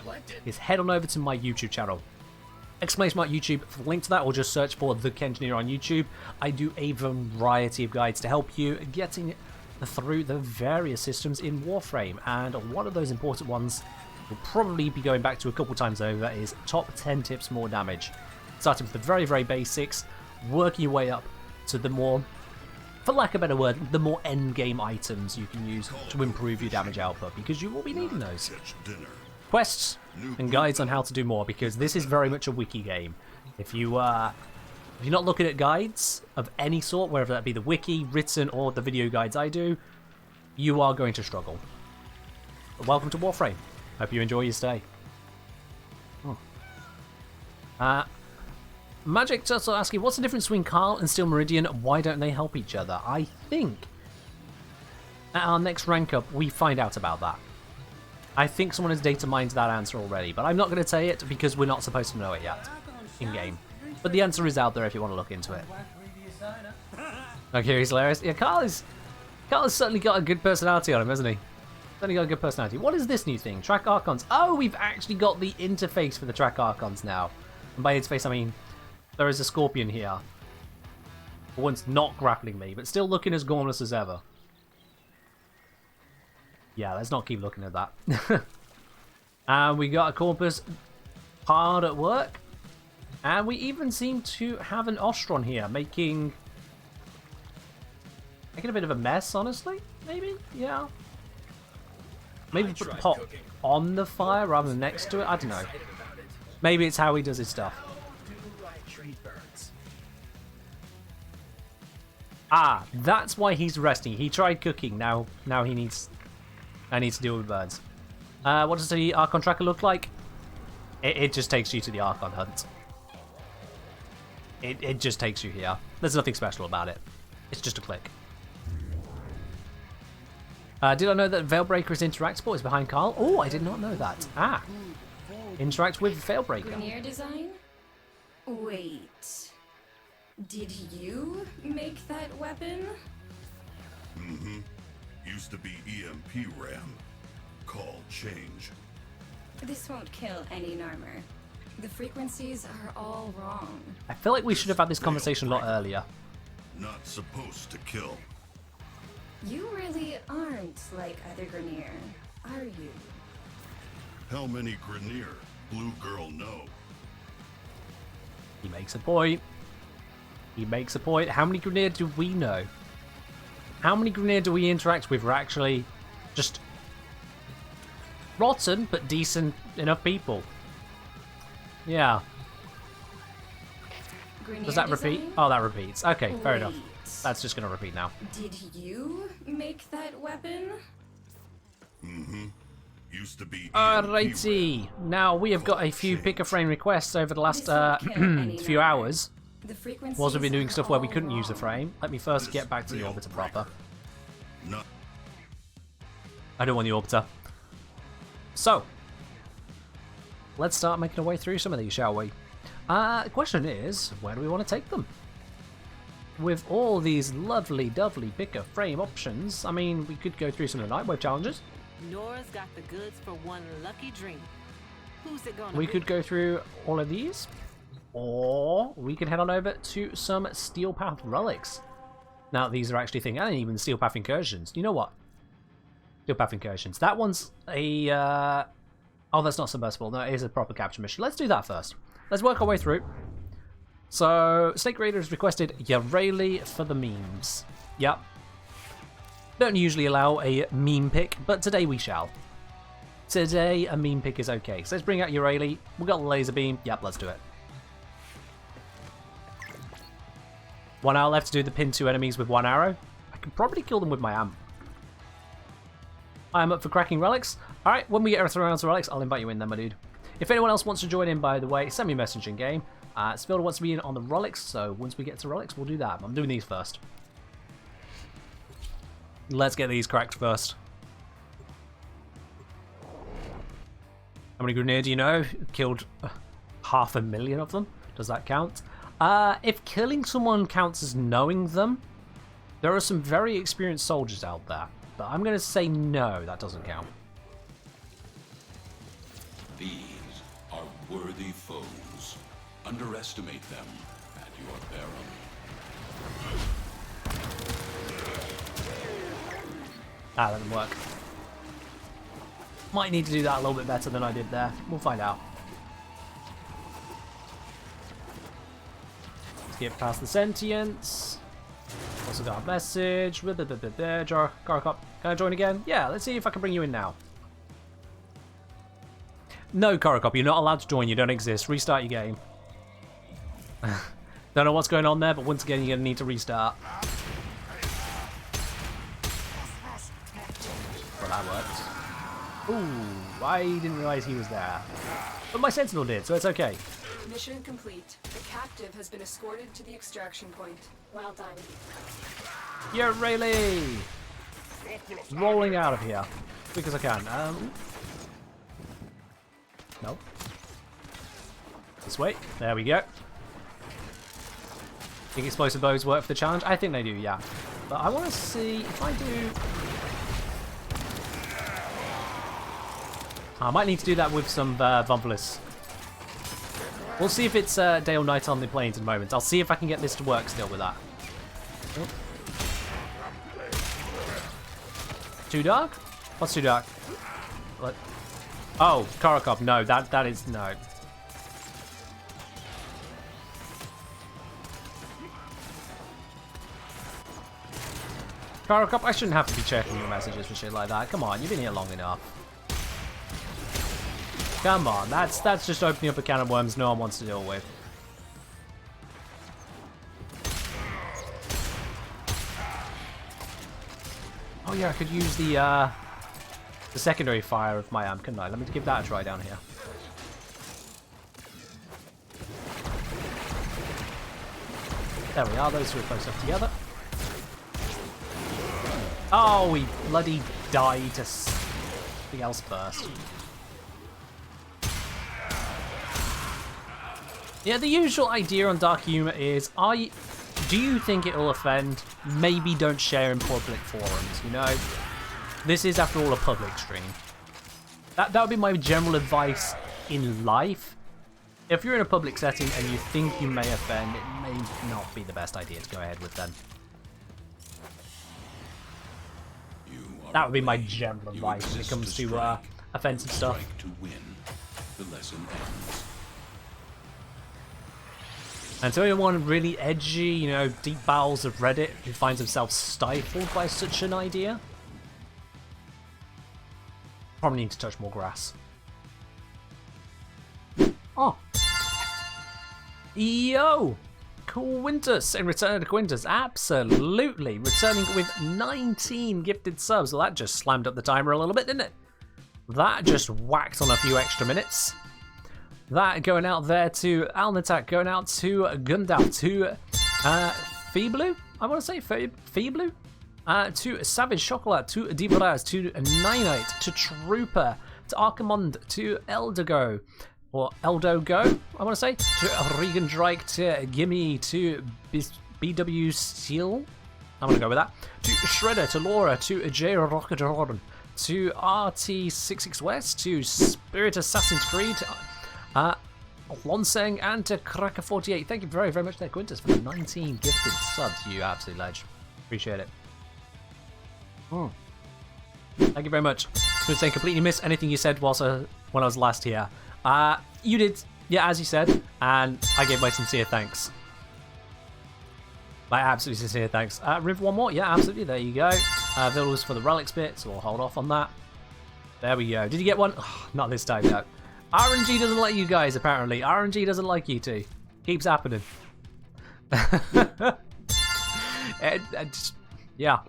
is head on over to my YouTube channel. Exclamation mark YouTube for the link to that, or just search for The Kengineer on YouTube. I do a variety of guides to help you getting through the various systems in Warframe. And one of those important ones you'll probably be going back to a couple times over is top 10 tips more damage. Starting with the very, very basics, working your way up to the more, for lack of a better word, the more end-game items you can use to improve your damage output, because you will be needing those. Quests and guides on how to do more, because this is very much a wiki game. If you're not looking at guides of any sort, whether that be the wiki, written, or the video guides I do, you are going to struggle. But welcome to Warframe. Hope you enjoy your stay. Magic Turtle asking, what's the difference between Carl and Steel Meridian? Why don't they help each other? I think at our next rank up, we find out about that. I think someone has data mined that answer already, but I'm not going to say it because we're not supposed to know it yet in-game. But the answer is out there if you want to look into it. Okay, he's hilarious. Yeah, Carl has certainly got a good personality on him, hasn't he? Certainly got a good personality. What is this new thing? Track Archons. Oh, we've actually got the interface for the Track Archons now. And by interface, I mean there is a scorpion here. For once not grappling me, but still looking as gormless as ever. Yeah, let's not keep looking at that. And we got a Corpus hard at work. And we even seem to have an Ostron here, making a bit of a mess, honestly. Maybe? Yeah. Maybe put the pot on the fire rather than next to it. I don't know. Maybe it's how he does his stuff. Ah, that's why he's resting. He tried cooking. Now he needs to deal with birds. What does the Archon tracker look like? It just takes you to the Archon hunt. It just takes you here. There's nothing special about it. It's just a click. Did I know that Veilbreaker is interactable? Is behind Carl? Oh, I did not know that. Ah. Interact with Veilbreaker. Grineer design? Wait. Did you make that weapon? Mm-hmm. Used to be EMP RAM. Call change. This won't kill any Narmer. The frequencies are all wrong. I feel like we should have had this conversation a lot earlier. Not supposed to kill. You really aren't like other Grineer, are you? How many Grineer Blue Girl know? He makes a point. He makes a point. How many Grineer do we know? How many Grineer do we interact with who are actually just rotten but decent enough people? Yeah. Grineer Does that repeat? design? Oh, that repeats. Okay, fair Wait. enough. That's just going to repeat now. Did you make that weapon? Mm-hmm. Used to be EMP Alrighty. Now, we have got a few picker frame requests over the last This won't kill any few Narmer. hours. The frequencies Whilst we've been doing are stuff where we all couldn't use the wrong. frame. Let me first get back to the orbiter proper. Not I don't want the orbiter. So, let's start making our way through some of these, shall we? The question is, where do we want to take them? With all these lovely, dovely picker frame options, I mean, we could go through some of the Nightwave challenges. Nora's got the goods for one lucky dream. Who's it gonna We be? could go through all of these. Or we could head on over to some Steel Path relics. Now, these are actually things, and even Steel Path incursions. You know what? Steel Path incursions. That one's a... Oh, that's not submersible. No, it is a proper capture mission. Let's do that first. Let's work our way through. So, Snake Raider has requested Yareli for the memes. Yep. Don't usually allow a meme pick, but today we shall. Today, a meme pick is okay. So let's bring out Yareli. We've got the laser beam. Yep, let's do it. 1 hour left to do the pin 2 enemies with 1 arrow. I can probably kill them with my amp. I'm up for cracking relics. Alright, when we get around to relics, I'll invite you in then, my dude. If anyone else wants to join in, by the way, send me a message in game. Spilder wants to be in on the relics, so once we get to relics, we'll do that. I'm doing these first. Let's get these cracked first. How many Grineer do you know? Killed 500,000 of them. Does that count? If killing someone counts as knowing them, there are some very experienced soldiers out there. But I'm going to say no, that doesn't count. These are worthy foes. Underestimate them at your peril. Ah, that didn't work. Might need to do that a little bit better than I did there. We'll find out. Let's get past the sentience. Also got a message. Garcop, can I join again? Yeah, let's see if I can bring you in now. No, Korokop, you're not allowed to join. You don't exist. Restart your game. Don't know what's going on there, but once again, you're going to need to restart. Well, that worked. Ooh, I didn't realize he was there. But my Sentinel did, so it's okay. Mission complete. The captive has been escorted to the extraction point. Well done. You're really rolling out of here. Quick as I can. No. This way. There we go. Think explosive bows work for the challenge? I think they do, yeah. But I want to see if I do... I might need to do that with some Vumpless. We'll see if it's day or night on the plains in a moment. I'll see if I can get this to work still with that. Oh. Too dark? What's too dark? What? Oh, Korokop. No, that is no. Caracop, I shouldn't have to be checking your messages and shit like that. Come on, you've been here long enough. Come on, that's just opening up a can of worms no one wants to deal with. Oh yeah, I could use the secondary fire of my amp, couldn't I? Let me give that a try down here. There we are, those two are close up together. Oh, we bloody died to something else first. Yeah, the usual idea on Dark Humor is, do you think it'll offend? Maybe don't share in public forums, you know? This is, after all, a public stream. That would be my general advice in life. If you're in a public setting and you think you may offend, it may not be the best idea to go ahead with then. That would be my general advice when it comes to offensive stuff. To win, the lesson ends. And to anyone really edgy, you know, deep bowels of Reddit who finds himself stifled by such an idea, probably need to touch more grass. Oh. Yo! Quintus, in return to Quintus, absolutely, returning with 19 gifted subs. Well, that just slammed up the timer a little bit, didn't it? That just whacked on a few extra minutes. That going out there to Alnatak, going out to Gundam, to Feeblu, I want to say Feeblu, to Savage Chocolat, to Divaraz, to Ninite, to Trooper, to Archimond, to Eldergo, or Eldogo, I want to say, to Regan Drake, to Gimme, to BW Steel, I'm going to go with that, to Shredder, to Laura, to J Rockadron, to RT66 West, to Spirit Assassin's Creed, Lonseng, and to Cracker48. Thank you very, very much there, Quintus, for the 19 gifted subs, you absolute ledge. Appreciate it. Thank you very much. I was saying, completely missed anything you said whilst when I was last here. You did, yeah, as you said, and I gave my sincere thanks. My absolutely sincere thanks. Riv, one more? Yeah, absolutely, there you go. Villas for the relics bit, so we'll hold off on that. There we go. Did you get one? Oh, not this time, no. RNG doesn't like you guys, apparently. RNG doesn't like you two. Keeps happening. Yeah.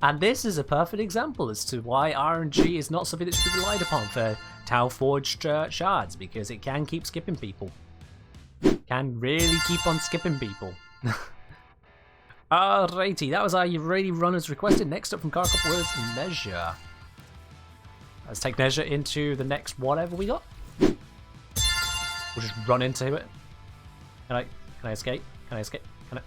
And this is a perfect example as to why RNG is not something that should be relied upon for Tau Forged shards, because it can keep skipping people. Can really keep on skipping people. Alrighty, that was our ready run as requested. Next up from Carcop was Measure. Let's take Measure into the next whatever we got. We'll just run into it. Can I escape? Can I escape? Can I?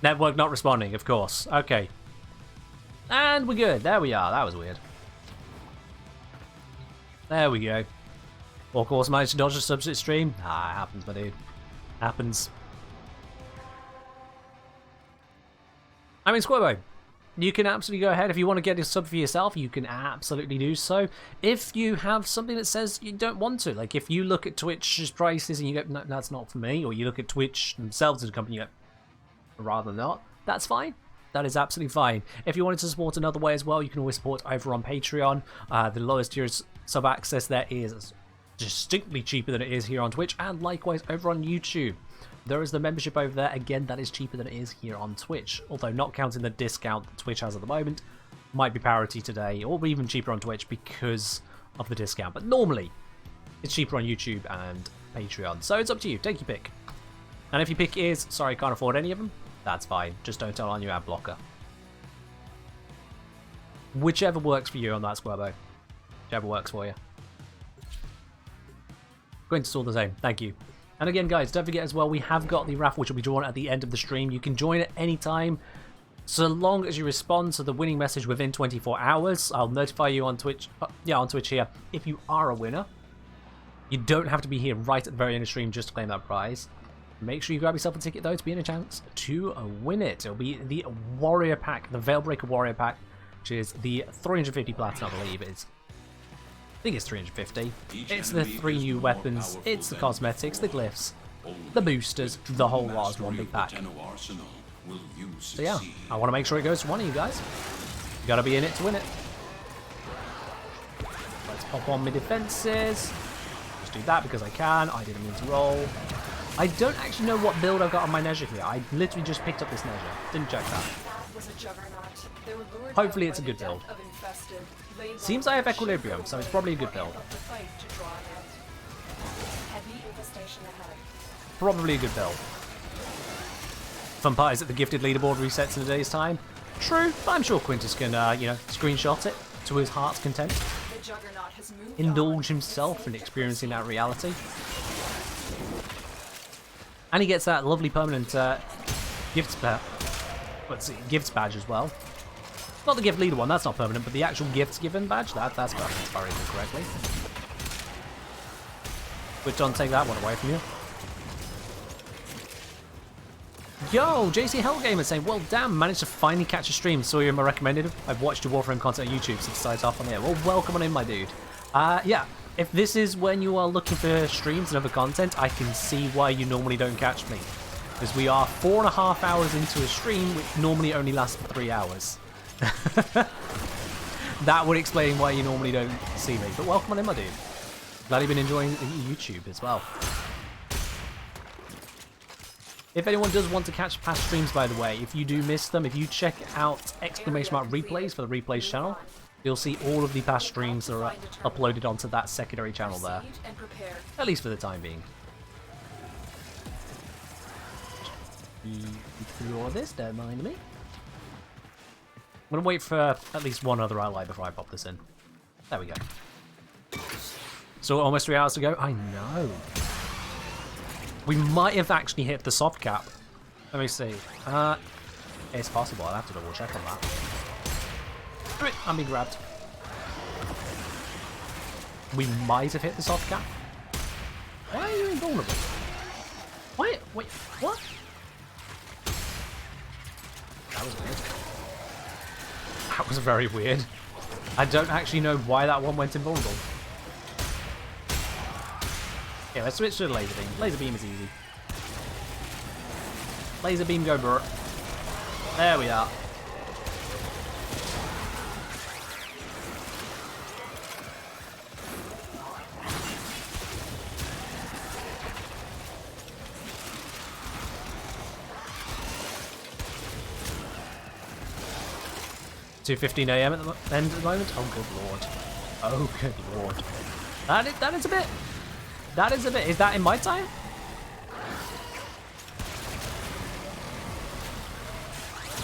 Network not responding, of course. Okay. And we're good. There we are. That was weird. There we go. Or of course managed to dodge a substitute stream. Ah, it happens, my dude. Happens. I mean, Squirbo, you can absolutely go ahead. If you want to get a sub for yourself, you can absolutely do so. If you have something that says you don't want to, like if you look at Twitch's prices and you go, no, that's not for me, or you look at Twitch themselves as a company and you go, rather not, that's fine. That is absolutely fine. If you wanted to support another way as well, you can always support over on Patreon. The lowest tier sub access there is distinctly cheaper than it is here on Twitch, and likewise over on YouTube. There is the membership over there. Again, that is cheaper than it is here on Twitch, although not counting the discount that Twitch has at the moment. Might be parity today, or even cheaper on Twitch because of the discount. But normally, it's cheaper on YouTube and Patreon. So it's up to you. Take your pick. And if your pick is, sorry, can't afford any of them, that's fine. Just don't turn on your ad blocker. Whichever works for you on that, Squirbo. Whichever works for you. Going to all the same. Thank you. And again, guys, don't forget as well, we have got the raffle which will be drawn at the end of the stream. You can join at any time, so long as you respond to the winning message within 24 hours. I'll notify you on Twitch, on Twitch here, if you are a winner. You don't have to be here right at the very end of the stream just to claim that prize. Make sure you grab yourself a ticket, though, to be in a chance to win it. It'll be the Warrior Pack, the Veilbreaker Warrior Pack, which is the 350 platinum, I believe it is. I think it's 350. It's the 3 new weapons, it's the cosmetics, the glyphs, the boosters, the whole lot as one big pack. Will you So yeah, succeed? I want to make sure it goes to one of you guys. You gotta be in it to win it. Let's pop on my defenses. Just do that because I can. I didn't mean to roll. I don't actually know what build I've got on my Neja here. I literally just picked up this Neja. Didn't check that. That was a juggernaut. They were lured Hopefully out it's a by good the build. depth of infested, laid Seems low I have and equilibrium, so it's probably a good build. of the fight to draw it. Heavy infestation ahead. Probably a good build. Fun part is that the gifted leaderboard resets in a day's time. True, but I'm sure Quintus can, you know, screenshot it to his heart's content. The juggernaut has moved Indulge on. himself in experiencing that reality. And he gets that lovely permanent gifts badge as well. Not the gift leader one, that's not permanent, but the actual gifts given badge, that's permanent, if I remember correctly. But don't take that one away from you. Yo, JC Hellgamer saying, well damn, managed to finally catch a stream. Saw you in my recommended. I've watched your Warframe content on YouTube since it started off on here. Well, welcome on in, my dude. Yeah, if this is when you are looking for streams and other content, I can see why you normally don't catch me. Because we are 4.5 hours into a stream, which normally only lasts for 3 hours. That would explain why you normally don't see me. But welcome on in, my dude. Glad you've been enjoying YouTube as well. If anyone does want to catch past streams, by the way, if you do miss them, if you check out !replays for the replays channel, you'll see all of the past streams that are uploaded onto that secondary channel there. Proceed and prepare. At least for the time being. Through all of this, don't mind me. I'm going to wait for at least one other ally before I pop this in. There we go. So almost 3 hours to go. I know. We might have actually hit the soft cap. Let me see. It's possible. I'll have to double check on that. Alright, I'm being grabbed. We might have hit the soft cap. Why are you invulnerable? Wait, what? That was weird. That was very weird. I don't actually know why that one went invulnerable. Yeah, let's switch to the laser beam. Laser beam is easy. Laser beam go burr. There we are. $2:15 AM at the end at the moment. Oh good lord. Oh good lord. That is a bit. That is a bit. Is that in my time?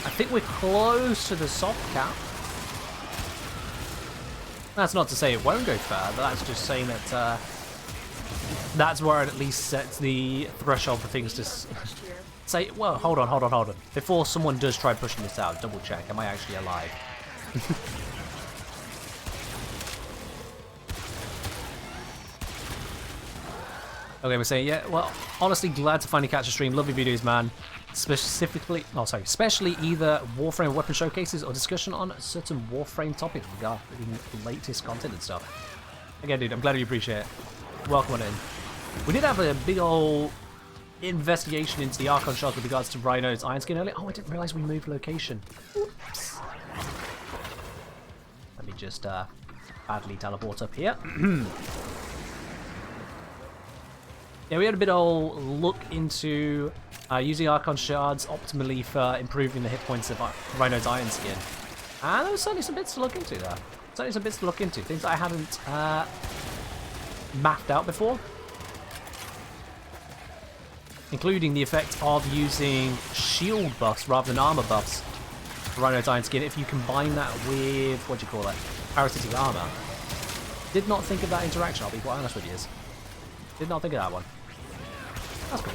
I think we're close to the soft cap. That's not to say it won't go further. That's just saying that that's where it at least sets the threshold for things to say. Well, hold on. Before someone does try pushing this out, double check. Am I actually alive? Okay, we're saying, yeah, well, honestly, glad to finally catch a stream. Lovely videos, man. Especially either Warframe weapon showcases or discussion on certain Warframe topics regarding the latest content and stuff. Again, dude, I'm glad you appreciate it. Welcome on in. We did have a big old investigation into the Archon shards with regards to Rhino's Iron Skin earlier. Oh, I didn't realize we moved location. Oops. Let me just badly teleport up here. Yeah, we had a bit of look into using Archon shards optimally for improving the hit points of Rhino's Iron Skin. And there was certainly some bits to look into there. Certainly some bits to look into. Things I hadn't mapped out before. Including the effect of using shield buffs rather than armor buffs for Rhino's Iron Skin if you combine that with, what do you call it, parasitic armor. Did not think of that interaction, I'll be quite honest with you. Did not think of that one. That's cool.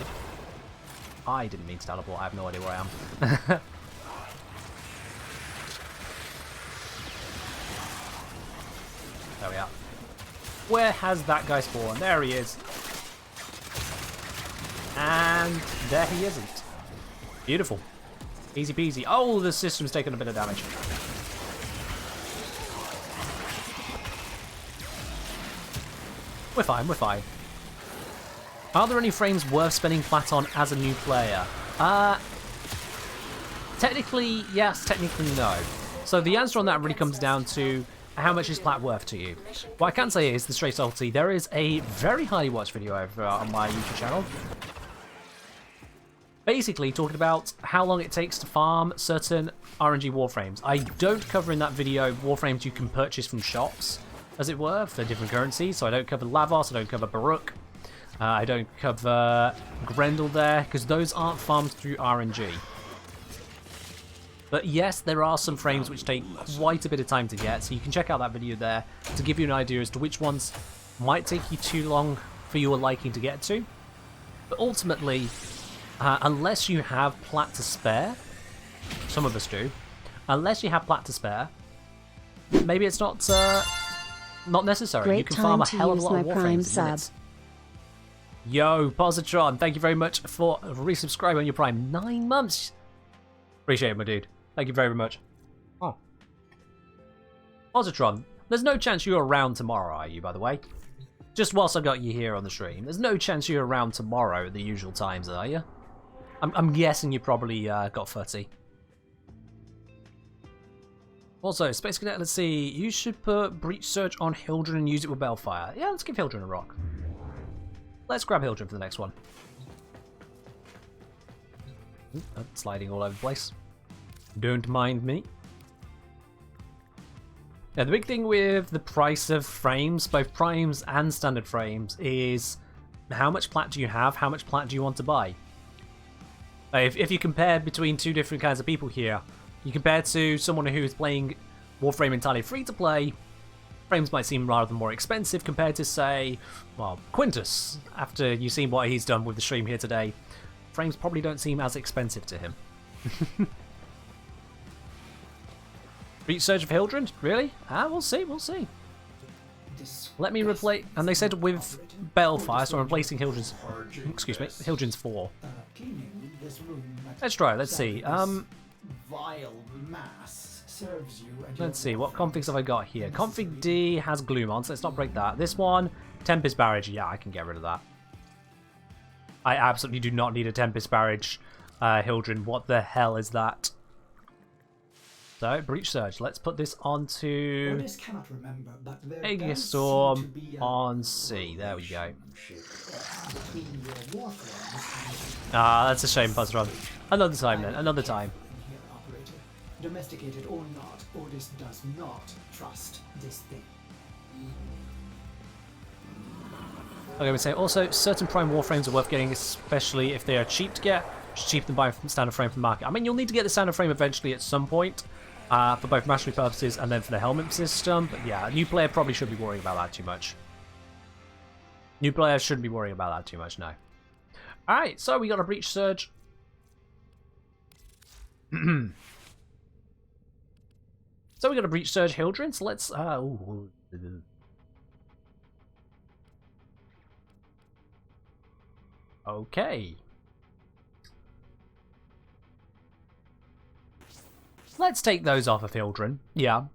I didn't mean to teleport, I have no idea where I am. There we are. Where has that guy spawned? There he is. And there he isn't. Beautiful. Easy peasy. Oh, the system's taken a bit of damage. We're fine, we're fine. Are there any frames worth spending plat on as a new player? Technically, yes. Technically, no. So the answer on that really comes down to how much is plat worth to you. What I can say is, the straight salty, there is a very highly watched video over on my YouTube channel. Basically talking about how long it takes to farm certain RNG Warframes. I don't cover in that video Warframes you can purchase from shops, as it were, for different currencies. So I don't cover Lavos, I don't cover Baruch, I don't cover Grendel there, because those aren't farmed through RNG. But yes, there are some frames which take quite a bit of time to get, so you can check out that video there to give you an idea as to which ones might take you too long for your liking to get to. But ultimately, unless you have plat to spare, some of us do, unless you have plat to spare, maybe it's not necessary. Great you can farm a time to hell of a use lot of my Prime Warframes in sub. minutes. Yo, Positron, thank you very much for resubscribing on your Prime. 9 months! Appreciate it, my dude. Thank you very much. Oh. Positron, there's no chance you're around tomorrow, are you, by the way? Just whilst I got you here on the stream. There's no chance you're around tomorrow at the usual times, are you? I'm guessing you probably got footy. Also, Space Cadet, let's see. You should put Breach Surge on Hildren and use it with Bellfire. Yeah, let's give Hildren a rock. Let's grab Hildren for the next one. Ooh, sliding all over the place. Don't mind me. Now, the big thing with the price of frames, both primes and standard frames, is how much plat do you have, how much plat do you want to buy? If you compare between two different kinds of people here, you compare to someone who is playing Warframe entirely free-to-play, frames might seem rather more expensive compared to, say, well, Quintus. After you've seen what he's done with the stream here today, frames probably don't seem as expensive to him. Breach Surge of Hildren? Really? We'll see, we'll see. Let me replace... And they said with Balefire, so I'm replacing Hildren's... Excuse me, Hildren's 4. Let's try, let's see. Let's see, what configs have I got here? Config D has Gloom on, so let's not break that. This one, Tempest Barrage, yeah, I can get rid of that. I absolutely do not need a Tempest Barrage, Hildren. What the hell is that? So, Breach Surge. Let's put this onto Aegis Storm on C. There we go. That's a shame, Buzzrun. Another time then, another time. Domesticated or not, Ordis does not trust this thing. Okay, we say also certain Prime Warframes are worth getting, especially if they are cheap to get. It's cheaper than buying standard frame from the market. I mean, you'll need to get the standard frame eventually at some point, for both mastery purposes and then for the helmet system. But yeah, a new player probably shouldn't be worrying about that too much. New players shouldn't be worrying about that too much, no. Alright, so we got a Breach Surge. So we got a Breach Surge Hildren, so let's... Okay. Let's take those off of Hildren. Yeah.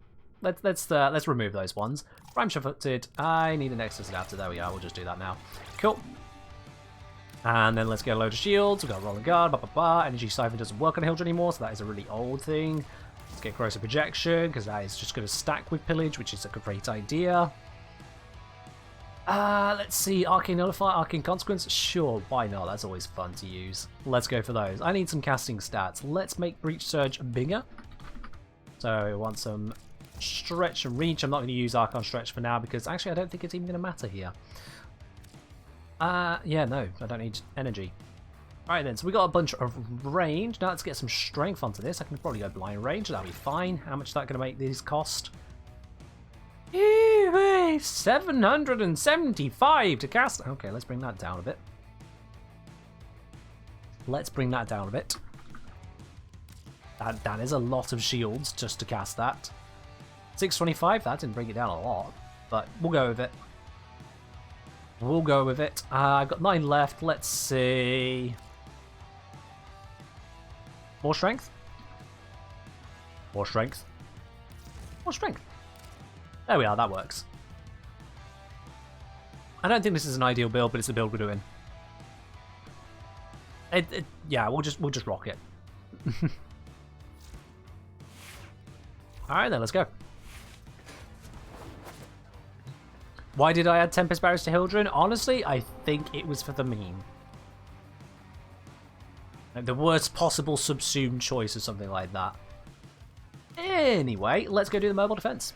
Let's remove those ones. Prime Shifted. I need an Nexus adapter. There we are. We'll just do that now. Cool. And then let's get a load of shields. We've got Rolling Guard. Energy Siphon doesn't work on Hildren anymore, so that is a really old thing. Let's get Corrosive Projection, because that is just going to stack with Pillage, which is a great idea. Let's see. Arcane Nullify, Arcane Consequence. Sure, why not? That's always fun to use. Let's go for those. I need some casting stats. Let's make Breach Surge bigger. So we want some Stretch and Reach. I'm not going to use Archon Stretch for now because actually I don't think it's even going to matter here. Yeah, no, I don't need energy. Alright then, so we got a bunch of range. Now let's get some strength onto this. I can probably go blind range, that'll be fine. How much is that going to make these cost? 775 to cast. Okay, let's bring that down a bit. Let's bring that down a bit. That is a lot of shields just to cast that. 625, that didn't bring it down a lot, but we'll go with it. We'll go with it. I've got 9 left. Let's see. More strength? More strength? More strength. There we are, that works. I don't think this is an ideal build, but it's the build we're doing. Yeah, we'll just rock it. Alright then, let's go. Why did I add Tempest Barriers to Hildren? Honestly, I think it was for the meme. Like the worst possible subsumed choice or something like that. Anyway, let's go do the mobile defense.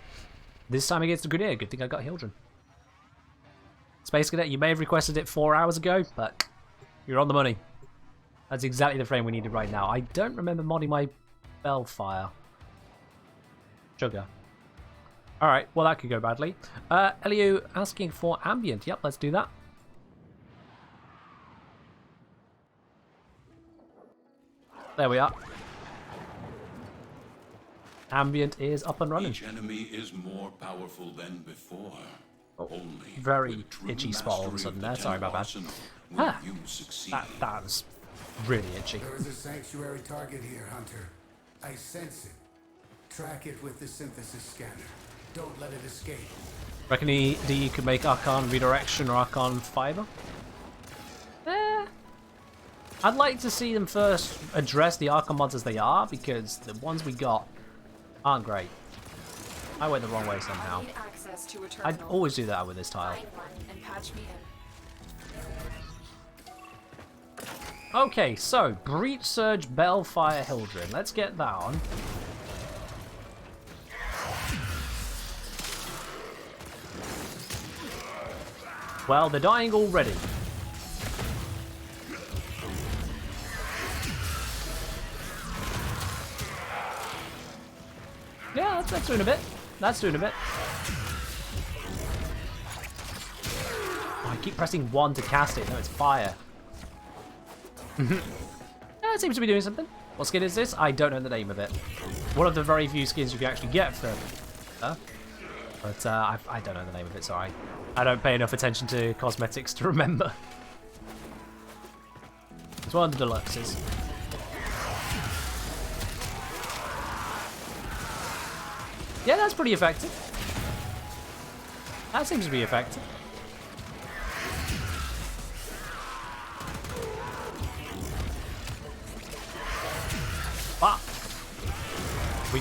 This time against the Grenadier. Good thing I got Hildren. Space Cadet, you may have requested it 4 hours ago, but you're on the money. That's exactly the frame we needed right now. I don't remember modding my Bellfire. Sugar. Alright, well that could go badly. Elio asking for Ambient. Yep, let's do that. There we are. Ambient is up and running. Each enemy is more powerful than before. Only Very with true itchy spot all of a mastery sudden the there. Sorry about that. arsenal will Ah, you succeed. that was really itchy. There is a sanctuary target here, Hunter. I sense it. Track it with the synthesis scanner. Don't let it escape. Reckon you could make Archon Redirection or Archon Fiber? I'd like to see them first address the Archon mods as they are, because the ones we got aren't great. I went the wrong way somehow. I need access to a I'd terminal. always do that with this tile. Find one and patch me in. Okay, so Breach Surge, Bellfire, Hildren. Let's get that on. Well, they're dying already. Yeah, that's doing a bit. That's doing a bit. Oh, I keep pressing 1 to cast it. No, it's fire. It seems to be doing something. What skin is this? I don't know the name of it. One of the very few skins you can actually get for but I don't know the name of it, sorry. I don't pay enough attention to cosmetics to remember. It's one of the deluxes. Yeah, that's pretty effective. That seems to be effective. But we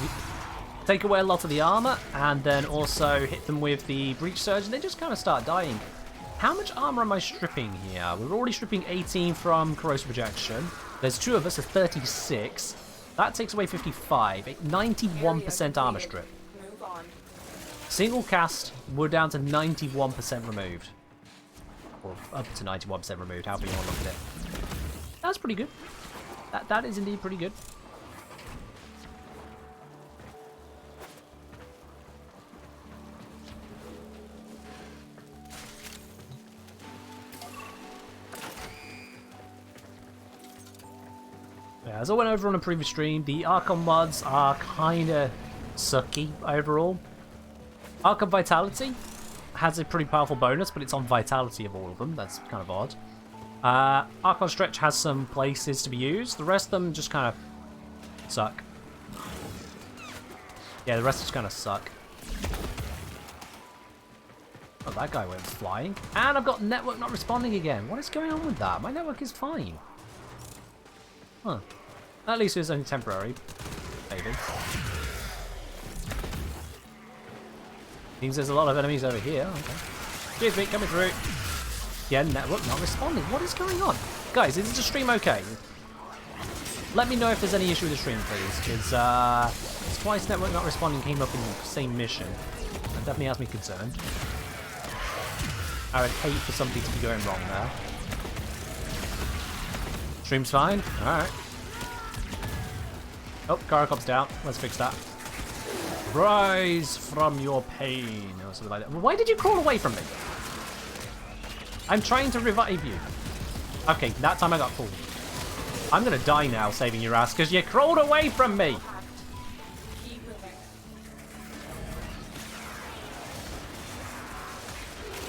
take away a lot of the armor and then also hit them with the Breach Surge and they just kind of start dying. How much armor am I stripping here? We're already stripping 18 from Corrosive Projection. There's 2 of us, so 36. That takes away 55. 91% armor strip. Move on. Single cast, we're down to 91% removed. Or up to 91% removed, however you want to look at it. That's pretty good. That is indeed pretty good. Yeah, as I went over on a previous stream, the Archon mods are kinda sucky overall. Archon Vitality has a pretty powerful bonus, but it's on Vitality of all of them. That's kind of odd. Archon Stretch has some places to be used. The rest of them just kind of suck. Yeah, the rest just kind of suck. Oh, that guy went flying. And I've got network not responding again. What is going on with that? My network is fine. Huh. At least it was only temporary. Maybe. Seems there's a lot of enemies over here. Okay. Excuse me, coming through. Yeah, network not responding. What is going on? Guys, is the stream okay? Let me know if there's any issue with the stream, please. Because twice network not responding came up in the same mission. That definitely has me concerned. I would hate for something to be going wrong there. Stream's fine? Alright. Oh, Gyrocop's down. Let's fix that. Rise from your pain. Or something like that. Why did you crawl away from me? I'm trying to revive you. Okay, that time I got fooled. I'm gonna die now saving your ass because you crawled away from me. Keep moving.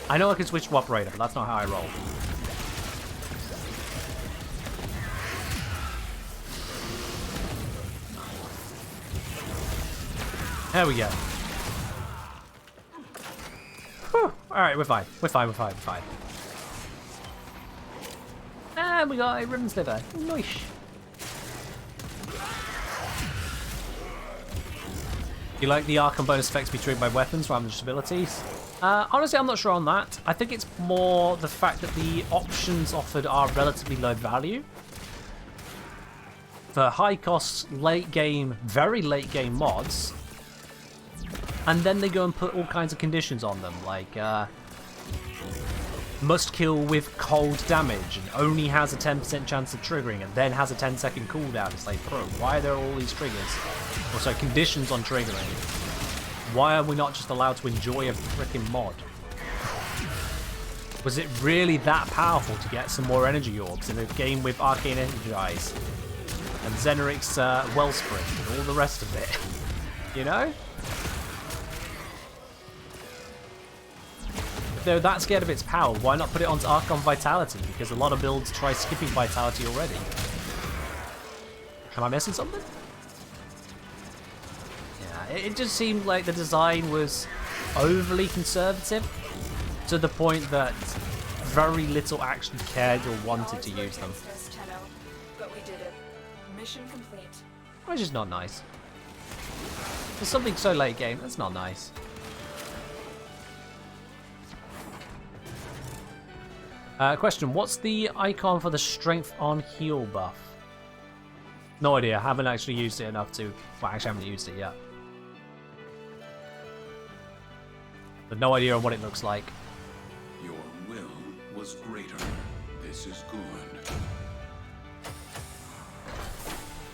I know I can switch to operator, but that's not how I roll. There we go. Alright, we're fine. We're fine, we're fine, we're fine. And we got a ribbon sliver. Nice. You like the arc and bonus effects be triggered by weapons rather than just abilities? Honestly, I'm not sure on that. I think it's more the fact that the options offered are relatively low value. For high cost, late game, very late game mods. And then they go and put all kinds of conditions on them, like must kill with cold damage and only has a 10% chance of triggering and then has a 10-second cooldown. It's like, bro, why are there all these triggers? Also, conditions on triggering. Why are we not just allowed to enjoy a freaking mod? Was it really that powerful to get some more energy orbs in a game with Arcane Energize and Zeneric's Wellspring and all the rest of it? You know? Though that scared of its power, why not put it onto Archon Vitality? Because a lot of builds try skipping Vitality already. Am I missing something? Yeah, it just seemed like the design was overly conservative to the point that very little actually cared or wanted to use them. But we did it. Mission complete. Which is not nice. For something so late game, that's not nice. Question, what's the icon for the strength on heal buff? No idea, haven't actually used it enough to... Well, actually haven't used it yet. But no idea on what it looks like. Your will was greater. This is good.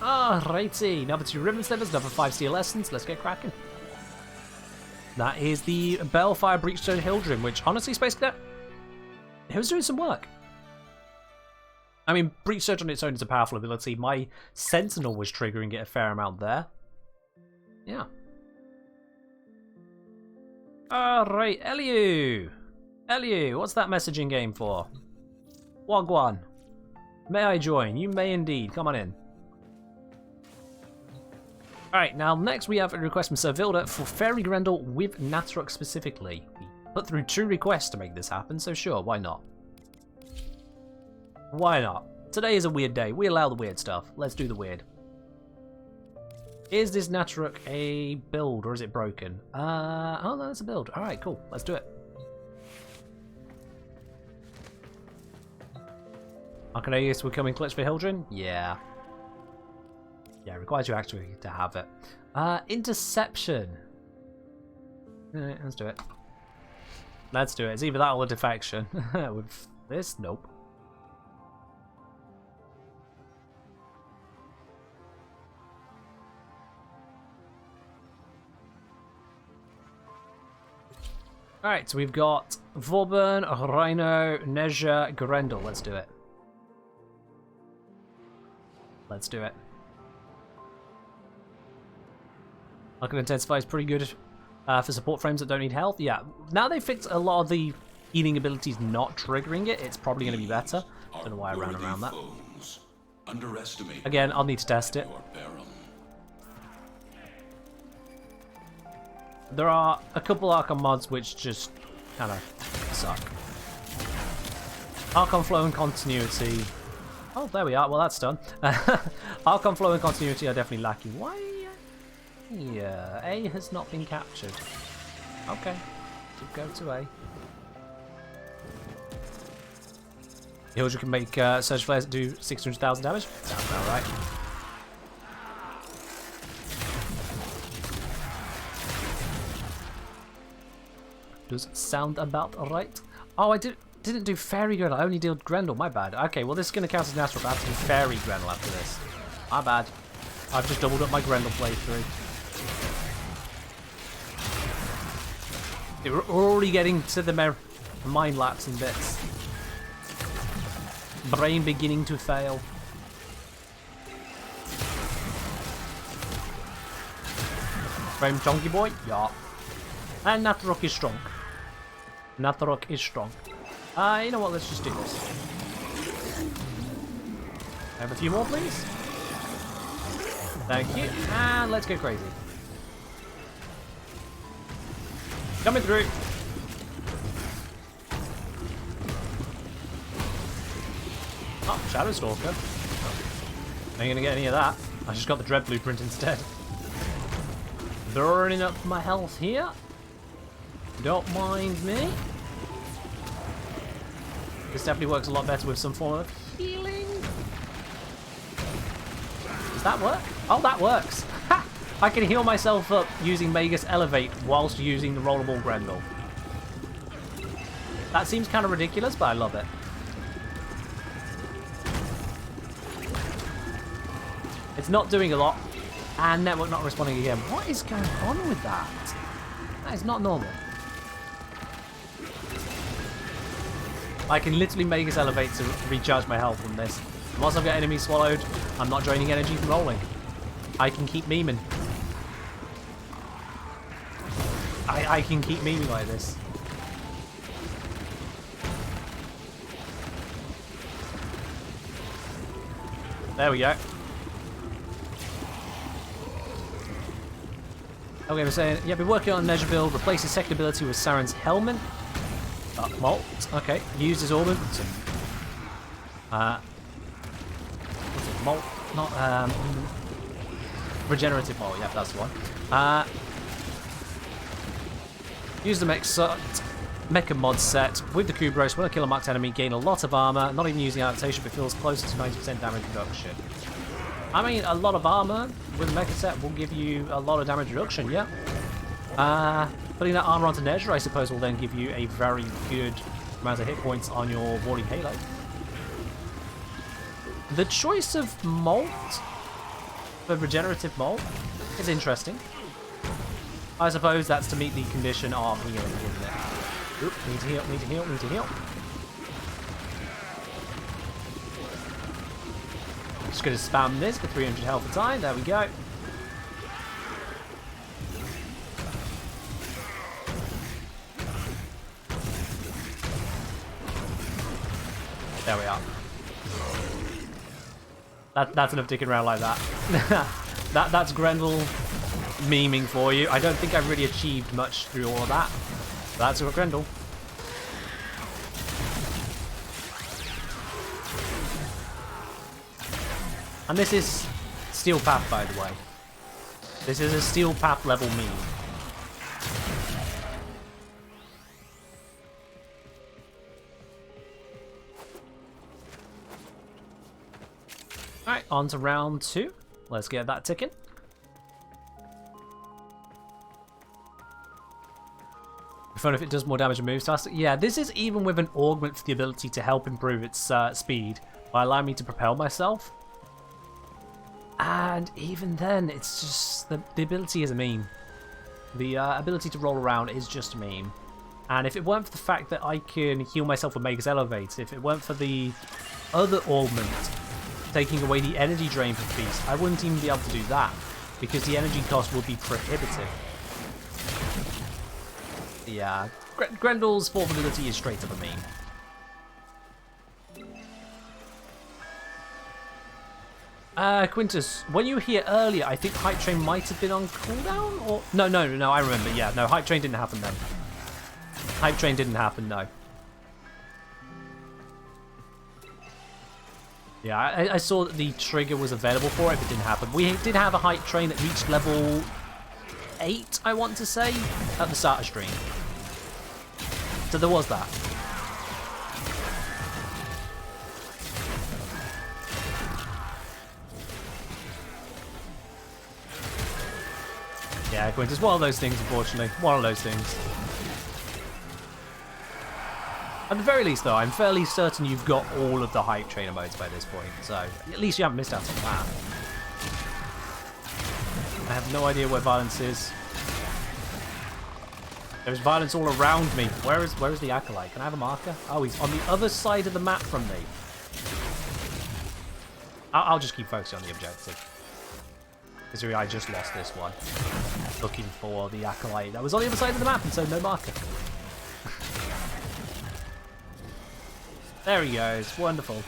Alrighty, number 2 ribbon slippers, number 5 steel essence, let's get cracking. That is the Balefire Breachstone Hildrim, which honestly, Space Cadet, it was doing some work. I mean, Breach Surge on its own is a powerful ability. My Sentinel was triggering it a fair amount there. Yeah. Alright, Eliu! Eliu, what's that messaging game for? Wagwan. May I join? You may indeed. Come on in. Alright, now next we have a request from Sir Vilda for Fairy Grendel with Natrok specifically. We put through 2 requests to make this happen, so sure, why not? Why not? Today is a weird day. We allow the weird stuff. Let's do the weird. Is this Natrok a build or is it broken? Oh no, it's a build. Alright, cool. Let's do it. Arcanaeus will come in clutch for Hildren? Yeah. Yeah, it requires you actually to have it. Interception. Alright, let's do it. Let's do it. It's either that or a defection. With this, nope. Alright, so we've got Vauban, Rhino, Nezha, Grendel. Let's do it. Let's do it. Arcane Intensify is pretty good for support frames that don't need health. Yeah, now they fixed a lot of the healing abilities not triggering it. It's probably going to be better. Don't know why I ran around that. Again, I'll need to test it. There are a couple Archon mods which just kind of suck. Archon Flow and Continuity. Oh, there we are. Well, that's done. Archon Flow and Continuity are definitely lacking. Why? Yeah, A has not been captured. Okay, we'll go to A. Hildren can make Surge Flares that do 600,000 damage. Sounds about right. Does sound about right. Oh, I didn't do Fairy Grendel. I only did Grendel. My bad. Okay, well this is going to count as natural. I have to do Fairy Grendel after this. My bad. I've just doubled up my Grendel playthrough. We're already getting to the mind lapse in bits. Brain beginning to fail. Frame chunky boy? Yeah. And Natrok is strong. Natrok is strong. You know what, let's just do this. Have a few more, please. Thank you. And let's go crazy. Coming through. Oh, Shadow Stalker. Ain't gonna get any of that. I just got the Dread Blueprint instead. burning up my health here. Don't mind me. This definitely works a lot better with some form of healing. Does that work? Oh, that works. Ha! I can heal myself up using Magus Elevate whilst using the Rollerball Grendel. That seems kind of ridiculous, but I love it. It's not doing a lot, and network not responding again. What is going on with that? That is not normal. I can literally Magus Elevate to recharge my health from this. Once I've got enemies swallowed, I'm not draining energy from rolling. I can keep memeing. I can keep memeing like this. There we go. Okay, we're saying, yeah, been working on a measure build, replaces second ability with Saren's Helmet. Molt. Okay, used his Orbit. What's it? Molt? Not, regenerative Molt, yeah, that's the one. Use the Mecha Mod set with the Kubros. When I kill a marked enemy, gain a lot of armor. Not even using adaptation, but feels closer to 90% damage reduction. I mean, a lot of armor with the Mecha set will give you a lot of damage reduction, yeah. Putting that armor onto Nezra, I suppose, will then give you a very good amount of hit points on your Warding Halo. The choice of Molt for regenerative Molt is interesting. I suppose that's to meet the condition of healing, isn't it? Oop, need to heal, need to heal, need to heal. Just going to spam this for 300 health a time. There we go. There we are. That's enough dicking around like that. That's Grendel memeing for you. I don't think I've really achieved much through all of that. That's a Grendel. And this is Steel Path, by the way. This is a Steel Path level meme. Alright, on to round 2. Let's get that ticking. Fun if it does more damage and moves faster. Yeah, this is even with an augment for the ability to help improve its speed by allowing me to propel myself. And even then, it's just the ability is a meme. The ability to roll around is just a meme. And if it weren't for the fact that I can heal myself with Magus Elevate, if it weren't for the other augment taking away the energy drain from Feast, I wouldn't even be able to do that because the energy cost would be prohibitive. Yeah, Grendel's fourth ability is straight up a meme. Quintus, when you were here earlier, I think Hype Train might have been on cooldown, or... No, I remember, yeah, no, Hype Train didn't happen then. Hype Train didn't happen, no. Yeah, I saw that the trigger was available for it, but it didn't happen. We did have a Hype Train that reached level 8, I want to say, at the start of stream. So there was that. Yeah, Quintus, one of those things, unfortunately. One of those things. At the very least, though, I'm fairly certain you've got all of the Hype Trainer modes by this point, so at least you haven't missed out on that. I have no idea where Violence is. There's Violence all around me. Where is the Acolyte? Can I have a marker? Oh, he's on the other side of the map from me. I'll just keep focusing on the objective. Because I just lost this one. Looking for the Acolyte that was on the other side of the map, and so no marker. There he goes. Wonderful.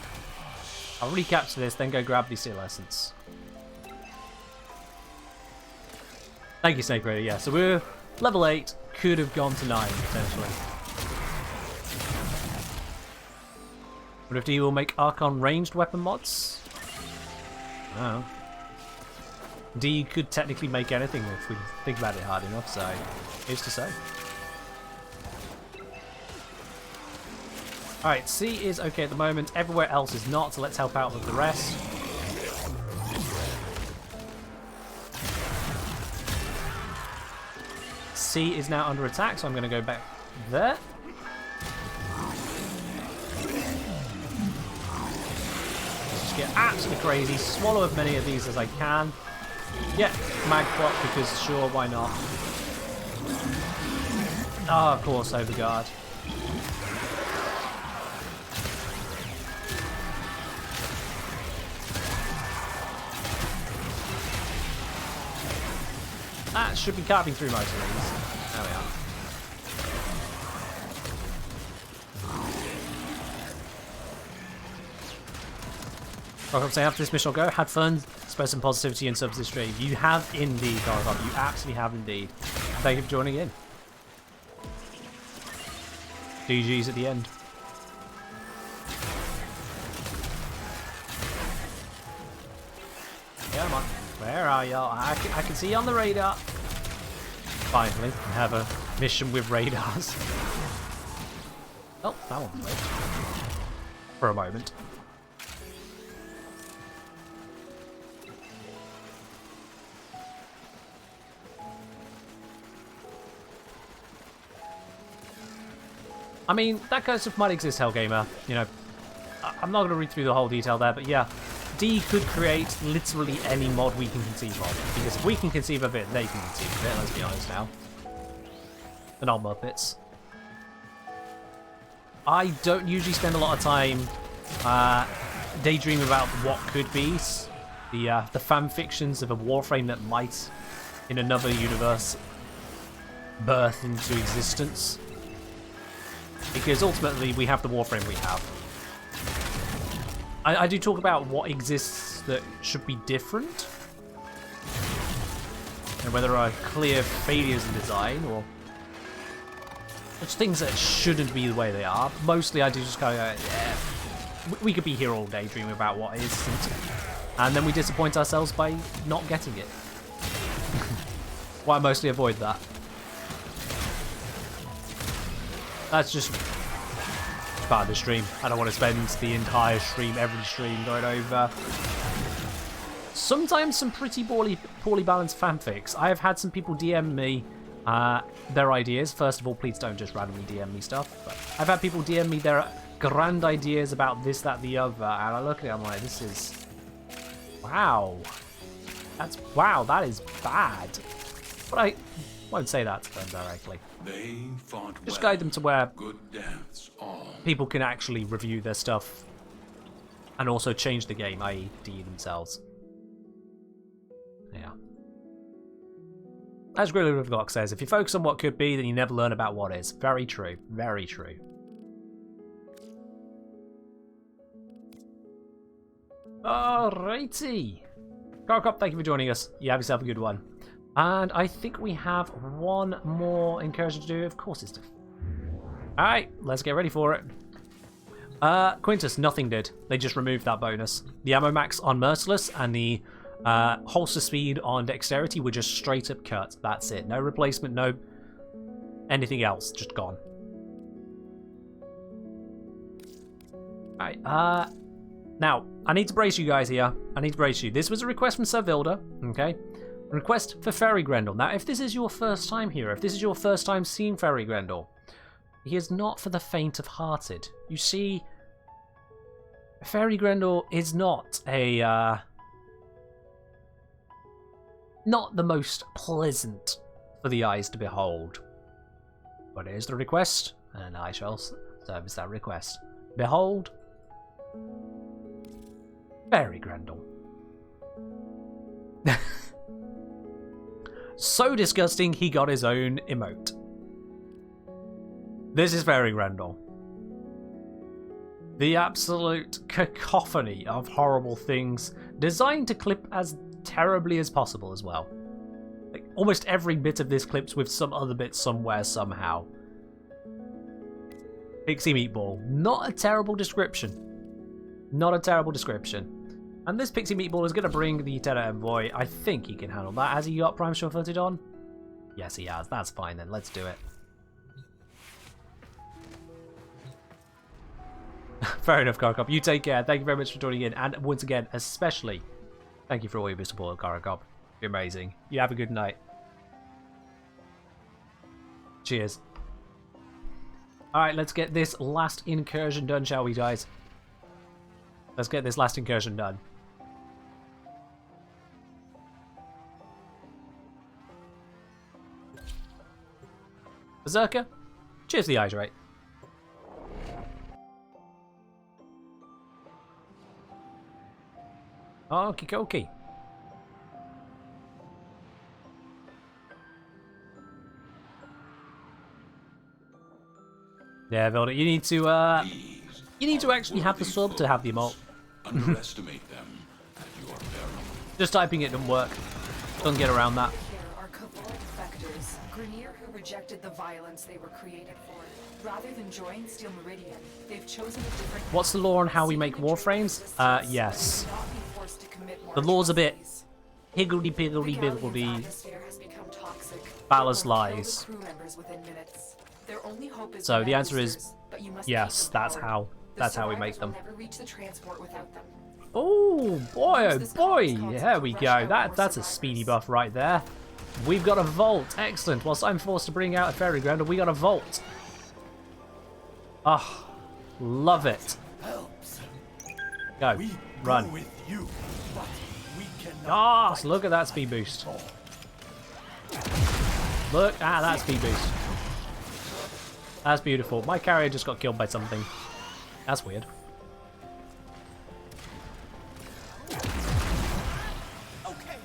I'll recapture this, then go grab the Seal Essence. Thank you, Snake Raider. Yeah, so we're level 8. Could have gone to 9, potentially. But if he will make Archon ranged weapon mods? No. D could technically make anything if we think about it hard enough, so who's to say? Alright, C is okay at the moment. Everywhere else is not, so let's help out with the rest. C is now under attack, so I'm going to go back there. Just get absolutely crazy. Swallow as many of these as I can. Yeah, mag clock because sure, why not? Oh, of course, overguard. That should be carving through most of these. There we are. Welcome to after this mission will go. Had fun. Spread some positivity and subs this stream. You have indeed, Gargob. You absolutely have indeed. Thank you for joining in. GG's at the end. Come on. Where are y'all? I can see you on the radar. Finally, I have a mission with radars. Oh, that one worked. For a moment. I mean, that kind of stuff might exist, Hellgamer. You know, I'm not going to read through the whole detail there, but yeah. D could create literally any mod we can conceive of. Because if we can conceive of it, they can conceive of it, let's be honest now. And all Muppets. I don't usually spend a lot of time daydreaming about what could be. The fan fictions of a Warframe that might, in another universe, birth into existence. Because ultimately, we have the Warframe we have. I do talk about what exists that should be different. And whether there are clear failures in design or just things that shouldn't be the way they are. Mostly I do just kind of go, yeah, we could be here all day dreaming about what isn't. And then we disappoint ourselves by not getting it. Why I mostly avoid that. That's just part of the stream. I don't want to spend the entire stream, every stream, going over sometimes some pretty poorly balanced fanfics. I have had some people DM me their ideas. First of all, please don't just randomly DM me stuff. But I've had people DM me their grand ideas about this, that, the other, and I look at it, I'm like, this is... wow. Wow, that is bad. But I won't say that to them directly. They fought Just well. guide them to where Good deaths all. people can actually review their stuff and also change the game, i.e. D themselves. Yeah. As Grillo of Glock says, if you focus on what could be, then you never learn about what is. Very true. Very true. Alrighty. Garcop, thank you for joining us. You have yourself a good one. And I think we have one more incursion to do. Of course it's... Alright, let's get ready for it. Quintus, nothing did. They just removed that bonus. The ammo max on Merciless and the holster speed on Dexterity were just straight up cut. That's it. No replacement, no anything else. Just gone. Alright, now, I need to brace you guys here. I need to brace you. This was a request from Servilda, okay? Request for Fairy Grendel. Now, if this is your first time here, if this is your first time seeing Fairy Grendel, he is not for the faint-of-hearted. You see, Fairy Grendel is not a, not the most pleasant for the eyes to behold. But it is the request, and I shall service that request. Behold, Fairy Grendel. So disgusting, he got his own emote. This is Fairy Grendel. The absolute cacophony of horrible things, designed to clip as terribly as possible as well. Like, almost every bit of this clips with some other bit somewhere, somehow. Pixie Meatball. Not a terrible description. Not a terrible description. And this Pixie Meatball is going to bring the Terror Envoy. I think he can handle that. Has he got Prime Sure-Footed on? Yes, he has. That's fine then. Let's do it. Fair enough, Carcop. You take care. Thank you very much for joining in. And once again, especially, thank you for all your support, Carcop. You're amazing. You have a good night. Cheers. Alright, let's get this last incursion done, shall we, guys? Let's get this last incursion done. Berserker, cheers to the Hydrate. Okie dokie. Yeah, Velda, you need to actually have the sub to have the emote. Underestimate them at your peril. Just typing it doesn't work. Don't get around that. Here are Cabal defectors, Grenier who rejected the violence they were created for. Rather than join Steel Meridian, they've chosen a different... What's the law on how we make Warframes? Yes. The law's a bit higgledy-piggledy-biggledy. Ballast lies. So the answer is yes, that's how we make them. Oh boy, oh boy, there we go. That's a speedy buff right there. We've got a vault, excellent. Whilst I'm forced to bring out a fairy grounder, we got a vault. Ah, love it. Go, run. Ah, look at that speed boost. Look at that speed boost. That's beautiful. My carrier just got killed by something. That's weird. Okay.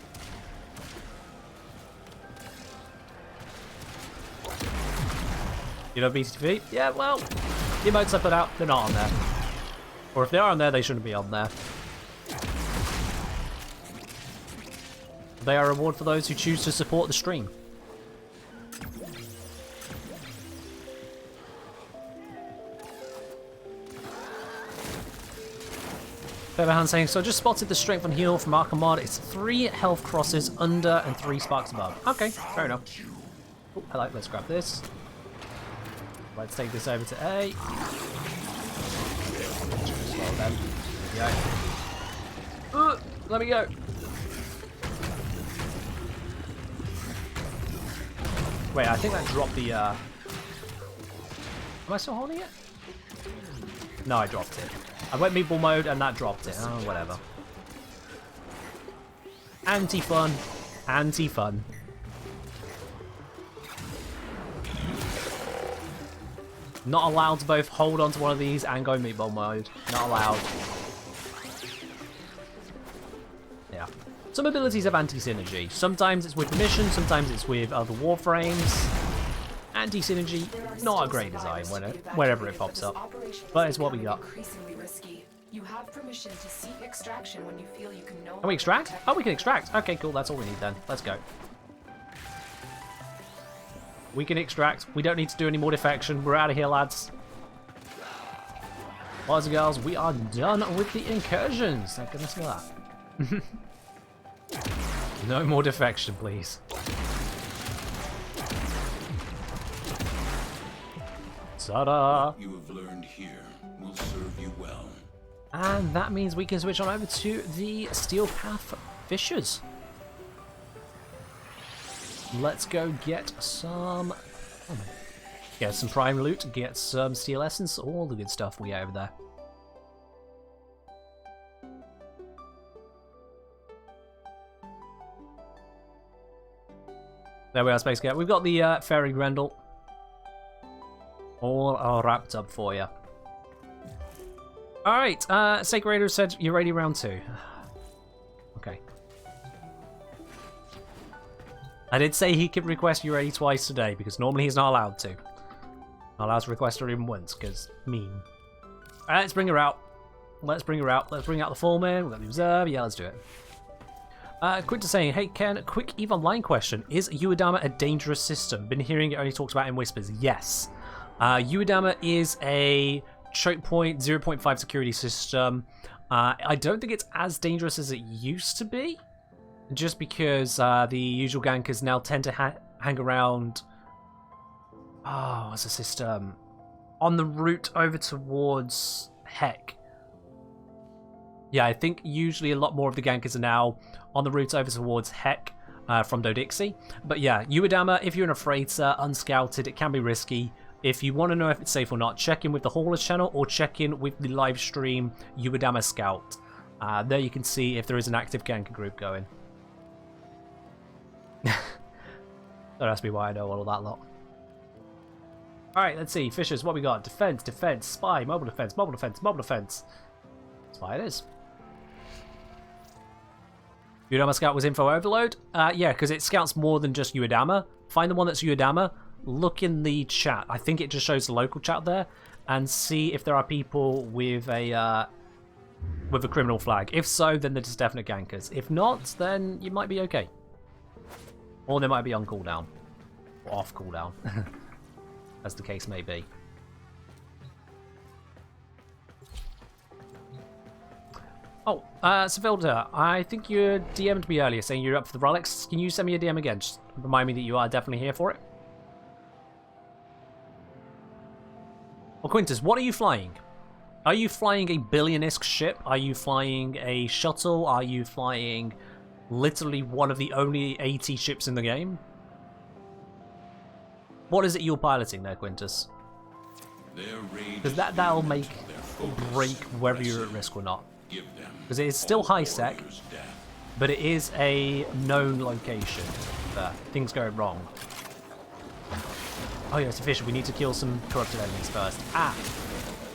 You know BTV? Yeah, well, the emotes I put out, they're not on there. Or if they are on there, they shouldn't be on there. They are a reward for those who choose to support the stream. Beverhan saying, so I just spotted the strength and heal from Arkham. It's 3 health crosses under and 3 sparks above. Okay, fair enough. Oh, hello, let's grab this. Let's take this over to A. Well then. There we go. Let me go. Wait, I think that dropped the Am I still holding it? No, I dropped it. I went meatball mode and that dropped it. Oh, whatever. Anti-fun. Anti-fun. Not allowed to both hold onto one of these and go meatball mode. Not allowed. Yeah. Some abilities have anti-synergy. Sometimes it's with permission, sometimes it's with other Warframes. Anti-synergy, not a great design whenever it pops up. But it's what we got. You have permission to seek extraction when you feel you can Can we extract? Oh, we can extract. Okay, cool. That's all we need then. Let's go. We can extract. We don't need to do any more defection. We're out of here, lads. Boys and girls, we are done with the incursions. Thank goodness for that. No more defection, please. Ta-da! What you have learned here will serve you well. And that means we can switch on over to the Steel Path Fishers. Let's go get some prime loot, get some steel essence, all the good stuff we got over there. There we are, Space Cat. We've got the Fairy Grendel all wrapped up for you. Alright, Sacred Raider said you're ready round 2. Okay. I did say he could request you ready twice today, because normally he's not allowed to. Not allowed to request her even once, because mean. Alright, let's bring her out. Let's bring her out. Let's bring out the full man. We've got the Observe. Yeah, let's do it. Quick to saying, hey Ken, quick EVE Online question. Is Uedama a dangerous system? Been hearing it only talked about in whispers. Yes. Uedama is a choke point 0.5 security system. I don't think it's as dangerous as it used to be, just because the usual gankers now tend to hang around. Oh, what's the system? On the route over towards Heck. Yeah, I think usually a lot more of the gankers are now on the route over towards Heck from Dodixie. But yeah, Uedama, if you're in a freighter, unscouted, it can be risky. If you want to know if it's safe or not, check in with the Haulers channel or check in with the live stream Uedama Scout. There you can see if there is an active ganker group going. Don't ask me why I know all of that lot. Alright, let's see. Fishers, what we got? Defense, defense, spy, mobile defense, mobile defense, mobile defense. Spy it is. Uedama Scout was info overload? Yeah, because it scouts more than just Uedama. Find the one that's Uedama. Look in the chat. I think it just shows the local chat there. And see if there are people with a criminal flag. If so, then they're just definite gankers. If not, then you might be okay. Or they might be on cooldown. Or off cooldown. As the case may be. Oh, Sevilda, I think you DM'd me earlier saying you're up for the relics. Can you send me a DM again? Just remind me that you are definitely here for it. Well, Quintus, what are you flying? Are you flying a billion-esque ship? Are you flying a shuttle? Are you flying literally one of the only 80 ships in the game? What is it you're piloting there, Quintus? Because that'll make or break whether you're at risk or not. Because it is still high sec, but it is a known location that things go wrong. Oh yeah, it's official. We need to kill some corrupted enemies first. Ah!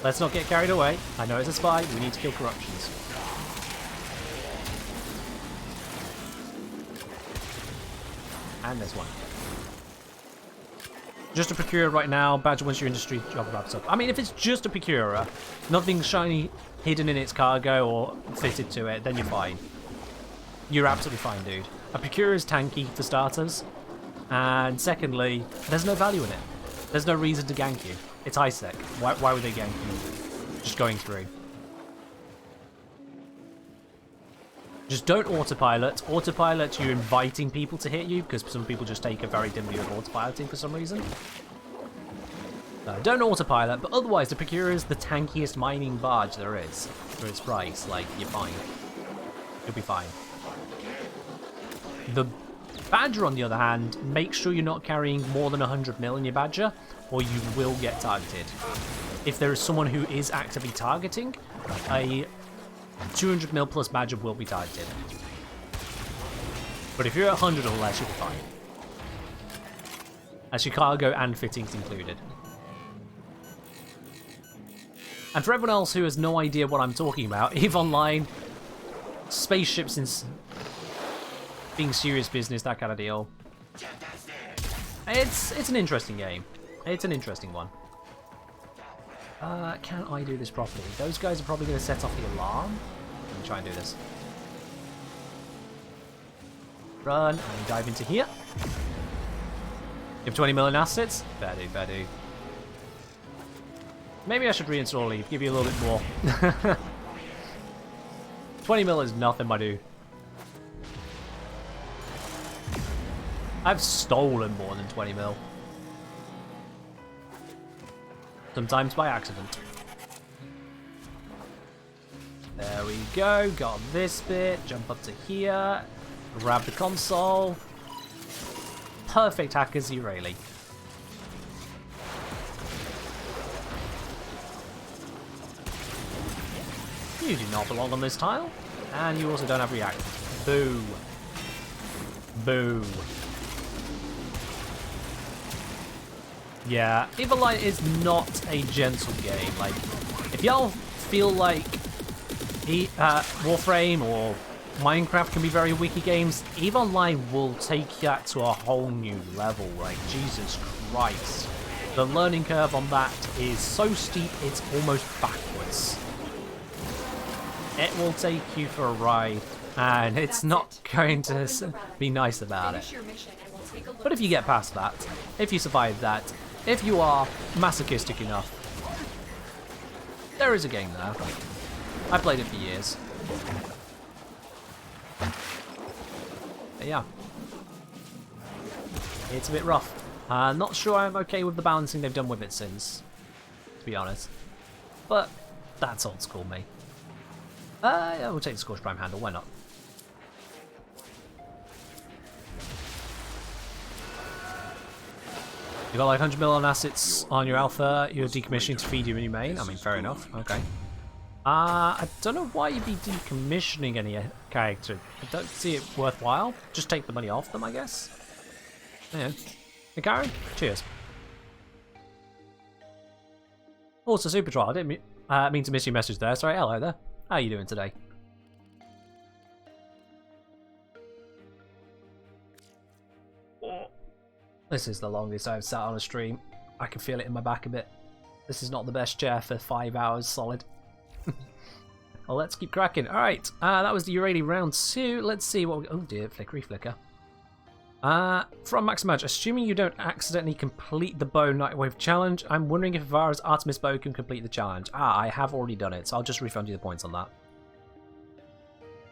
Let's not get carried away. I know it's a spy. We need to kill corruptions. And there's one. Just a procurer right now. Badger once your industry job wraps up. I mean, if it's just a procurer, nothing shiny hidden in its cargo or fitted to it, then you're fine. You're absolutely fine, dude. A procurer is tanky for starters. And secondly, there's no value in it. There's no reason to gank you. It's high sec. Why would they gank you? Just going through. Just don't autopilot. Autopilot, you're inviting people to hit you, because some people just take a very dim view of autopiloting for some reason. No, don't autopilot, but otherwise the Procura is the tankiest mining barge there is for its price. Like, you're fine. You'll be fine. The Badger, on the other hand, make sure you're not carrying more than 100 mil in your Badger, or you will get targeted. If there is someone who is actively targeting, a 200 mil plus Badger will be targeted. But if you're at 100 or less, you'll be fine. That's your cargo and fittings included. And for everyone else who has no idea what I'm talking about, EVE Online, spaceships in being serious business, that kind of deal. It's an interesting game. It's an interesting one. Can I do this properly? Those guys are probably going to set off the alarm. Let me try and do this. Run and dive into here. You have 20 million assets? Fair do, fair do. Maybe I should reinstall Leave, give you a little bit more. 20 mil is nothing, my dude. I've stolen more than 20 mil. Sometimes by accident. There we go, got this bit, jump up to here, grab the console. Perfect hackers, you really. You do not belong on this tile, and you also don't have react. Boo. Boo. Yeah, EVE Online is not a gentle game. Like, if y'all feel like Warframe or Minecraft can be very wiki games, EVE Online will take that to a whole new level. Like, Jesus Christ. The learning curve on that is so steep, it's almost backwards. It will take you for a ride, and it's not going to be nice about it. But if you get past that, if you survive that, if you are masochistic enough, there is a game there. I played it for years. But yeah. It's a bit rough. Not sure I'm okay with the balancing they've done with it since, to be honest. But that's old school me. Yeah, we'll take the Scorch Prime handle, why not? You got like 100 mil on assets on your alpha, you're decommissioning to feed you in your main. I mean, fair enough. Okay. I don't know why you'd be decommissioning any character. I don't see it worthwhile. Just take the money off them, I guess. Yeah. Hey, Karen? Cheers. Also, Super Trial. I didn't mean to miss your message there. Sorry, hello there. How are you doing today? This is the longest I've sat on a stream. I can feel it in my back a bit. This is not the best chair for 5 hours solid. Well, let's keep cracking. Alright, that was the Urali round 2. Let's see what we... Oh dear, flickery flicker. From Maximage, assuming you don't accidentally complete the bow Nightwave challenge, I'm wondering if Vara's Artemis bow can complete the challenge. I have already done it, so I'll just refund you the points on that.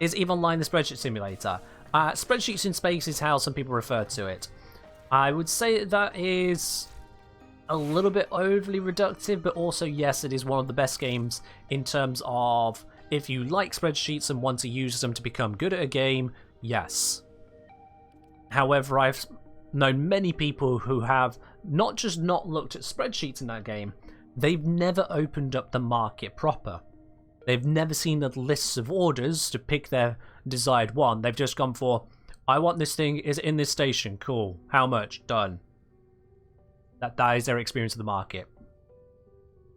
Is EVE Online the spreadsheet simulator? Spreadsheets in space is how some people refer to it. I would say that is a little bit overly reductive, but also, yes, it is one of the best games in terms of if you like spreadsheets and want to use them to become good at a game, yes. However, I've known many people who have not just not looked at spreadsheets in that game, they've never opened up the market proper. They've never seen the lists of orders to pick their desired one. They've just gone for, I want this thing, is it in this station? Cool. How much? Done. That is their experience of the market.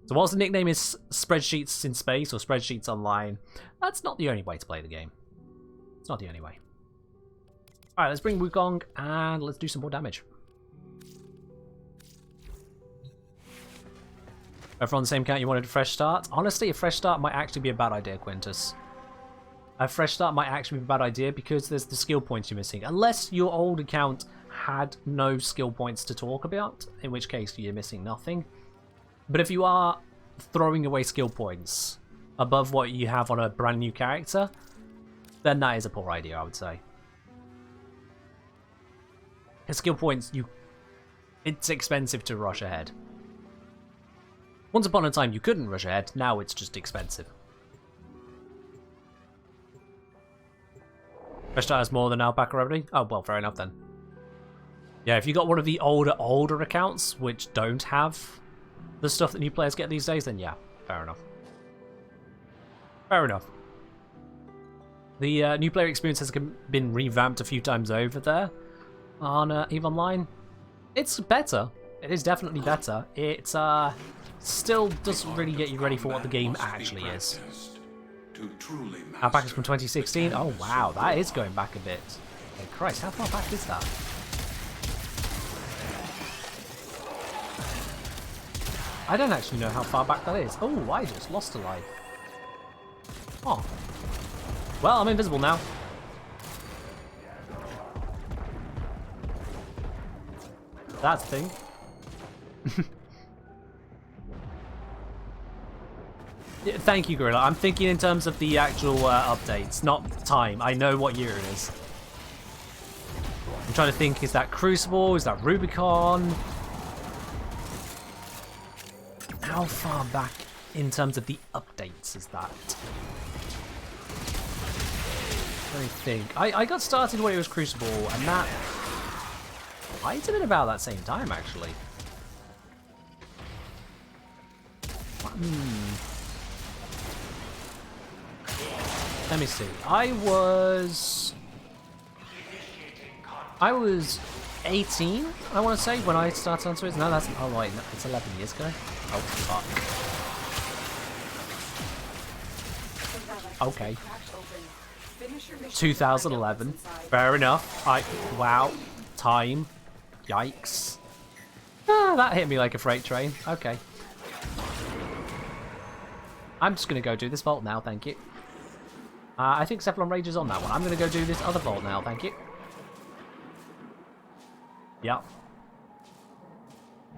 So whilst the nickname is Spreadsheets in Space or Spreadsheets Online, that's not the only way to play the game. It's not the only way. Alright, let's bring Wukong and let's do some more damage. If we're on the same count, you wanted a fresh start? Honestly, a fresh start might actually be a bad idea, Quintus. A fresh start might actually be a bad idea because there's the skill points you're missing. Unless your old account had no skill points to talk about, in which case you're missing nothing. But if you are throwing away skill points above what you have on a brand new character, then that is a poor idea, I would say. Because skill points, it's expensive to rush ahead. Once upon a time you couldn't rush ahead, now it's just expensive. Fresh start has more than Alpaca already? Oh, well, fair enough then. Yeah, if you got one of the older accounts, which don't have the stuff that new players get these days, then yeah, fair enough. Fair enough. The new player experience has been revamped a few times over there on EVE Online. It's better. It is definitely better. It still doesn't really get you ready for what the game actually is. Alpaca's from 2016. Oh wow, that is going back a bit. Hey Christ, how far back is that? I don't actually know how far back that is. Oh, I just lost a life. Oh. Well, I'm invisible now. That's the thing. Yeah, thank you, Gorilla. I'm thinking in terms of the actual updates, not time. I know what year it is. I'm trying to think, is that Crucible? Is that Rubicon? How far back in terms of the updates is that? Let me think. I got started when it was Crucible, and that might have been about that same time, actually. Let me see. I was 18, I want to say, when I started onto it. No, that's... Oh, wait, no, it's 11 years ago. Oh, fuck. Okay. 2011. Fair enough. Wow. Time. Yikes. Ah, that hit me like a freight train. Okay. I'm just going to go do this vault now, thank you. I think Cephalon Rage is on that one. I'm going to go do this other vault now, thank you. Yep.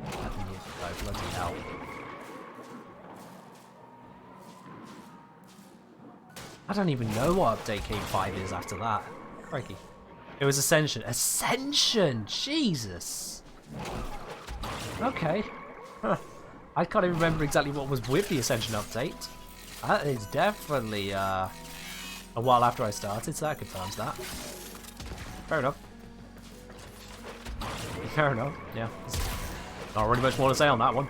11 years ago, bloody hell. I don't even know what update K5 is after that. Crikey. It was Ascension. Ascension! Jesus! Okay. Huh. I can't even remember exactly what was with the Ascension update. That is definitely a while after I started, so that confirms that. Fair enough. Fair enough, yeah. Not really much more to say on that one.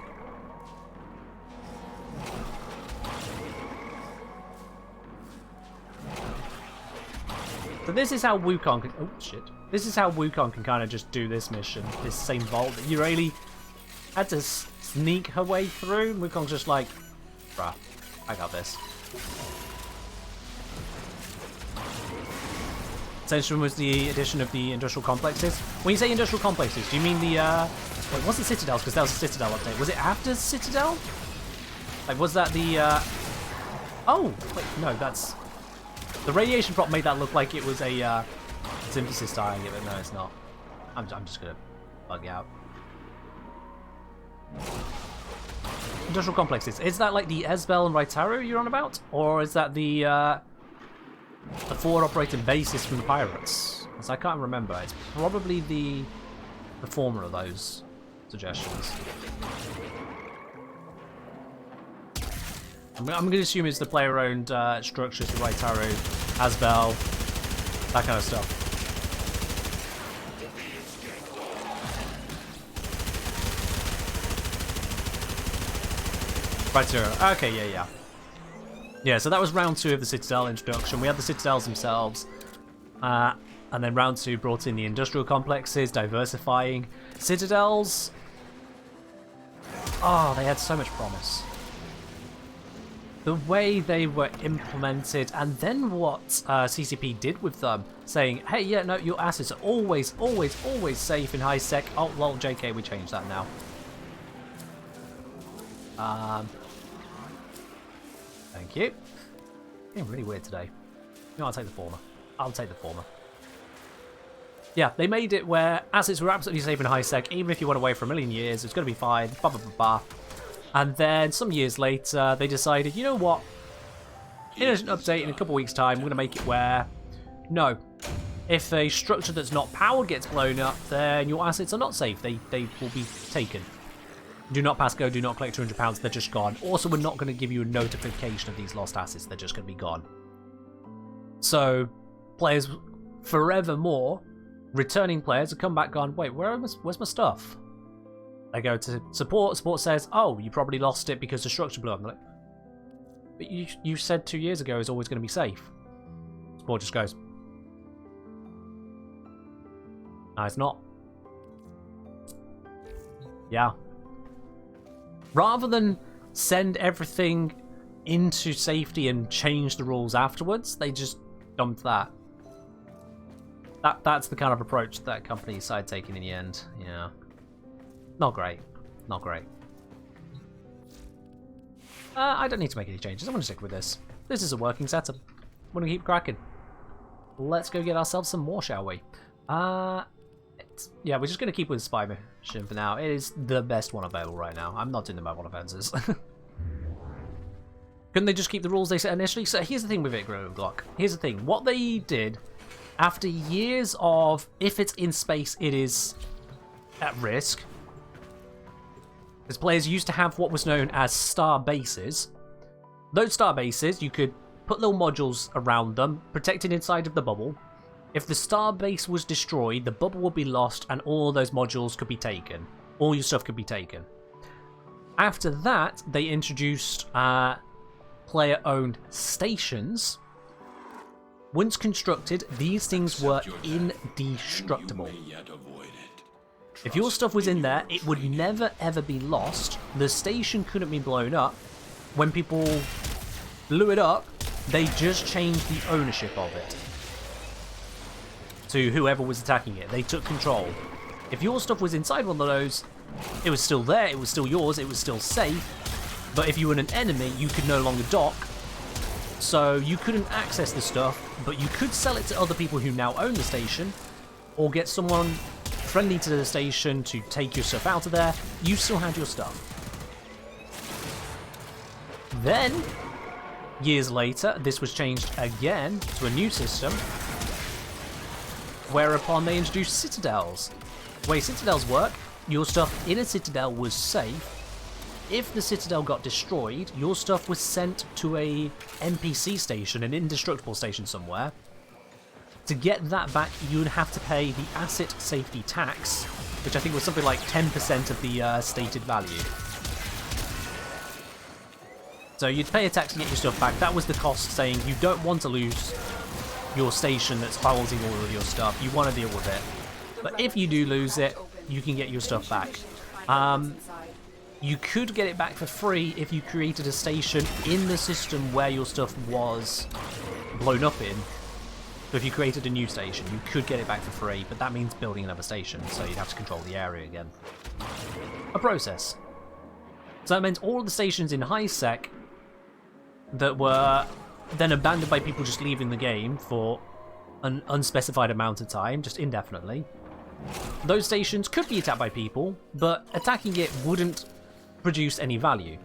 So this is how Wukong can... Oh, shit. This is how Wukong can kind of just do this mission. This same vault that you really had to sneak her way through. Wukong's just like, bruh, I got this. Ascension was the addition of the industrial complexes. When you say industrial complexes, do you mean the... Wait, it wasn't Citadels, because that was a Citadel update. Was it after Citadel? Like, was that the... Oh! Wait, no, that's... The radiation prop made that look like it was a synthesis dying it, but no, it's not. I'm just gonna bug you out. Industrial complexes. Is that like the Esbel and Raitaru you're on about? Or is that the forward operating bases from the pirates? Because I can't remember. It's probably the former of those suggestions. I'm going to assume it's the player-owned structures, the Raitaru, Asbel, that kind of stuff. Raitaru. Okay, yeah. Yeah, so that was round 2 of the Citadel introduction. We had the Citadels themselves, and then round 2 brought in the industrial complexes, diversifying. Citadels... Oh, they had so much promise. The way they were implemented, and then what CCP did with them, saying, hey, yeah, no, your assets are always safe in high sec. Oh, lol, JK, we changed that now. Thank you. Getting really weird today. No, I'll take the former. I'll take the former. Yeah, they made it where assets were absolutely safe in high sec, even if you went away for a million years, it's going to be fine, blah, blah, blah, blah. And then, some years later, they decided, you know what? In an update in a couple weeks' time, we're going to make it where, no, if a structure that's not powered gets blown up, then your assets are not safe. They will be taken. Do not pass go, do not collect £200, they're just gone. Also, we're not going to give you a notification of these lost assets, they're just going to be gone. So, players forevermore, returning players, have come back gone, wait, where's my stuff? I go to support says, oh, you probably lost it because the structure blew up. I'm like, but you said 2 years ago it's always going to be safe. Support just goes, no, it's not. Yeah. Rather than send everything into safety and change the rules afterwards, they just dumped that. That's the kind of approach that company decided taking in the end. Yeah. Not great. Not great. I don't need to make any changes. I'm going to stick with this. This is a working setup. I'm going to keep cracking. Let's go get ourselves some more, shall we? Yeah, we're just going to keep with the spy mission for now. It is the best one available right now. I'm not doing the mobile offenses. Couldn't they just keep the rules they set initially? So here's the thing with it, Glock. Here's the thing. What they did, after years of, if it's in space, it is at risk. Because players used to have what was known as star bases. Those star bases, you could put little modules around them, protected inside of the bubble. If the star base was destroyed, the bubble would be lost and all those modules could be taken. All your stuff could be taken. After that, they introduced player-owned stations. Once constructed, these things were indestructible. If your stuff was in there, it would never ever be lost. The station couldn't be blown up. When people blew it up, they just changed the ownership of it to whoever was attacking it. They took control. If your stuff was inside one of those, it was still there, it was still yours, it was still safe. But if you were an enemy, you could no longer dock. So you couldn't access the stuff, but you could sell it to other people who now own the station, or get someone friendly to the station to take your stuff out of there. You still had your stuff. Then, Years later, this was changed again to a new system, whereupon they introduced citadels. The way citadels work, your stuff in a citadel was safe. If the citadel got destroyed, your stuff was sent to a NPC station, an indestructible station somewhere. To get that back, you would have to pay the asset safety tax, which I think was something like 10% of the stated value. So you'd pay a tax to get your stuff back. That was the cost, saying you don't want to lose your station that's housing all of your stuff. You want to deal with it. But if you do lose it, you can get your stuff back. You could get it back for free if you created a station in the system where your stuff was blown up in. So if you created a new station, you could get it back for free, but that means building another station, so you'd have to control the area again. A process. So that meant all of the stations in high sec that were then abandoned by people just leaving the game for an unspecified amount of time, just indefinitely. Those stations could be attacked by people, but attacking it wouldn't produce any value.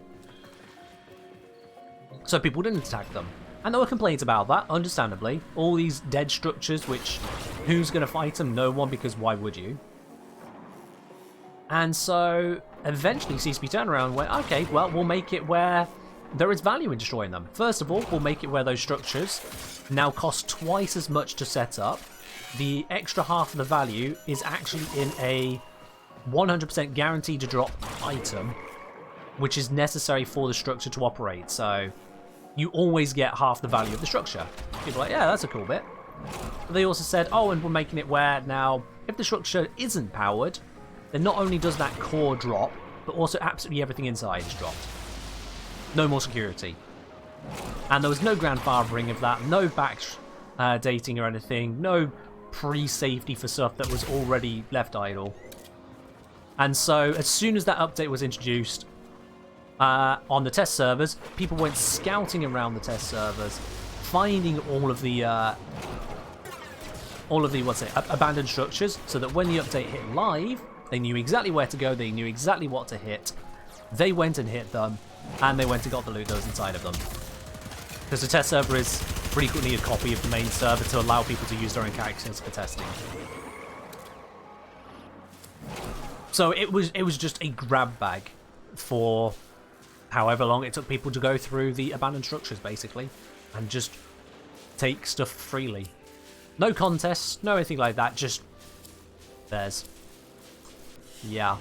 So people didn't attack them. And there were complaints about that, understandably. All these dead structures, which, who's going to fight them? No one, because why would you? And so, eventually CCP turned around and went, okay, well, we'll make it where there is value in destroying them. First of all, we'll make it where those structures now cost twice as much to set up. The extra half of the value is actually in a 100% guaranteed to drop item, which is necessary for the structure to operate. So you always get half the value of the structure. People are like, yeah, that's a cool bit. But they also said, oh, and we're making it where now, if the structure isn't powered, then not only does that core drop, but also absolutely everything inside is dropped. No more security. And there was no grandfathering of that, no back dating or anything, no pre-safety for stuff that was already left idle. And so, as soon as that update was introduced on the test servers, people went scouting around the test servers, finding all of the abandoned structures, so that when the update hit live, they knew exactly where to go, they knew exactly what to hit. They went and hit them, and they went and got the loot that was inside of them. Because the test server is frequently a copy of the main server to allow people to use their own characters for testing. So it was just a grab bag for however long it took people to go through the abandoned structures, basically, and just take stuff freely. No contests, no anything like that, just theirs. Yeah.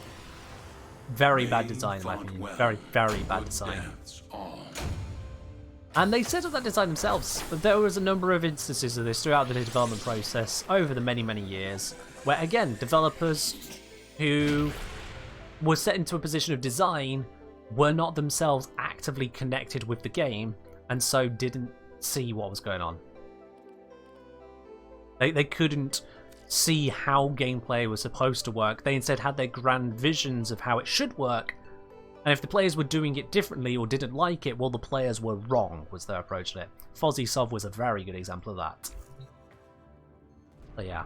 Very bad design, in my opinion. Very, very bad design. And they set up that design themselves, but there was a number of instances of this throughout the development process over the many, many years, where, again, developers who were set into a position of design were not themselves actively connected with the game, and so didn't see what was going on. They couldn't see how gameplay was supposed to work. They instead had their grand visions of how it should work, and if the players were doing it differently or didn't like it, well, the players were wrong, was their approach to it. Fozzie Sov was a very good example of that. But yeah.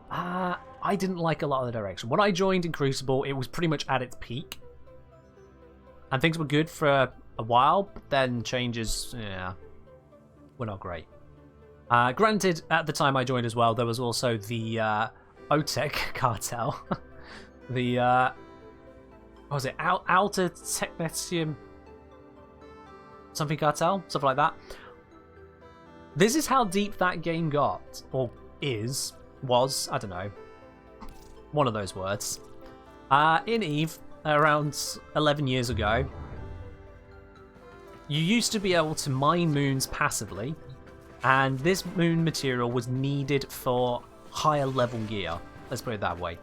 I didn't like a lot of the direction. When I joined in Crucible, it was pretty much at its peak. And things were good for a while, but then changes, yeah, were not great. Granted, at the time I joined as well, there was also the OTEC cartel. The, what was it? Outer Technetium something cartel? Something like that. This is how deep that game got. Or was, I don't know. One of those words. In EVE, around 11 years ago, you used to be able to mine moons passively, and this moon material was needed for higher level gear. Let's put it that way.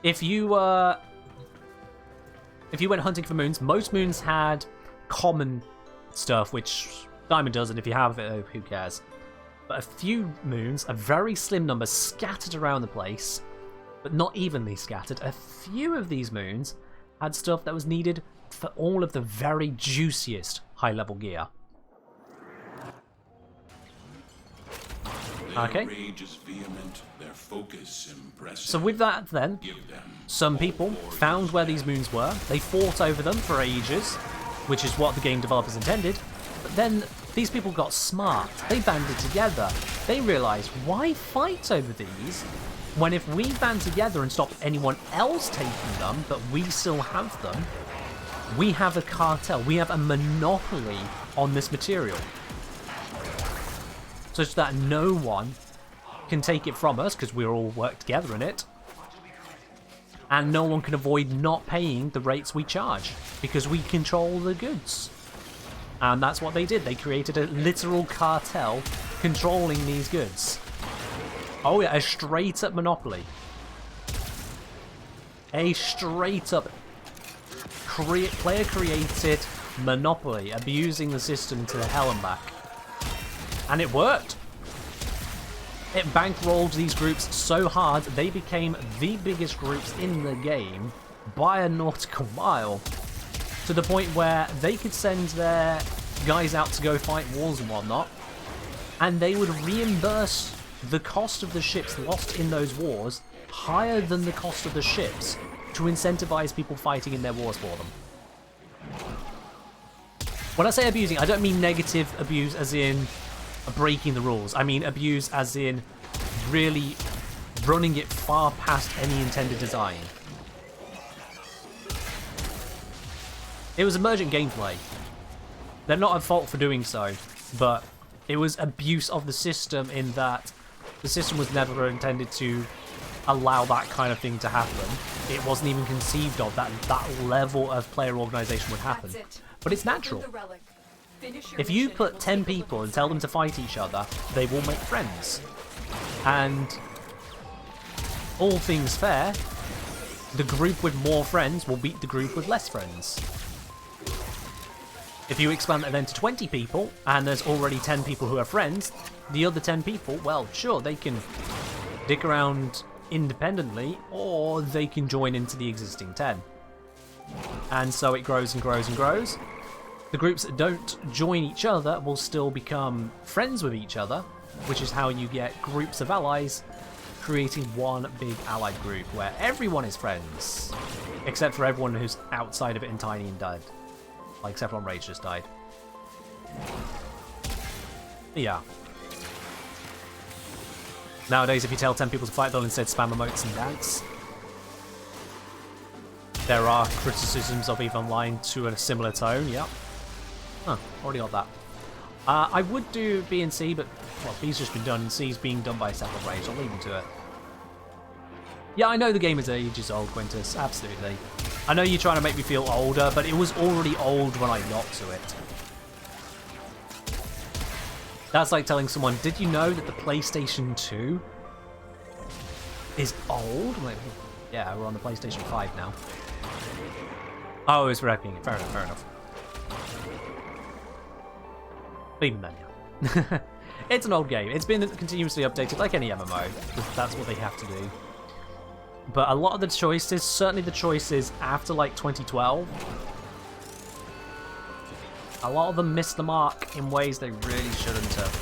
If you went hunting for moons, most moons had common stuff, which Diamond does, and if you have it, who cares? But a few moons, a very slim number, scattered around the place, but not evenly scattered. A few of these moons had stuff that was needed for all of the very juiciest high-level gear. Their rage is vehement, their focus impressive. So with that then, Give them Some people found where these moons were, they fought over them for ages, which is what the game developers intended, but then these people got smart, they banded together, they realised, why fight over these when if we band together and stop anyone else taking them, but we still have them, we have a cartel, we have a monopoly on this material, such that no one can take it from us, because we all work together in it, and no one can avoid not paying the rates we charge, because we control the goods. And that's what they did. They created a literal cartel controlling these goods. Oh yeah, a straight up monopoly. A straight up player created monopoly, abusing the system to hell and back. And it worked. It bankrolled these groups so hard they became the biggest groups in the game by a nautical mile, to the point where they could send their guys out to go fight wars and whatnot, and they would reimburse the cost of the ships lost in those wars higher than the cost of the ships to incentivize people fighting in their wars for them. When I say abusing, I don't mean negative abuse as in breaking the rules. I mean abuse as in really running it far past any intended design. It was emergent gameplay. They're not at fault for doing so, but it was abuse of the system in that the system was never intended to allow that kind of thing to happen. It wasn't even conceived of that level of player organization would happen. But it's natural. If you put 10 people and tell them to fight each other, they will make friends. And all things fair, the group with more friends will beat the group with less friends. If you expand that then to 20 people, and there's already 10 people who are friends, the other 10 people, well, sure, they can dick around independently, or they can join into the existing 10. And so it grows and grows and grows. The groups that don't join each other will still become friends with each other, which is how you get groups of allies creating one big allied group where everyone is friends, except for everyone who's outside of it and tiny and dead. Like Cephalon Rage just died. Yeah. Nowadays, if you tell 10 people to fight, they'll instead spam emotes and dance. There are criticisms of EVE Online to a similar tone, yep. Huh, already got that. I would do B and C, but, well, B's just been done, and C's being done by Cephalon Rage. I'll leave him to it. Yeah, I know the game is ages old, Quintus, absolutely. I know you're trying to make me feel older, but it was already old when I got to it. That's like telling someone, did you know that the PlayStation 2 is old? I'm like, yeah, we're on the PlayStation 5 now. Oh, it's wrecking it. Fair enough, fair enough. But even then, yeah. It's an old game. It's been continuously updated like any MMO, because that's what they have to do. But a lot of the choices, certainly the choices after like 2012, a lot of them missed the mark in ways they really shouldn't have.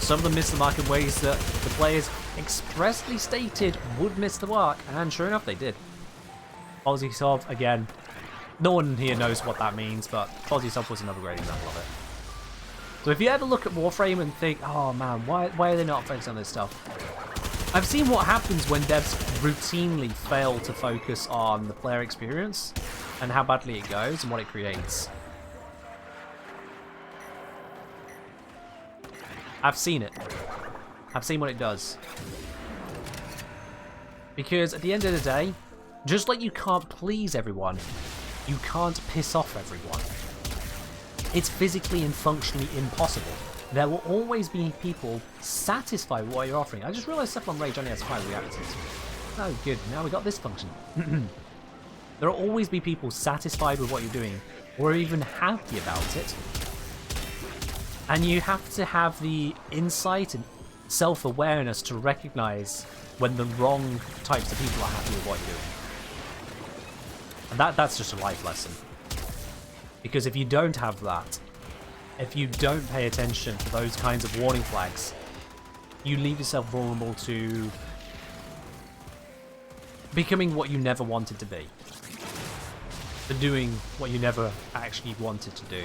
Some of them missed the mark in ways that the players expressly stated would miss the mark, and sure enough they did. PosiSov, again, no one here knows what that means, but PosiSov was another great example of it. So if you ever look at Warframe and think, oh man, why are they not focused on this stuff? I've seen what happens when devs routinely fail to focus on the player experience and how badly it goes and what it creates. I've seen it. I've seen what it does. Because at the end of the day, just like you can't please everyone, you can't piss off everyone. It's physically and functionally impossible. There will always be people satisfied with what you're offering. I just realised Cephalon Rage only has 5 reactors. Oh, good. Now we got this function. There will always be people satisfied with what you're doing, or even happy about it. And you have to have the insight and self-awareness to recognise when the wrong types of people are happy with what you're doing. And that's just a life lesson. Because if you don't have that, if you don't pay attention to those kinds of warning flags, you leave yourself vulnerable to becoming what you never wanted to be. For doing what you never actually wanted to do.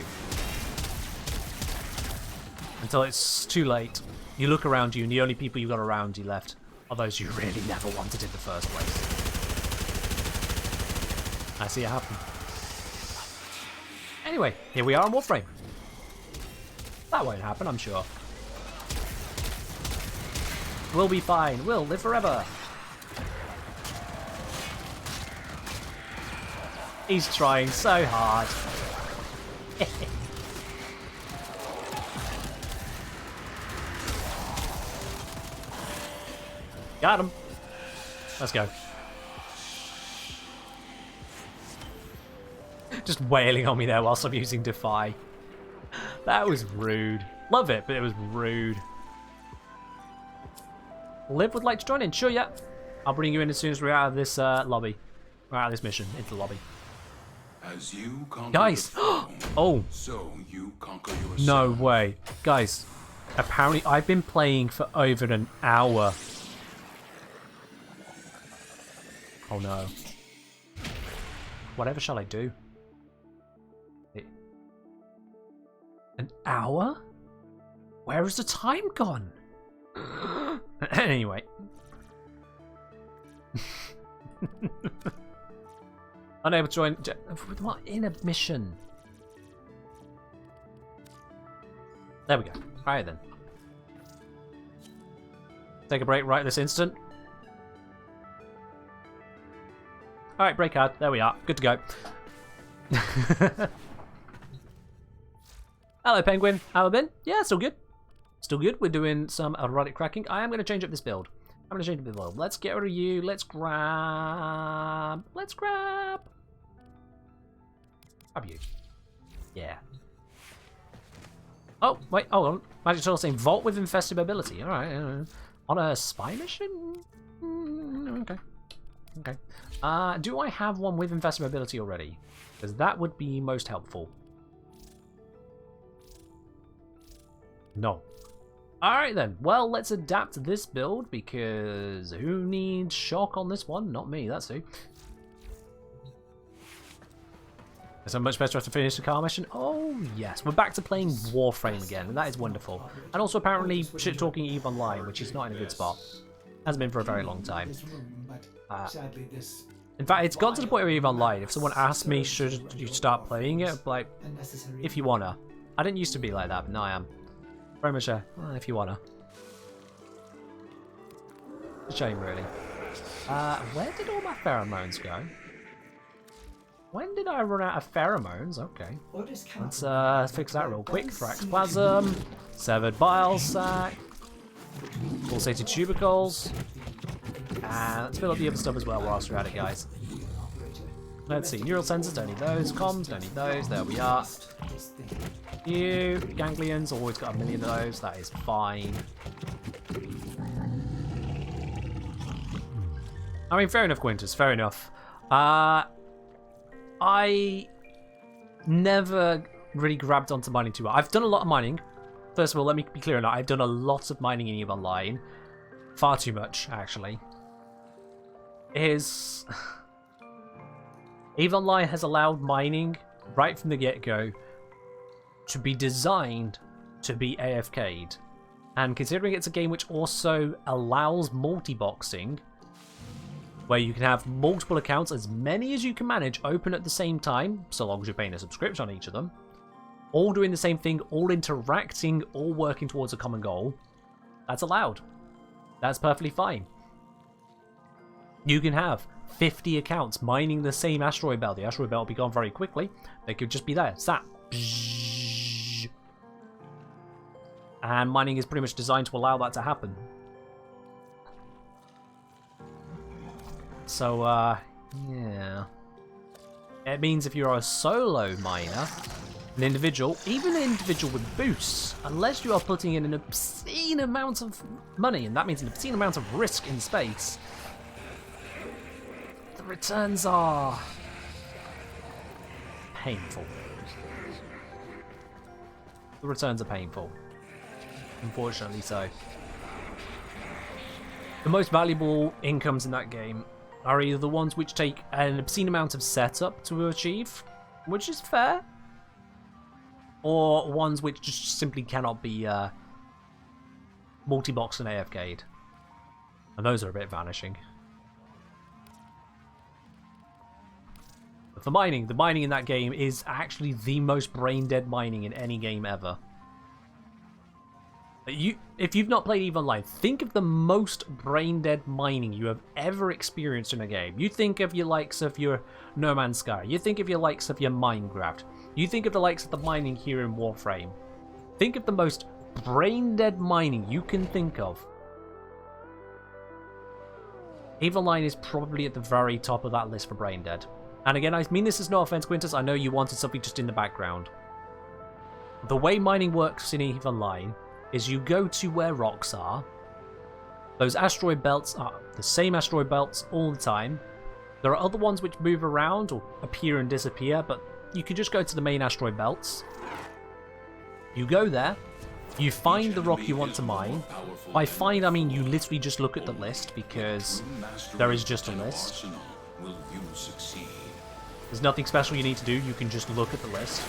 Until it's too late. You look around you and the only people you got around you left are those you really never wanted in the first place. I see it happen. Anyway, here we are on Warframe. That won't happen, I'm sure. We'll be fine. We'll live forever. He's trying so hard. Got him. Let's go. Just wailing on me there whilst I'm using Defy. That was rude. Love it, but it was rude. Liv would like to join in. Sure, yeah. I'll bring you in as soon as we're out of this lobby. We're out of this mission into the lobby. As you conquer Guys! Oh! So you conquer yourself. No way. Guys, apparently I've been playing for over an hour. Oh no. Whatever shall I do? An hour? Where has the time gone? Anyway. Unable to join. What? In a mission. There we go. Alright then. Take a break right this instant. Alright, break hard. There we are. Good to go. Hello, Penguin. How have I been? Yeah, still good. Still good. We're doing some erotic cracking. I am going to change up this build. I'm going to change up the build. Let's get rid of you. Let's grab... Grab you. Yeah. Oh, wait. Hold on. Magic Turtle saying vault with infested ability. Alright. On a spy mission? Okay. Okay. Do I have one with infested ability already? Because that would be most helpful. No. Alright then. Well, let's adapt this build because who needs shock on this one? Not me, that's who. Is it much better after finish the car mission? Oh, yes. We're back to playing Warframe again, and that is wonderful. And also apparently shit-talking EVE Online, which is not in a good spot. Hasn't been for a very long time. In fact, it's got to the point where EVE Online, if someone asks me, should you start playing it? Like, if you wanna. I didn't used to be like that, but now I am. Very much if you wanna. It's a shame, really. Where did all my pheromones go? When did I run out of pheromones? Okay. Let's fix that real quick. Thraxplasm, severed bile sac, pulsated tubercles, and let's fill up the other stuff as well whilst we're at it, guys. Let's see. Neural sensors, don't need those. Comms, don't need those. There we are. You ganglions, always got a million of those. That is fine. I mean, fair enough, Quintus. Fair enough. I never really grabbed onto mining too well. I've done a lot of mining. First of all, let me be clear on that. I've done a lot of mining in EVE Online. Far too much, actually. EVE Online has allowed mining right from the get-go to be designed to be AFK'd. And considering it's a game which also allows multi-boxing, where you can have multiple accounts, as many as you can manage, open at the same time, so long as you're paying a subscription on each of them, all doing the same thing, all interacting, all working towards a common goal, that's allowed. That's perfectly fine. You can have 50 accounts mining the same asteroid belt. The asteroid belt will be gone very quickly. They could just be there. Zap. And mining is pretty much designed to allow that to happen. So, yeah. It means if you're a solo miner, an individual, even an individual with boosts, unless you are putting in an obscene amount of money, and that means an obscene amount of risk in space, the returns are painful. The returns are painful. Unfortunately so. The most valuable incomes in that game are either the ones which take an obscene amount of setup to achieve, which is fair, or ones which just simply cannot be multi-boxed and AFK'd. And those are a bit vanishing. But the mining in that game is actually the most brain-dead mining in any game ever. If you've not played EVE Online, think of the most brain-dead mining you have ever experienced in a game. You think of your likes of your No Man's Sky. You think of your likes of your Minecraft. You think of the likes of the mining here in Warframe. Think of the most brain-dead mining you can think of. EVE Online is probably at the very top of that list for brain-dead. And again, I mean this is no offense, Quintus. I know you wanted something just in the background. The way mining works in EVE Online is you go to where rocks are. Those asteroid belts are the same asteroid belts all the time. There are other ones which move around or appear and disappear, but you can just go to the main asteroid belts. You go there, you find the rock you want to mine. By find, I mean you literally just look at the list, because there is just a list. There's nothing special you need to do, you can just look at the list.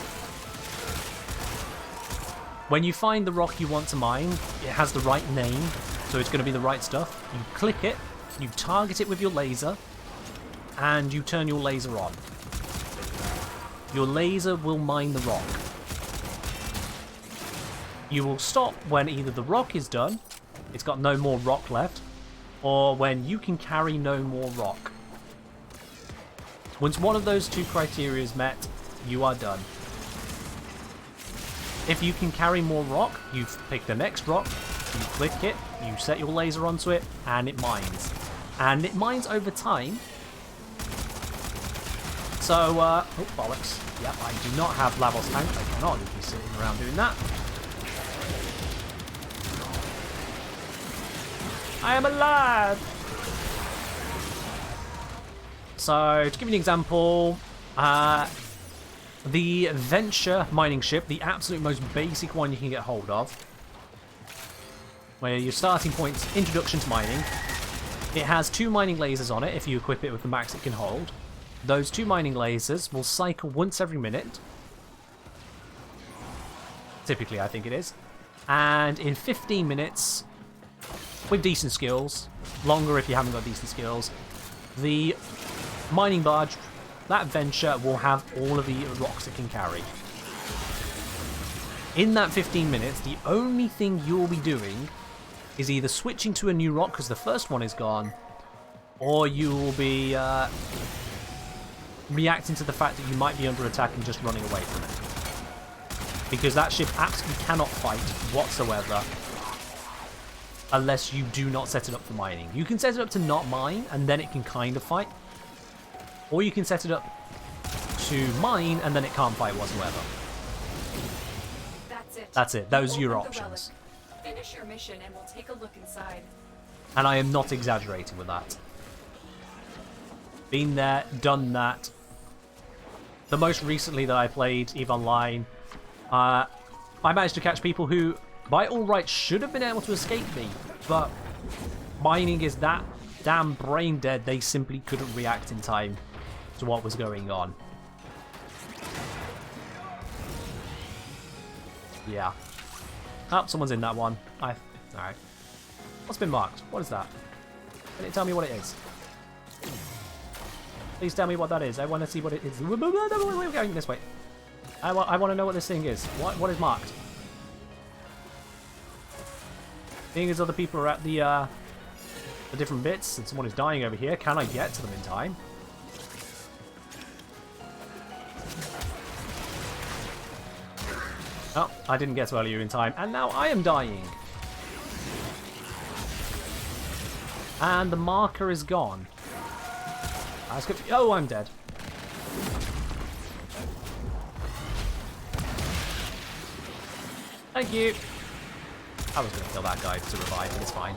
When you find the rock you want to mine, it has the right name, so it's going to be the right stuff. You click it, you target it with your laser, and you turn your laser on. Your laser will mine the rock. You will stop when either the rock is done, it's got no more rock left, or when you can carry no more rock. Once one of those two criteria is met, you are done. If you can carry more rock, you pick the next rock, you click it, you set your laser onto it, and it mines. And it mines over time. So, oh bollocks. Yep, I do not have Lavos tank, I cannot be sitting around doing that. I am alive! So, to give you an example, the Venture mining ship, the absolute most basic one you can get hold of, where your starting point's introduction to mining, it has 2 mining lasers on it if you equip it with the max it can hold. Those 2 mining lasers will cycle once every minute. Typically, I think it is. And in 15 minutes, with decent skills, longer if you haven't got decent skills, the mining barge, that Venture, will have all of the rocks it can carry. In that 15 minutes, the only thing you'll be doing is either switching to a new rock because the first one is gone, or you will be reacting to the fact that you might be under attack and just running away from it. Because that ship absolutely cannot fight whatsoever unless you do not set it up for mining. You can set it up to not mine, and then it can kind of fight. Or you can set it up to mine, and then it can't fight whatsoever. That's it. That's it. Those are your Open the options. relic. Finish your mission and we'll take a look inside. And I am not exaggerating with that. Been there, done that. The most recently that I played EVE Online, I managed to catch people who, by all rights, should have been able to escape me, but mining is that damn brain dead, they simply couldn't react in time to what was going on. Yeah. Oh, someone's in that one. Alright. What's been marked? What is that? Can it tell me what it is? Please tell me what that is. I want to see what it is. We're going this way. I want to know what this thing is. What is marked? Seeing as other people are at the different bits, and someone is dying over here, can I get to them in time? Oh, I didn't get to earlier in time, and now I am dying. And the marker is gone. That's good. Oh, I'm dead. Thank you. I was going to kill that guy to revive, but it's fine.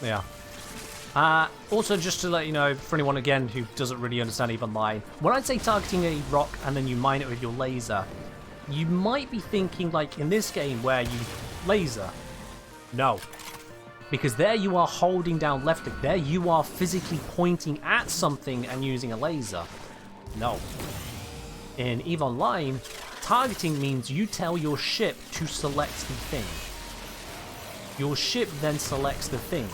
Yeah. Also, just to let you know, for anyone again who doesn't really understand EVE Online, when I say targeting a rock and then you mine it with your laser, you might be thinking like in this game where you laser. No. Because there you are holding down left click. There you are physically pointing at something and using a laser. No. In EVE Online, targeting means you tell your ship to select the thing. Your ship then selects the thing.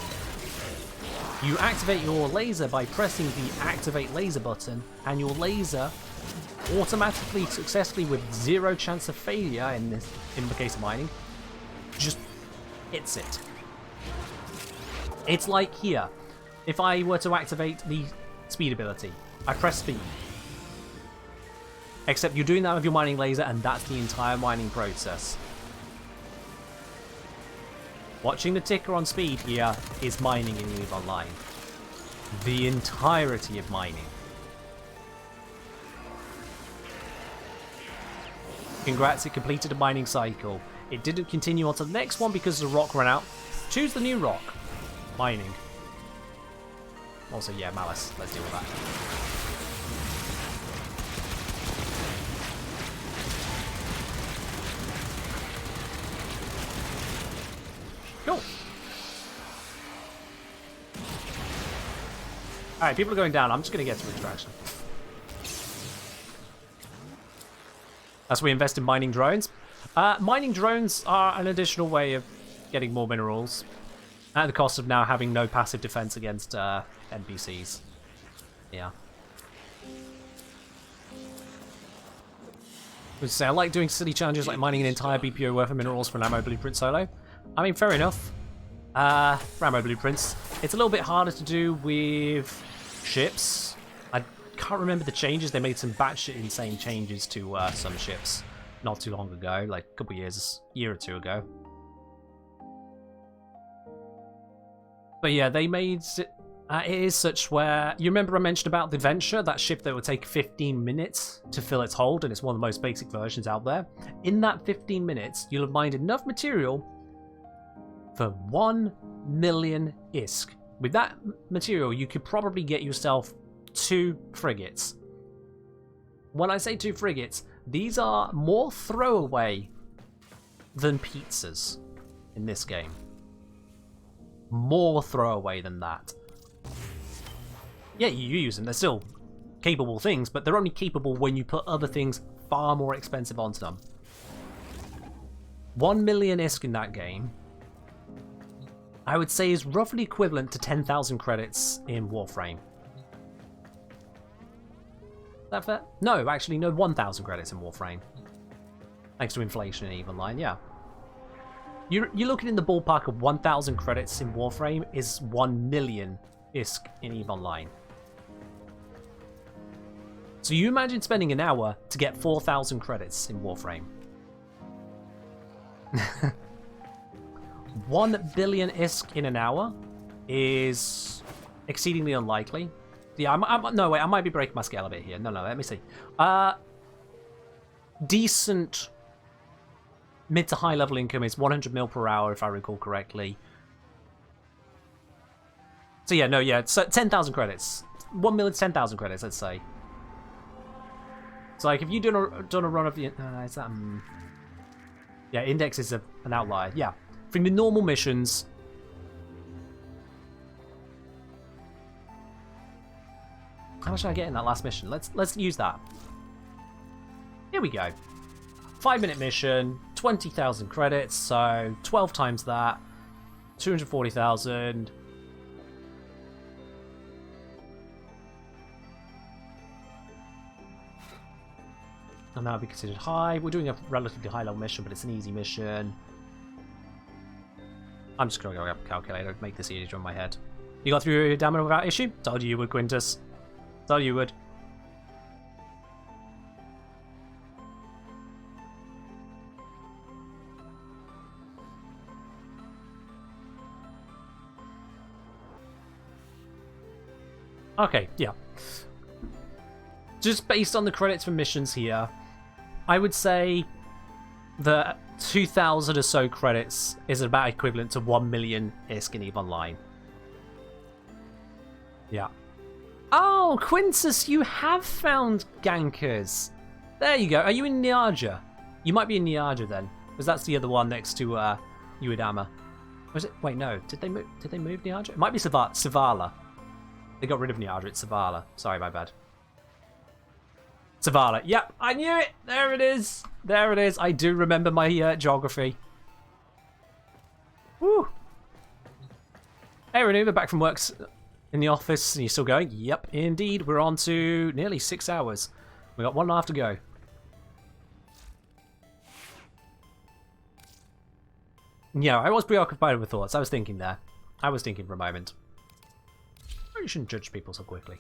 You activate your laser by pressing the activate laser button, and your laser automatically, successfully, with 0 chance of failure in the case of mining, just hits it. It's like here. If I were to activate the speed ability, I press speed. Except you're doing that with your mining laser, and that's the entire mining process. Watching the ticker on speed here is mining in EVE Online. The entirety of mining. Congrats, it completed a mining cycle. It didn't continue on to the next one because the rock ran out. Choose the new rock. Mining. Also, yeah, Malice. Let's deal with that. Cool. Alright, people are going down. I'm just going to get to extraction. As we invest in mining drones. Mining drones are an additional way of getting more minerals. At the cost of now having no passive defense against NPCs. Yeah. I would say I like doing silly challenges like mining an entire BPO worth of minerals for an ammo blueprint solo. I mean, fair enough. For ammo blueprints. It's a little bit harder to do with ships. I can't remember the changes. They made some batshit insane changes to some ships not too long ago, like a couple years, year or two ago. But yeah, they made it is such where you remember I mentioned about the Venture, that ship that would take 15 minutes to fill its hold, and it's one of the most basic versions out there. In that 15 minutes, you'll have mined enough material for 1 million ISK. With that material, you could probably get yourself 2 frigates. When I say 2 frigates, these are more throwaway than pizzas in this game. More throwaway than that. Yeah, you use them. They're still capable things, but they're only capable when you put other things far more expensive onto them. 1 million ISK in that game, I would say, is roughly equivalent to 10,000 credits in Warframe. Is that fair? No, actually, no, 1,000 credits in Warframe. Thanks to inflation in EVE Online, yeah. You're looking in the ballpark of 1,000 credits in Warframe is 1 million ISK in EVE Online. So you imagine spending an hour to get 4,000 credits in Warframe. 1 billion ISK in an hour is exceedingly unlikely. Yeah, no, wait, I might be breaking my scale a bit here. No, let me see. Decent mid to high level income is 100 mil per hour, if I recall correctly. So yeah, no, yeah, so 10,000 credits. 1 million, 10,000 credits, let's say. So like, if you've done a run of the... is that... yeah, Index is an outlier, yeah. From the normal missions... How much did I get in that last mission? Let's use that. Here we go. 5-minute mission, 20,000 credits, so 12 times that, 240,000. And that would be considered high. We're doing a relatively high level mission, but it's an easy mission. I'm just going to go up a calculator to make this easier in my head. You got through your damage without issue? Told you would, Quintus. Told you would. Okay, yeah. Just based on the credits for missions here, I would say that 2,000 or so credits is about equivalent to 1 million ISK in EVE Online. Yeah. Oh, Quintus, you have found gankers. There you go. Are you in Niaja? You might be in Niaja then, because that's the other one next to Uedama. Was it? Wait, no. Did they move? Did they move Niagara? It might be Savala. They got rid of Niagara. It's Savala. Sorry, my bad. Savala. Yep, I knew it. There it is. There it is. I do remember my geography. Woo. Hey, Renew, we're back from work in the office. And you're still going? Yep, indeed. We're on to nearly 6 hours. We got 1.5 to go. Yeah, I was preoccupied with thoughts. I was thinking there. I was thinking for a moment. You shouldn't judge people so quickly.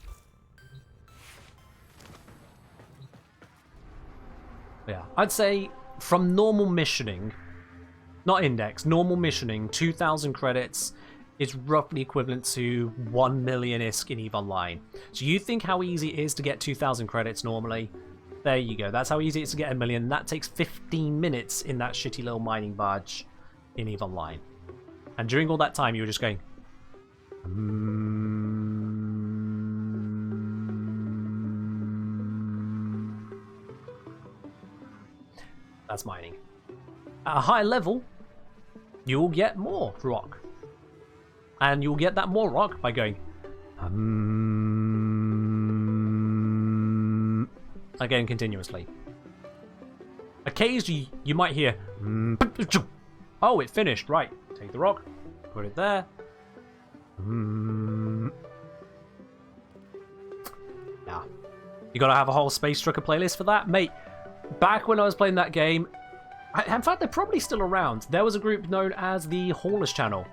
Yeah, I'd say from normal missioning, not index, normal missioning, 2,000 credits is roughly equivalent to 1 million ISK in EVE Online. So you think how easy it is to get 2,000 credits normally? There you go. That's how easy it is to get 1 million. That takes 15 minutes in that shitty little mining barge in EVE Online. And during all that time, you were just going... That's mining. At a high level, you'll get more rock. And you'll get that more rock by going... again, continuously. Occasionally, you might hear... Oh, it finished. Right. Take the rock. Put it there. Yeah. You gotta have a whole Space Trucker playlist for that? Mate, back when I was playing that game... in fact, they're probably still around. There was a group known as the Haulers Channel.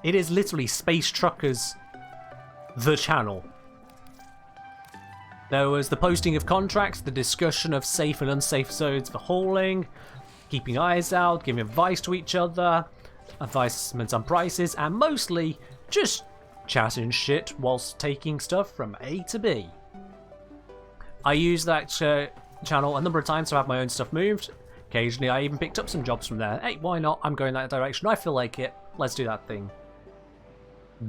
It is literally Space Truckers, the channel. There was the posting of contracts, the discussion of safe and unsafe zones for hauling, keeping eyes out, giving advice to each other, advisements on prices, and mostly just chatting shit whilst taking stuff from A to B. I used that channel a number of times to have my own stuff moved. Occasionally I even picked up some jobs from there. Hey, why not? I'm going that direction. I feel like it. Let's do that thing.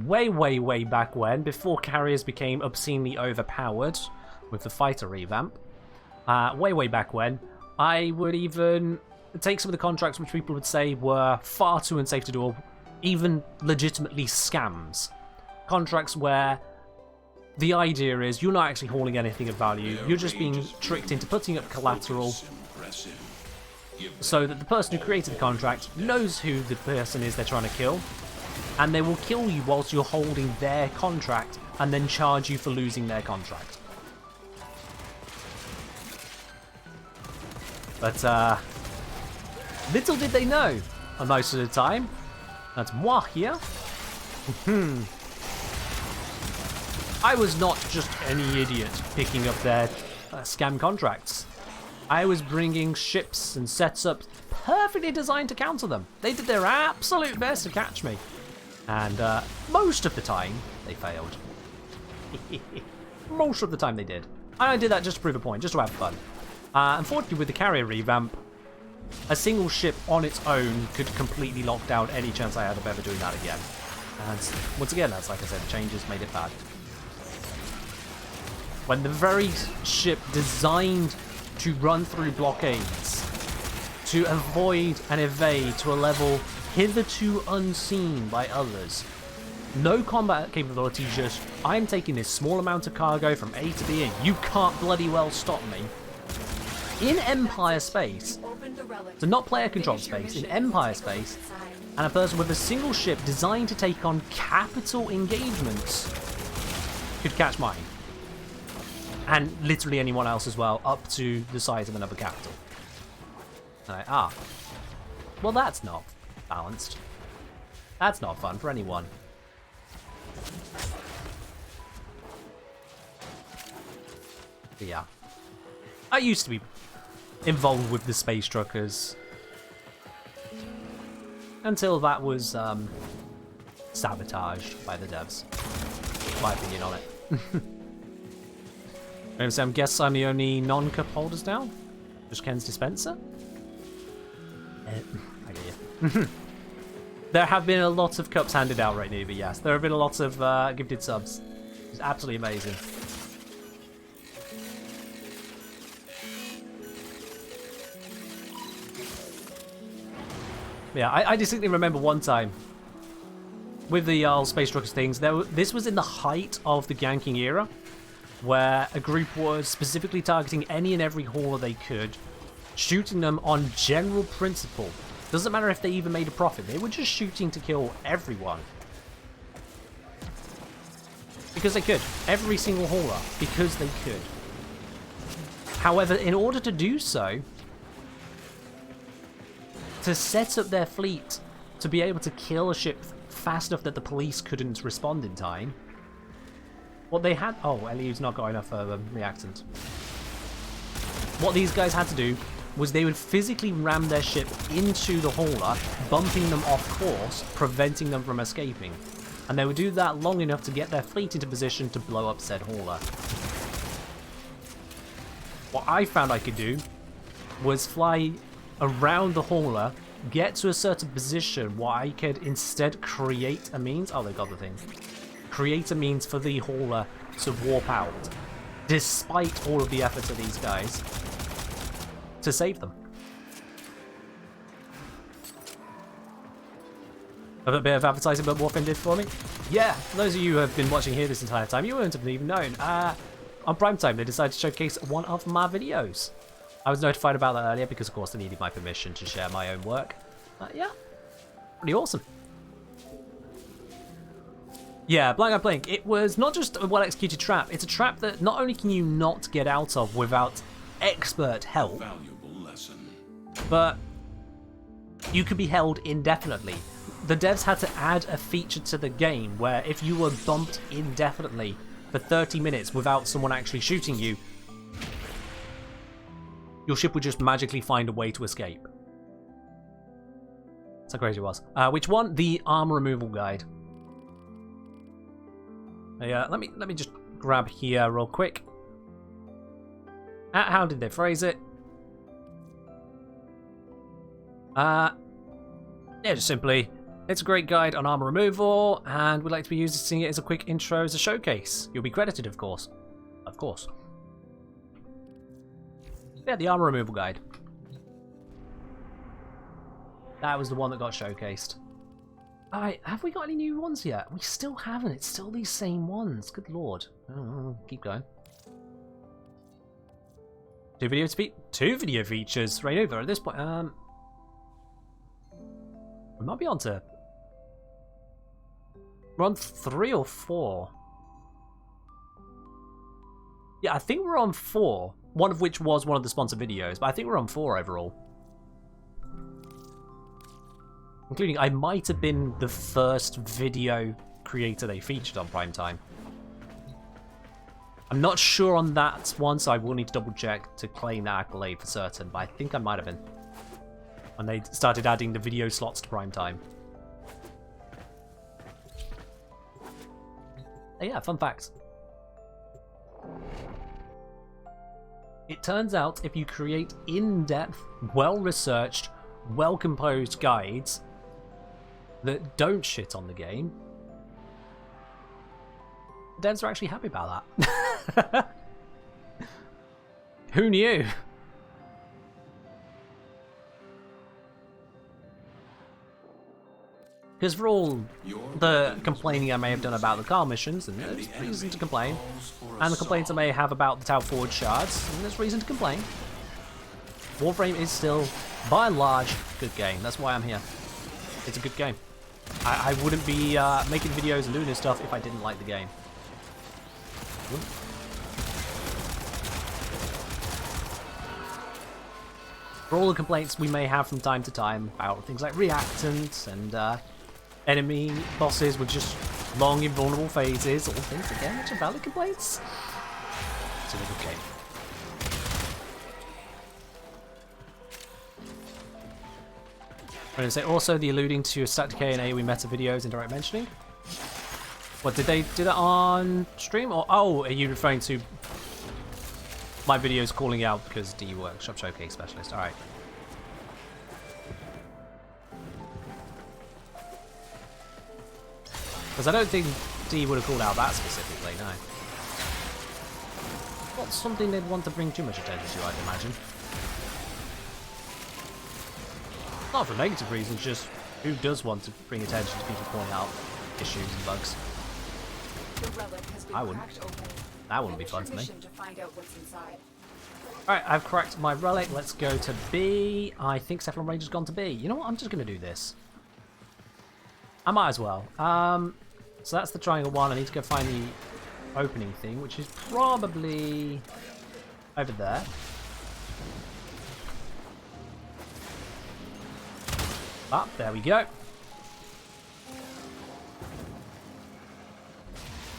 Way, way, way back when, before carriers became obscenely overpowered with the fighter revamp, way, way back when, I would even take some of the contracts which people would say were far too unsafe to do, or even legitimately scams. Contracts where the idea is you're not actually hauling anything of value, you're just being tricked into putting up collateral so that the person who created the contract knows who the person is they're trying to kill, and they will kill you whilst you're holding their contract and then charge you for losing their contract. But little did they know, most of the time, that's moi here. I was not just any idiot picking up their scam contracts. I was bringing ships and setups perfectly designed to counter them. They did their absolute best to catch me. And most of the time, they failed. Most of the time they did. I did that just to prove a point, just to have fun. Unfortunately, with the carrier revamp, a single ship on its own could completely lock down any chance I had of ever doing that again. And once again, that's like I said, changes made it bad. When the very ship designed to run through blockades, to avoid and evade to a level hitherto unseen by others, no combat capability, just I'm taking this small amount of cargo from A to B and you can't bloody well stop me. In Empire space, so not player controlled space, in Empire space, and a person with a single ship designed to take on capital engagements could catch mine. And literally anyone else as well, up to the size of another capital. And well that's not balanced. That's not fun for anyone. But yeah. I used to be involved with the Space Truckers until that was sabotaged by the devs. My opinion on it. I guess I'm the only non-cup holders now. Just Ken's dispenser. I get you. There have been a lot of cups handed out right now, but yes, there have been a lot of gifted subs. It's absolutely amazing. Yeah, I distinctly remember one time with the space truckers things, this was in the height of the ganking era, where a group was specifically targeting any and every hauler they could, shooting them on general principle. Doesn't matter if they even made a profit, they were just shooting to kill everyone. Because they could. Every single hauler. Because they could. However, in order to do so, to set up their fleet to be able to kill a ship fast enough that the police couldn't respond in time, what they had... Oh, Eliu's not got enough reactant. What these guys had to do was they would physically ram their ship into the hauler, bumping them off course, preventing them from escaping. And they would do that long enough to get their fleet into position to blow up said hauler. What I found I could do was fly around the hauler, get to a certain position where I could instead create a means... Oh, they got the thing. Create a means for the hauler to warp out, despite all of the efforts of these guys, to save them. A bit of advertising about Warframe did for me? Yeah, for those of you who have been watching here this entire time, you wouldn't have even known. On Primetime, they decided to showcase one of my videos. I was notified about that earlier because, of course, they needed my permission to share my own work. Yeah, pretty awesome. Yeah, Blank Blink, it was not just a well-executed trap, it's a trap that not only can you not get out of without expert help, Valuable lesson. but you could be held indefinitely. The devs had to add a feature to the game where if you were bumped indefinitely for 30 minutes without someone actually shooting you, your ship would just magically find a way to escape. That's how crazy it was. Which one? The armor removal guide. Yeah, let me just grab here real quick. How did they phrase it? Yeah, just simply, it's a great guide on armor removal, and we'd like to be using it as a quick intro as a showcase. You'll be credited, of course. Of course. Yeah, the armor removal guide. That was the one that got showcased. Alright, have we got any new ones yet? We still haven't. It's still these same ones. Good lord. Oh, keep going. Two video features right over at this point. We might be on to... We're on 3 or 4. Yeah, I think we're on 4. One of which was one of the sponsored videos, but I think we're on 4 overall. Including, I might have been the first video creator they featured on Primetime. I'm not sure on that one, so I will need to double check to claim that accolade for certain, but I think I might have been. When they started adding the video slots to Primetime. Oh yeah, fun fact. It turns out if you create in-depth, well-researched, well-composed guides that don't shit on the game, devs are actually happy about that. Who knew? Because for all the complaining I may have done about the car missions, and there's reason to complain, and the complaints I may have about the Tower Forward shards, and there's reason to complain, Warframe is still, by and large, a good game. That's why I'm here. It's a good game. I wouldn't be making videos and doing this stuff if I didn't like the game. For all the complaints we may have from time to time about things like reactants and enemy bosses with just long invulnerable phases, all things again which are valid complaints, it's a really good game. I'm going to say also the alluding to Stat Decay and AoE meta videos and direct mentioning. What, did they do that on stream? Or, oh, are you referring to my videos calling out because D Workshop Showcase Specialist? Alright. Because I don't think D would have called out that specifically, no. Not something they'd want to bring too much attention to, I'd imagine. Not for negative reasons, just who does want to bring attention to people calling out issues and bugs. The relic has been I wouldn't. cracked open. That wouldn't be Finish fun your for me. mission to find out what's inside. Alright, I've cracked my relic. Let's go to B. I think Cephalon Ranger's gone to B. You know what? I'm just going to do this. I might as well. So that's the triangle one. I need to go find the opening thing, which is probably over there. Ah, there we go.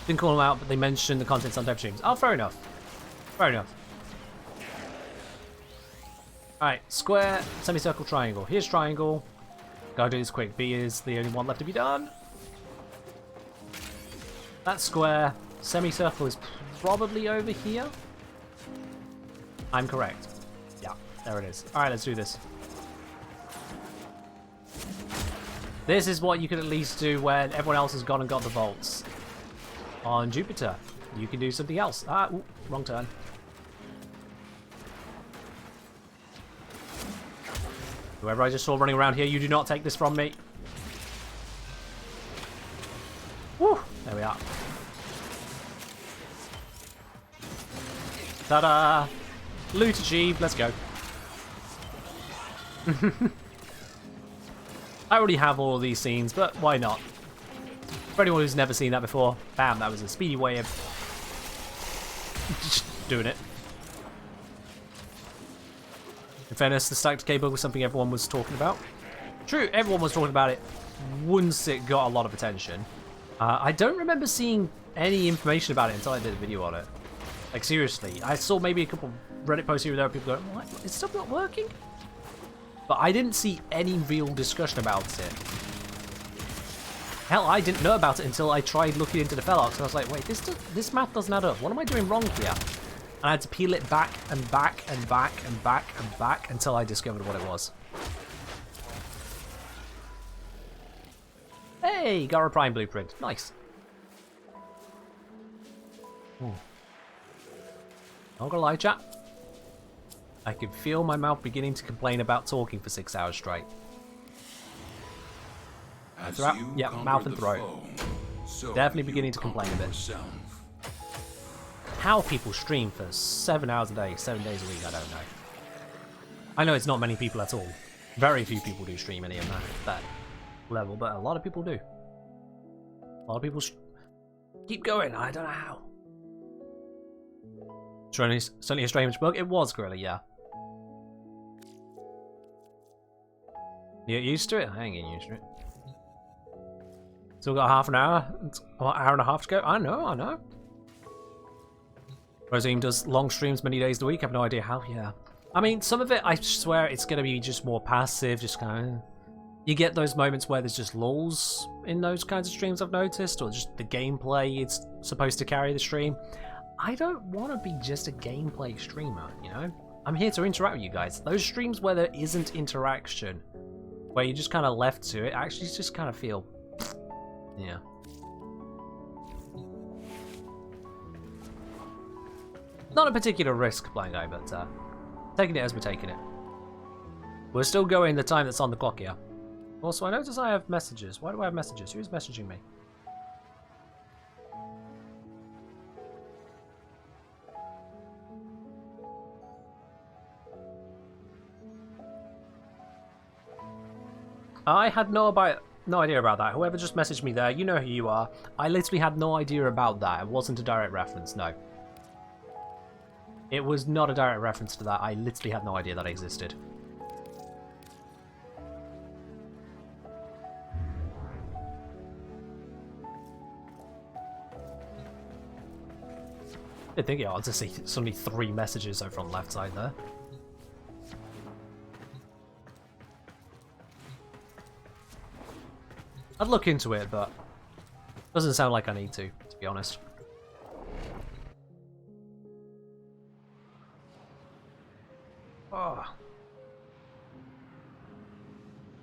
Didn't call them out, but they mentioned the contents on dev streams. Oh, fair enough. Fair enough. Alright, square, semicircle, triangle. Here's triangle. Gotta do this quick. B is the only one left to be done. That's square. Semicircle is probably over here. I'm correct. Yeah, there it is. Alright, let's do this. This is what you could at least do when everyone else has gone and got the vaults. On Jupiter, you can do something else. Ah, ooh, wrong turn. Whoever I just saw running around here, you do not take this from me. Woo! There we are. Ta-da! Loot achieved. Let's go. I already have all of these scenes, but why not? For anyone who's never seen that before, bam, that was a speedy way of just doing it. In fairness, the stacked cable was something everyone was talking about. True, everyone was talking about it once it got a lot of attention. I don't remember seeing any information about it until I did a video on it. Like, seriously. I saw maybe a couple Reddit posts here and there, people going, what? Is stuff not working? But I didn't see any real discussion about it. Hell, I didn't know about it until I tried looking into the Felox, and I was like, wait, this math doesn't add up. What am I doing wrong here? And I had to peel it back and back and back and back and back until I discovered what it was. Hey, got a Prime blueprint. Nice. Ooh. Not gonna lie, chat. I can feel my mouth beginning to complain about talking for 6 hours straight. Yeah, mouth and throat. Definitely beginning to complain a bit. How people stream for 7 hours a day, 7 days a week, I don't know. I know it's not many people at all. Very few people do stream any of that level, but a lot of people do. A lot of people keep going, I don't know how. Certainly a strange bug. It was, Gorilla, yeah. You get used to it? I ain't getting used to it. Still got half an hour, hour and a half to go. I know. Rosine does long streams many days a week. I have no idea how, yeah. I mean, some of it, I swear, it's going to be just more passive, just kind of... You get those moments where there's just lulls in those kinds of streams, I've noticed, or just the gameplay it's supposed to carry the stream. I don't want to be just a gameplay streamer, you know? I'm here to interact with you guys. Those streams where there isn't interaction, where you're just kind of left to it, actually just kind of feel... Yeah. Not a particular risk, Blind Eye, but taking it as we're taking it. We're still going the time that's on the clock here. Also, I notice I have messages. Why do I have messages? Who's messaging me? I had no idea about that. Whoever just messaged me there, you know who you are. I literally had no idea about that. It wasn't a direct reference, no. It was not a direct reference to that. I literally had no idea that existed. I think I'll just see suddenly 3 messages over on the left side there. I'd look into it, but doesn't sound like I need to be honest. Oh.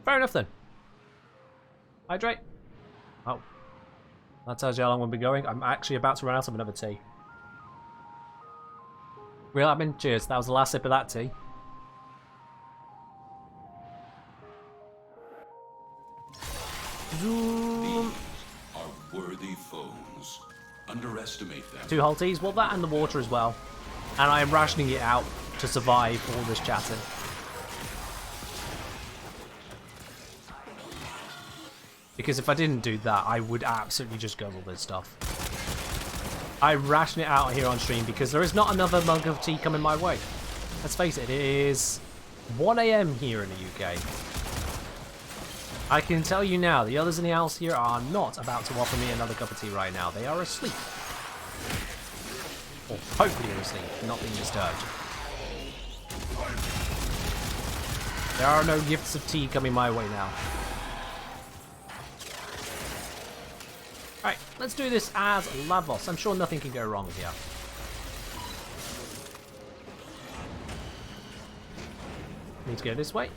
Fair enough then. Hydrate. Oh. That tells you how long we'll be going. I'm actually about to run out of another tea. Real admin, cheers. That was the last sip of that tea. These are underestimate them. 2 whole teas, well that and the water as well. And I am rationing it out to survive all this chatting. Because if I didn't do that, I would absolutely just go all this stuff. I ration it out here on stream because there is not another mug of tea coming my way. Let's face it, it is 1 AM here in the UK. I can tell you now, the others in the house here are not about to offer me another cup of tea right now. They are asleep. Or hopefully they're asleep, not being disturbed. There are no gifts of tea coming my way now. Alright, let's do this as Lavos. I'm sure nothing can go wrong here. Need to go this way.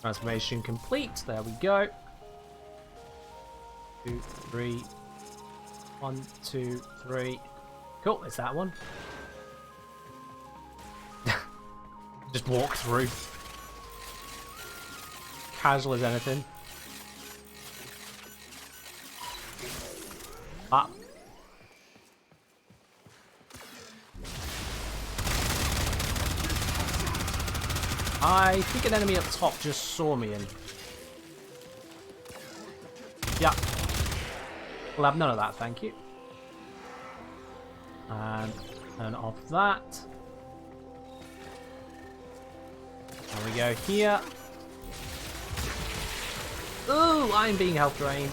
Transformation complete. There we go. 2, 3. 1, 2, 3. Cool, it's that one. Just walk through. Casual as anything. Ah. I think an enemy up top just saw me and... yeah. We'll have none of that, thank you. And turn off that. There we go here. Ooh, I'm being health drained.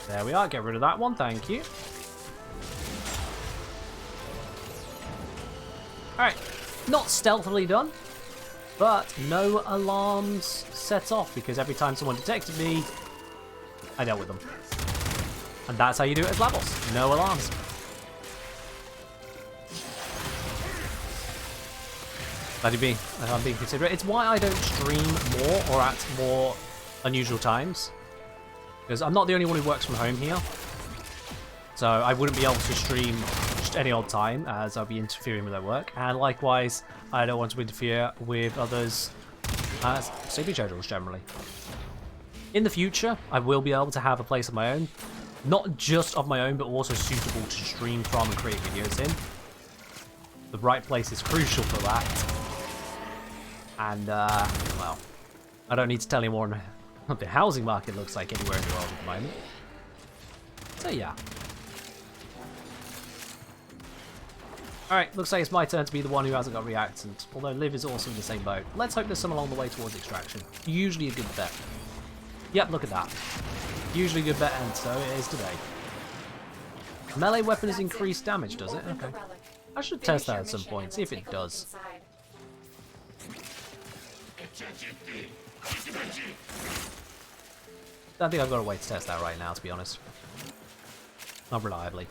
There we are, get rid of that one, thank you. Alright, not stealthily done, but no alarms set off because every time someone detected me, I dealt with them. And that's how you do it as Lavos, no alarms. Glad I'm being considerate. It's why I don't stream more or at more unusual times. Because I'm not the only one who works from home here. So I wouldn't be able to stream just any odd time as I'll be interfering with their work. And likewise, I don't want to interfere with others' sleeping schedules generally. In the future, I will be able to have a place of my own. Not just of my own, but also suitable to stream from and create videos in. The right place is crucial for that. And, well, I don't need to tell anyone what the housing market looks like anywhere in the world at the moment. So, yeah. Alright, looks like it's my turn to be the one who hasn't got reactant. Although Liv is also in the same boat. Let's hope there's some along the way towards extraction. Usually a good bet. Yep, look at that. Usually a good bet, and so it is today. Melee weapon has increased damage, does it? Okay. I should test that at some point, see if it does. I think I've got a way to test that right now, to be honest. Not reliably.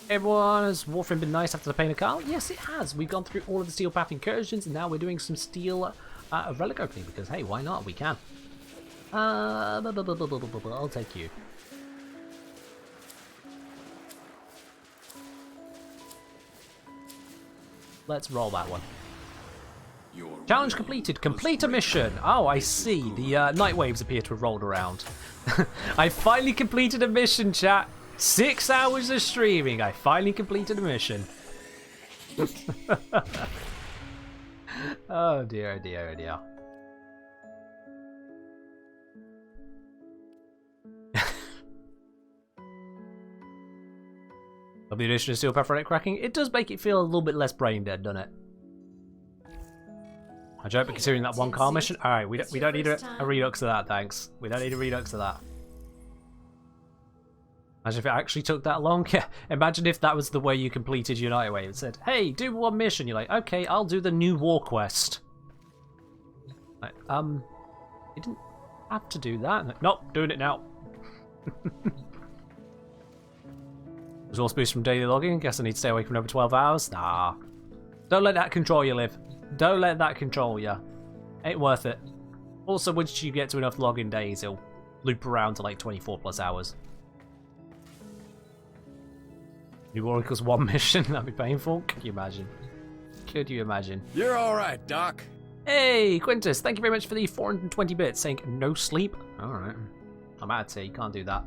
Hey everyone, has Warframe been nice after the Pain of Carl? Yes, it has. We've gone through all of the Steel Path incursions, and now we're doing some Steel Relic opening, because hey, why not? We can. I'll take you. Let's roll that one. Challenge completed. Complete a mission. Oh, I see. The night waves appear to have rolled around. I finally completed a mission, chat. 6 hours of streaming. I finally completed a mission. Oh dear, oh dear, oh dear. Of the addition of Steel Path cracking, it does make it feel a little bit less brain dead, doesn't it? I joke, but considering that one car mission, alright, we don't need a redux of that, thanks. We don't need a redux of that. Imagine if it actually took that long. Yeah, imagine if that was the way you completed your night wave. It said, hey, do one mission. You're like, okay, I'll do the new war quest. Like, you didn't have to do that. Like, nope, doing it now. Resource boost from daily logging. Guess I need to stay awake for another 12 hours. Nah. Don't let that control you, Liv. Don't let that control you. Ain't worth it. Also, once you get to enough login days, it'll loop around to like 24 plus hours. New Oracle's one mission, that'd be painful. Could you imagine? Could you imagine? You're alright, Doc. Hey, Quintus, thank you very much for the 420 bits, saying no sleep. Alright. I'm out of tea, can't do that.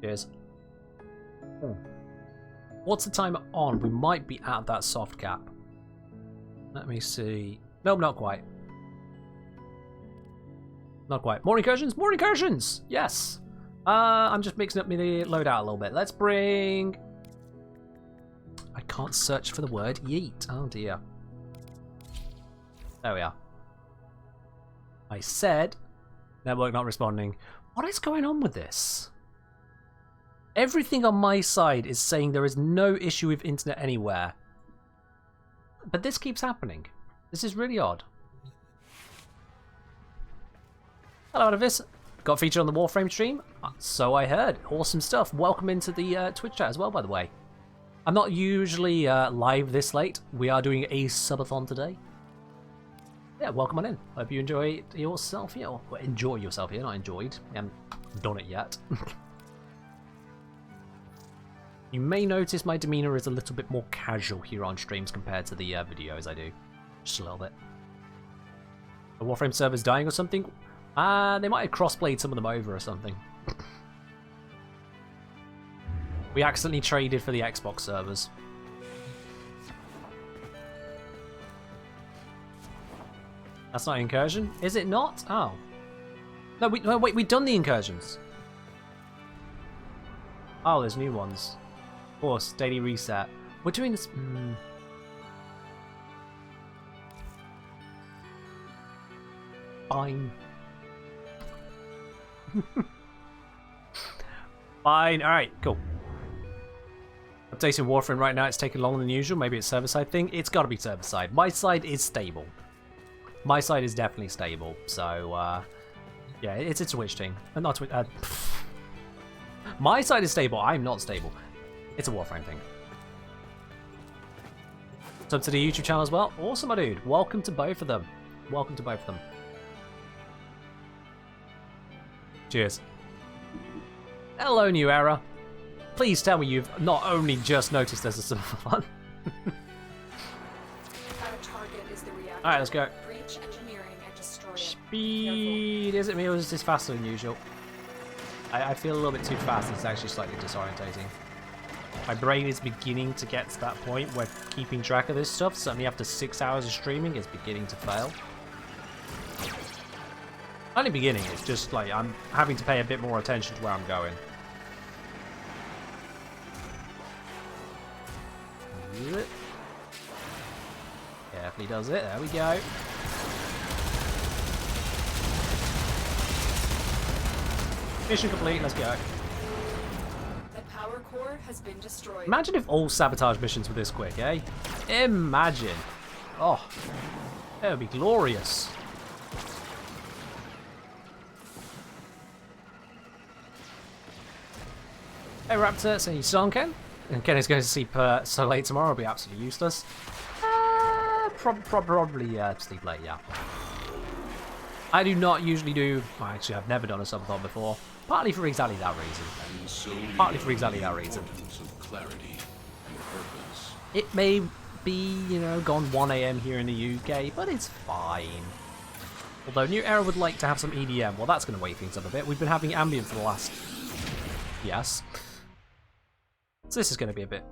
Cheers. Oh. What's the timer on? We might be at that soft cap. Let me see. Nope, not quite. Not quite. More incursions? More incursions! Yes! I'm just mixing up my loadout a little bit. Let's bring... I can't search for the word yeet. Oh dear. There we are. I said... Network not responding. What is going on with this? Everything on my side is saying there is no issue with internet anywhere. But this keeps happening. This is really odd. Hello, Adavis. Got featured on the Warframe stream? So I heard. Awesome stuff. Welcome into the Twitch chat as well, by the way. I'm not usually live this late. We are doing a subathon today. Yeah, welcome on in. Hope you enjoy yourself here. Or enjoy yourself here, not enjoyed. I haven't done it yet. You may notice my demeanor is a little bit more casual here on streams compared to the videos I do. Just a little bit. The Warframe server's dying or something? They might have crossplayed some of them over or something. We accidentally traded for the Xbox servers. That's not incursion? Is it not? Oh. No, wait, we've done the incursions. Oh, there's new ones. Of course, daily reset. We're doing this... Fine. Fine. Alright, cool. Updating Warframe right now, it's taking longer than usual. Maybe it's server-side thing. It's got to be server-side. My side is stable. My side is definitely stable. So, yeah, it's a Twitch thing. Not Twitch. My side is stable. I'm not stable. It's a Warframe thing. Sub to the YouTube channel as well. Awesome, my dude. Welcome to both of them. Welcome to both of them. Cheers. Hello, New Era. Please tell me you've not only just noticed there's a subathon. Alright, let's go. Speed! Is it me or is this faster than usual? I feel a little bit too fast. It's actually slightly disorientating. My brain is beginning to get to that point where keeping track of this stuff, certainly after 6 hours of streaming, is beginning to fail. Only beginning, it's just like I'm having to pay a bit more attention to where I'm going. Carefully does it, there we go. Mission complete, let's go. The power core has been destroyed. Imagine if all sabotage missions were this quick, eh? Imagine. Oh, that would be glorious. Hey Raptor, so you still on Ken? And Ken is going to sleep so late tomorrow, will be absolutely useless. Probably sleep late, yeah. I do not usually do... Well, actually, I've never done a subathon before. Partly for exactly that reason. It may be, you know, gone 1 AM here in the UK, but it's fine. Although New Era would like to have some EDM. Well, that's going to wake things up a bit. We've been having ambient for the last... Yes. So this is going to be a bit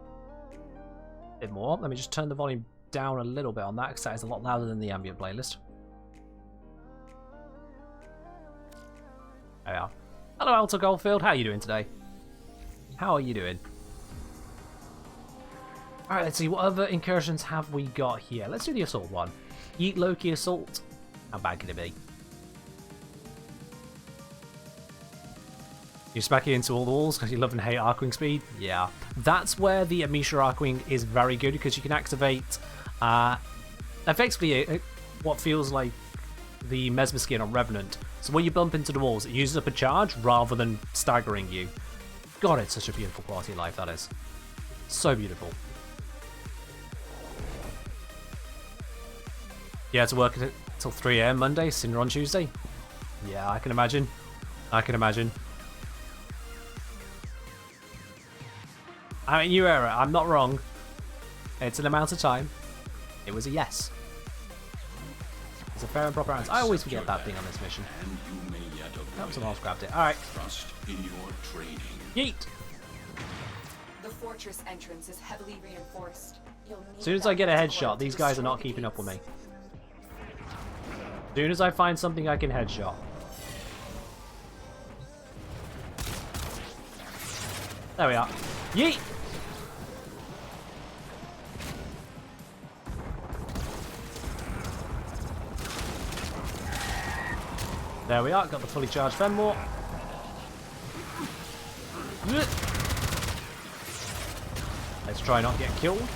more. Let me just turn the volume down a little bit on that, because that is a lot louder than the ambient playlist. There we are. Hello, Alto Goldfield. How are you doing today? How are you doing? Alright, let's see. What other incursions have we got here? Let's do the assault one. Yeet Loki assault. How bad can it be? You smack it into all the walls because you love and hate Arcwing speed? Yeah. That's where the Amisha Arcwing is very good, because you can activate effectively what feels like the Mesmer skin on Revenant. So when you bump into the walls, it uses up a charge rather than staggering you. God, it's such a beautiful quality of life, that is. So beautiful. Yeah, to work Till 3 AM Monday, Cinder on Tuesday. Yeah, I can imagine. I can imagine. I mean, new era, I'm not wrong. It's an amount of time. It was a yes. It's a fair and proper answer. I always forget that thing on this mission. Oh, someone else grabbed it. Alright. Trust in your training. Yeet! The fortress entrance is heavily reinforced. As soon as I get a headshot, these guys are not keeping up with me. As soon as I find something I can headshot. There we are. Yeet! There we are, got the fully charged Fenmore. Let's try not to get killed.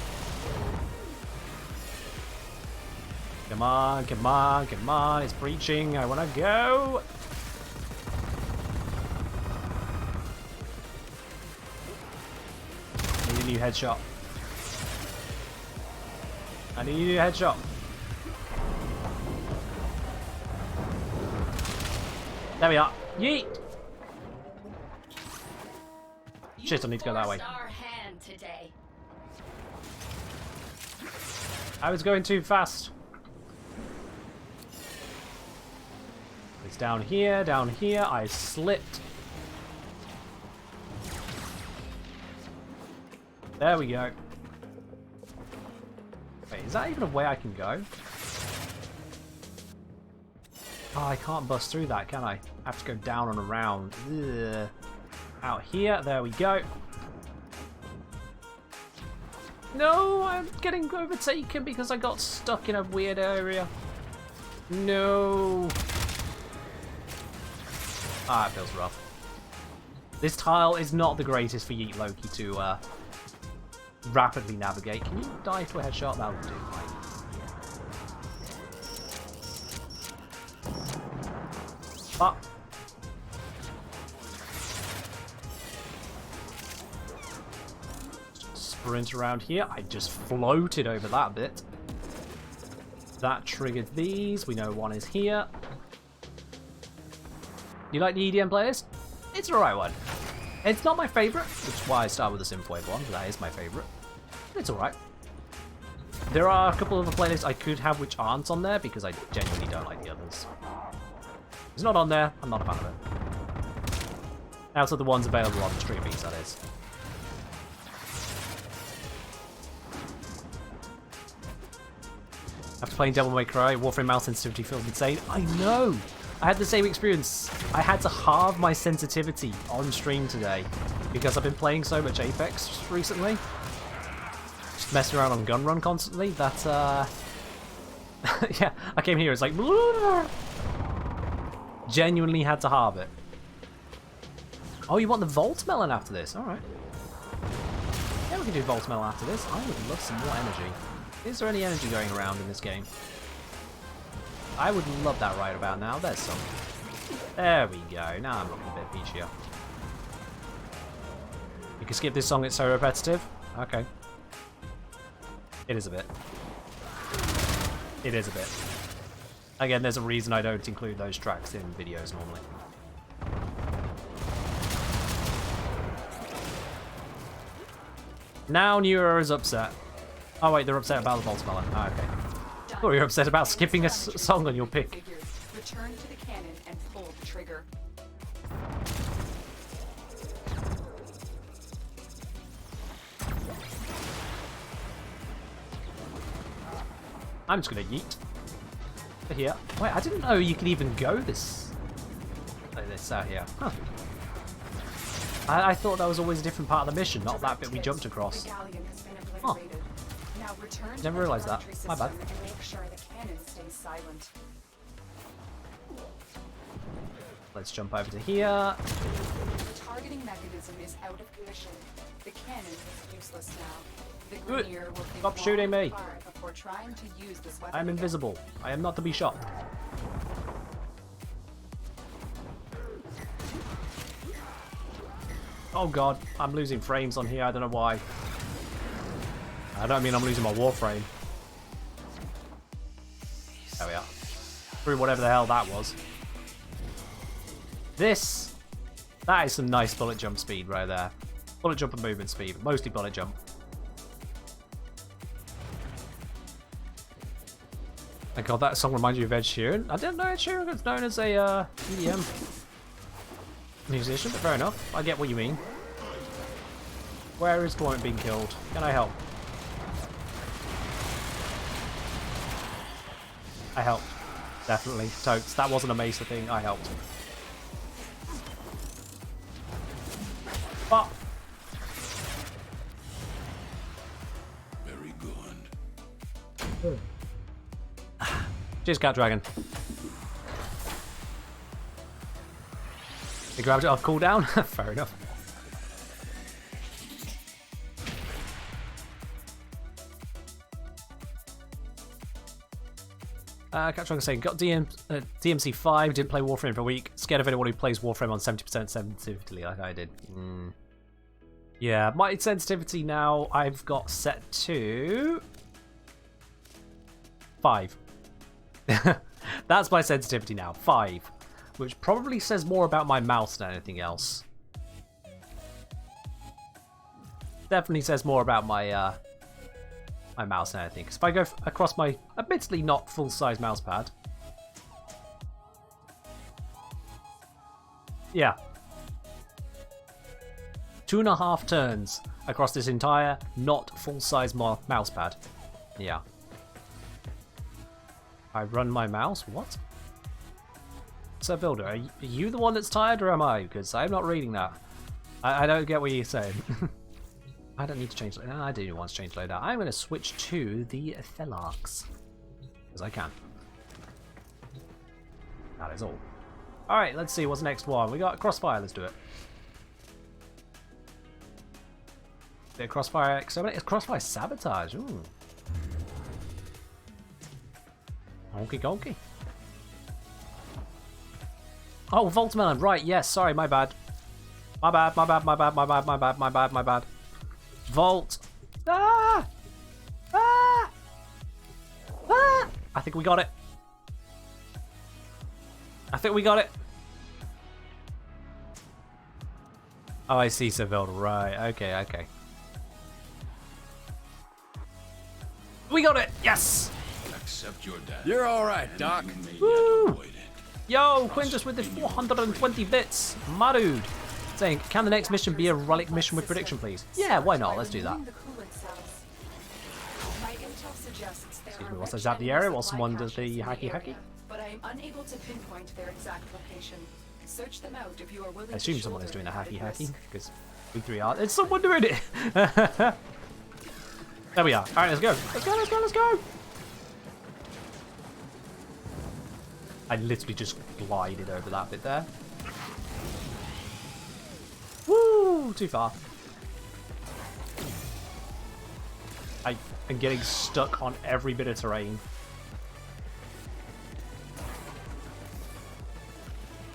Come on, come on, come on, it's breaching, I wanna go! I need a new headshot. I need a new headshot. There we are. Yeet! Shit, I need to go that way. I was going too fast. It's down here, I slipped. There we go. Wait, is that even a way I can go? Oh, I can't bust through that, can I? I have to go down and around. Ugh. Out here, there we go. No, I'm getting overtaken because I got stuck in a weird area. No. Ah, it feels rough. This tile is not the greatest for Yeet Loki to rapidly navigate. Can you die to a headshot? That'll do. Ah. Sprint around here. I just floated over that bit. That triggered these. We know one is here. You like the EDM playlist? It's the right one. It's not my favourite, which is why I start with the Synthwave one, but that is my favourite. It's alright. There are a couple of the playlists I could have which aren't on there because I genuinely don't like the others. It's not on there, I'm not a fan of it. Out of the ones available on the stream beats, that is. After playing Devil May Cry, Warframe mouse sensitivity feels insane. I know! I had the same experience. I had to halve my sensitivity on stream today because I've been playing so much Apex recently. Just messing around on gun run constantly that, yeah, I came here, it's like... Genuinely had to halve it. Oh, you want the Volt Melon after this? Alright. Yeah, we can do Volt Melon after this. I would love some more energy. Is there any energy going around in this game? I would love that right about now. There's some. There we go. Now I'm looking a bit peachier. You can skip this song, it's so repetitive. Okay. It is a bit. It is a bit. Again, there's a reason I don't include those tracks in videos normally. Now Neuro is upset. Oh wait, they're upset about the Volt Melon. Oh, okay. I thought you were upset about skipping a song on your pick. Return to the cannon and pull the trigger. I'm just gonna yeet. Here. Wait, I didn't know you could even go this out here. Huh. I thought that was always a different part of the mission, not that bit we jumped across. Oh. Never realised that. My bad. Let's jump over to here. The targeting mechanism is out of commission. The cannon is useless now. The Grenier will Stop shooting me. before trying to use this weapon. I am invisible. I am not to be shot. Oh god, I'm losing frames on here. I don't know why. I don't mean I'm losing my Warframe. There we are. through whatever the hell that was. That is some nice bullet jump speed right there. Bullet jump and movement speed, but mostly bullet jump. Thank God that song reminds you of Ed Sheeran. I didn't know Ed Sheeran was known as a EDM musician, but fair enough. I get what you mean. Where is Gloin being killed? Can I help? I helped. Definitely. Totes. That wasn't a Mesa thing. I helped. But Very good. cheers, Cat Dragon. He grabbed it off cooldown. Fair enough. Cat Dragon saying, got DMC 5, didn't play Warframe for a week. Scared of anyone who plays Warframe on 70% sensitivity like I did. Yeah, my sensitivity now I've got set to 5. That's my sensitivity now, 5. Which probably says more about my mouse than anything else. Definitely says more about my my mouse than anything. Because if I go across my admittedly not full-size mouse pad. Yeah. 2.5 turns across this entire not full-size mouse pad. Yeah. I run my mouse? What? Sir Builder, are you the one that's tired or am I? Because I'm not reading that. I don't get what you're saying. I don't need to change. I do want to change loadout. I'm going to switch to the Thelarks. Because I can. That is all. Alright, let's see what's the next one. We got Crossfire, let's do it. Bit of Crossfire Exterminate. It's Crossfire Sabotage. Ooh. Okie dokie. Oh, Voltmelon, right, yes, sorry, my bad. My bad. Volt. Ah! Ah! Ah! I think we got it. Oh, I see, Seville. Right, okay. We got it! Yes! Accept your death. You're alright, Doc. Woo! Yo, Quintus with the 420 bits. My dude. Saying, can the next mission be a relic mission with prediction, please? Yeah, why not? Let's do that. Excuse me, whilst I zap the area while someone does the hacky. But I am unable to pinpoint their exact location. Search them out if you are willing. I assume someone is doing a hacky because we 3 are. It's someone doing it. There we are. All right, let's go. Let's go. I literally just glided over that bit there. Woo! Too far. I am getting stuck on every bit of terrain.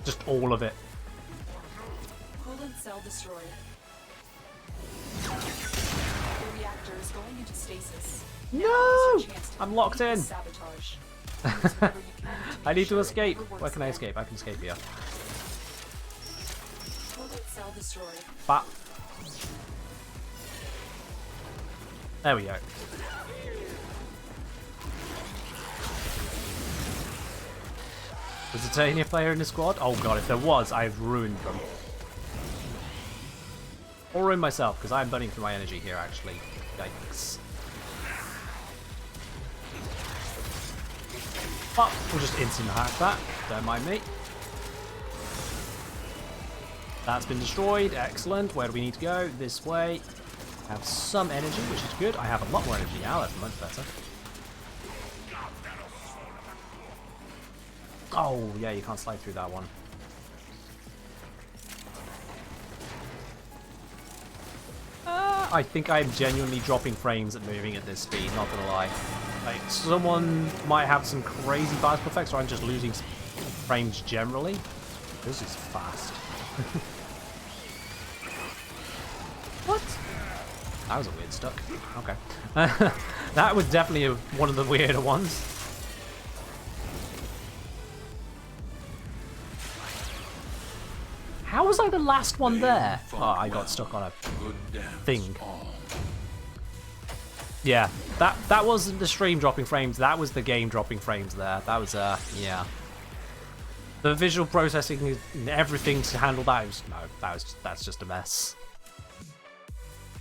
Just all of it. Coolant cell destroyed. The reactor is going into stasis. No! I'm locked in. Sabotage. I need to escape. Where can I escape? I can escape here. Coolant cell destroyed. But there we go. Was there a Titania player in the squad? Oh god, if there was, I've ruined them. Or ruined myself, because I'm burning through my energy here, actually. Yikes. But we'll just instant hack that. Don't mind me. That's been destroyed. Excellent. Where do we need to go? This way. Have some energy, which is good. I have a lot more energy now. That's much better. Oh, yeah, you can't slide through that one. I think I'm genuinely dropping frames at moving at this speed, not gonna lie. Like, someone might have some crazy bicycle effects, or I'm just losing frames generally. This is fast. What? That was a weird stuck. Okay. That was definitely one of the weirder ones. How was I the last one there? Oh, I got stuck on a thing. Yeah, that wasn't the stream dropping frames. That was the game dropping frames there. That was, yeah. The visual processing and everything to handle that was, no, that's just a mess.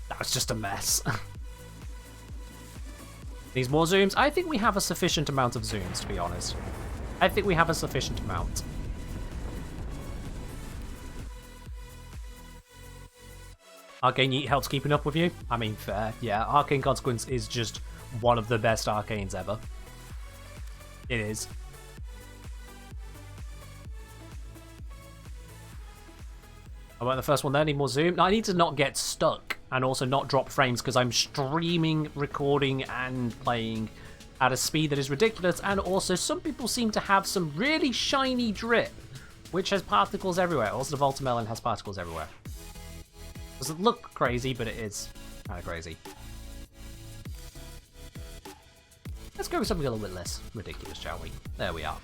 That was just a mess. Needs more zooms? I think we have a sufficient amount of zooms, to be honest. I think we have a sufficient amount. Arcane Yeet helps keeping up with you. I mean, fair. Yeah, Arcane Consequence is just one of the best arcanes ever. It is. I went the first one there. Need more zoom. I need to not get stuck and also not drop frames because I'm streaming, recording, and playing at a speed that is ridiculous. And also, some people seem to have some really shiny drip, which has particles everywhere. Also, the Voltamelon has particles everywhere. Doesn't look crazy, but it is kind of crazy. Let's go with something a little bit less ridiculous, shall we? There we are.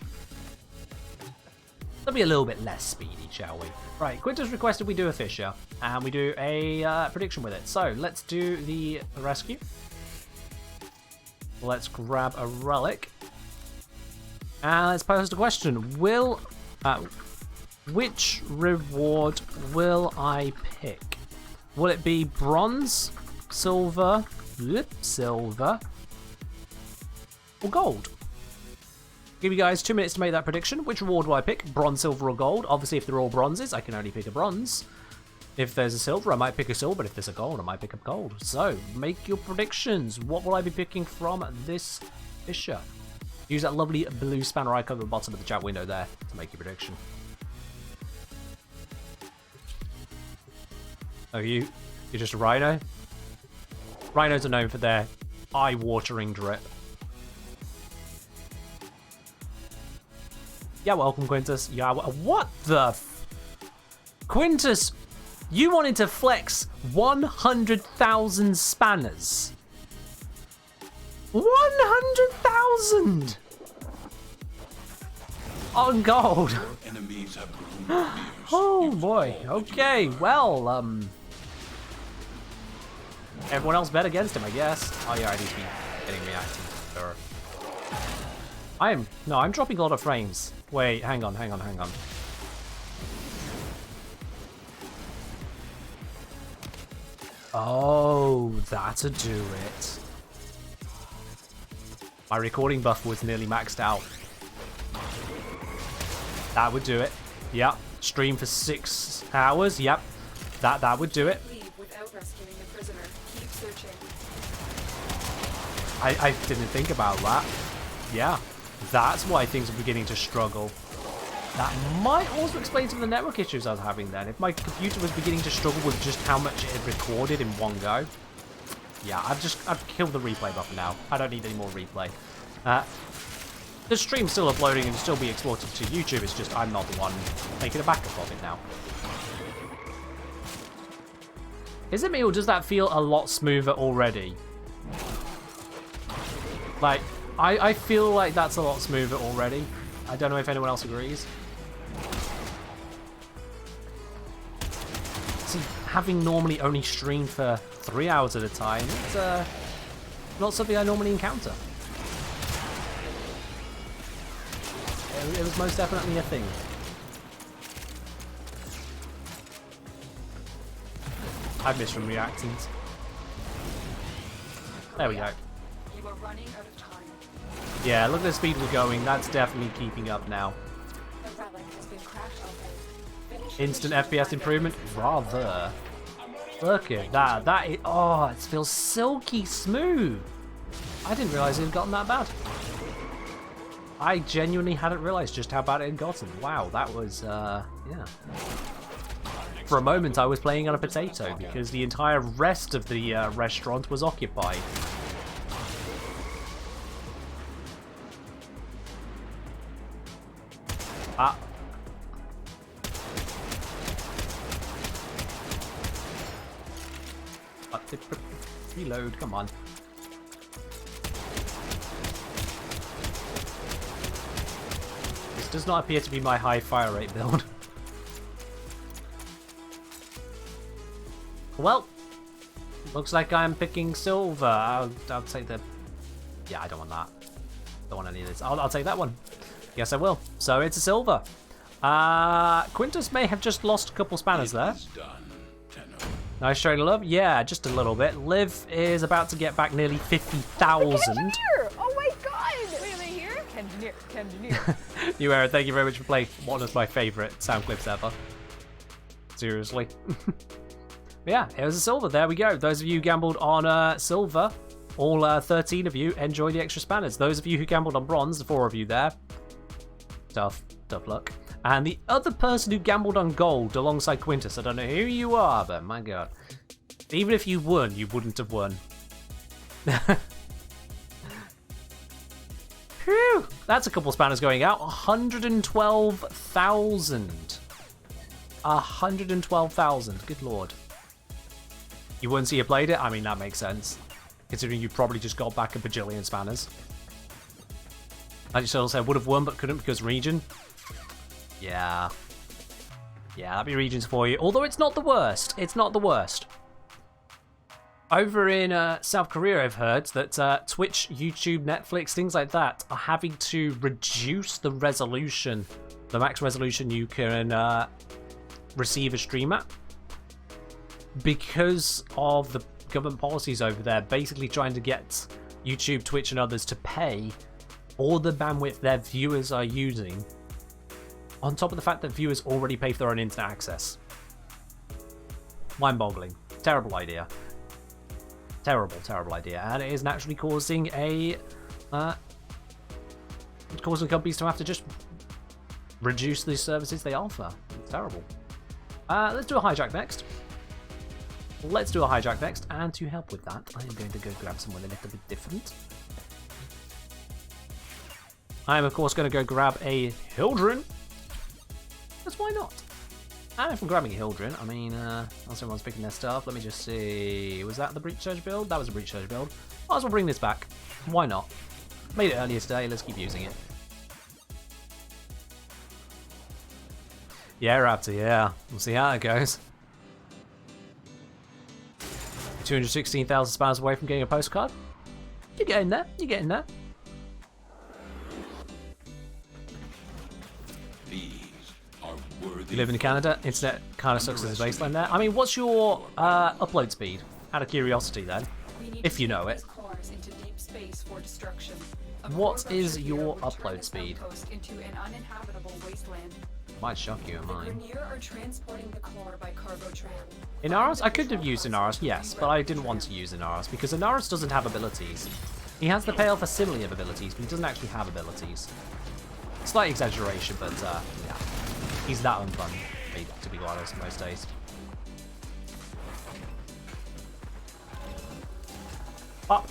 Let's be a little bit less speedy, shall we? Right, Quintus requested we do a Fissure, and we do a prediction with it. So, let's do the rescue. Let's grab a relic. And let's pose the question. Which reward will I pick? Will it be bronze, silver, or gold? Give you guys 2 minutes to make that prediction. Which reward will I pick? Bronze, silver, or gold? Obviously, if they're all bronzes, I can only pick a bronze. If there's a silver, I might pick a silver, but if there's a gold, I might pick a gold. So, make your predictions. What will I be picking from this Fissure? Use that lovely blue spanner icon at the bottom of the chat window there to make your prediction. Oh, you're just a rhino? Rhinos are known for their eye-watering drip. Yeah, welcome, Quintus. Yeah, what the Quintus, you wanted to flex 100,000 spanners. 100,000! On gold. Enemies have grown fierce. Oh boy. Okay, well, everyone else bet against him, I guess. Oh yeah, I need to be getting reacting. Sure. I'm dropping a lot of frames. Wait, hang on. Oh, that'll do it. My recording buffer was nearly maxed out. That would do it. Yep. Stream for 6 hours. Yep. That would do it. Leave without rescuing the prisoner. Keep searching. I didn't think about that. Yeah. That's why things are beginning to struggle. That might also explain some of the network issues I was having then. If my computer was beginning to struggle with just how much it had recorded in one go. Yeah, I've killed the replay buffer now. I don't need any more replay. The stream's still uploading and still be exported to YouTube. It's just I'm not the one making a backup of it now. Is it me or does that feel a lot smoother already? Like, I feel like that's a lot smoother already. I don't know if anyone else agrees. See, having normally only streamed for 3 hours at a time, it's not something I normally encounter. It was most definitely a thing. I've missed from reactions. There we go. You are running out of time. Yeah, look at the speed we're going. That's definitely keeping up now. The relic has been cracked open. Instant FPS improvement? Rather. Look at that. Oh, it feels silky smooth. I didn't realize it had gotten that bad. I genuinely hadn't realized just how bad it had gotten. Wow, that was, yeah. For a moment, I was playing on a potato because the entire rest of the restaurant was occupied. Ah. Reload, come on. This does not appear to be my high fire rate build. Well, looks like I'm picking silver. I'll take the... Yeah, I don't want that. Don't want any of this. I'll take that one. Yes, I will. So it's a silver. Quintus may have just lost a couple spanners there. Nice showing of love. Yeah, just a little bit. Liv is about to get back nearly 50,000. Oh my god! Wait, are they here? Kengineer. You, Aaron, thank you very much for playing one of my favourite sound clips ever. Seriously. Yeah, it was a silver. There we go. Those of you who gambled on silver, all 13 of you, enjoy the extra spanners. Those of you who gambled on bronze, the 4 of you there, tough luck. And the other person who gambled on gold alongside Quintus, I don't know who you are, but my god. Even if you won, you wouldn't have won. Phew! That's a couple spanners going out. 112,000. 112,000. Good lord. You wouldn't see you played it? I mean, that makes sense. Considering you probably just got back a bajillion spanners. Like you still said, would have won but couldn't because region. Yeah. Yeah, that'd be regions for you. Although it's not the worst. It's not the worst. Over in South Korea, I've heard that Twitch, YouTube, Netflix, things like that are having to reduce the resolution, the max resolution you can receive a stream at, because of the government policies over there, basically trying to get YouTube, Twitch, and others to pay all the bandwidth their viewers are using, on top of the fact that viewers already pay for their own internet access. Mind-boggling. Terrible idea. Terrible idea. And it is naturally causing causing companies to have to just reduce the services they offer. It's terrible. Let's do a hijack next. And to help with that, I am going to go grab someone a little bit different. I am, of course, going to go grab a Hildren. Because why not? And if I'm grabbing a Hildren, I mean, once everyone's picking their stuff, let me just see. Was that the Breach Surge build? That was a Breach Surge build. Might as well bring this back. Why not? Made it earlier today, let's keep using it. Yeah, Raptor, yeah. We'll see how it goes. 216,000 spanners away from getting a postcard. You're getting there. You're getting there. You live in Canada, internet kind of sucks as a baseline there. I mean, what's your upload speed? Out of curiosity then, if you know it. What is your upload speed? Might shock you in mine. Inaros? I could have used Inaros, yes, but I didn't want to use Inaros because Inaros doesn't have abilities. He has the pale facsimile of abilities, but he doesn't actually have abilities. Slight exaggeration, but yeah. He's that unfun, to be honest, most days. Oh.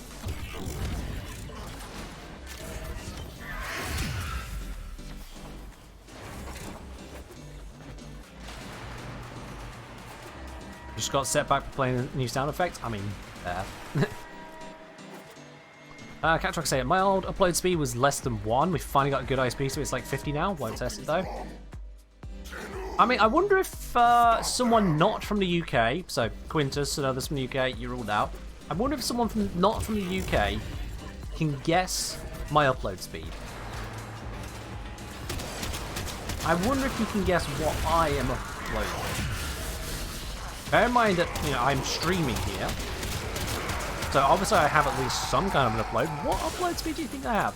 Just got set back for playing a new sound effect. I mean, Catrock saying, my old upload speed was less than 1. We finally got a good ISP, so it's like 50 now. Won't test it though. I mean, I wonder if someone not from the UK, so Quintus and others from the UK, you ruled out. I wonder if someone not from the UK can guess my upload speed. I wonder if you can guess what I am uploading. Bear in mind that, you know, I'm streaming here. So obviously I have at least some kind of an upload. What upload speed do you think I have?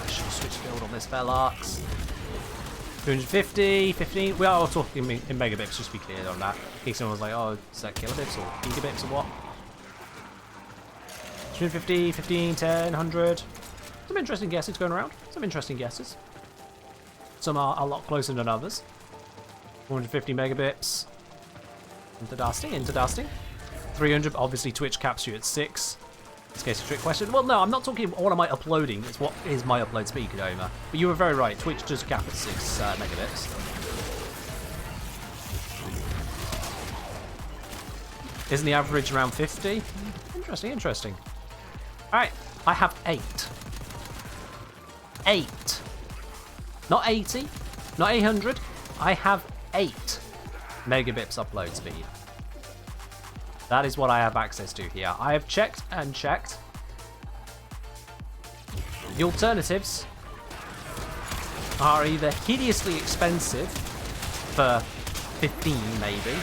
I should have switched build on this Velox. 250, 15. We are all talking in megabits, just to be clear on that. In case someone was like, oh, is that kilobits or gigabits or what? 250, 15, 10, 100. Some interesting guesses going around. Some interesting guesses. Some are a lot closer than others. 450 megabits. Into dusting. 300, obviously Twitch caps you at 6. In this case, a trick question. Well, no, I'm not talking what am I uploading. It's what is my upload speed, Kodoma. But you were very right. Twitch does cap at 6 megabits. Isn't the average around 50? Interesting. Alright, I have 8. 8. Not 80. Not 800. I have 8. megabits upload speed. That is what I have access to here. I have checked and checked. The alternatives are either hideously expensive for 15 maybe,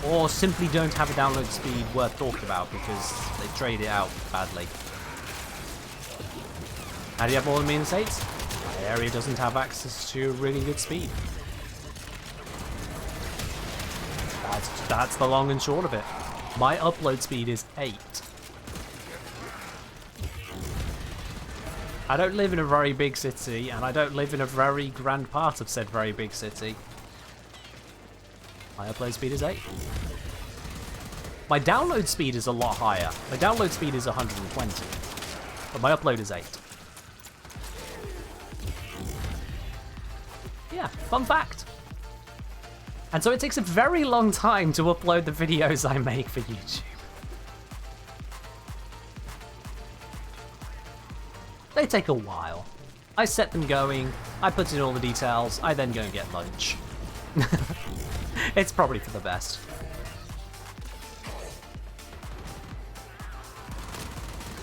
or simply don't have a download speed worth talking about because they trade it out badly. How do you have more than me in the States? My area doesn't have access to really good speed. That's the long and short of it. My upload speed is 8. I don't live in a very big city, and I don't live in a very grand part of said very big city. My upload speed is 8. My download speed is a lot higher. My download speed is 120, but my upload is 8. Yeah, fun fact. And so it takes a very long time to upload the videos I make for YouTube. They take a while. I set them going, I put in all the details, I then go and get lunch. It's probably for the best.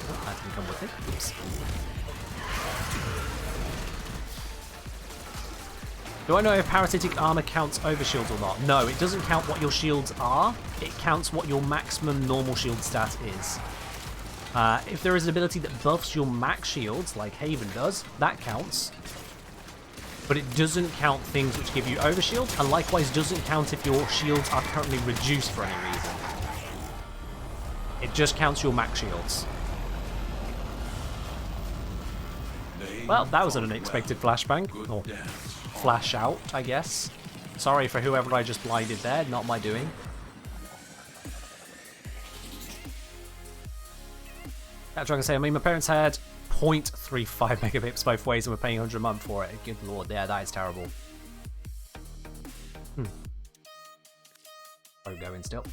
Oh, that can come with it. Oops. Do I know if parasitic armor counts overshields or not? No, it doesn't count what your shields are. It counts what your maximum normal shield stat is. If there is an ability that buffs your max shields, like Haven does, that counts. But it doesn't count things which give you overshield, and likewise doesn't count if your shields are currently reduced for any reason. It just counts your max shields. Well, that was an unexpected flashbang. Or flash out, I guess. Sorry for whoever I just blinded there, not my doing. That's what I'm saying. I mean, my parents had 0.35 megabits both ways and we're paying 100 a month for it. Good lord, yeah, that is terrible. I'm going still.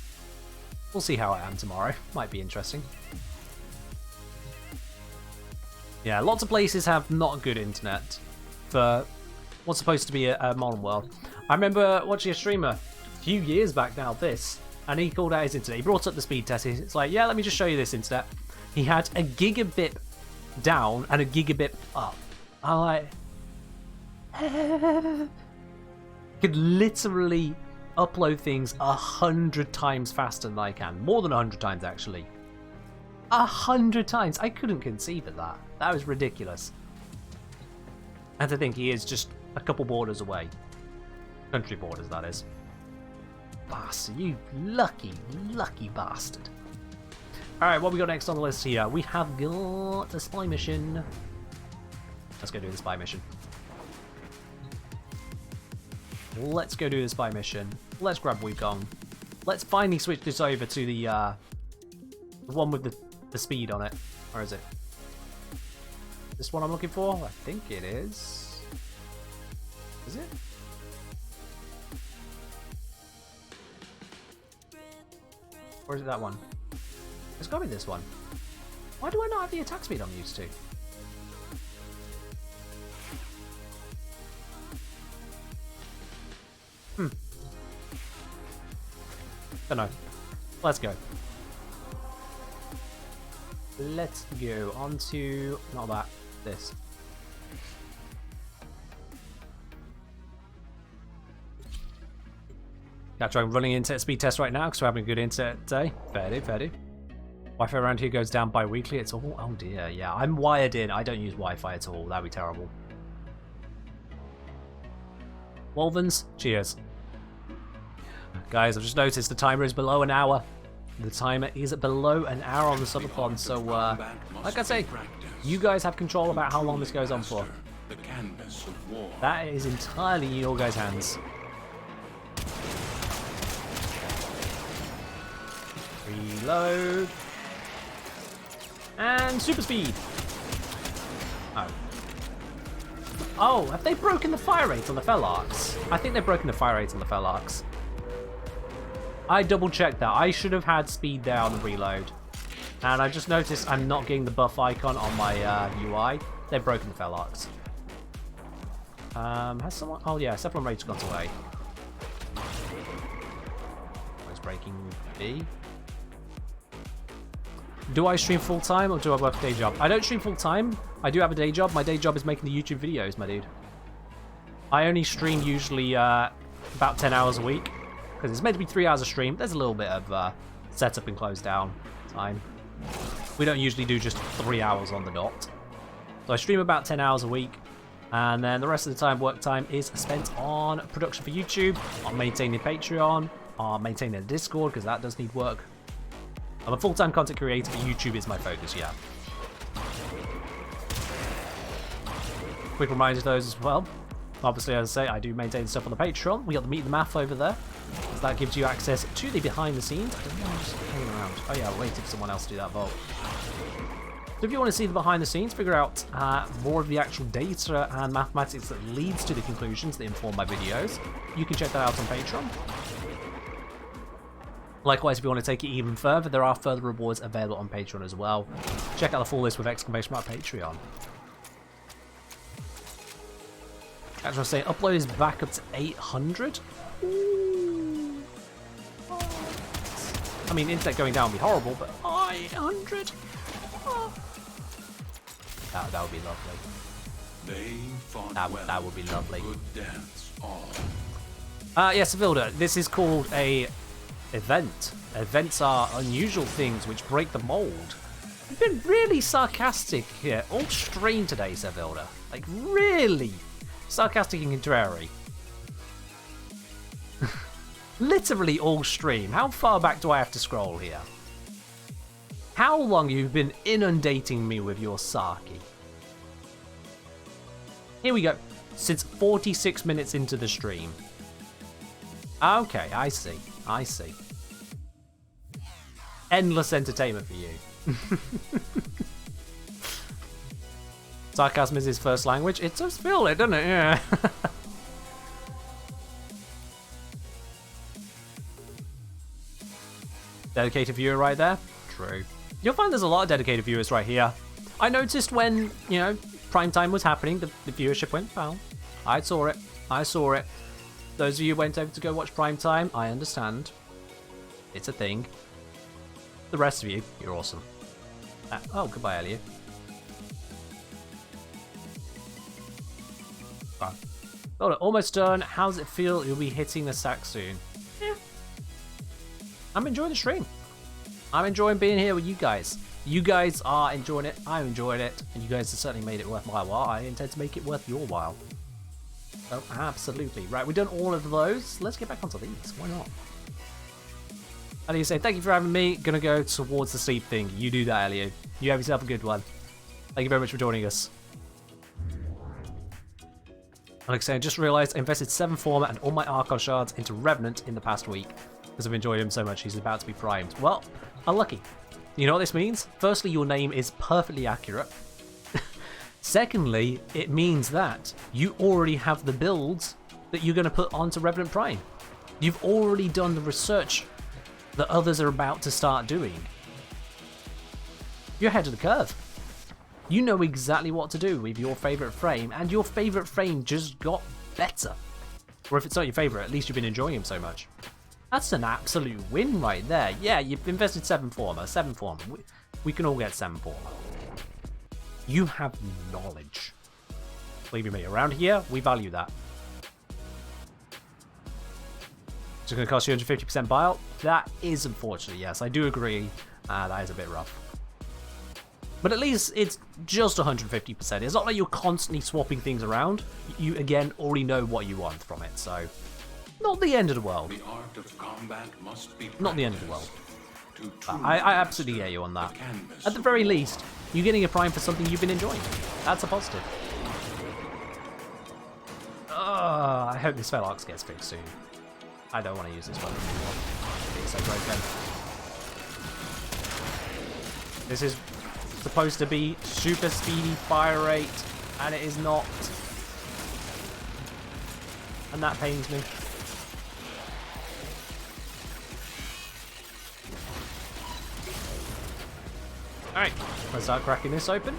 We'll see how I am tomorrow. Might be interesting. Yeah, lots of places have not good internet for what's supposed to be a modern world. I remember watching a streamer a few years back now, and he called out his internet. He brought up the speed test. It's like, yeah, let me just show you this internet. He had a gigabit down and a gigabit up. I'm like, could literally upload things 100 times faster than I can. More than 100 times, actually. 100 times. I couldn't conceive of that. That was ridiculous. And to think he is just a couple borders away. Country borders, that is. Bastard, you lucky, lucky bastard. Alright, what we got next on the list here? We have got a spy mission. Let's go do the spy mission. Let's go do the spy mission. Let's grab Wukong. Let's finally switch this over to the one with the speed on it. Where is it? This one I'm looking for? I think it is. Is it? Or is it that one? It's got to be this one. Why do I not have the attack speed I'm used to? Don't know. Let's go. Let's go on to... not that. This. Gotcha, I'm running internet speed test right now because we're having a good internet day. Fair do, fair do. Wi-Fi around here goes down bi-weekly. It's all... oh dear, yeah. I'm wired in. I don't use Wi-Fi at all. That'd be terrible. Wolvens, cheers. Guys, I've just noticed the timer is below an hour. The timer is below an hour on the subathon, so like I say, you guys have control about how long this goes on for. That is entirely in your guys' hands. Reload. And super speed. Oh. Oh, have they broken the fire rate on the Felarks? I think they've broken the fire rate on the Felarks. I double checked that. I should have had speed there on the reload. And I just noticed I'm not getting the buff icon on my UI. They've broken the Felarks. Has someone... Oh yeah, Several Raid's got away. Where's Breaking B? Do I stream full-time or do I work a day job? I don't stream full-time. I do have a day job. My day job is making the YouTube videos, my dude. I only stream usually about 10 hours a week. Because it's meant to be 3 hours a stream. There's a little bit of setup and close down time. We don't usually do just 3 hours on the dot. So I stream about 10 hours a week. And then the rest of the time, work time, is spent on production for YouTube, on maintaining Patreon, on maintaining the Discord, because that does need work. I'm a full-time content creator, but YouTube is my focus, yeah. Quick reminder to those as well. Obviously, as I say, I do maintain stuff on the Patreon. We got the Meet the Math over there. So that gives you access to the behind the scenes. I don't know, I'm just hanging around. Oh yeah, I'll wait for someone else to do that vault. So if you want to see the behind the scenes, figure out more of the actual data and mathematics that leads to the conclusions that inform my videos, you can check that out on Patreon. Likewise, if you want to take it even further, there are further rewards available on Patreon as well. Check out the full list with exclamation mark Patreon. As I was saying, upload is back up to 800. Ooh. I mean, internet going down would be horrible, but 800. Oh. That would be lovely. That would be lovely. Good dance, all. Yes, Vilda, this is called a event. Events are unusual things which break the mold. You've been really sarcastic here. All stream today, Sevilda. Like, really sarcastic and contrary. Literally all stream. How far back do I have to scroll here? How long you've been inundating me with your sarky? Here we go. Since 46 minutes into the stream. Okay, I see. I see. Endless entertainment for you. Sarcasm is his first language. It does feel it, doesn't it? Yeah. Dedicated viewer right there. True. You'll find there's a lot of dedicated viewers right here. I noticed when, you know, prime time was happening, the viewership went down. I saw it. I saw it. Those of you who went over to go watch prime time, I understand. It's a thing. The rest of you, you're awesome. Oh, goodbye, Elliot. Oh, almost done. How does it feel? You'll be hitting the sack soon. Yeah. I'm enjoying the stream. I'm enjoying being here with you guys. You guys are enjoying it. I'm enjoying it. And you guys have certainly made it worth my while. I intend to make it worth your while. Oh, absolutely. Right, we've done all of those. Let's get back onto these. Why not? Elliot say, thank you for having me. Gonna go towards the sleep thing. You do that, Elliot. You have yourself a good one. Thank you very much for joining us. Alex saying, just realised I invested 7 Former and all my Archon shards into Revenant in the past week because I've enjoyed him so much. He's about to be primed. Well, unlucky. You know what this means? Firstly, your name is perfectly accurate. Secondly, it means that you already have the builds that you're going to put onto Revenant Prime. You've already done the research that others are about to start doing. You're ahead of the curve. You know exactly what to do with your favourite frame, and your favourite frame just got better. Or if it's not your favourite, at least you've been enjoying him so much. That's an absolute win right there. Yeah, you've invested 7 Former. 7 Former. We can all get 7 Former. You have knowledge. Believe me, around here, we value that. It's going to cost you 150% buyout? That is unfortunate, yes. I do agree. That is a bit rough. But at least it's just 150%. It's not like you're constantly swapping things around. You, again, already know what you want from it, so... Not the end of the world. The art of combat must be not the end of the world. I absolutely get you on that. At the very least, you're getting a prime for something you've been enjoying. That's a positive. I hope this Velox gets fixed soon. I don't want to use this weapon anymore. It's so broken. This is supposed to be super speedy fire rate, and it is not. And that pains me. Alright, let's start cracking this open.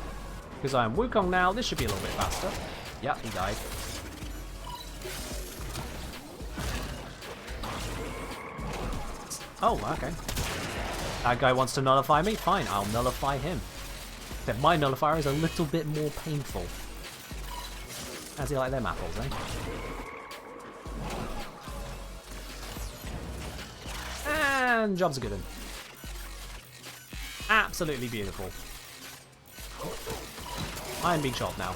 Because I am Wukong now, this should be a little bit faster. Yep, he died. Oh, okay. That guy wants to nullify me? Fine, I'll nullify him. Except my nullifier is a little bit more painful. How's he like them apples, eh? And job's a good one. Absolutely beautiful. I'm being shot now.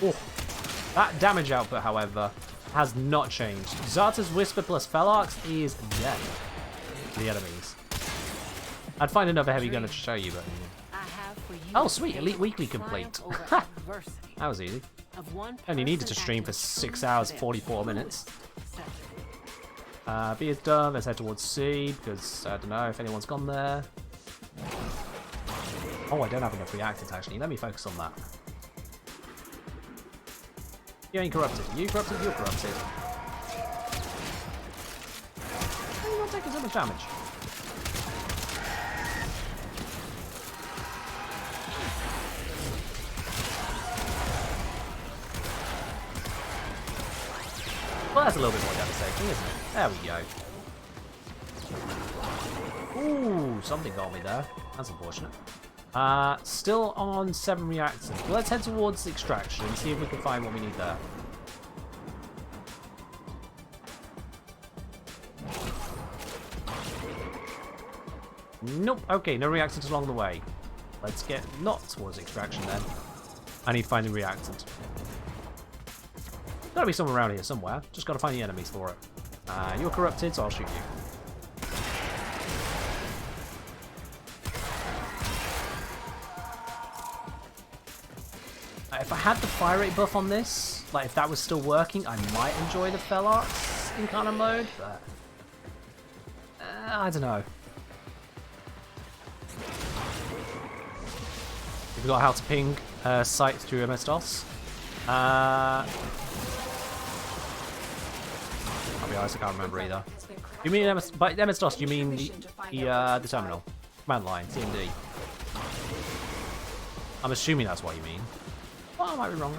Oh, that damage output, however, has not changed. Zarta's Whisper plus Felarx is death to the enemies. I'd find another heavy gun to show you, but... Oh, sweet. Elite Weekly complete. That was easy. Only needed to stream for 6 hours, 44 minutes. B is done. Let's head towards C, because I don't know if anyone's gone there. Oh, I don't have enough reactants, actually. Let me focus on that. You ain't corrupted. You corrupted, you're corrupted. Why are you not taking so much damage? Well, that's a little bit more devastating, isn't it? There we go. Ooh, something got me there. That's unfortunate. Still on 7 reactors. Well, let's head towards the extraction and see if we can find what we need there. Nope. Okay, no reactants along the way. Let's get not towards extraction then. I need to find the reactant. Gotta be somewhere around here somewhere. Just gotta find the enemies for it. You're corrupted, so I'll shoot you. If I had the fire rate buff on this, like if that was still working, I might enjoy the Felarx Incarna mode, but I don't know. We forgot how to ping sight through MS-DOS. I'll be honest, I can't remember either. You mean by MS-DOS? You mean the terminal, command line, CMD? I'm assuming that's what you mean. Well, I might be wrong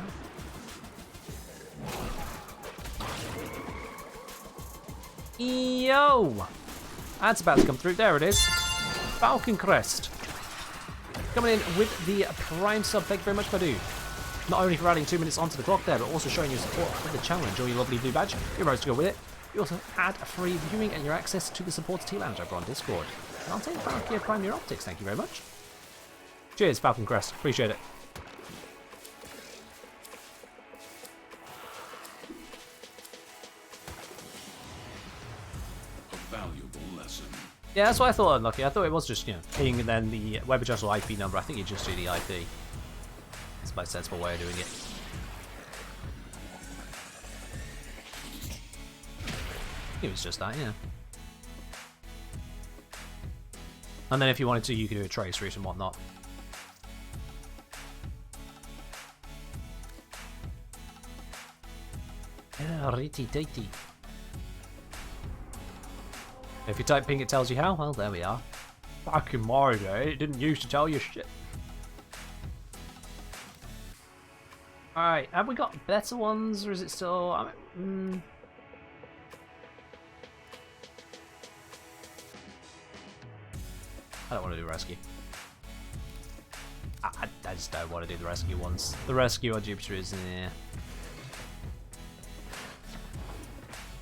though. Yo! That's about to come through. There it is. Falcon Crest. Coming in with the Prime sub. Thank you very much, Badu. Not only for adding 2 minutes onto the clock there, but also showing your support for the channel. Enjoy your lovely blue badge. Your rows to go with it. You also add a free viewing and your access to the supporter T Lounge over on Discord. And I'll take Falcon Prime your optics. Thank you very much. Cheers, Falcon Crest. Appreciate it. Yeah, that's what I thought, Unlucky. I thought it was just, you know, ping and then the web address or IP number. I think you just do the IP. It's the most sensible way of doing it. It was just that, yeah. And then if you wanted to, you could do a trace route and whatnot. Ritty-ditty. If you type ping, it tells you how. Well, there we are. Back in my day, it didn't used to tell you shit. Alright, have we got better ones, or is it still... I don't want to do rescue. I just don't want to do the rescue ones. The rescue on Jupiter is...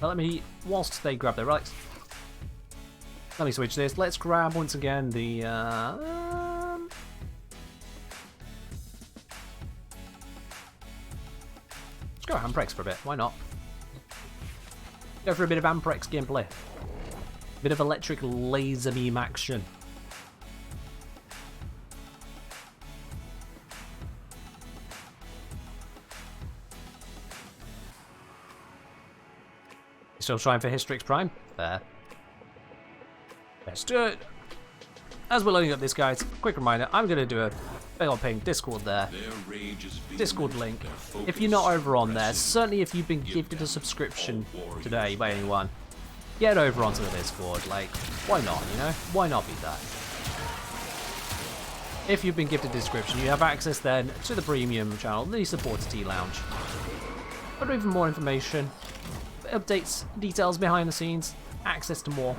Well, let me... Whilst they grab their relics... Let me switch this. Let's grab once again the let's go Amprex for a bit. Why not? Go for a bit of Amprex gameplay. Bit of electric laser beam action. Still trying for Hystrix Prime? There. Let's do it. As we're loading up this, guys, quick reminder, I'm going to do a big old ping Discord there. Discord link. If you're not over on there, certainly if you've been gifted a subscription today by anyone, get over onto the Discord. Like, why not, you know? Why not be that? If you've been gifted a subscription, you have access then to the premium channel, the supporter T Lounge. but even more information, updates, details behind the scenes, access to more.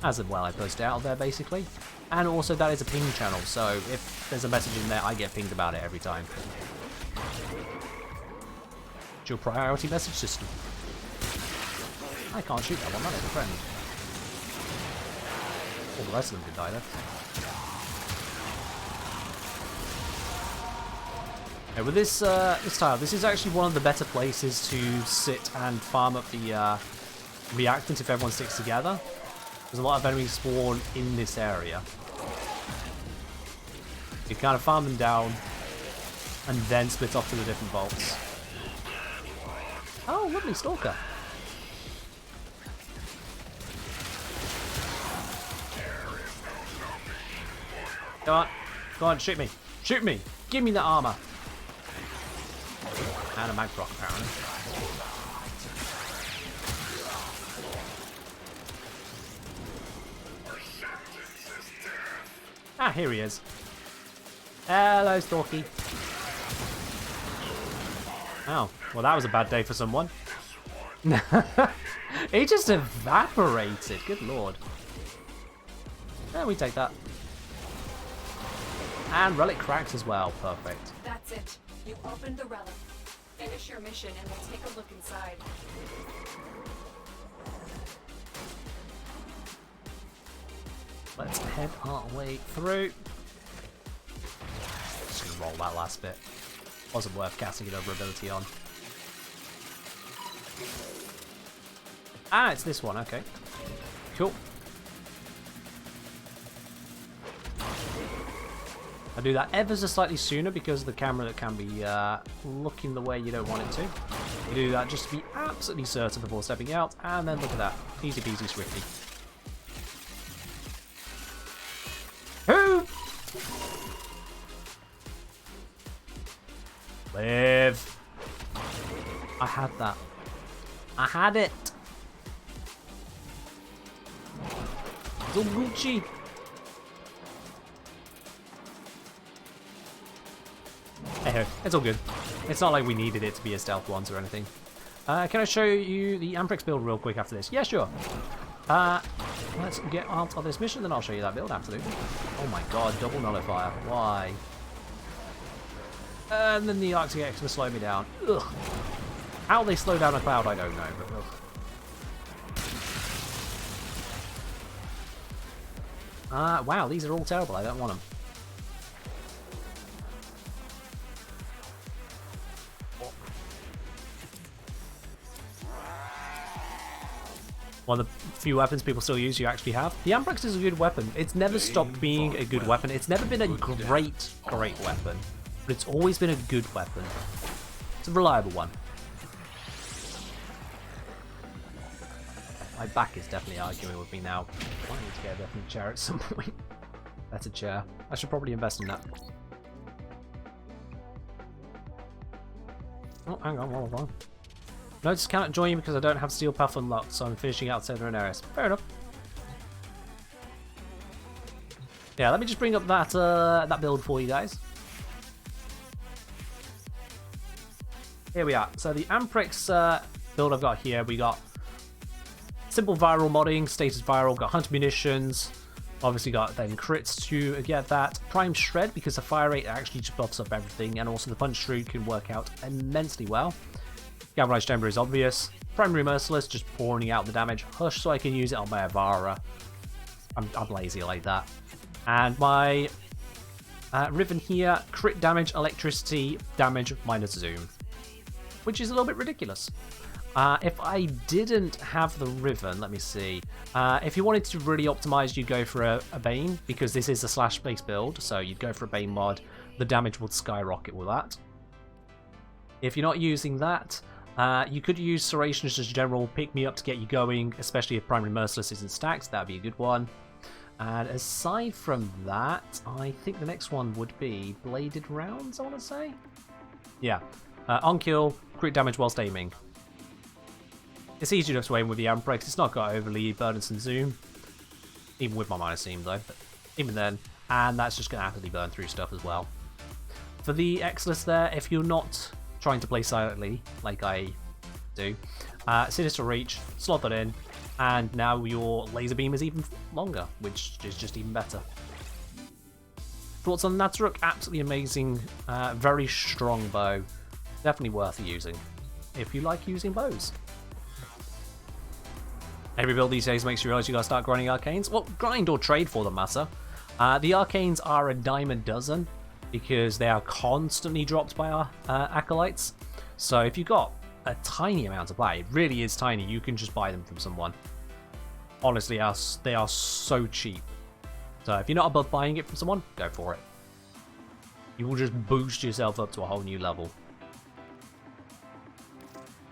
As of well, I post it out there basically. And also that is a ping channel, so if there's a message in there, I get pinged about it every time. It's your priority message system. I can't shoot that one, that is a friend. All the rest of them could die though. Yeah, with this this tile, this is actually one of the better places to sit and farm up the reactant if everyone sticks together. There's a lot of enemies spawn in this area. You kind of farm them down and then split off to the different vaults. Oh, lovely stalker. Go on, shoot me. Shoot me. Give me the armor. And a mag rock, apparently. Ah, here he is. Hello, Stalky. Oh, well that was a bad day for someone. He just evaporated, good lord. Yeah, we take that. And relic cracks as well, perfect. That's it. You opened the relic. Finish your mission and we'll take a look inside. Let's head our way through. Just gonna roll that last bit. Wasn't worth casting it over ability on. Ah, it's this one, okay. Cool. I do that ever so slightly sooner because of the camera that can be looking the way you don't want it to. You do that just to be absolutely certain before stepping out, and then look at that. Easy peasy swifty. Who? Live. I had that. I had it. It's all Gucci. Hey, it's all good. It's not like we needed it to be a stealth once or anything. Can I show you the Amprex build real quick after this? Yeah, sure. Let's get out of this mission, then I'll show you that build, absolutely. Oh my god, double nullifier. Why? And then the Arctic X will slow me down. Ugh. How they slow down a cloud, I don't know, but ugh. Wow, these are all terrible. I don't want them. One of the few weapons people still use you actually have. The Amprex is a good weapon. It's never stopped being a good weapon. It's never been a great weapon. But it's always been a good weapon. It's a reliable one. My back is definitely arguing with me now. I need to get a different chair at some point. That's a chair. I should probably invest in that. Oh, hang on, hold on. Notice cannot join you because I don't have Steel Path unlocked, so I'm finishing out Cedar and Ares. Fair enough. Yeah, let me just bring up that that build for you guys. Here we are. So the Amprex build I've got here, we got simple viral modding, status viral, got hunter munitions, obviously got then crits to get that. Prime Shred because the fire rate actually just buffs up everything, and also the punch through can work out immensely well. Galvanized Chamber is obvious. Primary Merciless, just pouring out the damage. Hush, so I can use it on my Avara. I'm lazy like that. And my Riven here, crit damage, electricity damage, minus zoom. Which is a little bit ridiculous. If I didn't have the Riven, let me see. If you wanted to really optimize, you'd go for a Bane, because this is a slash-based build, so you'd go for a Bane mod. The damage would skyrocket with that. If you're not using that, you could use Serration as just general pick-me-up to get you going, especially if Primary Merciless isn't stacked, that'd be a good one. And aside from that, I think the next one would be Bladed Rounds, I want to say? Yeah. On kill, crit damage whilst aiming. It's easy enough to aim with the Amprex, it's not got overly burdensome zoom. Even with my minus zoom though, but even then. And that's just going to happily burn through stuff as well. For the Exilus there, if you're not trying to play silently, like I do. Sinister Reach, slot that in, and now your laser beam is even longer, which is just even better. Thoughts on Nataruk? Absolutely amazing, very strong bow. Definitely worth using, if you like using bows. Every build these days makes you realize you gotta start grinding arcanes. Well, grind or trade for the matter. The arcanes are a dime a dozen because they are constantly dropped by our acolytes. So if you've got a tiny amount to buy, it really is tiny, you can just buy them from someone. Honestly, they are so cheap. So if you're not above buying it from someone, go for it. You will just boost yourself up to a whole new level.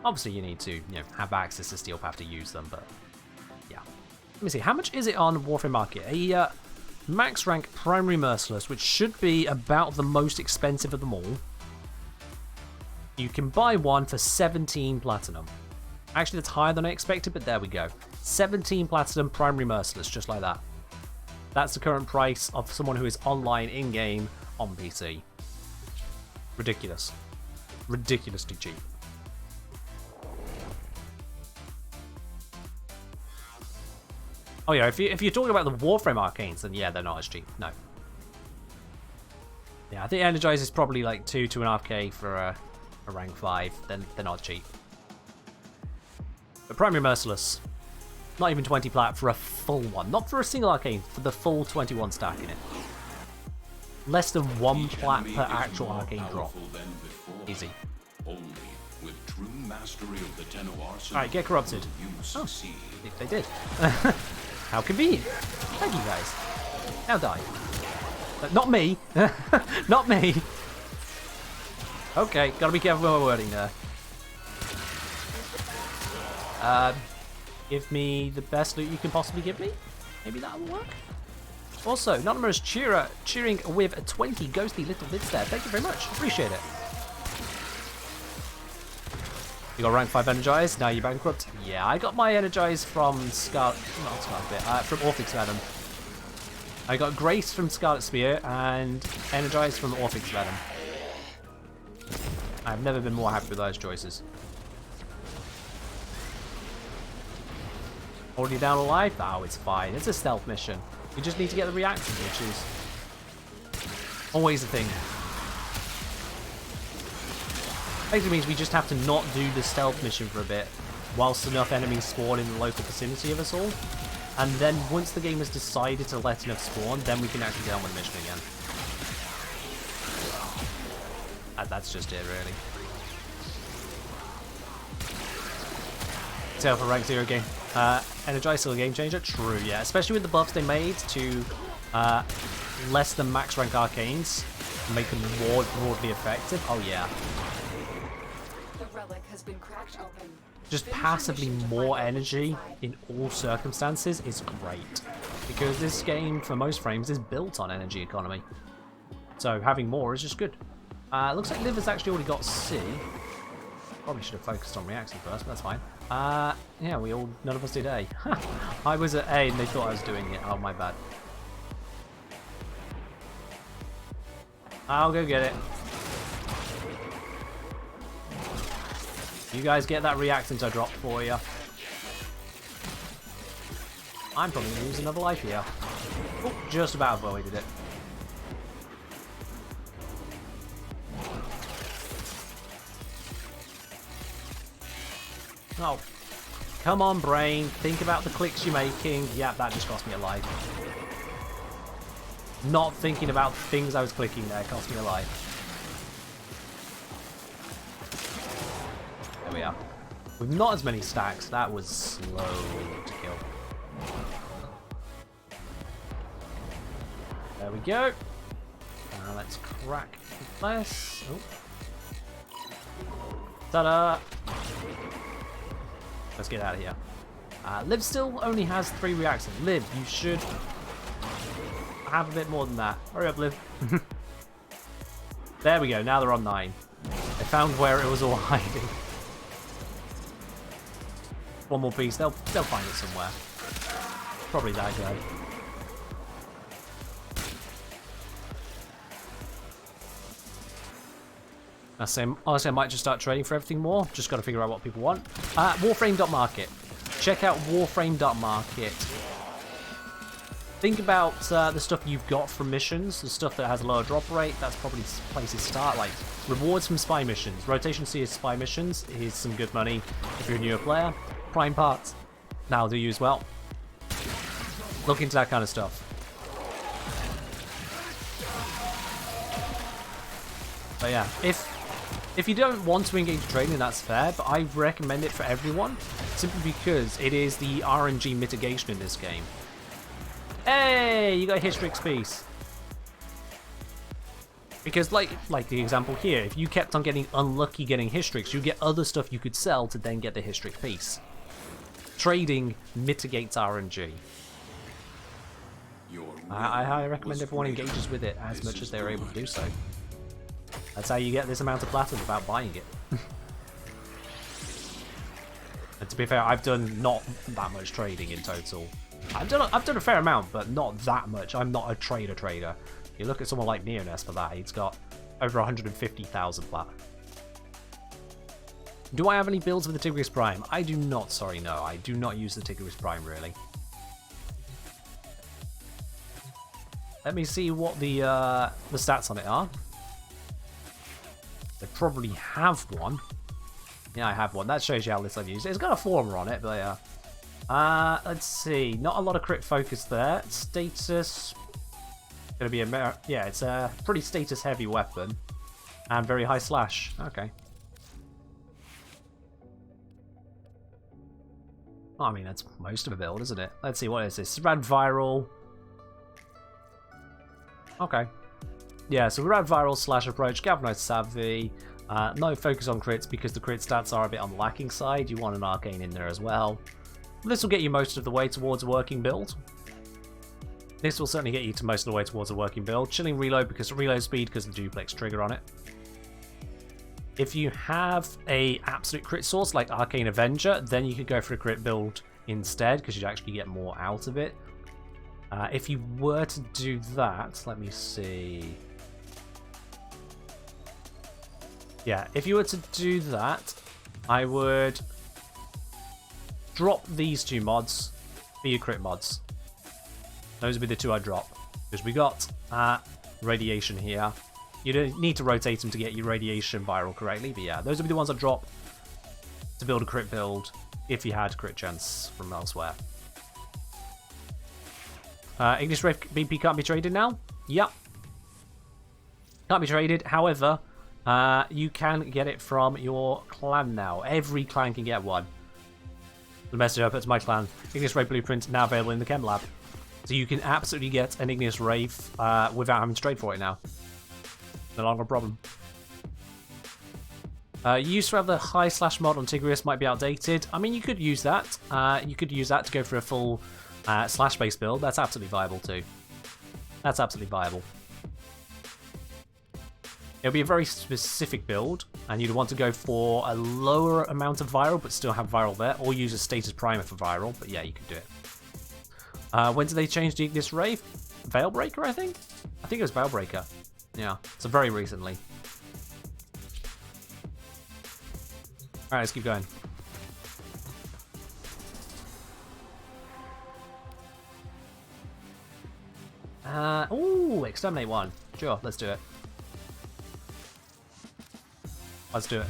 Obviously, you need to, have access to Steel Path to use them, but yeah. Let me see, how much is it on Warframe Market? A max rank Primary Merciless, which should be about the most expensive of them all. You can buy one for 17 platinum. Actually, that's higher than I expected, but there we go. 17 platinum Primary Merciless, just like that. That's the current price of someone who is online in-game on PC. Ridiculous. Ridiculously cheap. Oh yeah, if you're talking about the Warframe arcanes, then yeah, they're not as cheap. No. Yeah, I think Energize is probably like 2.5k for a rank 5. Then they're not cheap. But Primary Merciless, not even 20 plat for a full one. Not for a single arcane, for the full 21 stack in it. Less than 1 plat per actual arcane drop. Easy. Only with true mastery of the Tenno arsenal. Alright, get corrupted. Oh, if they did. How convenient. Thank you guys. Now die. Not me. Not me. Okay, gotta be careful with my wording there. Give me the best loot you can possibly give me. Maybe that will work. Also, Anonymous cheering with a 20 ghostly little bits there. Thank you very much. Appreciate it. You got rank 5 Energize, now you're bankrupt. Yeah, I got my Energize from from Orphix Venom. I got Grace from Scarlet Spear and Energize from Orphix Venom. I've never been more happy with those choices. Already down a life? Oh, it's fine. It's a stealth mission. You just need to get the reactors, which is always a thing. Basically means we just have to not do the stealth mission for a bit, whilst enough enemies spawn in the local vicinity of us all. And then once the game has decided to let enough spawn, then we can actually get on with the mission again. That's just it, really. So for rank 0 game. Energize still a game changer? True, yeah. Especially with the buffs they made to less than max rank arcanes, make them more broadly effective. Oh yeah. The relic has been cracked open. Just passively more energy in all circumstances is great. Because this game, for most frames, is built on energy economy. So having more is just good. Looks like Liv has actually already got C. Probably should have focused on reacting first, but that's fine. Yeah, none of us did A. I was at A and they thought I was doing it. Oh, my bad. I'll go get it. You guys get that reactant I dropped for you. I'm probably going to lose another life here. Oh, just about avoided it. Oh, come on, brain. Think about the clicks you're making. Yeah, that just cost me a life. Not thinking about the things I was clicking there cost me a life. There we are. With not as many stacks, that was slow to kill. There we go. Now let's crack this. Oh. Ta-da! Let's get out of here. Liv still only has 3 reactors. Liv, you should have a bit more than that. Hurry up, Liv. There we go. Now they're on 9. They found where it was all hiding. One more piece. They'll find it somewhere. Probably that guy. Honestly, I might just start trading for everything more. Just got to figure out what people want. Warframe.market. Check out Warframe.market. Think about the stuff you've got from missions, the stuff that has a lower drop rate. That's probably the place to start. Like rewards from spy missions, rotation CS spy missions is some good money if you're a newer player. Prime parts, that'll do you as well. Look into that kind of stuff. But yeah, if you don't want to engage trading, that's fair, but I recommend it for everyone, simply because it is the RNG mitigation in this game. Hey, you got a Histrix piece. Because like the example here, if you kept on getting unlucky getting Histrix, you get other stuff you could sell to then get the Histrix piece. Trading mitigates RNG. I highly recommend everyone engages with it as much as they're able to do so. That's how you get this amount of platinum without buying it. And to be fair, I've done not that much trading in total. I've done a fair amount, but not that much. I'm not a trader. You look at someone like Neoness for that, he's got over 150,000 plat. Do I have any builds with the Tigris Prime? I do not, sorry, no. I do not use the Tigris Prime, really. Let me see what the stats on it are. They probably have one. Yeah, I have one. That shows you how little I've used it. It's got a former on it, but yeah. Let's see. Not a lot of crit focus there. Status. Gonna be a yeah. It's a pretty status heavy weapon, and very high slash. Okay. Well, I mean, that's most of a build, isn't it? Let's see. What is this? Rad viral. Okay. Yeah, so we're at viral slash approach, galvanized savvy, no focus on crits because the crit stats are a bit on the lacking side. You want an arcane in there as well. This will get you most of the way towards a working build. This will certainly get you to most of the way towards a working build. Chilling reload because of reload speed because of the duplex trigger on it. If you have a absolute crit source like Arcane Avenger, then you could go for a crit build instead because you'd actually get more out of it. If you were to do that, let me see. Yeah, if you were to do that, I would drop these two mods for your crit mods. Those would be the two I'd drop. Because we got radiation here. You don't need to rotate them to get your radiation viral correctly, but yeah, those would be the ones I'd drop to build a crit build if you had crit chance from elsewhere. Ignis Wraith BP can't be traded now? Yep. Can't be traded, however, you can get it from your clan now. Every clan can get one. The message I put to my clan. Ignis Wraith blueprint now available in the chem lab. So you can absolutely get an Ignis Wraith without having to trade for it now. No longer a problem. You used to have the high slash mod on Tigris, might be outdated. I mean, you could use that. You could use that to go for a full slash base build. That's absolutely viable too. That's absolutely viable. It'll be a very specific build, and you'd want to go for a lower amount of viral, but still have viral there, or use a status primer for viral, but yeah, you can do it. When did they change the Ignis Wraith? Veilbreaker, I think? I think it was Veilbreaker. Yeah, so very recently. Alright, let's keep going. Ooh, exterminate one. Sure, let's do it. Let's do it.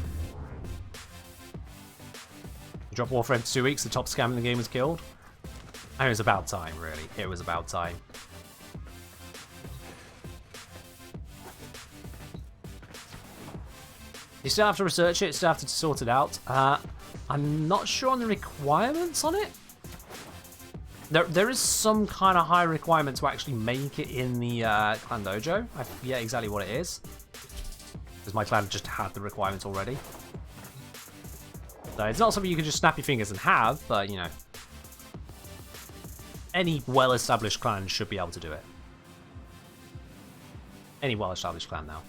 You drop Warframe for 2 weeks, the top scam in the game was killed. And it was about time, really. It was about time. You still have to research it, still have to sort it out. I'm not sure on the requirements on it. There is some kind of high requirement to actually make it in the clan dojo. I forget exactly what it is. Because my clan just had the requirements already. So it's not something you can just snap your fingers and have, but you know. Any well-established clan should be able to do it. Any well-established clan now.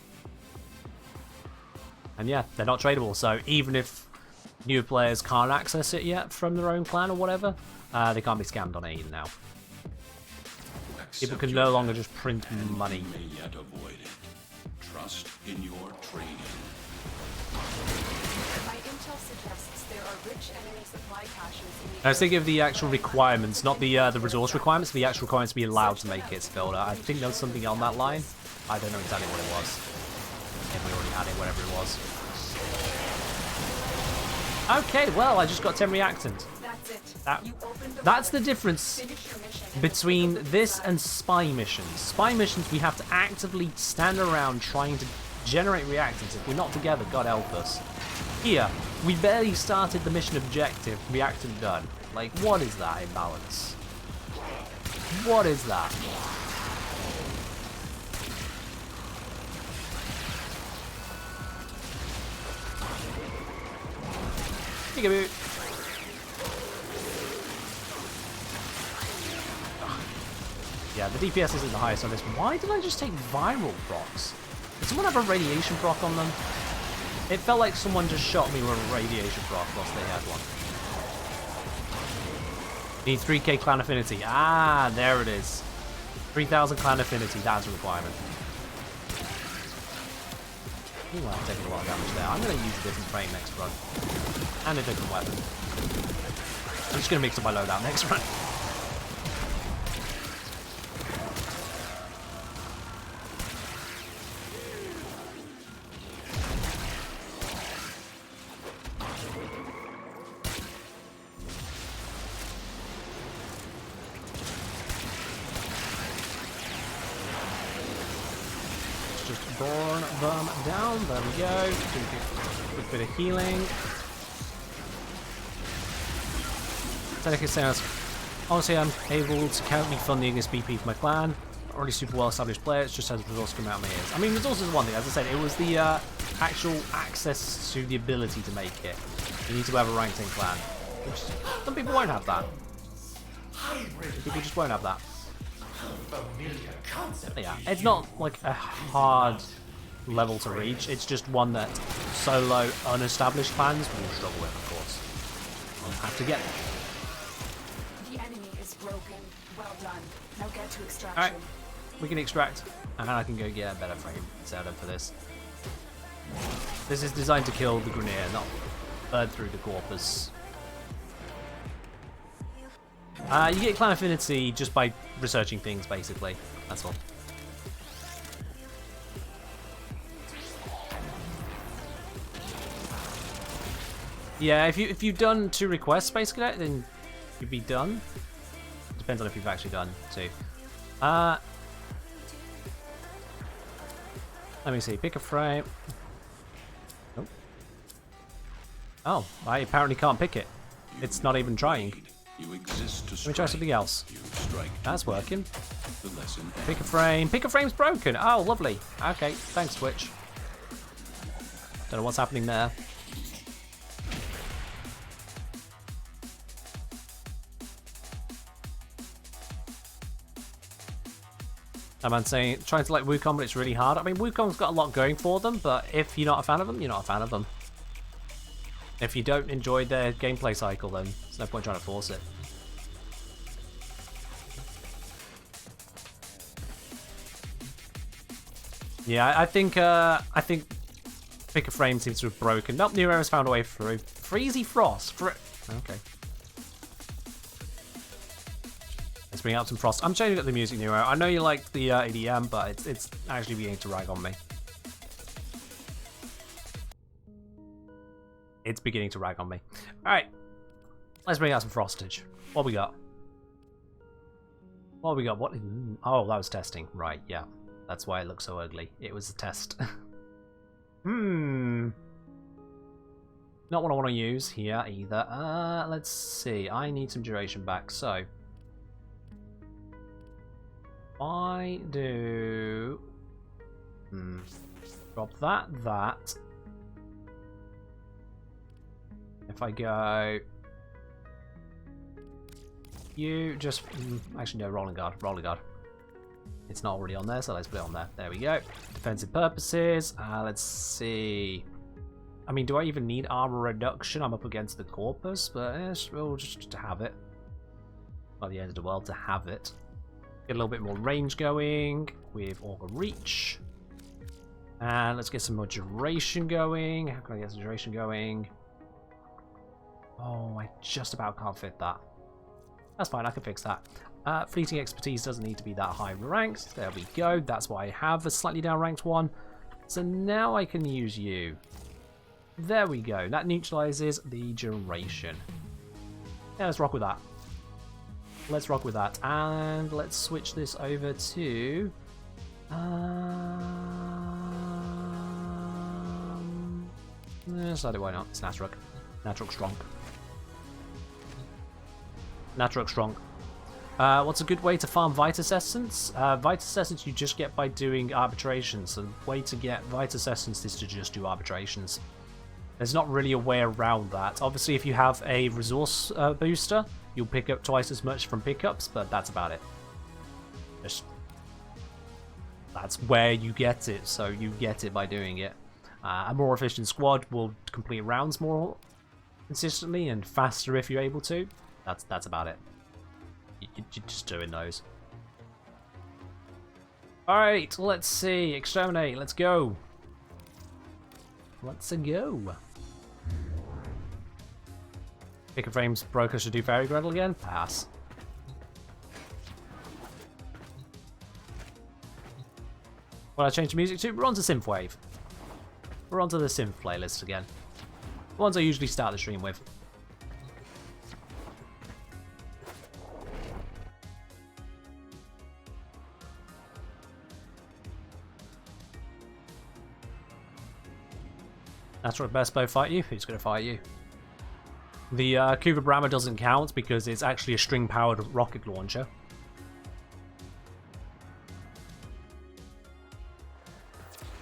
And yeah, they're not tradable, so even if new players can't access it yet from their own clan or whatever, they can't be scammed on it either now. People can no longer just print money. May yet avoid it. Trust in your training. My intel suggests there are rich enemy supply caches in the I was thinking of the actual requirements, not the resource requirements, the actual requirements to be allowed to make it, Builder. I think there was something on that line. I don't know exactly what it was. If we already had it, whatever it was. Okay, well, I just got 10 reactant. That's the difference between this and spy missions. Spy missions, we have to actively stand around trying to generate reactants. If we're not together, God help us. Here, we barely started the mission objective, reactant done. Like, what is that imbalance? What is that? Peekaboo. Yeah, the DPS isn't the highest on this. Why did I just take viral procs? Did someone have a radiation proc on them? It felt like someone just shot me with a radiation proc whilst they had one. Need 3k clan affinity. Ah, there it is. 3000 clan affinity, that's a requirement. Ooh, I'm taking a lot of damage there. I'm going to use a different frame next run. And a different weapon. I'm just going to mix up my loadout next run. Just burn them down. There we go. Do a bit of healing. Seneca says, honestly, I'm able to count me funding this BP for my clan. Already super well established player, it's just has resources come out of my ears. I mean, resources is one thing. As I said, it was the actual access to the ability to make it. You need to have a ranked 10 clan. Which some people won't have that. People just won't have that. Yeah, it's not like a hard level to reach. It's just one that solo, unestablished clans will struggle with, of course. We'll have to get there. The enemy is broken. Well done. Now get to extraction. Alright, we can extract, and I can go get a better frame setup for this. This is designed to kill the Grenier, not burn through the Corpus. You get clan affinity just by researching things, basically. That's all. Yeah, if you've done 2 requests, basically, then you'd be done. Depends on if you've actually done 2. Let me see. Pick a frame. Nope. Oh, I apparently can't pick it. It's not even trying. You exist to Let me try something else. That's working. The lesson. Pick a frame. Pick a frame's broken. Oh, lovely. Okay, thanks, Twitch. Don't know what's happening there. I'm saying trying to like Wukong, but it's really hard. I mean, Wukong's got a lot going for them, but if you're not a fan of them, you're not a fan of them. If you don't enjoy their gameplay cycle, then there's no point trying to force it. Yeah, I think Pick a Frame seems to have broken. Nope, Nero has found a way through. Freezy Frost. Okay. Let's bring out some Frost. I'm changing up the music, Nero. I know you like the EDM, but it's actually beginning to rag on me. It's beginning to rag on me. Alright. Let's bring out some Frostage. What we got? What we got? What? Oh, that was testing. Right, yeah. That's why it looks so ugly. It was a test. Not what I want to use here either. Let's see. I need some duration back. So I do drop that. If I go, you just actually no, rolling guard. It's not already on there, so let's put it on there. There we go. Defensive purposes. Let's see. I mean, do I even need armor reduction? I'm up against the Corpus, but we'll just have it. Not the end of the world to have it. Get a little bit more range going with Augur Reach. And let's get some more duration going. How can I get some duration going? Oh, I just about can't fit that. That's fine, I can fix that. Fleeting expertise doesn't need to be that high ranked. There we go. That's why I have a slightly down ranked one. So now I can use you. There we go. That neutralizes the duration. Yeah, let's rock with that. Let's rock with that. And let's switch this over to... decided why not. It's Natruk. Natruk strong. Natruk strong. What's a good way to farm Vitus Essence? Vitus Essence you just get by doing arbitrations. The way to get Vitus Essence is to just do arbitrations. There's not really a way around that. Obviously, if you have a resource booster, you'll pick up twice as much from pickups, but that's about it. That's where you get it, so you get it by doing it. A more efficient squad will complete rounds more consistently and faster if you're able to. That's about it. You're just doing those. Alright, let's see. Exterminate, let's go. Let's go. Pick a frames broker should do Fairy Gretel again? Pass. What I change the music to? We're on to Synthwave. We're onto the synth playlist again. The ones I usually start the stream with. That's what best bow fight you? Who's going to fight you? The Kuva Brahma doesn't count because it's actually a string-powered rocket launcher.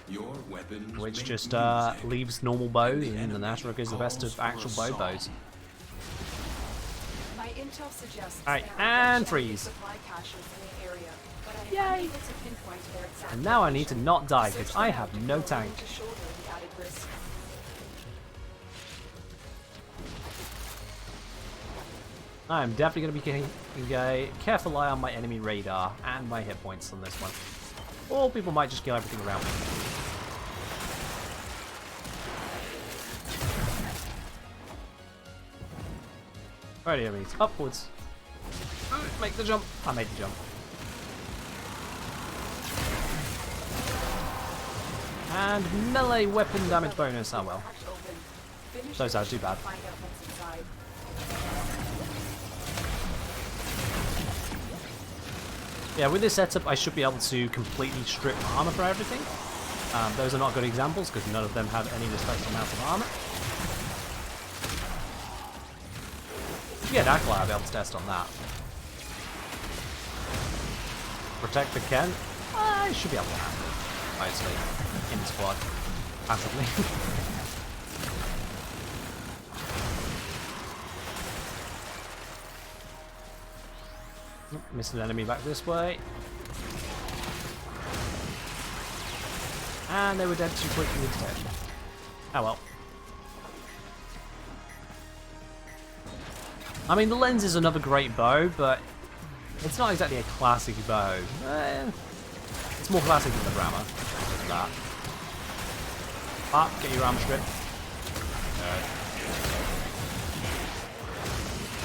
Your weapons Which just leaves normal bows, and the Natruk is the best of actual bows. My intel suggests Alright, there are and potential freeze. supply caches in the area, but I am unable to pinpoint their exact And now I need to location. not die because Search I them have out no and tank. to shoulder the added risk. I'm definitely going to be keeping a careful eye on my enemy radar and my hit points on this one. Or people might just kill everything around me. Alrighty, enemies, upwards. Make the jump. I made the jump. And melee weapon damage bonus. Oh well. Those are too bad. Find out what's inside. Yeah, with this setup, I should be able to completely strip armor for everything. Those are not good examples because none of them have any respectable amount of armor. Yeah, Dakla, I'll be able to test on that. Protect the Ken, I should be able to handle it. Obviously, in the squad, passively. Missed an enemy back this way. And they were dead too quickly instead. Oh well. I mean, the lens is another great bow, but it's not exactly a classic bow. It's more classic than the Brahma. Look at that. Up, get your arm stripped.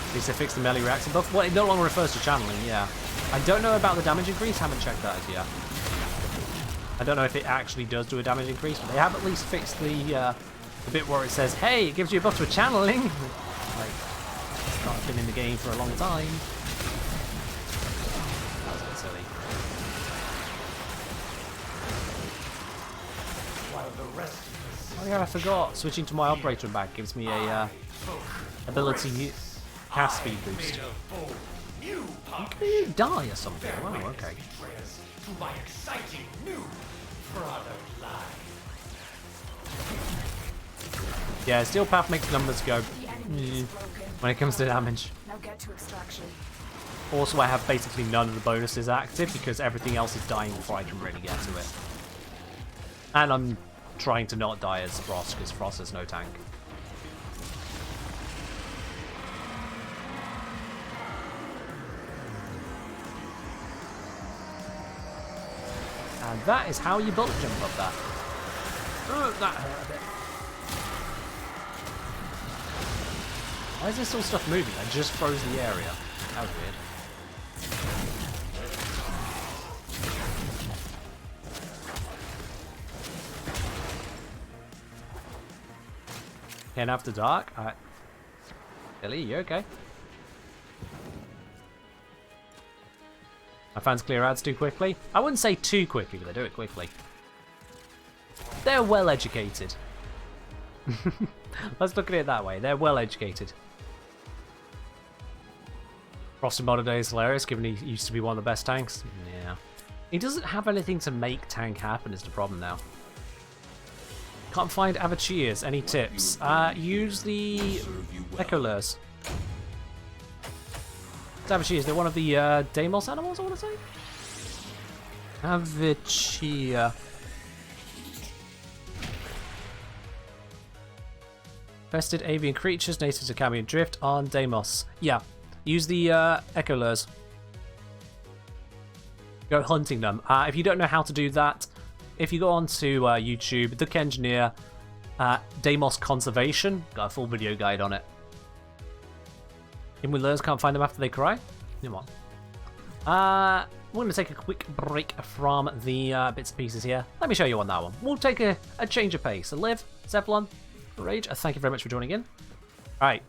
At least they fixed the melee reactor buff. Well, it no longer refers to channeling, yeah. I don't know about the damage increase, haven't checked that as yet. I don't know if it actually does do a damage increase, but they have at least fixed the bit where it says, hey, it gives you a buff to a channeling. Like, it's not been in the game for a long time. That was a bit silly. Oh yeah, I forgot. Switching to my operator back gives me a ability cast speed boost. Can you die or something? Oh, okay. Yeah, Steel Path makes numbers go when it comes to damage. Now get to extraction. Also, I have basically none of the bonuses active because everything else is dying before I can really get to it. And I'm trying to not die as Frost because Frost has no tank. And that is how you bullet jump up that. That hurt a bit. Why is there still stuff moving? I just froze the area. That was weird. Ken after dark. Billy, you okay? My fans clear ads too quickly. I wouldn't say too quickly, but they do it quickly. They're well educated. Let's look at it that way. They're well educated. Frost in modern day is hilarious, given he used to be one of the best tanks. Yeah. He doesn't have anything to make tank happen is the problem now. Can't find Avachirs. Any tips? Use the Echo Lures. Avachirs, they're one of the Deimos animals, I want to say? Avachir. Infested avian creatures native to Camion Drift on Deimos. Yeah, use the Echo Lures. Go hunting them. If you don't know how to do that, if you go onto YouTube, Duck Engineer, Deimos Conservation, got a full video guide on it. In with lures, can't find them after they cry. Come on. We're going to take a quick break from the bits and pieces here. Let me show you on that one. We'll take a change of pace. So Liv, Zephlon, Rage, thank you very much for joining in. Alright.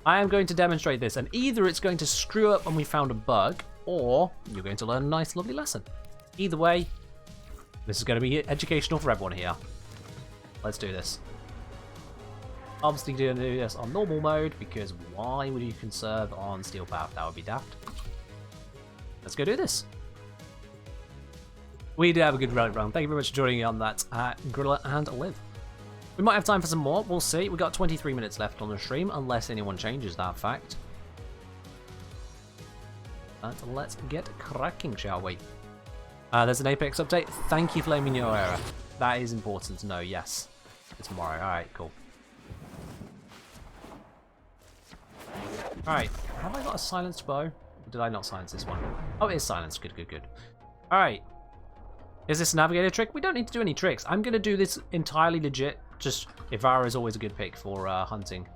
I am going to demonstrate this, and either it's going to screw up and we found a bug, or you're going to learn a nice, lovely lesson. Either way, this is going to be educational for everyone here. Let's do this. Obviously doing this on normal mode, because why would you conserve on Steel Path? That would be daft. Let's go do this. We did have a good run. Thank you very much for joining me on that, Grilla and Liv. We might have time for some more, we'll see. We've got 23 minutes left on the stream, unless anyone changes that fact. But let's get cracking, shall we? There's an Apex update. Thank you for letting me know, Era. That is important to know, yes. It's tomorrow. Alright, cool. Alright, have I got a silenced bow? Or did I not silence this one? Oh, it is silenced. Good, good, good. Alright. Is this a navigator trick? We don't need to do any tricks. I'm going to do this entirely legit. Just, Ivara is always a good pick for hunting.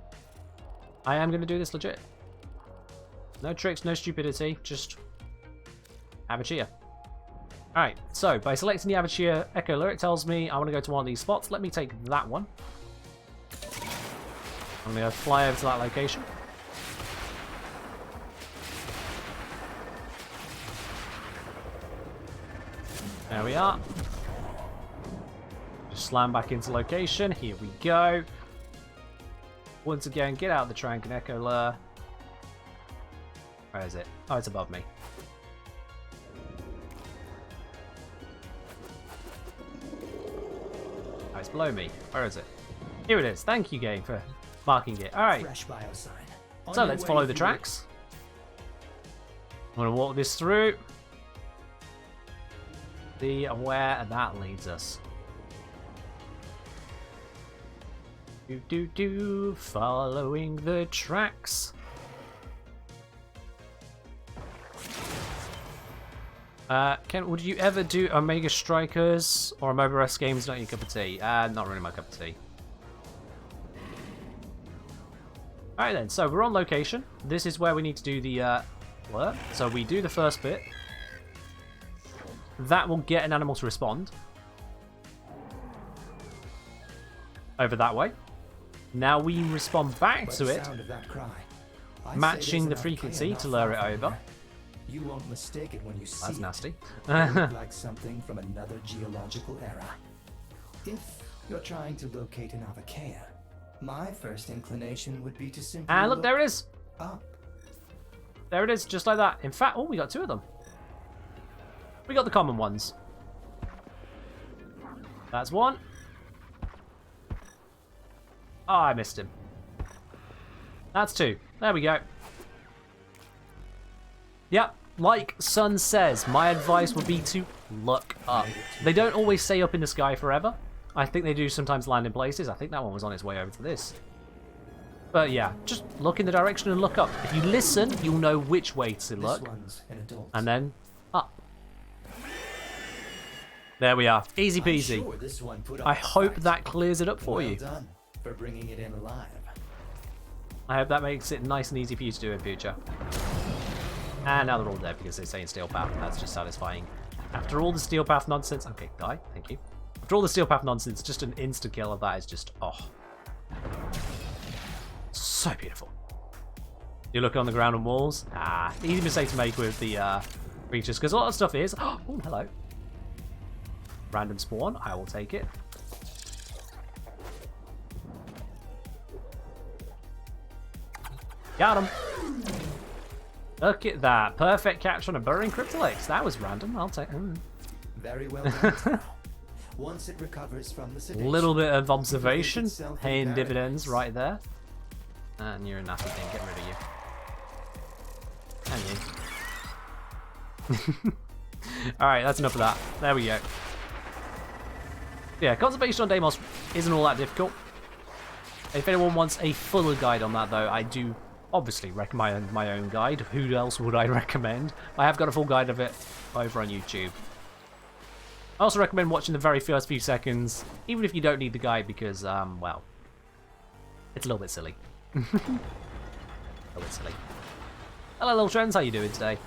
I am going to do this legit. No tricks, no stupidity. Just Avachir. Alright, so by selecting the Avachir Echo Lure, it tells me I want to go to one of these spots. Let me take that one. I'm going to fly over to that location. There we are. Just slam back into location. Here we go. Once again, get out of the Trank and Echo Lure. Where is it? Oh, it's above me. Oh, it's below me. Where is it? Here it is. Thank you, game, for marking it. Alright. So let's follow the tracks. I'm going to walk this through. See where that leads us. Following the tracks. Ken, would you ever do Omega Strikers or Omega S games? Not your cup of tea. Not really my cup of tea. Alright then, so we're on location. This is where we need to do the alert. So we do the first bit. That will get an animal to respond. Over that way. Now we respond back to it, matching the frequency to lure it over. You won't mistake it when you see That's nasty. It look like something from another geological era. If you're trying to locate an Avachia, my first inclination would be to simply look, there it is. Up. There it is, just like that. In fact, oh, we got two of them. We got the common ones. That's one. Oh, I missed him. That's two. There we go. Yep, like Sun says, my advice would be to look up. They don't always stay up in the sky forever. I think they do sometimes land in places. I think that one was on its way over to this. But yeah, just look in the direction and look up. If you listen, you'll know which way to look. And then up. There we are. Easy I'm peasy. sure this one put up I a hope fight. that clears it up for Well you. done for bringing it in alive. I hope that makes it nice and easy for you to do in future. And now they're all dead because they stay in Steel Path. That's just satisfying. After all the Steel Path nonsense... Okay, die. Thank you. After all the Steel Path nonsense, just an insta-kill of that is just... Oh. So beautiful. You look on the ground and walls. Ah, easy mistake to make with the creatures, because a lot of stuff is... Oh, hello. Random spawn. I will take it. Got him. Look at that. Perfect catch on a burrowing Cryptolex. That was random. I'll take it. Very well done. Once it recovers from the sedation, Little bit of observation. itself in Paying paradise. dividends right there. And you're a nasty thing. Get rid of you. And you. Alright, that's enough of that. There we go. Yeah, conservation on Deimos isn't all that difficult. If anyone wants a fuller guide on that, though, I do obviously recommend my own guide. Who else would I recommend? I have got a full guide of it over on YouTube. I also recommend watching the very first few seconds, even if you don't need the guide, because, well, it's a little bit silly. A little bit silly. Hello, little trends. How you doing today?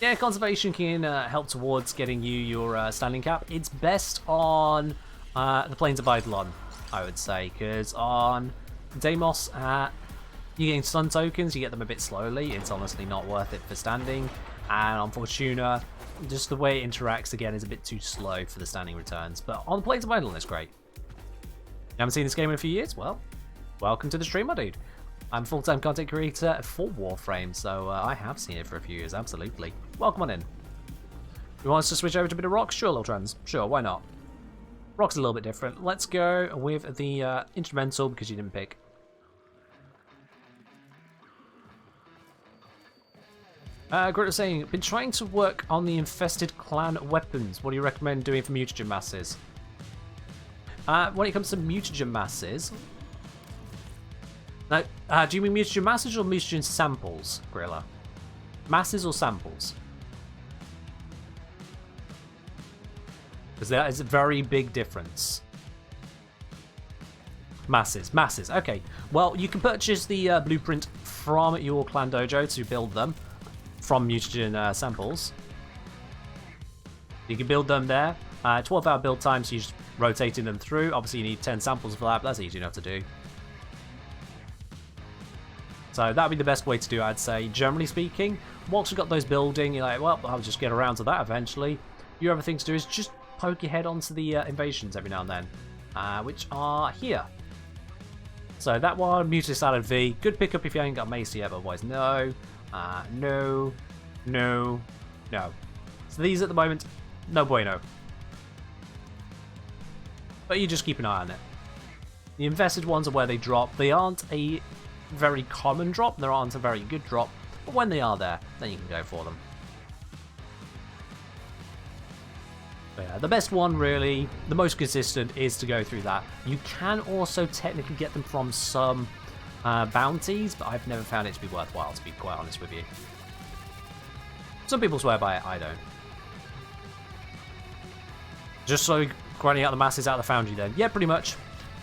Yeah, conservation can help towards getting you your standing cap. It's best on the plains of Eidolon, I would say, because on Deimos, you gain stun tokens, you get them a bit slowly. It's honestly not worth it for standing. And on Fortuna, just the way it interacts again is a bit too slow for the standing returns. But on the plains of Eidolon, it's great. You haven't seen this game in a few years? Well, welcome to the stream, my dude. I'm a full-time content creator for Warframe, so I have seen it for a few years, absolutely. Welcome on in. You want us to switch over to a bit of Rock? Sure, little trends. Sure, why not? Rock's a little bit different. Let's go with the instrumental, because you didn't pick. Grit was saying, been trying to work on the infested clan weapons. What do you recommend doing for mutagen masses? When it comes to mutagen masses... Now, do you mean mutagen masses or mutagen samples, Grilla? Masses or samples? Because there is a very big difference. Masses, okay. Well, you can purchase the blueprint from your clan dojo to build them from mutagen samples. You can build them there. 12-hour build time, so you're just rotating them through. Obviously, you need 10 samples for that, but that's easy enough to do. So that'd be the best way to do it, I'd say. Generally speaking, once you've got those building, you're like, well, I'll just get around to that eventually. Your other thing to do is just poke your head onto the invasions every now and then, which are here. So that one, Mutus Salad V, good pickup if you ain't got Mace yet, but otherwise no, no. So these at the moment, no bueno. But you just keep an eye on it. The invested ones are where they drop. They aren't a very common drop, there aren't a very good drop, but when they are there, then you can go for them. But yeah, the best one really, the most consistent, is to go through that. You can also technically get them from some bounties, but I've never found it to be worthwhile, to be quite honest with you. Some people swear by it, I don't. Just so grinding out the masses out of the foundry then. Yeah, pretty much.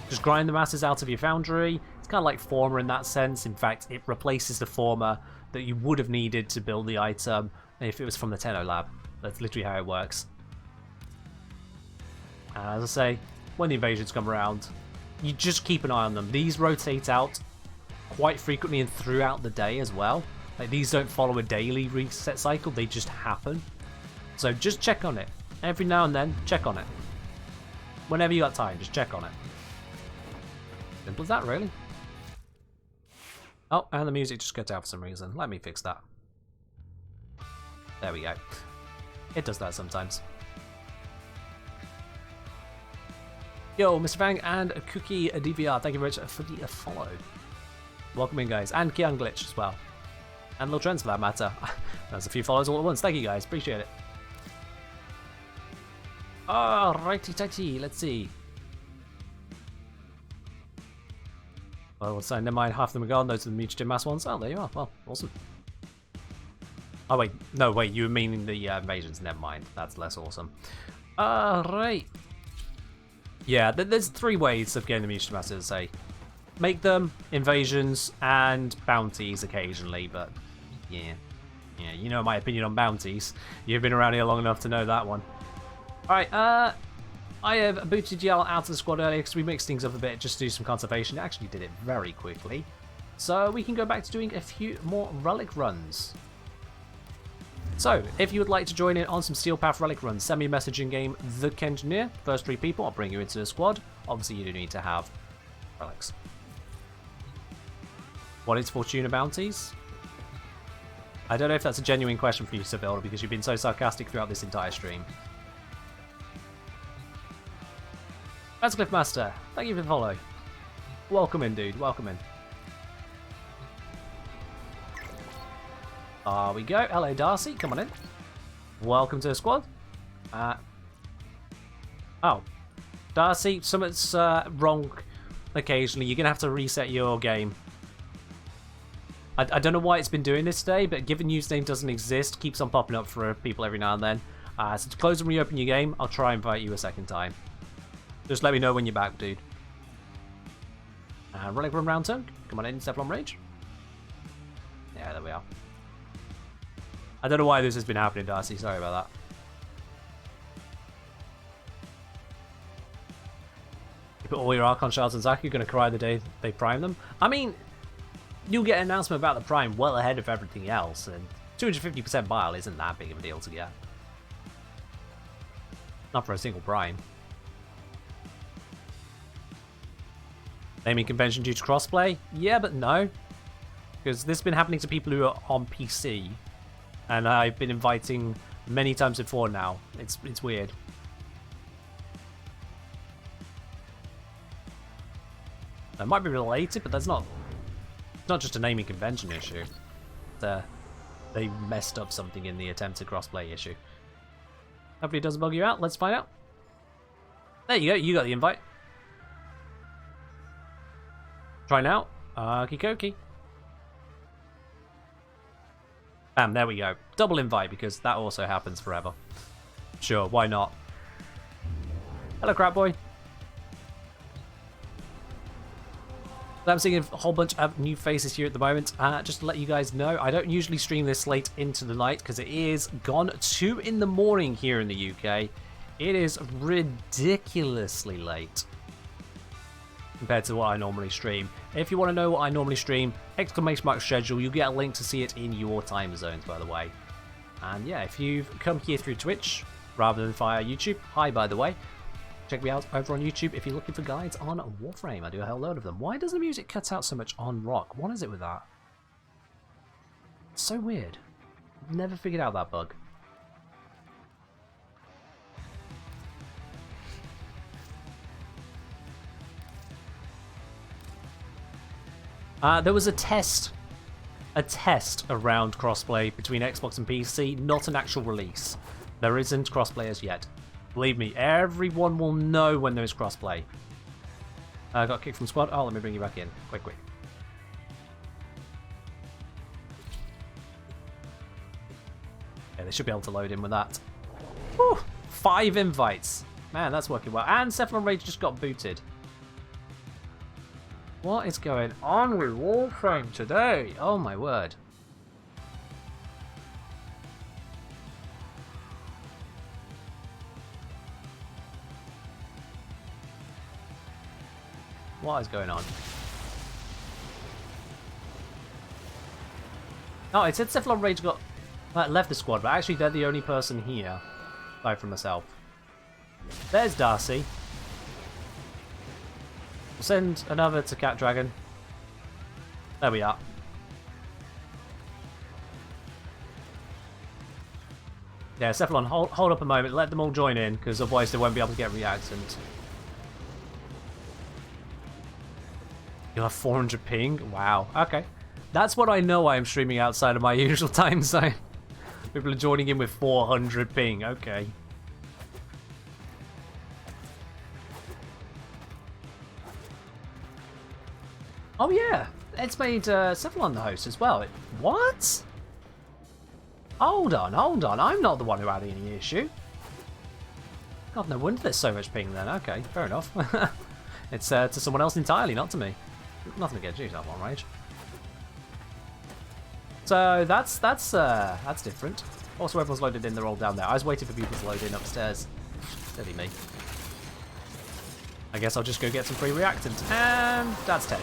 Just grind the masses out of your foundry. It's kind of like Former in that sense. In fact, it replaces the Former that you would have needed to build the item if it was from the Tenno lab. That's literally how it works. As I say, when the invasions come around, you just keep an eye on them. These rotate out quite frequently and throughout the day as well. Like, these don't follow a daily reset cycle, they just happen. So just check on it. Every now and then, check on it. Whenever you got time, just check on it. Simple as that, really. Oh, and the music just cut out for some reason. Let me fix that. There we go. It does that sometimes. Yo, Mr. Fang and Cookie DVR, thank you very much for the follow. Welcome in, guys. And Kian Glitch as well. And Little Trends for that matter. There's a few follows all at once. Thank you, guys. Appreciate it. Alrighty tighty. Let's see. Oh, so never mind. Half of them are gone. Those are the mutagen mass ones. Oh, there you are. Well, awesome. Oh wait, no wait, you were meaning the invasions. Never mind, that's less awesome. Right. Yeah, there's 3 ways of getting the munition masters. Say, make them, invasions, and bounties occasionally. But yeah, you know my opinion on bounties. You've been around here long enough to know that one. All right. I have booted Yell out of the squad earlier because we mixed things up a bit just to do some conservation. I actually did it very quickly, so we can go back to doing a few more relic runs. So, if you would like to join in on some Steel Path relic runs, send me a message in game, The Kengineer. First 3 people, I'll bring you into the squad. Obviously, you do need to have relics. What is Fortuna bounties? I don't know if that's a genuine question for you, Seville, because you've been so sarcastic throughout this entire stream. That's Cliffmaster. Thank you for the follow. Welcome in, dude. Welcome in. There we go. Hello, Darcy. Come on in. Welcome to the squad. Oh. Darcy, something's wrong occasionally. You're going to have to reset your game. I don't know why it's been doing this today, but given username doesn't exist, keeps on popping up for people every now and then. So to close and reopen your game, I'll try and invite you a second time. Just let me know when you're back, dude. Relic run round turn. Come on in, Cephalon Rage. Yeah, there we are. I don't know why this has been happening, Darcy. Sorry about that. You put all your Archon shards on Zack, you're going to cry the day they prime them. I mean, you'll get an announcement about the prime well ahead of everything else, and 250% bile isn't that big of a deal to get. Not for a single prime. Naming convention due to crossplay? Yeah, but no. Because this has been happening to people who are on PC. And I've been inviting many times before now. It's weird. It might be related, but that's not... It's not just a naming convention issue. They messed up something in the attempted crossplay issue. Hopefully it doesn't bug you out. Let's find out. There you go. You got the invite. Try now. Okie dokie. Bam, there we go. Double invite, because that also happens forever. Sure, why not? Hello, Crap Boy. I'm seeing a whole bunch of new faces here at the moment. Just to let you guys know, I don't usually stream this late into the night, because it is gone 2 in the morning here in the UK. It is ridiculously late compared to what I normally stream. If you want to know what I normally stream, ! schedule, you'll get a link to see it in your time zones, by the way. And yeah, if you've come here through Twitch rather than via YouTube, hi by the way. Check me out over on YouTube if you're looking for guides on Warframe. I do a hell load of them. Why does the music cut out so much on rock? What is it with that? It's so weird. I've never figured out that bug. There was a test around crossplay between Xbox and PC, not an actual release. There isn't crossplay as yet. Believe me, everyone will know when there's crossplay. I got kicked from squad. Oh, let me bring you back in. Quick. Yeah, they should be able to load in with that. Whew, 5 invites. Man, that's working well. And Cephalon Rage just got booted. What is going on with Warframe today? Oh my word. What is going on? Oh, it said Cephalon Rage got left the squad, but actually they're the only person here, aside from myself. There's Darcy. We'll send another to Cat Dragon. There we are. Yeah, Cephalon, hold up a moment. Let them all join in, because otherwise they won't be able to get reactant. You'll have 400 ping? Wow. Okay. That's what I know I am streaming outside of my usual time zone. People are joining in with 400 ping. Okay. Oh yeah, it's made Cephalon the host as well. What? Hold on, hold on. I'm not the one who had any issue. God, no wonder there's so much ping then. Okay, fair enough. It's to someone else entirely, not to me. Nothing against you, that one, Rage. So that's different. Also, everyone's loaded in. They're all down there. I was waiting for people to load in upstairs. Steady me. I guess I'll just go get some free reactant. And that's 10.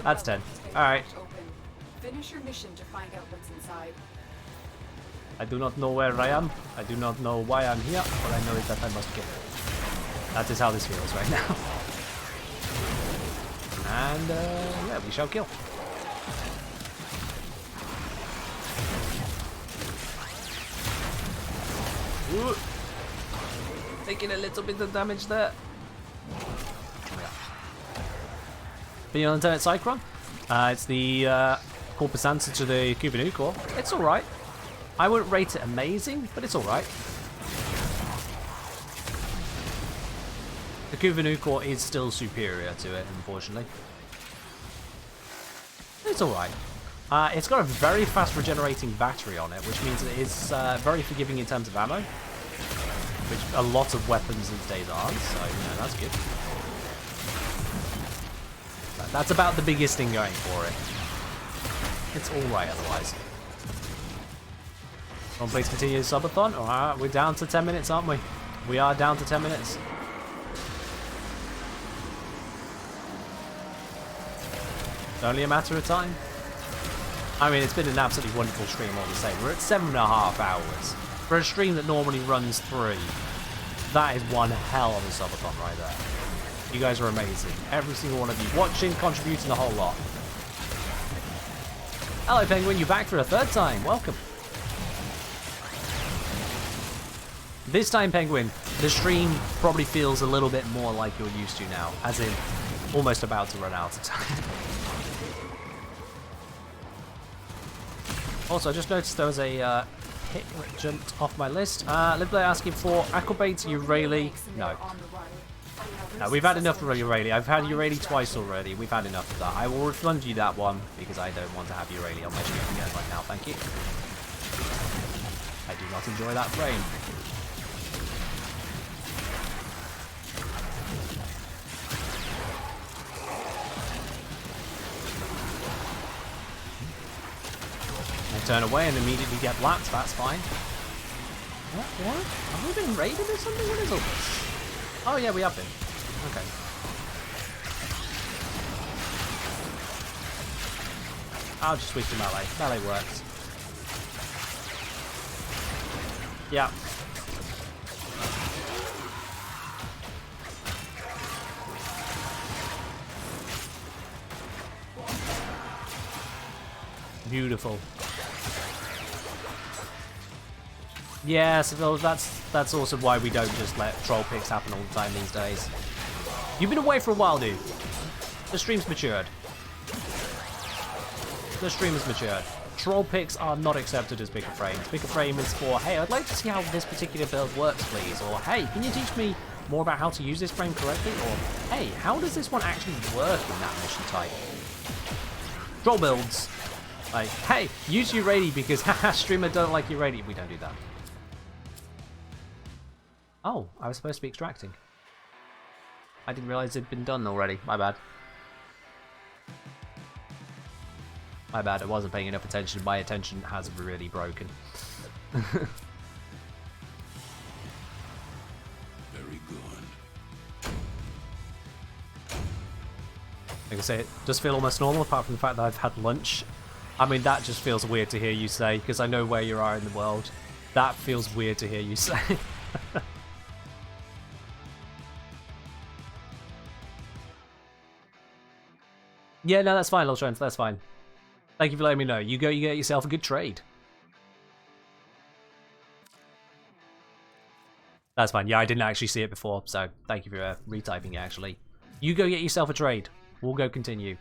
That's 10. Alright. Finish your mission to find out what's inside. I do not know where I am. I do not know why I'm here. All I know is that I must kill. That is how this feels right now. And yeah, we shall kill. Ooh. Taking a little bit of damage there. Beyond Lieutenant Cyclone. It's the corpus answer to the Cubanu core. It's alright. I wouldn't rate it amazing, but it's alright. The Cubanu core is still superior to it, unfortunately. It's alright. It's got a very fast regenerating battery on it, which means it is very forgiving in terms of ammo. Which a lot of weapons these days aren't, so you know, that's good. That's about the biggest thing going for it. It's alright otherwise. Come on, please continue the subathon. Alright, we're down to 10 minutes, aren't we? We are down to 10 minutes. It's only a matter of time. I mean, it's been an absolutely wonderful stream all the same. We're at 7.5 hours. For a stream that normally runs 3, that is one hell of a subathon right there. You guys are amazing. Every single one of you watching, contributing a whole lot. Hello, Penguin. You're back for a 3rd time. Welcome. This time, Penguin, the stream probably feels a little bit more like you're used to now, as in almost about to run out of time. Also, I just noticed there was a hit that jumped off my list. Lively asking for Aquabait, Urayli. No. No, we've had enough of Urayli. I've had Urayli twice already. We've had enough of that. I will refund you that one because I don't want to have Urayli on my stream again right now. Thank you. I do not enjoy that frame. I turn away and immediately get lapped. That's fine. What? Have we been raided or something? What is all this? Oh yeah, we have been. Okay. I'll just switch to melee. Melee works. Yeah. Beautiful. Yeah, so that's also why we don't just let troll picks happen all the time these days. You've been away for a while, dude. The stream's matured. The stream has matured. Troll picks are not accepted as bigger frames. Bigger frame is for, hey, I'd like to see how this particular build works, please. Or, hey, can you teach me more about how to use this frame correctly? Or, hey, how does this one actually work in that mission type? Troll builds. Like, hey, use Urayli because haha, streamer don't like Urayli. We don't do that. Oh, I was supposed to be extracting. I didn't realize it'd been done already. My bad. My bad, I wasn't paying enough attention. My attention has really broken. Very good. Like I say, it does feel almost normal apart from the fact that I've had lunch. I mean, that just feels weird to hear you say, because I know where you are in the world. That feels weird to hear you say. Yeah, no, that's fine, Little Trent, that's fine. Thank you for letting me know. You get yourself a good trade. That's fine. Yeah, I didn't actually see it before, so thank you for retyping it, actually. You go get yourself a trade. We'll go continue.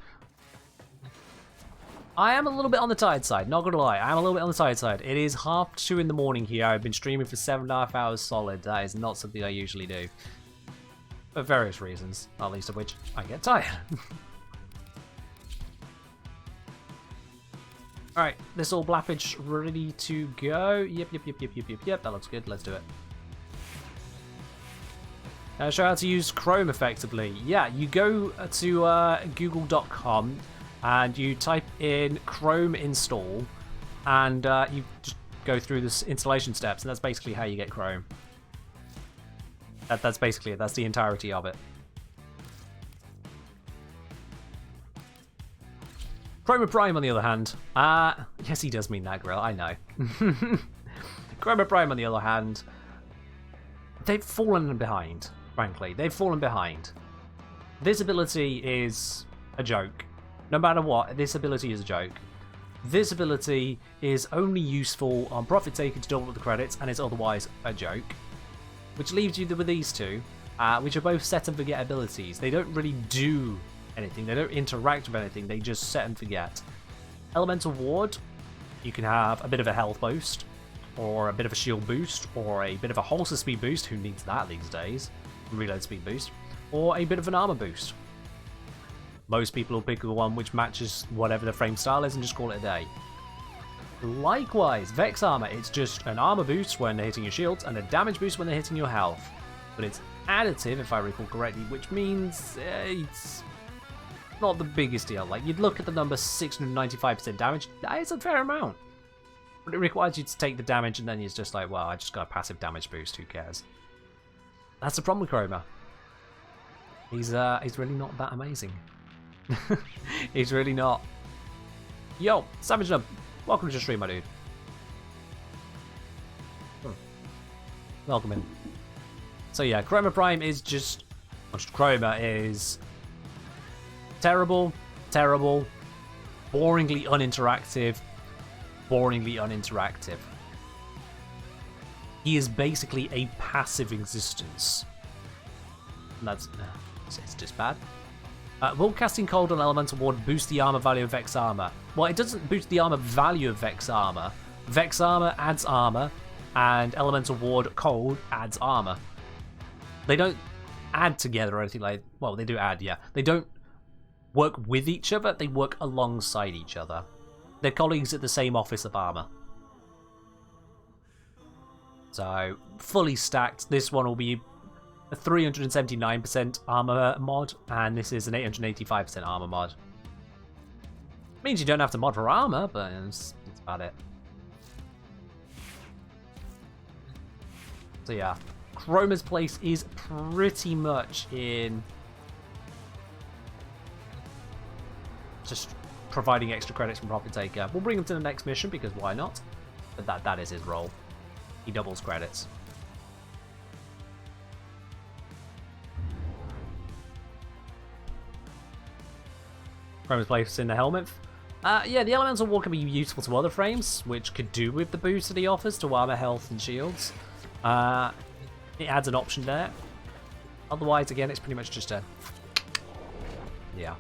I am a little bit on the tired side, not gonna lie. I am a little bit on the tired side. It is 2:30 in the morning here. I've been streaming for 7.5 hours solid. That is not something I usually do. For various reasons, not least of which I get tired. Alright, this all blappage ready to go. Yep, that looks good. Let's do it. Show how to use Chrome effectively. Yeah, you go to google.com and you type in Chrome install, and you just go through this installation steps, and that's basically how you get Chrome. That's basically it. That's the entirety of it. Chroma Prime, on the other hand, yes, he does mean that, Grill, I know. Chroma Prime, on the other hand, they've fallen behind, frankly. They've fallen behind. This ability is a joke. No matter what, this ability is a joke. This ability is only useful on Profit Taker to double up the credits, and is otherwise a joke. Which leaves you with these two, which are both set and forget abilities. They don't really do anything, they don't interact with anything, they just set and forget. Elemental Ward, you can have a bit of a health boost, or a bit of a shield boost, or a bit of a holster speed boost, who needs that these days, reload speed boost, or a bit of an armor boost. Most people will pick the one which matches whatever the frame style is and just call it a day. Likewise, Vex Armor, it's just an armor boost when they're hitting your shields and a damage boost when they're hitting your health. But it's additive, if I recall correctly, which means it's not the biggest deal. Like, you'd look at the number 695% damage, that is a fair amount. But it requires you to take the damage, and then you're just like, well, I just got a passive damage boost, who cares? That's the problem with Chroma. He's really not that amazing. He's really not. Yo, Savage Nub, welcome to the stream, my dude. Welcome in. So yeah, Chroma Prime is just... Chroma is... terrible, boringly uninteractive, He is basically a passive existence. And that's... it's just bad. Will casting Cold on Elemental Ward boost the armor value of Vex Armor? Well, it doesn't boost the armor value of Vex Armor. Vex Armor adds armor, and Elemental Ward Cold adds armor. They don't add together or anything like... Well, they do add, yeah. They don't work with each other, they work alongside each other. They're colleagues at the same office of armor. So, fully stacked, this one will be a 379% armor mod, and this is an 885% armor mod. Means you don't have to mod for armor, but that's about it. So yeah, Chroma's place is pretty much in just providing extra credits from Profit Taker. We'll bring him to the next mission because why not? But that is his role. He doubles credits. Chroma's place in the helmet. Yeah, the Elemental Ward can be useful to other frames, which could do with the boost that he offers to armor, health, and shields. It adds an option there. Otherwise, again, it's pretty much just a... yeah.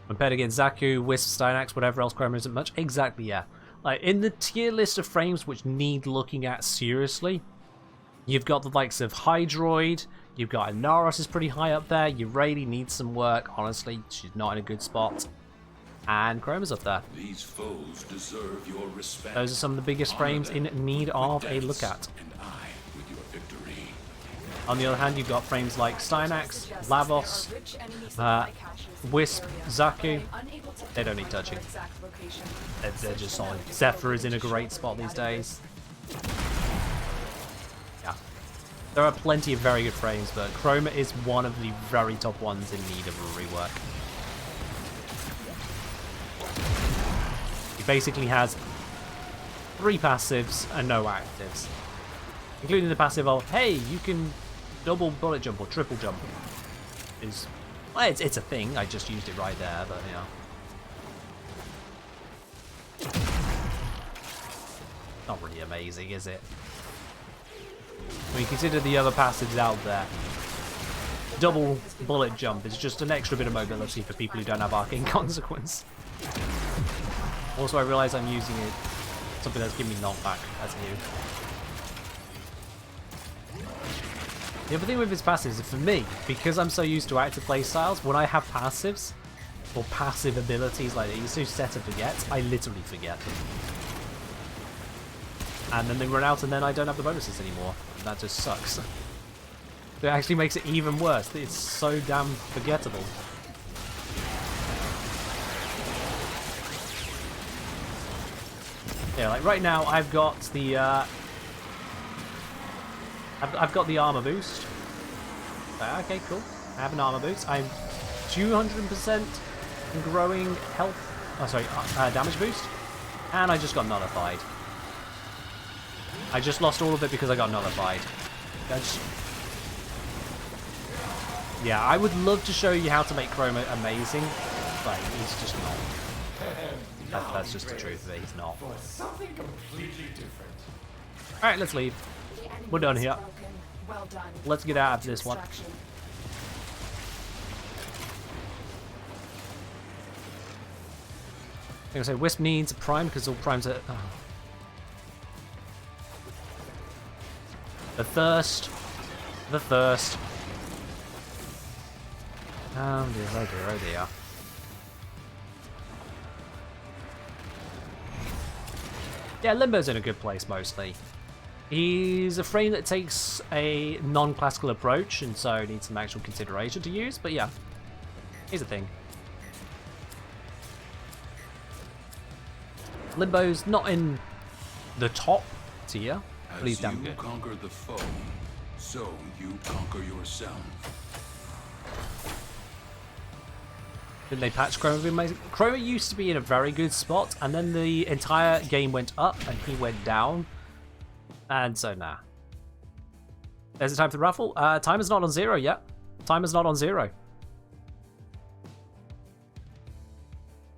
Compared against Zaku, Wisp, Steinax, whatever else, Chroma isn't much. Exactly, yeah. Like, in the tier list of frames which need looking at seriously, you've got the likes of Hydroid, you've got Inaros is pretty high up there, you really need some work, honestly, she's not in a good spot. And Chroma's up there. These foes deserve your respect. Those are some of the biggest frames in need of a look at. And I with your victory. On the other hand, you've got frames like Steinax, Lavos, Wisp, Zaku. They don't need touching. They're just solid. Zephyr is in a great spot these days. Yeah. There are plenty of very good frames, but Chroma is one of the very top ones in need of a rework. He basically has 3 passives and no actives. Including the passive of, hey, you can double bullet jump or triple jump. Well, it's a thing, I just used it right there, but you know. Not really amazing, is it? When you consider the other passives out there, double bullet jump is just an extra bit of mobility for people who don't have Arcane Consequence. Also, I realise I'm using it something that's giving me knockback as new. The other thing with his passives is for me, because I'm so used to active play styles, when I have passives or passive abilities like these, so set to forget, I literally forget them. And then they run out and then I don't have the bonuses anymore. And that just sucks. It actually makes it even worse. It's so damn forgettable. Yeah, like right now I've got the I've got the armor boost. Okay, cool. I have an armor boost. I'm 200% growing health. Oh, sorry, damage boost. And I just got nullified. I just lost all of it because I got nullified. Yeah, I would love to show you how to make Chroma amazing, but he's just not. That's just the truth that he's not. Something completely different. Alright, let's leave. We're done here. Well done. Let's get out of this one. I'm gonna say Wisp needs a prime because all primes are. Oh. The thirst. The thirst. Oh dear, oh dear, oh dear. Yeah, Limbo's in a good place mostly. He's a frame that takes a non-classical approach and so needs some actual consideration to use, but yeah, here's the thing. Limbo's not in the top tier, but he's damn good. As you conquer the foe, so you conquer yourself. Didn't they patch Chroma? Amazing. Chroma used to be in a very good spot, and then the entire game went up, and he went down. And so, nah. There's a time for the raffle. Timer's not on 0 yet. Timer's not on 0.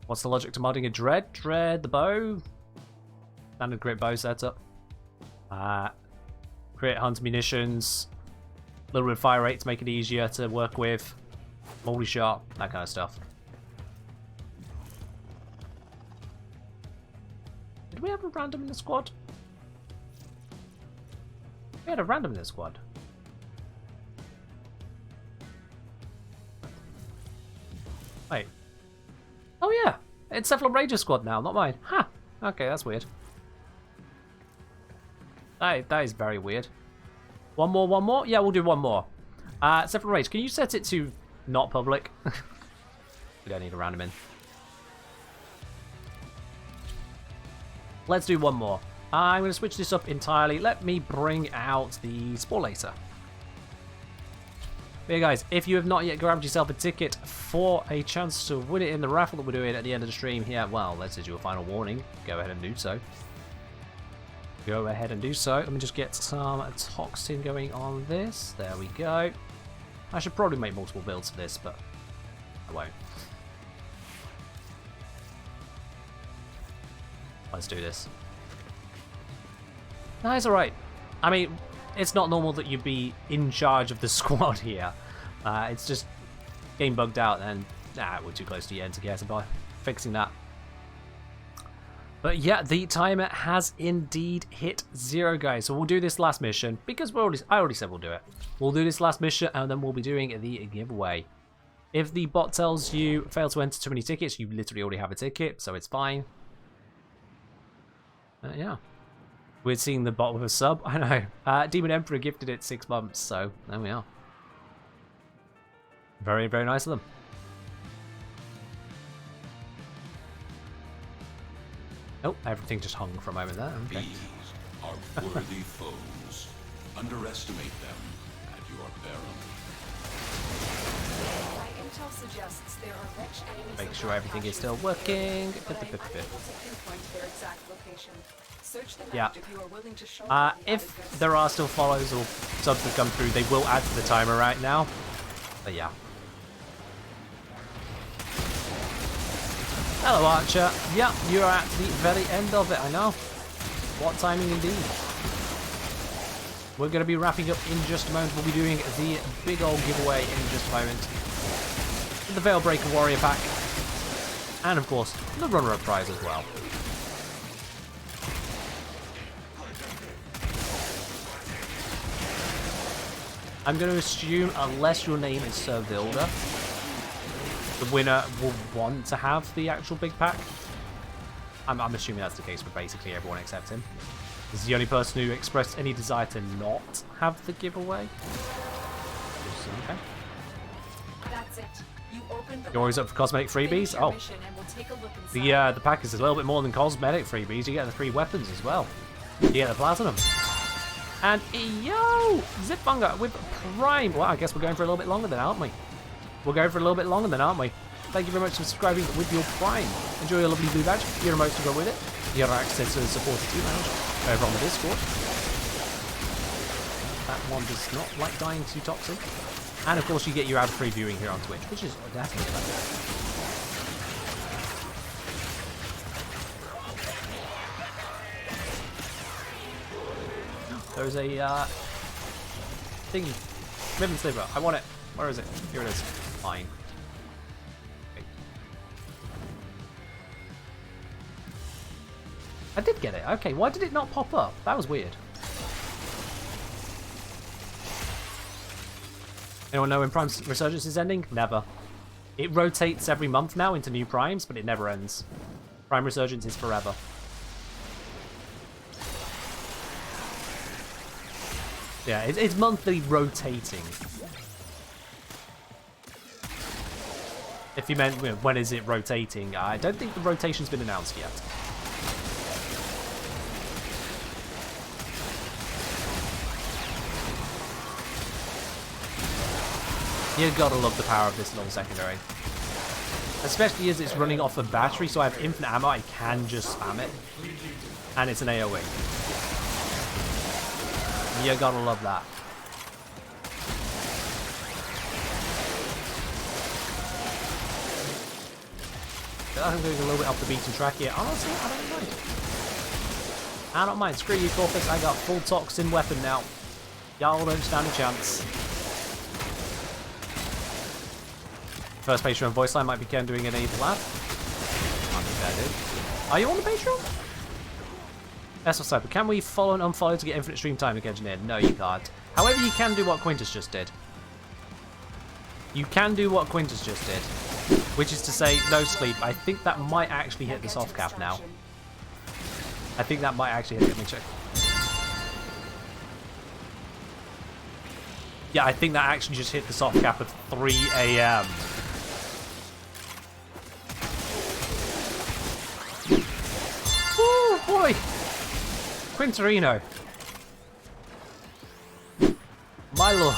What's the logic to modding a Dread? Dread the bow. Standard crit bow setup. Crit hunt munitions. A little bit of fire rate to make it easier to work with. Moldy shot. That kind of stuff. Did we have a random in the squad? We had a random in the squad. Wait. Oh yeah! It's Cephalon Ranger squad now, not mine. Huh. Okay, that's weird. That is very weird. One more? Yeah, we'll do one more. Cephalon Ranger, can you set it to not public? We don't need a random in. Let's do one more. I'm going to switch this up entirely. Let me bring out the Sporelator. Here, guys, if you have not yet grabbed yourself a ticket for a chance to win it in the raffle that we're doing at the end of the stream here, well, let's do a final warning. Go ahead and do so. Go ahead and do so. Let me just get some toxin going on this. There we go. I should probably make multiple builds for this, but I won't. Let's do this. No, it's alright. I mean, it's not normal that you'd be in charge of the squad here. It's just game bugged out and we're too close to the end to get by fixing that. But yeah, the timer has indeed hit 0, guys. So we'll do this last mission because I already said we'll do it. We'll do this last mission and then we'll be doing the giveaway. If the bot tells you fail to enter too many tickets, you literally already have a ticket, so it's fine. Yeah. We're seeing the bot with a sub. I know. Demon Emperor gifted it 6 months, so there we are. Very, very nice of them. Oh, everything just hung for a moment there. Okay. These are worthy foes. Underestimate them at your peril. My intel suggests there are rich enemies. Make sure everything is still working. Yeah. If there are still follows or subs that come through, they will add to the timer right now. But yeah. Hello, Archer. Yeah, you're at the very end of it, I know. What timing indeed. We're going to be wrapping up in just a moment. We'll be doing the big old giveaway in just a moment. The Veilbreaker Warrior pack. And, of course, the runner-up prize as well. I'm going to assume, unless your name is Sir Vilda, the winner will want to have the actual big pack. I'm assuming that's the case for basically everyone except him. This is the only person who expressed any desire to not have the giveaway. Okay. That's it. You opened the You're always up for cosmetic freebies? Oh. The pack is a little bit more than cosmetic freebies. You get the 3 weapons as well. You get the platinum. And yo! Zipfunger with Prime. Well, I guess we're going for a little bit longer then, aren't we? We're going for a little bit longer then, aren't we? Thank you very much for subscribing with your Prime. Enjoy your lovely blue badge. Your emotes to go with it. You have access to the supporter team lounge over on the Discord. That one does not like dying too toxic. And of course you get your ad-free viewing here on Twitch, which is definitely better. There's a thing. Ribbon sliver. I want it. Where is it? Here it is. Fine. Okay. I did get it. Okay, why did it not pop up? That was weird. Anyone know when Prime Resurgence is ending? Never. It rotates every month now into new Primes, but it never ends. Prime Resurgence is forever. Yeah, it's monthly rotating. If you meant when is it rotating, I don't think the rotation's been announced yet. You gotta love the power of this little secondary. Especially as it's running off a battery, so I have infinite ammo, I can just spam it. And it's an AoE. You gotta love that. I'm going a little bit off the beaten track here. Honestly, I don't mind. I don't mind. Screw you, Corpus. I got full toxin weapon now. Y'all don't stand a chance. First Patreon voice line might be Ken doing an evil laugh. Might be fair, dude. Are you on the Patreon? That's what's up. Can we follow and unfollow to get infinite stream time engineer? No, you can't. However, you can do what Quintus just did. You can do what Quintus just did. Which is to say, no sleep. I think that might actually hit the soft cap now. I think that might actually hit it. Let me check. Yeah, I think that actually just hit the soft cap at 3 AM. Woo, boy! Quinterino. My lord.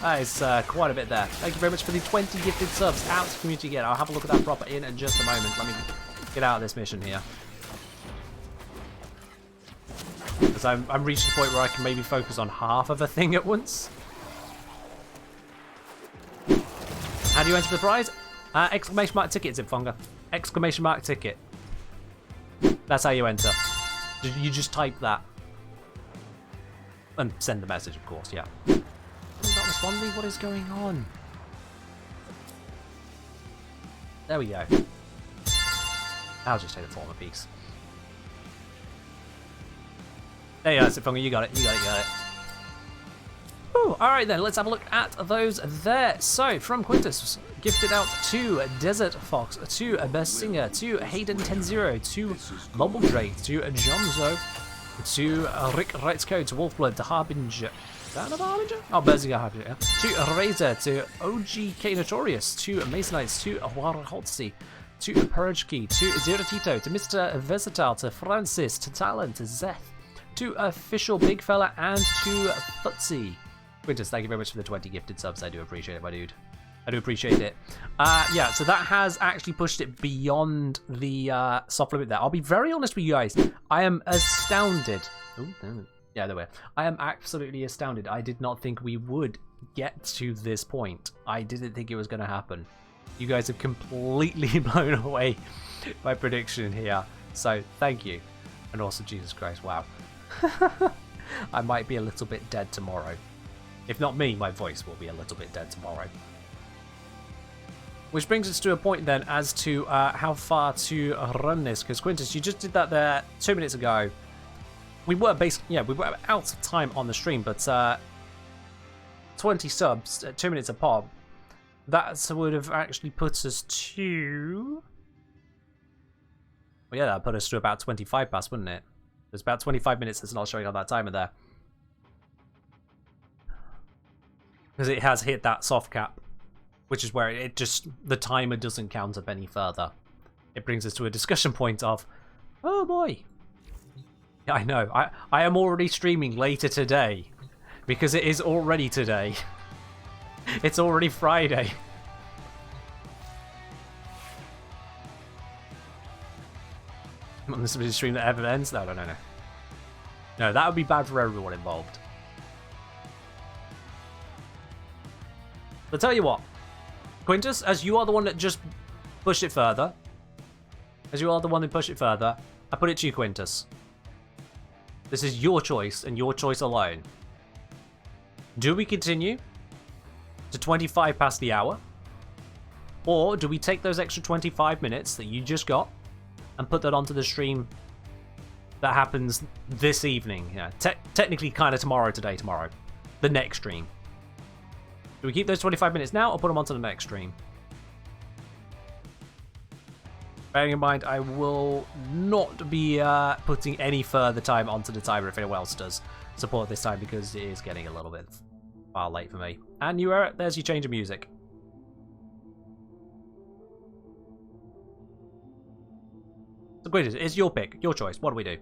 That is quite a bit there. Thank you very much for the 20 gifted subs out to community again. I'll have a look at that proper in just a moment. Let me get out of this mission here. Because I'm reaching the point where I can maybe focus on half of a thing at once. How do you enter the prize? Exclamation mark ticket, Zipfunger. Exclamation mark ticket. That's how you enter. You just type that. And send the message, of course, yeah. Not responding? What is going on? There we go. I'll just take the former piece. There you go, Zipfunger. You got it. You got it. You got it. Ooh, alright then, let's have a look at those there. So, from Quintus, gifted out to Desert Fox, to Best Singer, to Hayden100, to Mobile Drake, to Jonzo, to Rick Writes Code, to Wolfblood, to Harbinger. Is that another Harbinger? Oh, Berzinger Harbinger. To Razor, to OGK Notorious, to Masonites, to Warhotzi, to Purgekey, to Zero Tito, to Mr. Versatile, to Francis, to Talon, to Zeth, to Official Big Fella, and to Futzy. Quintus, thank you very much for the 20 gifted subs. I do appreciate it, my dude. I do appreciate it. Yeah, so that has actually pushed it beyond the soft limit there. I'll be very honest with you guys. I am astounded. Oh, yeah, there we are. I am absolutely astounded. I did not think we would get to this point. I didn't think it was going to happen. You guys have completely blown away my prediction here. So, thank you. And also, Jesus Christ, wow. I might be a little bit dead tomorrow. If not me, my voice will be a little bit dead tomorrow. Which brings us to a point then as to how far to run this. Because Quintus, you just did that there 2 minutes ago. We were basically, yeah, we were out of time on the stream, but 20 subs at 2 minutes a pop, that would have actually put us to... Well, yeah, that put us to about 25 past, wouldn't it? There's about 25 minutes that's not showing on that timer there. Because it has hit that soft cap, which is where it just... the timer doesn't count up any further. It brings us to a discussion point of, oh boy. Yeah, I know. I am already streaming later today. Because it is already today. It's already Friday. This is a stream that ever ends? No. No, that would be bad for everyone involved. But tell you what, Quintus, as you are the one that just pushed it further, I put it to you, Quintus. This is your choice and your choice alone. Do we continue to 25 past the hour? Or do we take those extra 25 minutes that you just got and put that onto the stream that happens this evening? Yeah, technically kind of tomorrow, the next stream. Do we keep those 25 minutes now or put them onto the next stream? Bearing in mind, I will not be putting any further time onto the timer if anyone else does support this time, because it is getting a little bit far late for me. And you are, there's your change of music. So Quintus, it's your pick, your choice. What do we do?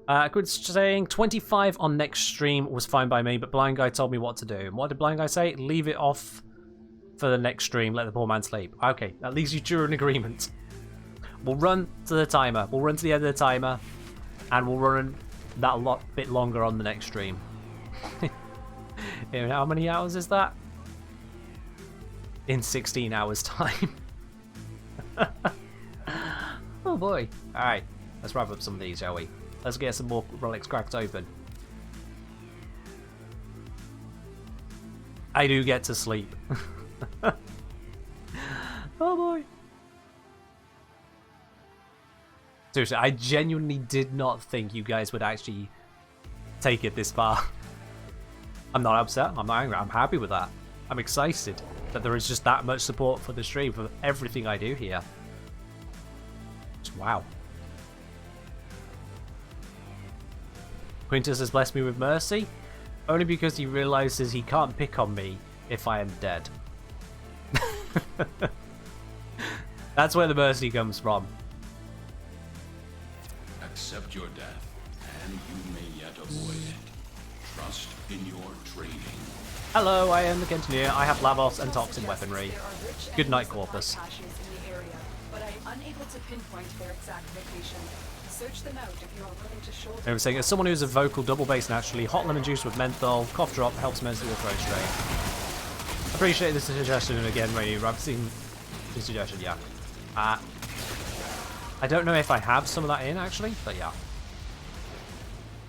Quintus saying 25 on next stream was fine by me, but Blind Guy told me what to do. And what did Blind Guy say? Leave it off for the next stream. Let the poor man sleep. Okay, that leaves you two in agreement. We'll run to the timer. We'll run to the end of the timer, and we'll run that bit longer on the next stream. In how many hours is that? In 16 hours time. Oh boy. Alright, let's wrap up some of these, shall we? Let's get some more relics cracked open. I do get to sleep. Oh boy. Seriously, I genuinely did not think you guys would actually take it this far. I'm not upset, I'm not angry, I'm happy with that. I'm excited that there is just that much support for the stream, for everything I do here. Just wow. Quintus has blessed me with mercy, only because he realizes he can't pick on me if I am dead. That's where the mercy comes from. Accept your death, and you may yet avoid it. Trust in your training. Hello, I am the Engineer. I have Lavos and Toxin weaponry. Good night, Corpus. But I'm unable to pinpoint their exact location. Search them out if you are willing to shoulder. They were saying, as someone who's a vocal double bass naturally, hot lemon juice with menthol, cough drop helps immensely with throat strain. Appreciate the suggestion again, Ray. I've seen the suggestion, yeah. I don't know if I have some of that in actually, but yeah.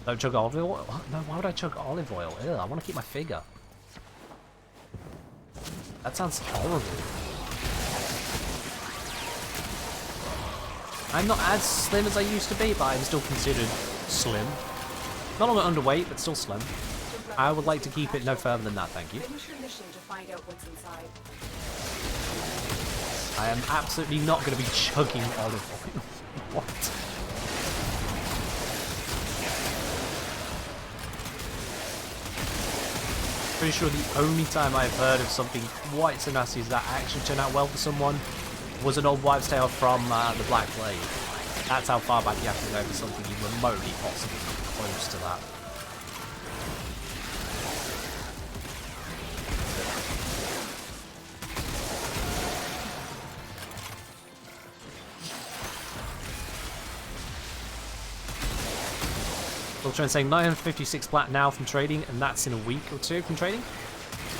Don't chug olive oil? No, why would I chug olive oil? Ew, I want to keep my figure. That sounds horrible. I'm not as slim as I used to be, but I'm still considered slim. Not only underweight, but still slim. I would like to keep it no further than that, thank you. Finish your mission to find out what's inside. I am absolutely not going to be chugging olive oil. What? Pretty sure the only time I've heard of something quite so nasty as that actually turned out well for someone was an old wives' tale from the Black Plague. That's how far back you have to go for something remotely possible close to that. Ultron saying 956 plat now from trading, and that's in a week or two from trading.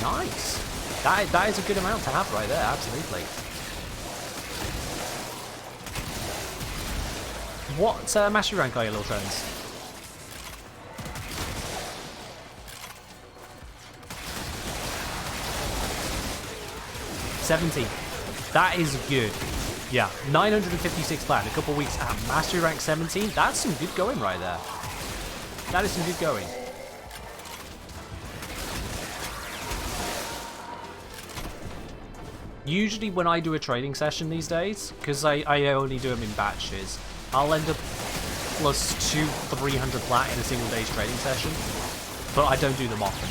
Nice. That is a good amount to have right there, absolutely. What mastery rank are you, little friends? 70. That is good. Yeah, 956 platinum, a couple weeks at Mastery Rank 17. That's some good going right there. That is some good going. Usually when I do a trading session these days, because I only do them in batches, I'll end up plus 200-300 plat in a single day's trading session, but I don't do them often.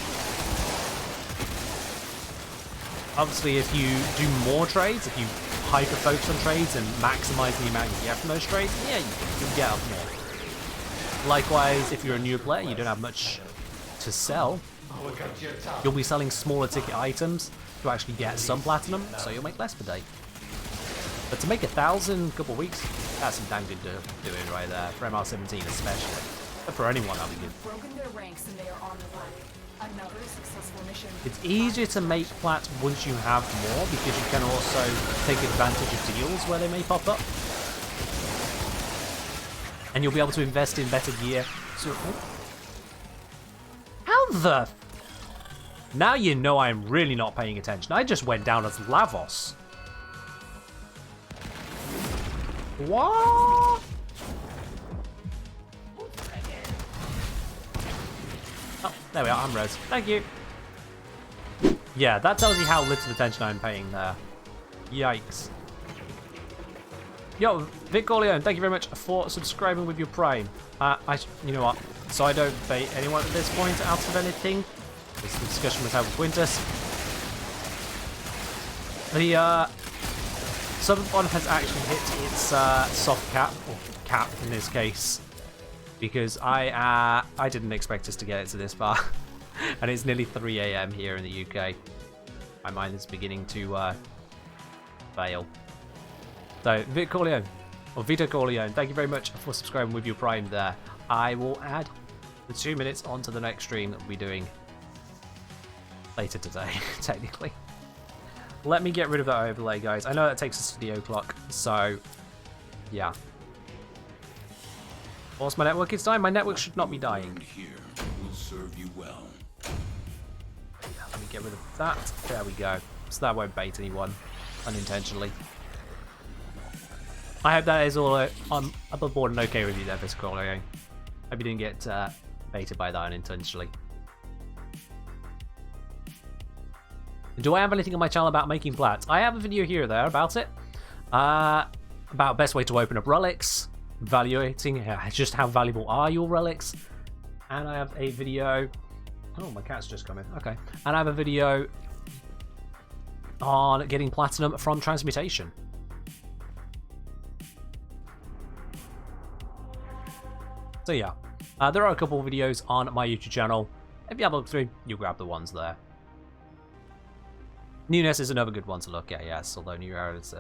Obviously, if you do more trades, if you hyper-focus on trades and maximize the amount you get from those trades, yeah, you'll get up more. Likewise, if you're a newer player, you don't have much to sell, you'll be selling smaller ticket items to actually get some platinum, so you'll make less per day. But to make 1,000 a couple of weeks, that's some damn good doing right there, for MR17 especially. But for anyone, that'll be good. Broken their ranks and they are on the run. Another successful mission. It's easier to make plats once you have more, because you can also take advantage of deals where they may pop up. And you'll be able to invest in better gear. So, how the... Now you know I'm really not paying attention. I just went down as Lavos. What? Oh, there we are. I'm res. Thank you. Yeah, that tells you how little attention I'm paying there. Yikes. Yo, Vic Corleone, thank you very much for subscribing with your Prime. You know what? So I don't bait anyone at this point out of anything. This is the discussion was had with Quintus. The SUBATHON has actually hit its soft cap, or cap in this case, because I didn't expect us to get it to this far, and it's nearly 3 AM here in the UK. My mind is beginning to fail. So, Vic Corleone, or Vito Corleone, thank you very much for subscribing with your Prime there. I will add the 2 minutes onto the next stream that we'll be doing later today, technically. Let me get rid of that overlay, guys. I know that takes us to the o'clock, so yeah. Whilst my network is dying, my network should not be dying. Here will serve you well. Yeah, let me get rid of that. There we go. So that won't bait anyone unintentionally. I hope that is all above board and okay with you there, Viscol. Hope you didn't get baited by that unintentionally. Do I have anything on my channel about making plats? I have a video here or there about it. About best way to open up relics, evaluating just how valuable are your relics. And I have a video... Oh, my cat's just come in. Okay. And I have a video on getting platinum from transmutation. So yeah, there are a couple of videos on my YouTube channel. If you have a look through, you'll grab the ones there. Newness is another good one to look at, yes, although New Era is...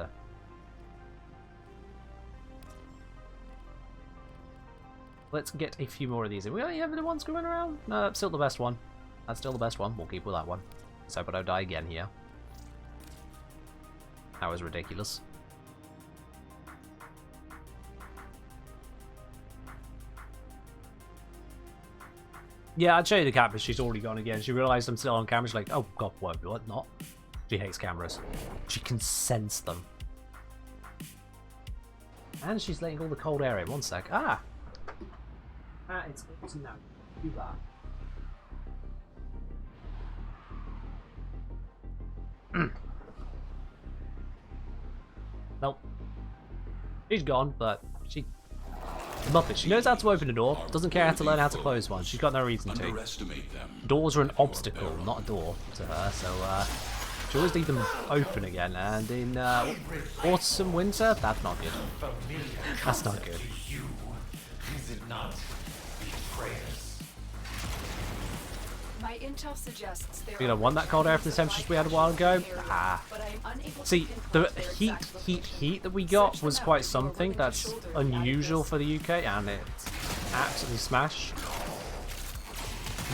Let's get a few more of these in. We only have the ones going around? No, that's still the best one. That's still the best one. We'll keep with that one. Let's hope I don't die again here. That was ridiculous. Yeah, I'd show you the cat, but she's already gone again. She realised I'm still on camera. She's like, oh god, what not? She hates cameras. She can sense them. And she's letting all the cold air in. One sec. Ah! It's now. Do that. Nope. She's gone, but she... Muppet. She knows how to open a door, doesn't care how to learn how to close one. She's got no reason to. Doors are an obstacle, not a door to her, so she always leave them open again. And in autumn, winter, that's not good. That's not good. My intel suggests there You don't want that cold air from the temperatures we had a while ago? Ah. See, the heat that we got was quite something. That's unusual for the UK, and it's absolutely smashed.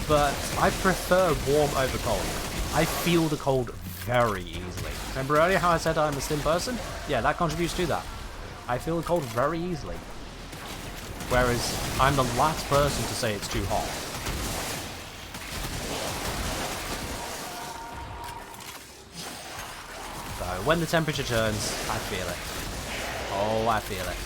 But I prefer warm over cold. I feel the cold very easily. Remember earlier how I said I'm a slim person? Yeah, that contributes to that. I feel the cold very easily. Whereas I'm the last person to say it's too hot. So when the temperature turns, I feel it. Oh, I feel it.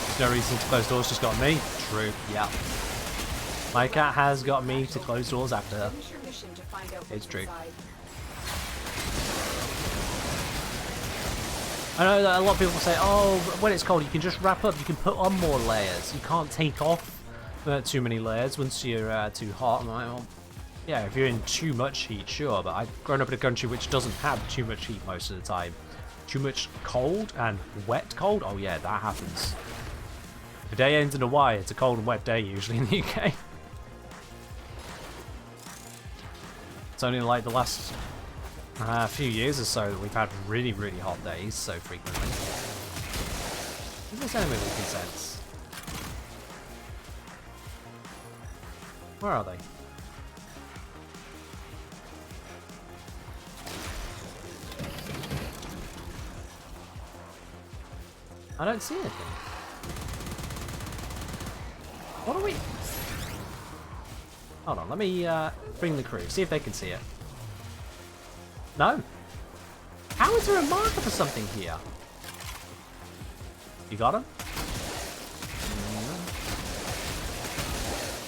There's no reason to close doors, just got me. True, yeah. My cat has got me to close doors after her. It's true. I know that a lot of people say, oh, when it's cold you can just wrap up, you can put on more layers. You can't take off too many layers once you're too hot. I'm like, well, yeah, if you're in too much heat, sure, but I've grown up in a country which doesn't have too much heat most of the time. Too much cold and wet cold? Oh yeah, that happens. The day ends in a Y, it's a cold and wet day usually in the UK. It's only like the last few years or so that we've had really, really hot days so frequently. Is this enemy making sense? Where are they? I don't see anything. What are we... Hold on, let me bring the crew, see if they can see it. No. How is there a marker for something here? You got him?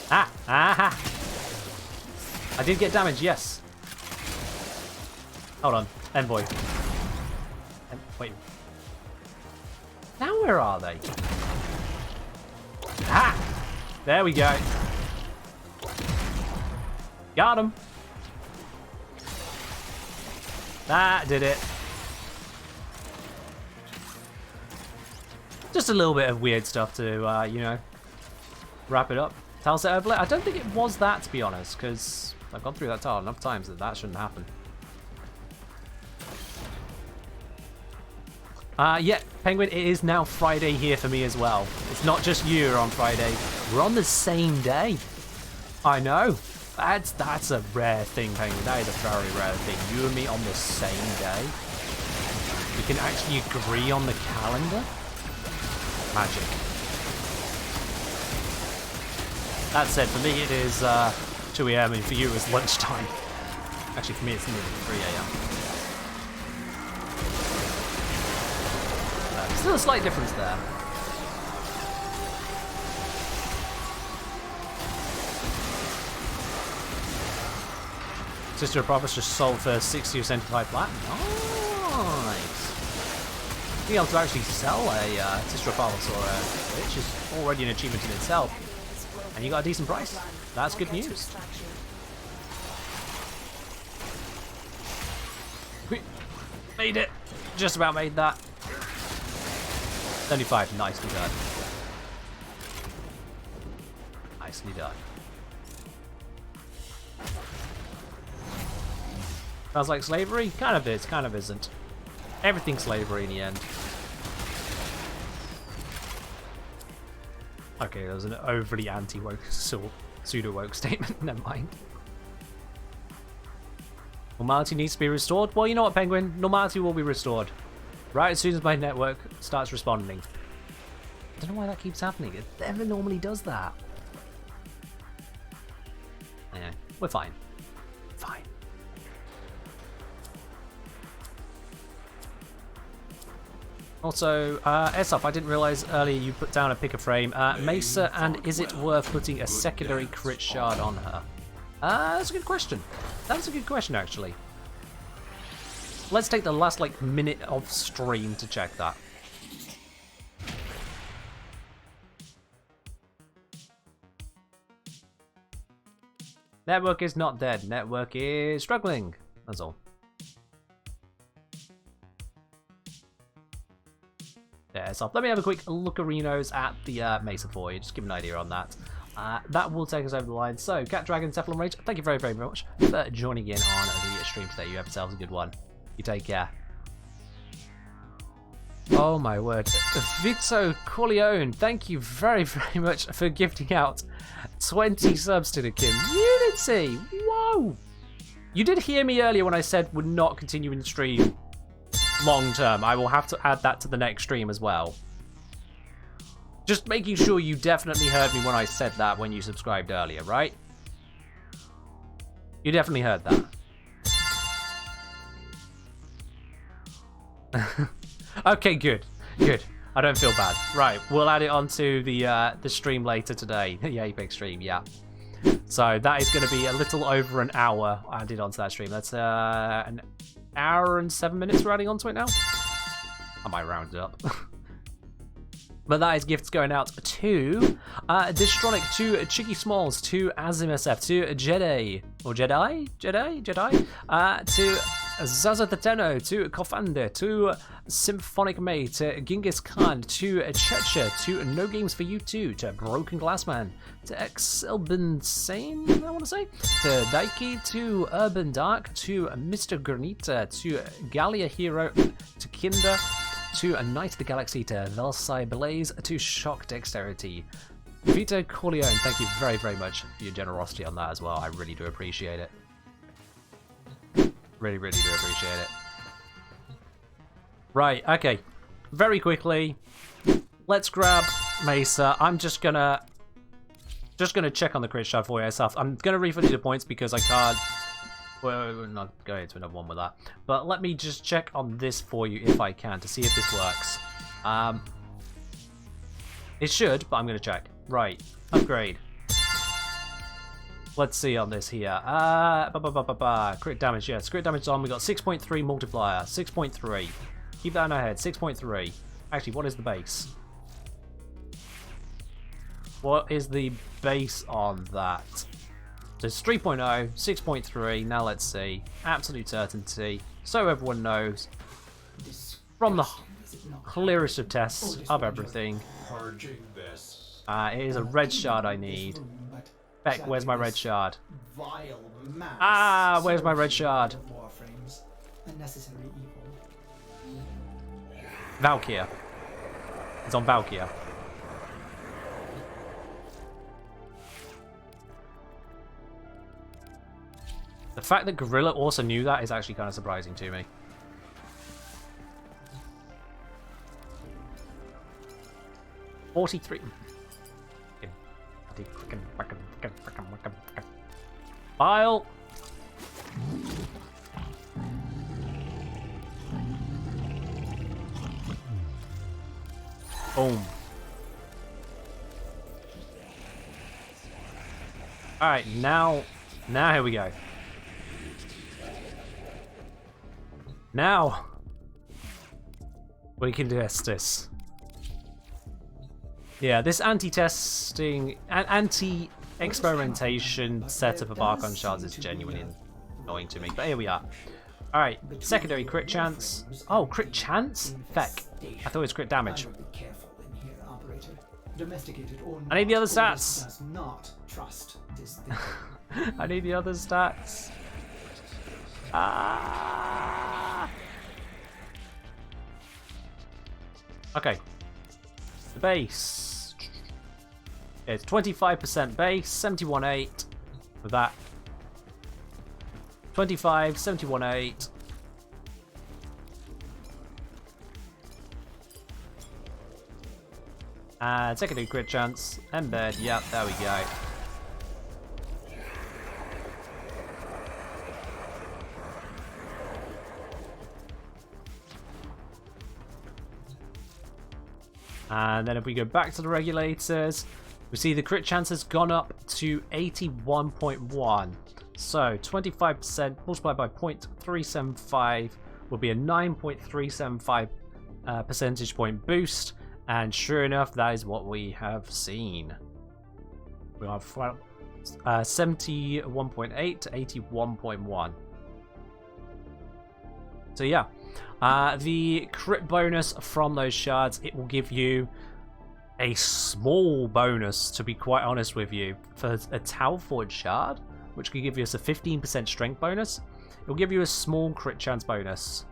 Ah! Aha! I did get damage, yes. Hold on, envoy. Wait. Now where are they? Ah! There we go. Got him. That did it. Just a little bit of weird stuff to, you know, wrap it up. Tile set overlay? I don't think it was that, to be honest, because I've gone through that tile enough times that that shouldn't happen. Yeah, Penguin, it is now Friday here for me as well. It's not just you on Friday. We're on the same day. I know. That's a rare thing, Penguin. That is a very rare thing. You and me on the same day. We can actually agree on the calendar. Magic. That said, for me it is 2 AM and for you it's lunchtime. Actually, for me it's nearly 3 AM. Still a slight difference there. Sister of Prophets just sold for 60 or 75 flat. Nice. Being able to actually sell a Sister of Prophets or a Witch is already an achievement in itself. And you got a decent price. That's good news. We made it. Just about made that. 75. Nicely done. Nicely done. Sounds like slavery? Kind of is, kind of isn't. Everything's slavery in the end. Okay, that was an overly anti-woke, pseudo-woke statement. Never mind. Normality needs to be restored? Well, you know what, Penguin? Normality will be restored. Right as soon as my network starts responding. I don't know why that keeps happening. It never normally does that. Yeah, we're fine. Fine. Also, Esop, I didn't realize earlier you put down a pick a frame. Mesa, and is it worth putting a secondary crit shard on her? That's a good question. That's a good question, actually. Let's take the last, like, minute of stream to check that. Network is not dead. Network is struggling. That's all. Yeah, so let me have a quick look-arinos at the Mesa for you, just give an idea on that. That will take us over the line. So, Cat Dragon, Cephalon Rage, thank you very, very much for joining in on the stream today. You have yourselves a good one. You take care. Oh my word. Vito Corleone, thank you very, very much for gifting out 20 subs to the Kim. Unity! Whoa! You did hear me earlier when I said we're not continuing the stream long term. I will have to add that to the next stream as well. Just making sure you definitely heard me when I said that when you subscribed earlier, right? You definitely heard that. Okay, good. Good. I don't feel bad. Right, we'll add it onto the stream later today. Yay, big stream, yeah. So that is going to be a little over an hour added onto that stream. That's an hour and 7 minutes we're adding onto it now. I might round it up. But that is gifts going out to Distronic, to Chicky Smalls, to AzimSF, to Jedi, or Jedi, to Zaza Tateno, to Kofande, to Symphonic May, to Genghis Khan, to Checha, to No Games For You Too, to Broken Glassman, to Exelbin Sane, I want to say, to Daiki, to Urban Dark, to Mr. Granita, to Gallia Hero, to Kinder, to A Knight of the Galaxy, to Velsai Blaze, to Shock Dexterity. Vito Corleone, thank you very, very much for your generosity on that as well. I really do appreciate it. Really, really do appreciate it. Right, okay. Very quickly, let's grab Mesa. I'm just gonna check on the crit shot for yourself. I'm gonna refund you the points because I can't. Well, we're not going into another one with that. But let me just check on this for you if I can to see if this works. It should, but I'm gonna check. Right, upgrade. Let's see on this here. Crit damage, yes. Crit damage on, we got 6.3 multiplier. 6.3. Keep that in our head. 6.3. Actually, what is the base? What is the base on that? So it's 3.0, 6.3. Now let's see. Absolute certainty. So everyone knows. From the clearest of tests of everything. It is a red shard I need. Beck, where's my red shard? Where's my red shard? Valkyria. It's on Valkyria. The fact that Gorilla also knew that is actually kind of surprising to me. $43. File. Boom. Alright, now here we go. Now we can test this. Yeah, this anti-testing and anti-experimentation setup of Archon shards is genuinely annoying to me. But here we are. Alright, secondary crit chance. Oh, crit chance? Feck. I thought it was crit damage. I need the other stats. I need the other stats. Okay. The base. It's 25% base, 71.8 with that. 25, 71.8. And secondary crit chance. Embed. Yep, there we go. And then if we go back to the regulators, we see the crit chance has gone up to 81.1. So 25% multiplied by 0.375 will be a 9.375 percentage point boost. And sure enough, that is what we have seen. We have 71.8 to 81.1. So yeah, the crit bonus from those shards, it will give you a small bonus, to be quite honest with you, for a Tau Forge shard, which could give us a 15% strength bonus. It will give you a small crit chance bonus.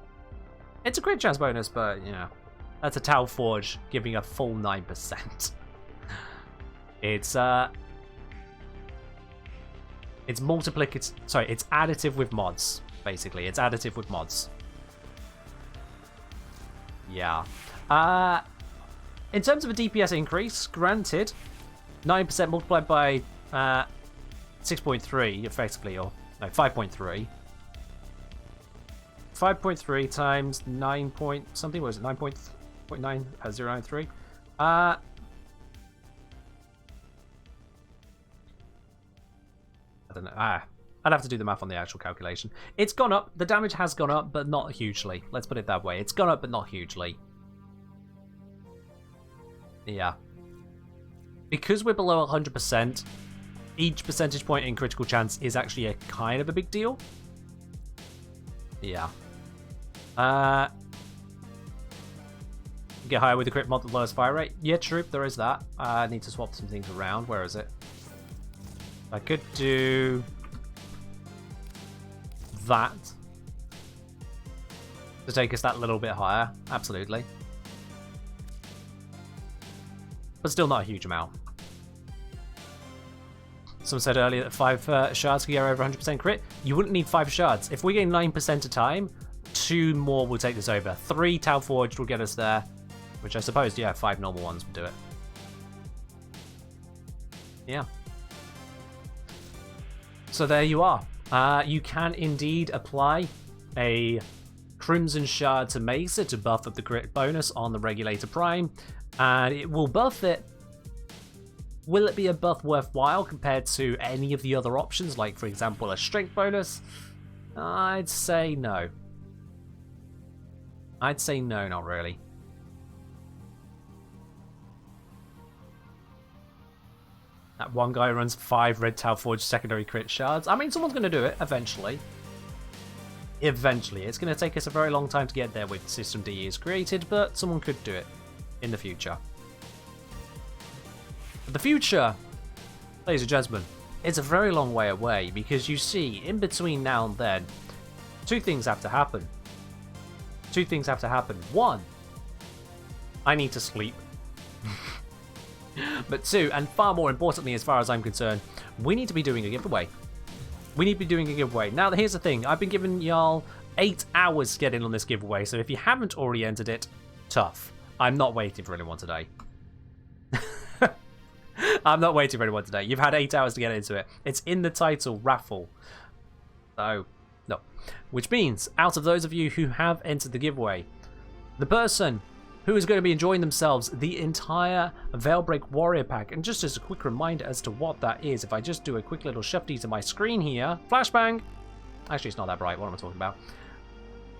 It's a crit chance bonus, but you know, that's a Tau Forge giving a full 9%. It's multiplicative. Sorry, it's additive with mods. Basically, it's additive with mods. Yeah. In terms of a DPS increase, granted, 9% multiplied by 6.3, effectively, or No, 5.3. 5.3 times 9 point something. What was it? 9.093. I don't know. I'd have to do the math on the actual calculation. It's gone up. The damage has gone up, but not hugely. Let's put it that way. It's gone up, but not hugely. Yeah. Because we're below 100%, each percentage point in critical chance is actually a kind of a big deal. Yeah. Get higher with the crit mod, the lowest fire rate. Yeah, true. There is that. I need to swap some things around. Where is it? I could do that to take us that little bit higher. Absolutely. But still not a huge amount. Someone said earlier that 5 shards could get over 100% crit. You wouldn't need 5 shards. If we gain 9% a time, 2 more will take this over. 3 Tau Forged will get us there, which I suppose, yeah, 5 normal ones would do it. Yeah. So there you are. You can indeed apply a Crimson Shard to Mesa to buff up the crit bonus on the Regulator Prime, and it will buff it. Will it be a buff worthwhile compared to any of the other options, like, for example, a Strength bonus? I'd say no. I'd say no, not really. That one guy runs 5 Red Tau Forged secondary crit shards. I mean, someone's going to do it eventually. Eventually. It's going to take us a very long time to get there with System D is created, but someone could do it in the future. The future, ladies and gentlemen, it's a very long way away, because you see, in between now and then, 2 things have to happen. 2 things have to happen. 1, I need to sleep. But 2, and far more importantly as far as I'm concerned, we need to be doing a giveaway. We need to be doing a giveaway. Now, here's the thing. I've been giving y'all 8 hours to get in on this giveaway, so if you haven't already entered it, tough. I'm not waiting for anyone today. I'm not waiting for anyone today. You've had 8 hours to get into it. It's in the title, raffle. So, no. Which means, out of those of you who have entered the giveaway, the person who is going to be enjoying themselves the entire Veilbreak Warrior Pack, and just as a quick reminder as to what that is, if I just do a quick little shifty to my screen here, flashbang. Actually, it's not that bright. What am I talking about?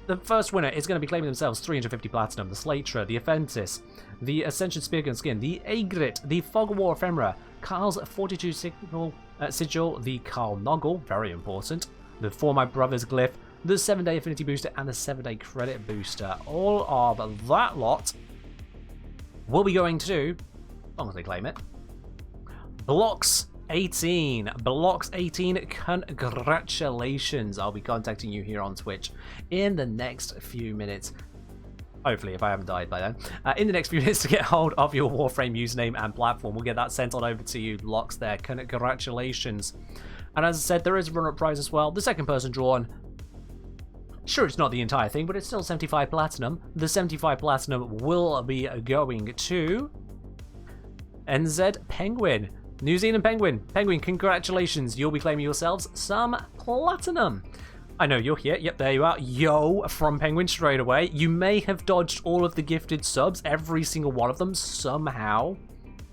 The first winner is going to be claiming themselves 350 Platinum, the Slater, the Aphentis, the Ascension Speargun Skin, the Agrit, the Fog of War Ephemera, Carl's 42 Sigil, the Carl Noggle, very important, the For My Brothers Glyph, the 7-day Affinity Booster, and the 7-day Credit Booster. All of that lot will be going to, as long as they claim it, Blocks 18. Blocks 18, congratulations. I'll be contacting you here on Twitch in the next few minutes. Hopefully, if I haven't died by then. In the next few minutes to get hold of your Warframe username and platform. We'll get that sent on over to you. Blocks there. Congratulations. And as I said, there is a run-up prize as well. The second person drawn, sure, it's not the entire thing, but it's still 75 Platinum. The 75 Platinum will be going to NZ Penguin. New Zealand Penguin. Penguin, congratulations. You'll be claiming yourselves some Platinum. I know you're here. Yep, there you are. Yo, from Penguin straight away. You may have dodged all of the gifted subs, every single one of them, somehow,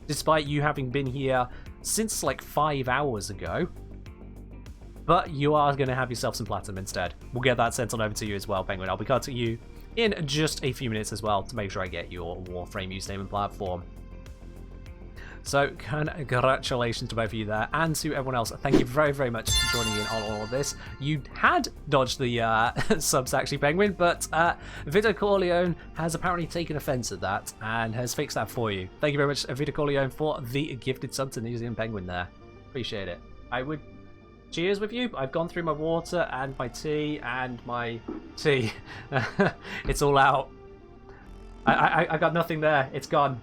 despite you having been here since like 5 hours ago. But you are going to have yourself some Platinum instead. We'll get that sent on over to you as well, Penguin. I'll be contacting you in just a few minutes as well to make sure I get your Warframe username and platform. So, congratulations to both of you there, and to everyone else. Thank you very, very much for joining in on all of this. You had dodged the subs, actually, Penguin, but Vito Corleone has apparently taken offense at that and has fixed that for you. Thank you very much, Vito Corleone, for the gifted sub to New Zealand Penguin there. Appreciate it. I would cheers with you. I've gone through my water and my tea and my tea. It's all out. I got nothing there. It's gone.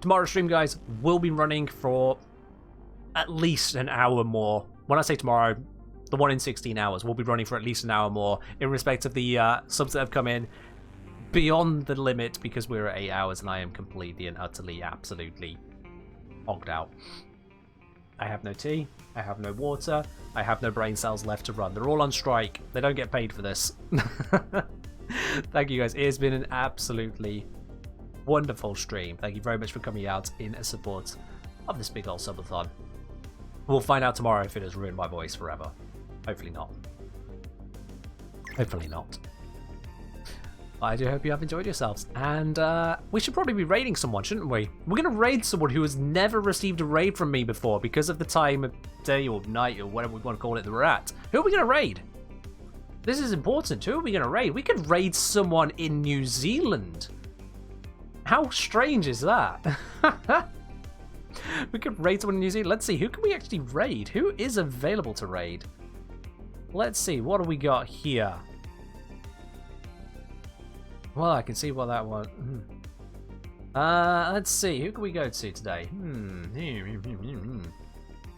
Tomorrow's stream, guys, will be running for at least an hour more. When I say tomorrow, the one in 16 hours will be running for at least an hour more in respect of the subs that have come in beyond the limit, because we're at 8 hours and I am completely and utterly, absolutely hogged out. I have no tea. I have no water. I have no brain cells left to run. They're all on strike. They don't get paid for this. Thank you guys. It has been an absolutely wonderful stream. Thank you very much for coming out in support of this big old subathon. We'll find out tomorrow if it has ruined my voice forever. Hopefully not. Hopefully not. I do hope you have enjoyed yourselves. And we should probably be raiding someone, shouldn't we? We're going to raid someone who has never received a raid from me before because of the time of day or night or whatever we want to call it that we're at. Who are we going to raid? This is important. Who are we going to raid? We could raid someone in New Zealand. How strange is that? We could raid someone in New Zealand. Let's see. Who can we actually raid? Who is available to raid? Let's see. What do we got here? Well, I can see what that was. Let's see. Who can we go to today?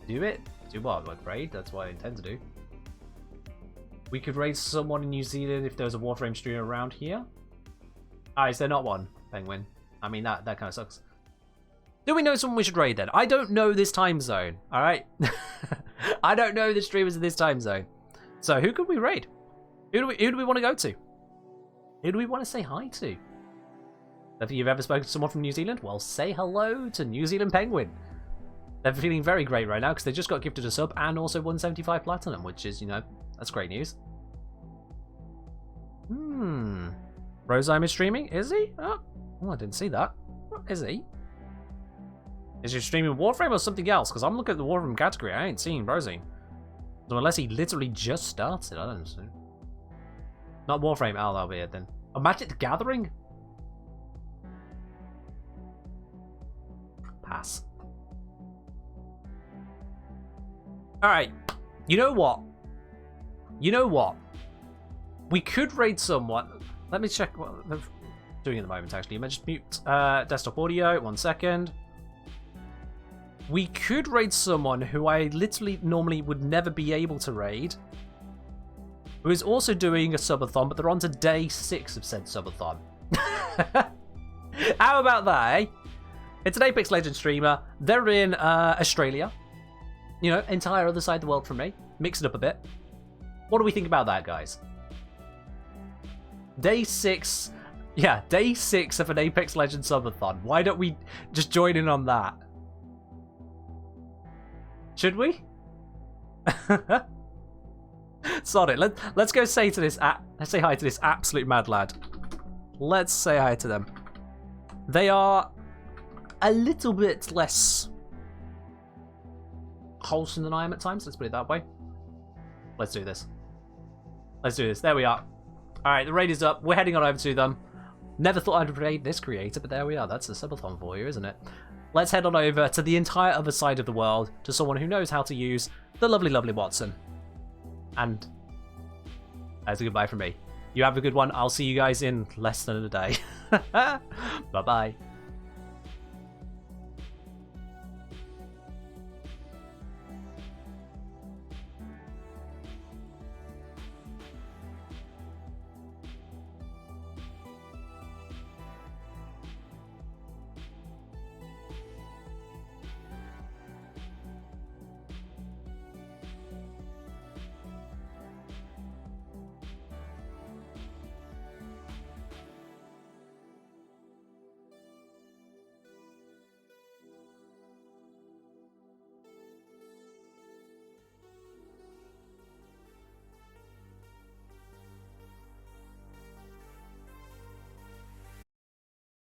Do it? Do what? Like raid? That's what I intend to do. We could raid someone in New Zealand if there was a Warframe streamer around here. Ah, is there not one? Penguin. I mean, that kind of sucks. Do we know someone we should raid then? I don't know this time zone. All right. I don't know the streamers in this time zone. So who could we raid? Who do we want to go to? Who do we want to say hi to? If you've ever spoken to someone from New Zealand, well, say hello to New Zealand Penguin. They're feeling very great right now because they just got gifted a sub and also 175 platinum, which is, you know, that's great news. Rosheim is streaming? Is he? Oh, I didn't see that. What is he? Is he streaming Warframe or something else? Because I'm looking at the Warframe category. I ain't seeing Rosheim. So unless he literally just started, I don't know. Not Warframe. Oh, that'll be it then. Oh, Magic the Gathering? Pass. Alright. You know what? You know what? We could raid someone. Let me check what they're doing at the moment, actually. You mentioned mute desktop audio. 1 second. We could raid someone who I literally normally would never be able to raid, who is also doing a subathon, but they're on to day 6 of said subathon. How about that, eh? It's an Apex Legends streamer. They're in Australia. You know, entire other side of the world from me. Mix it up a bit. What do we think about that, guys? Day 6. Yeah, day 6 of an Apex Legends subathon. Why don't we just join in on that? Should we? Sod it. Let's go say to this. Let's say hi to this absolute mad lad. Let's say hi to them. They are a little bit less wholesome than I am at times. Let's put it that way. Let's do this. Let's do this. There we are. All right, the raid is up. We're heading on over to them. Never thought I'd raid this creator, but there we are. That's a subathon for you, isn't it? Let's head on over to the entire other side of the world, to someone who knows how to use the lovely, lovely Watson. And that's a goodbye from me. You have a good one. I'll see you guys in less than a day. Bye-bye.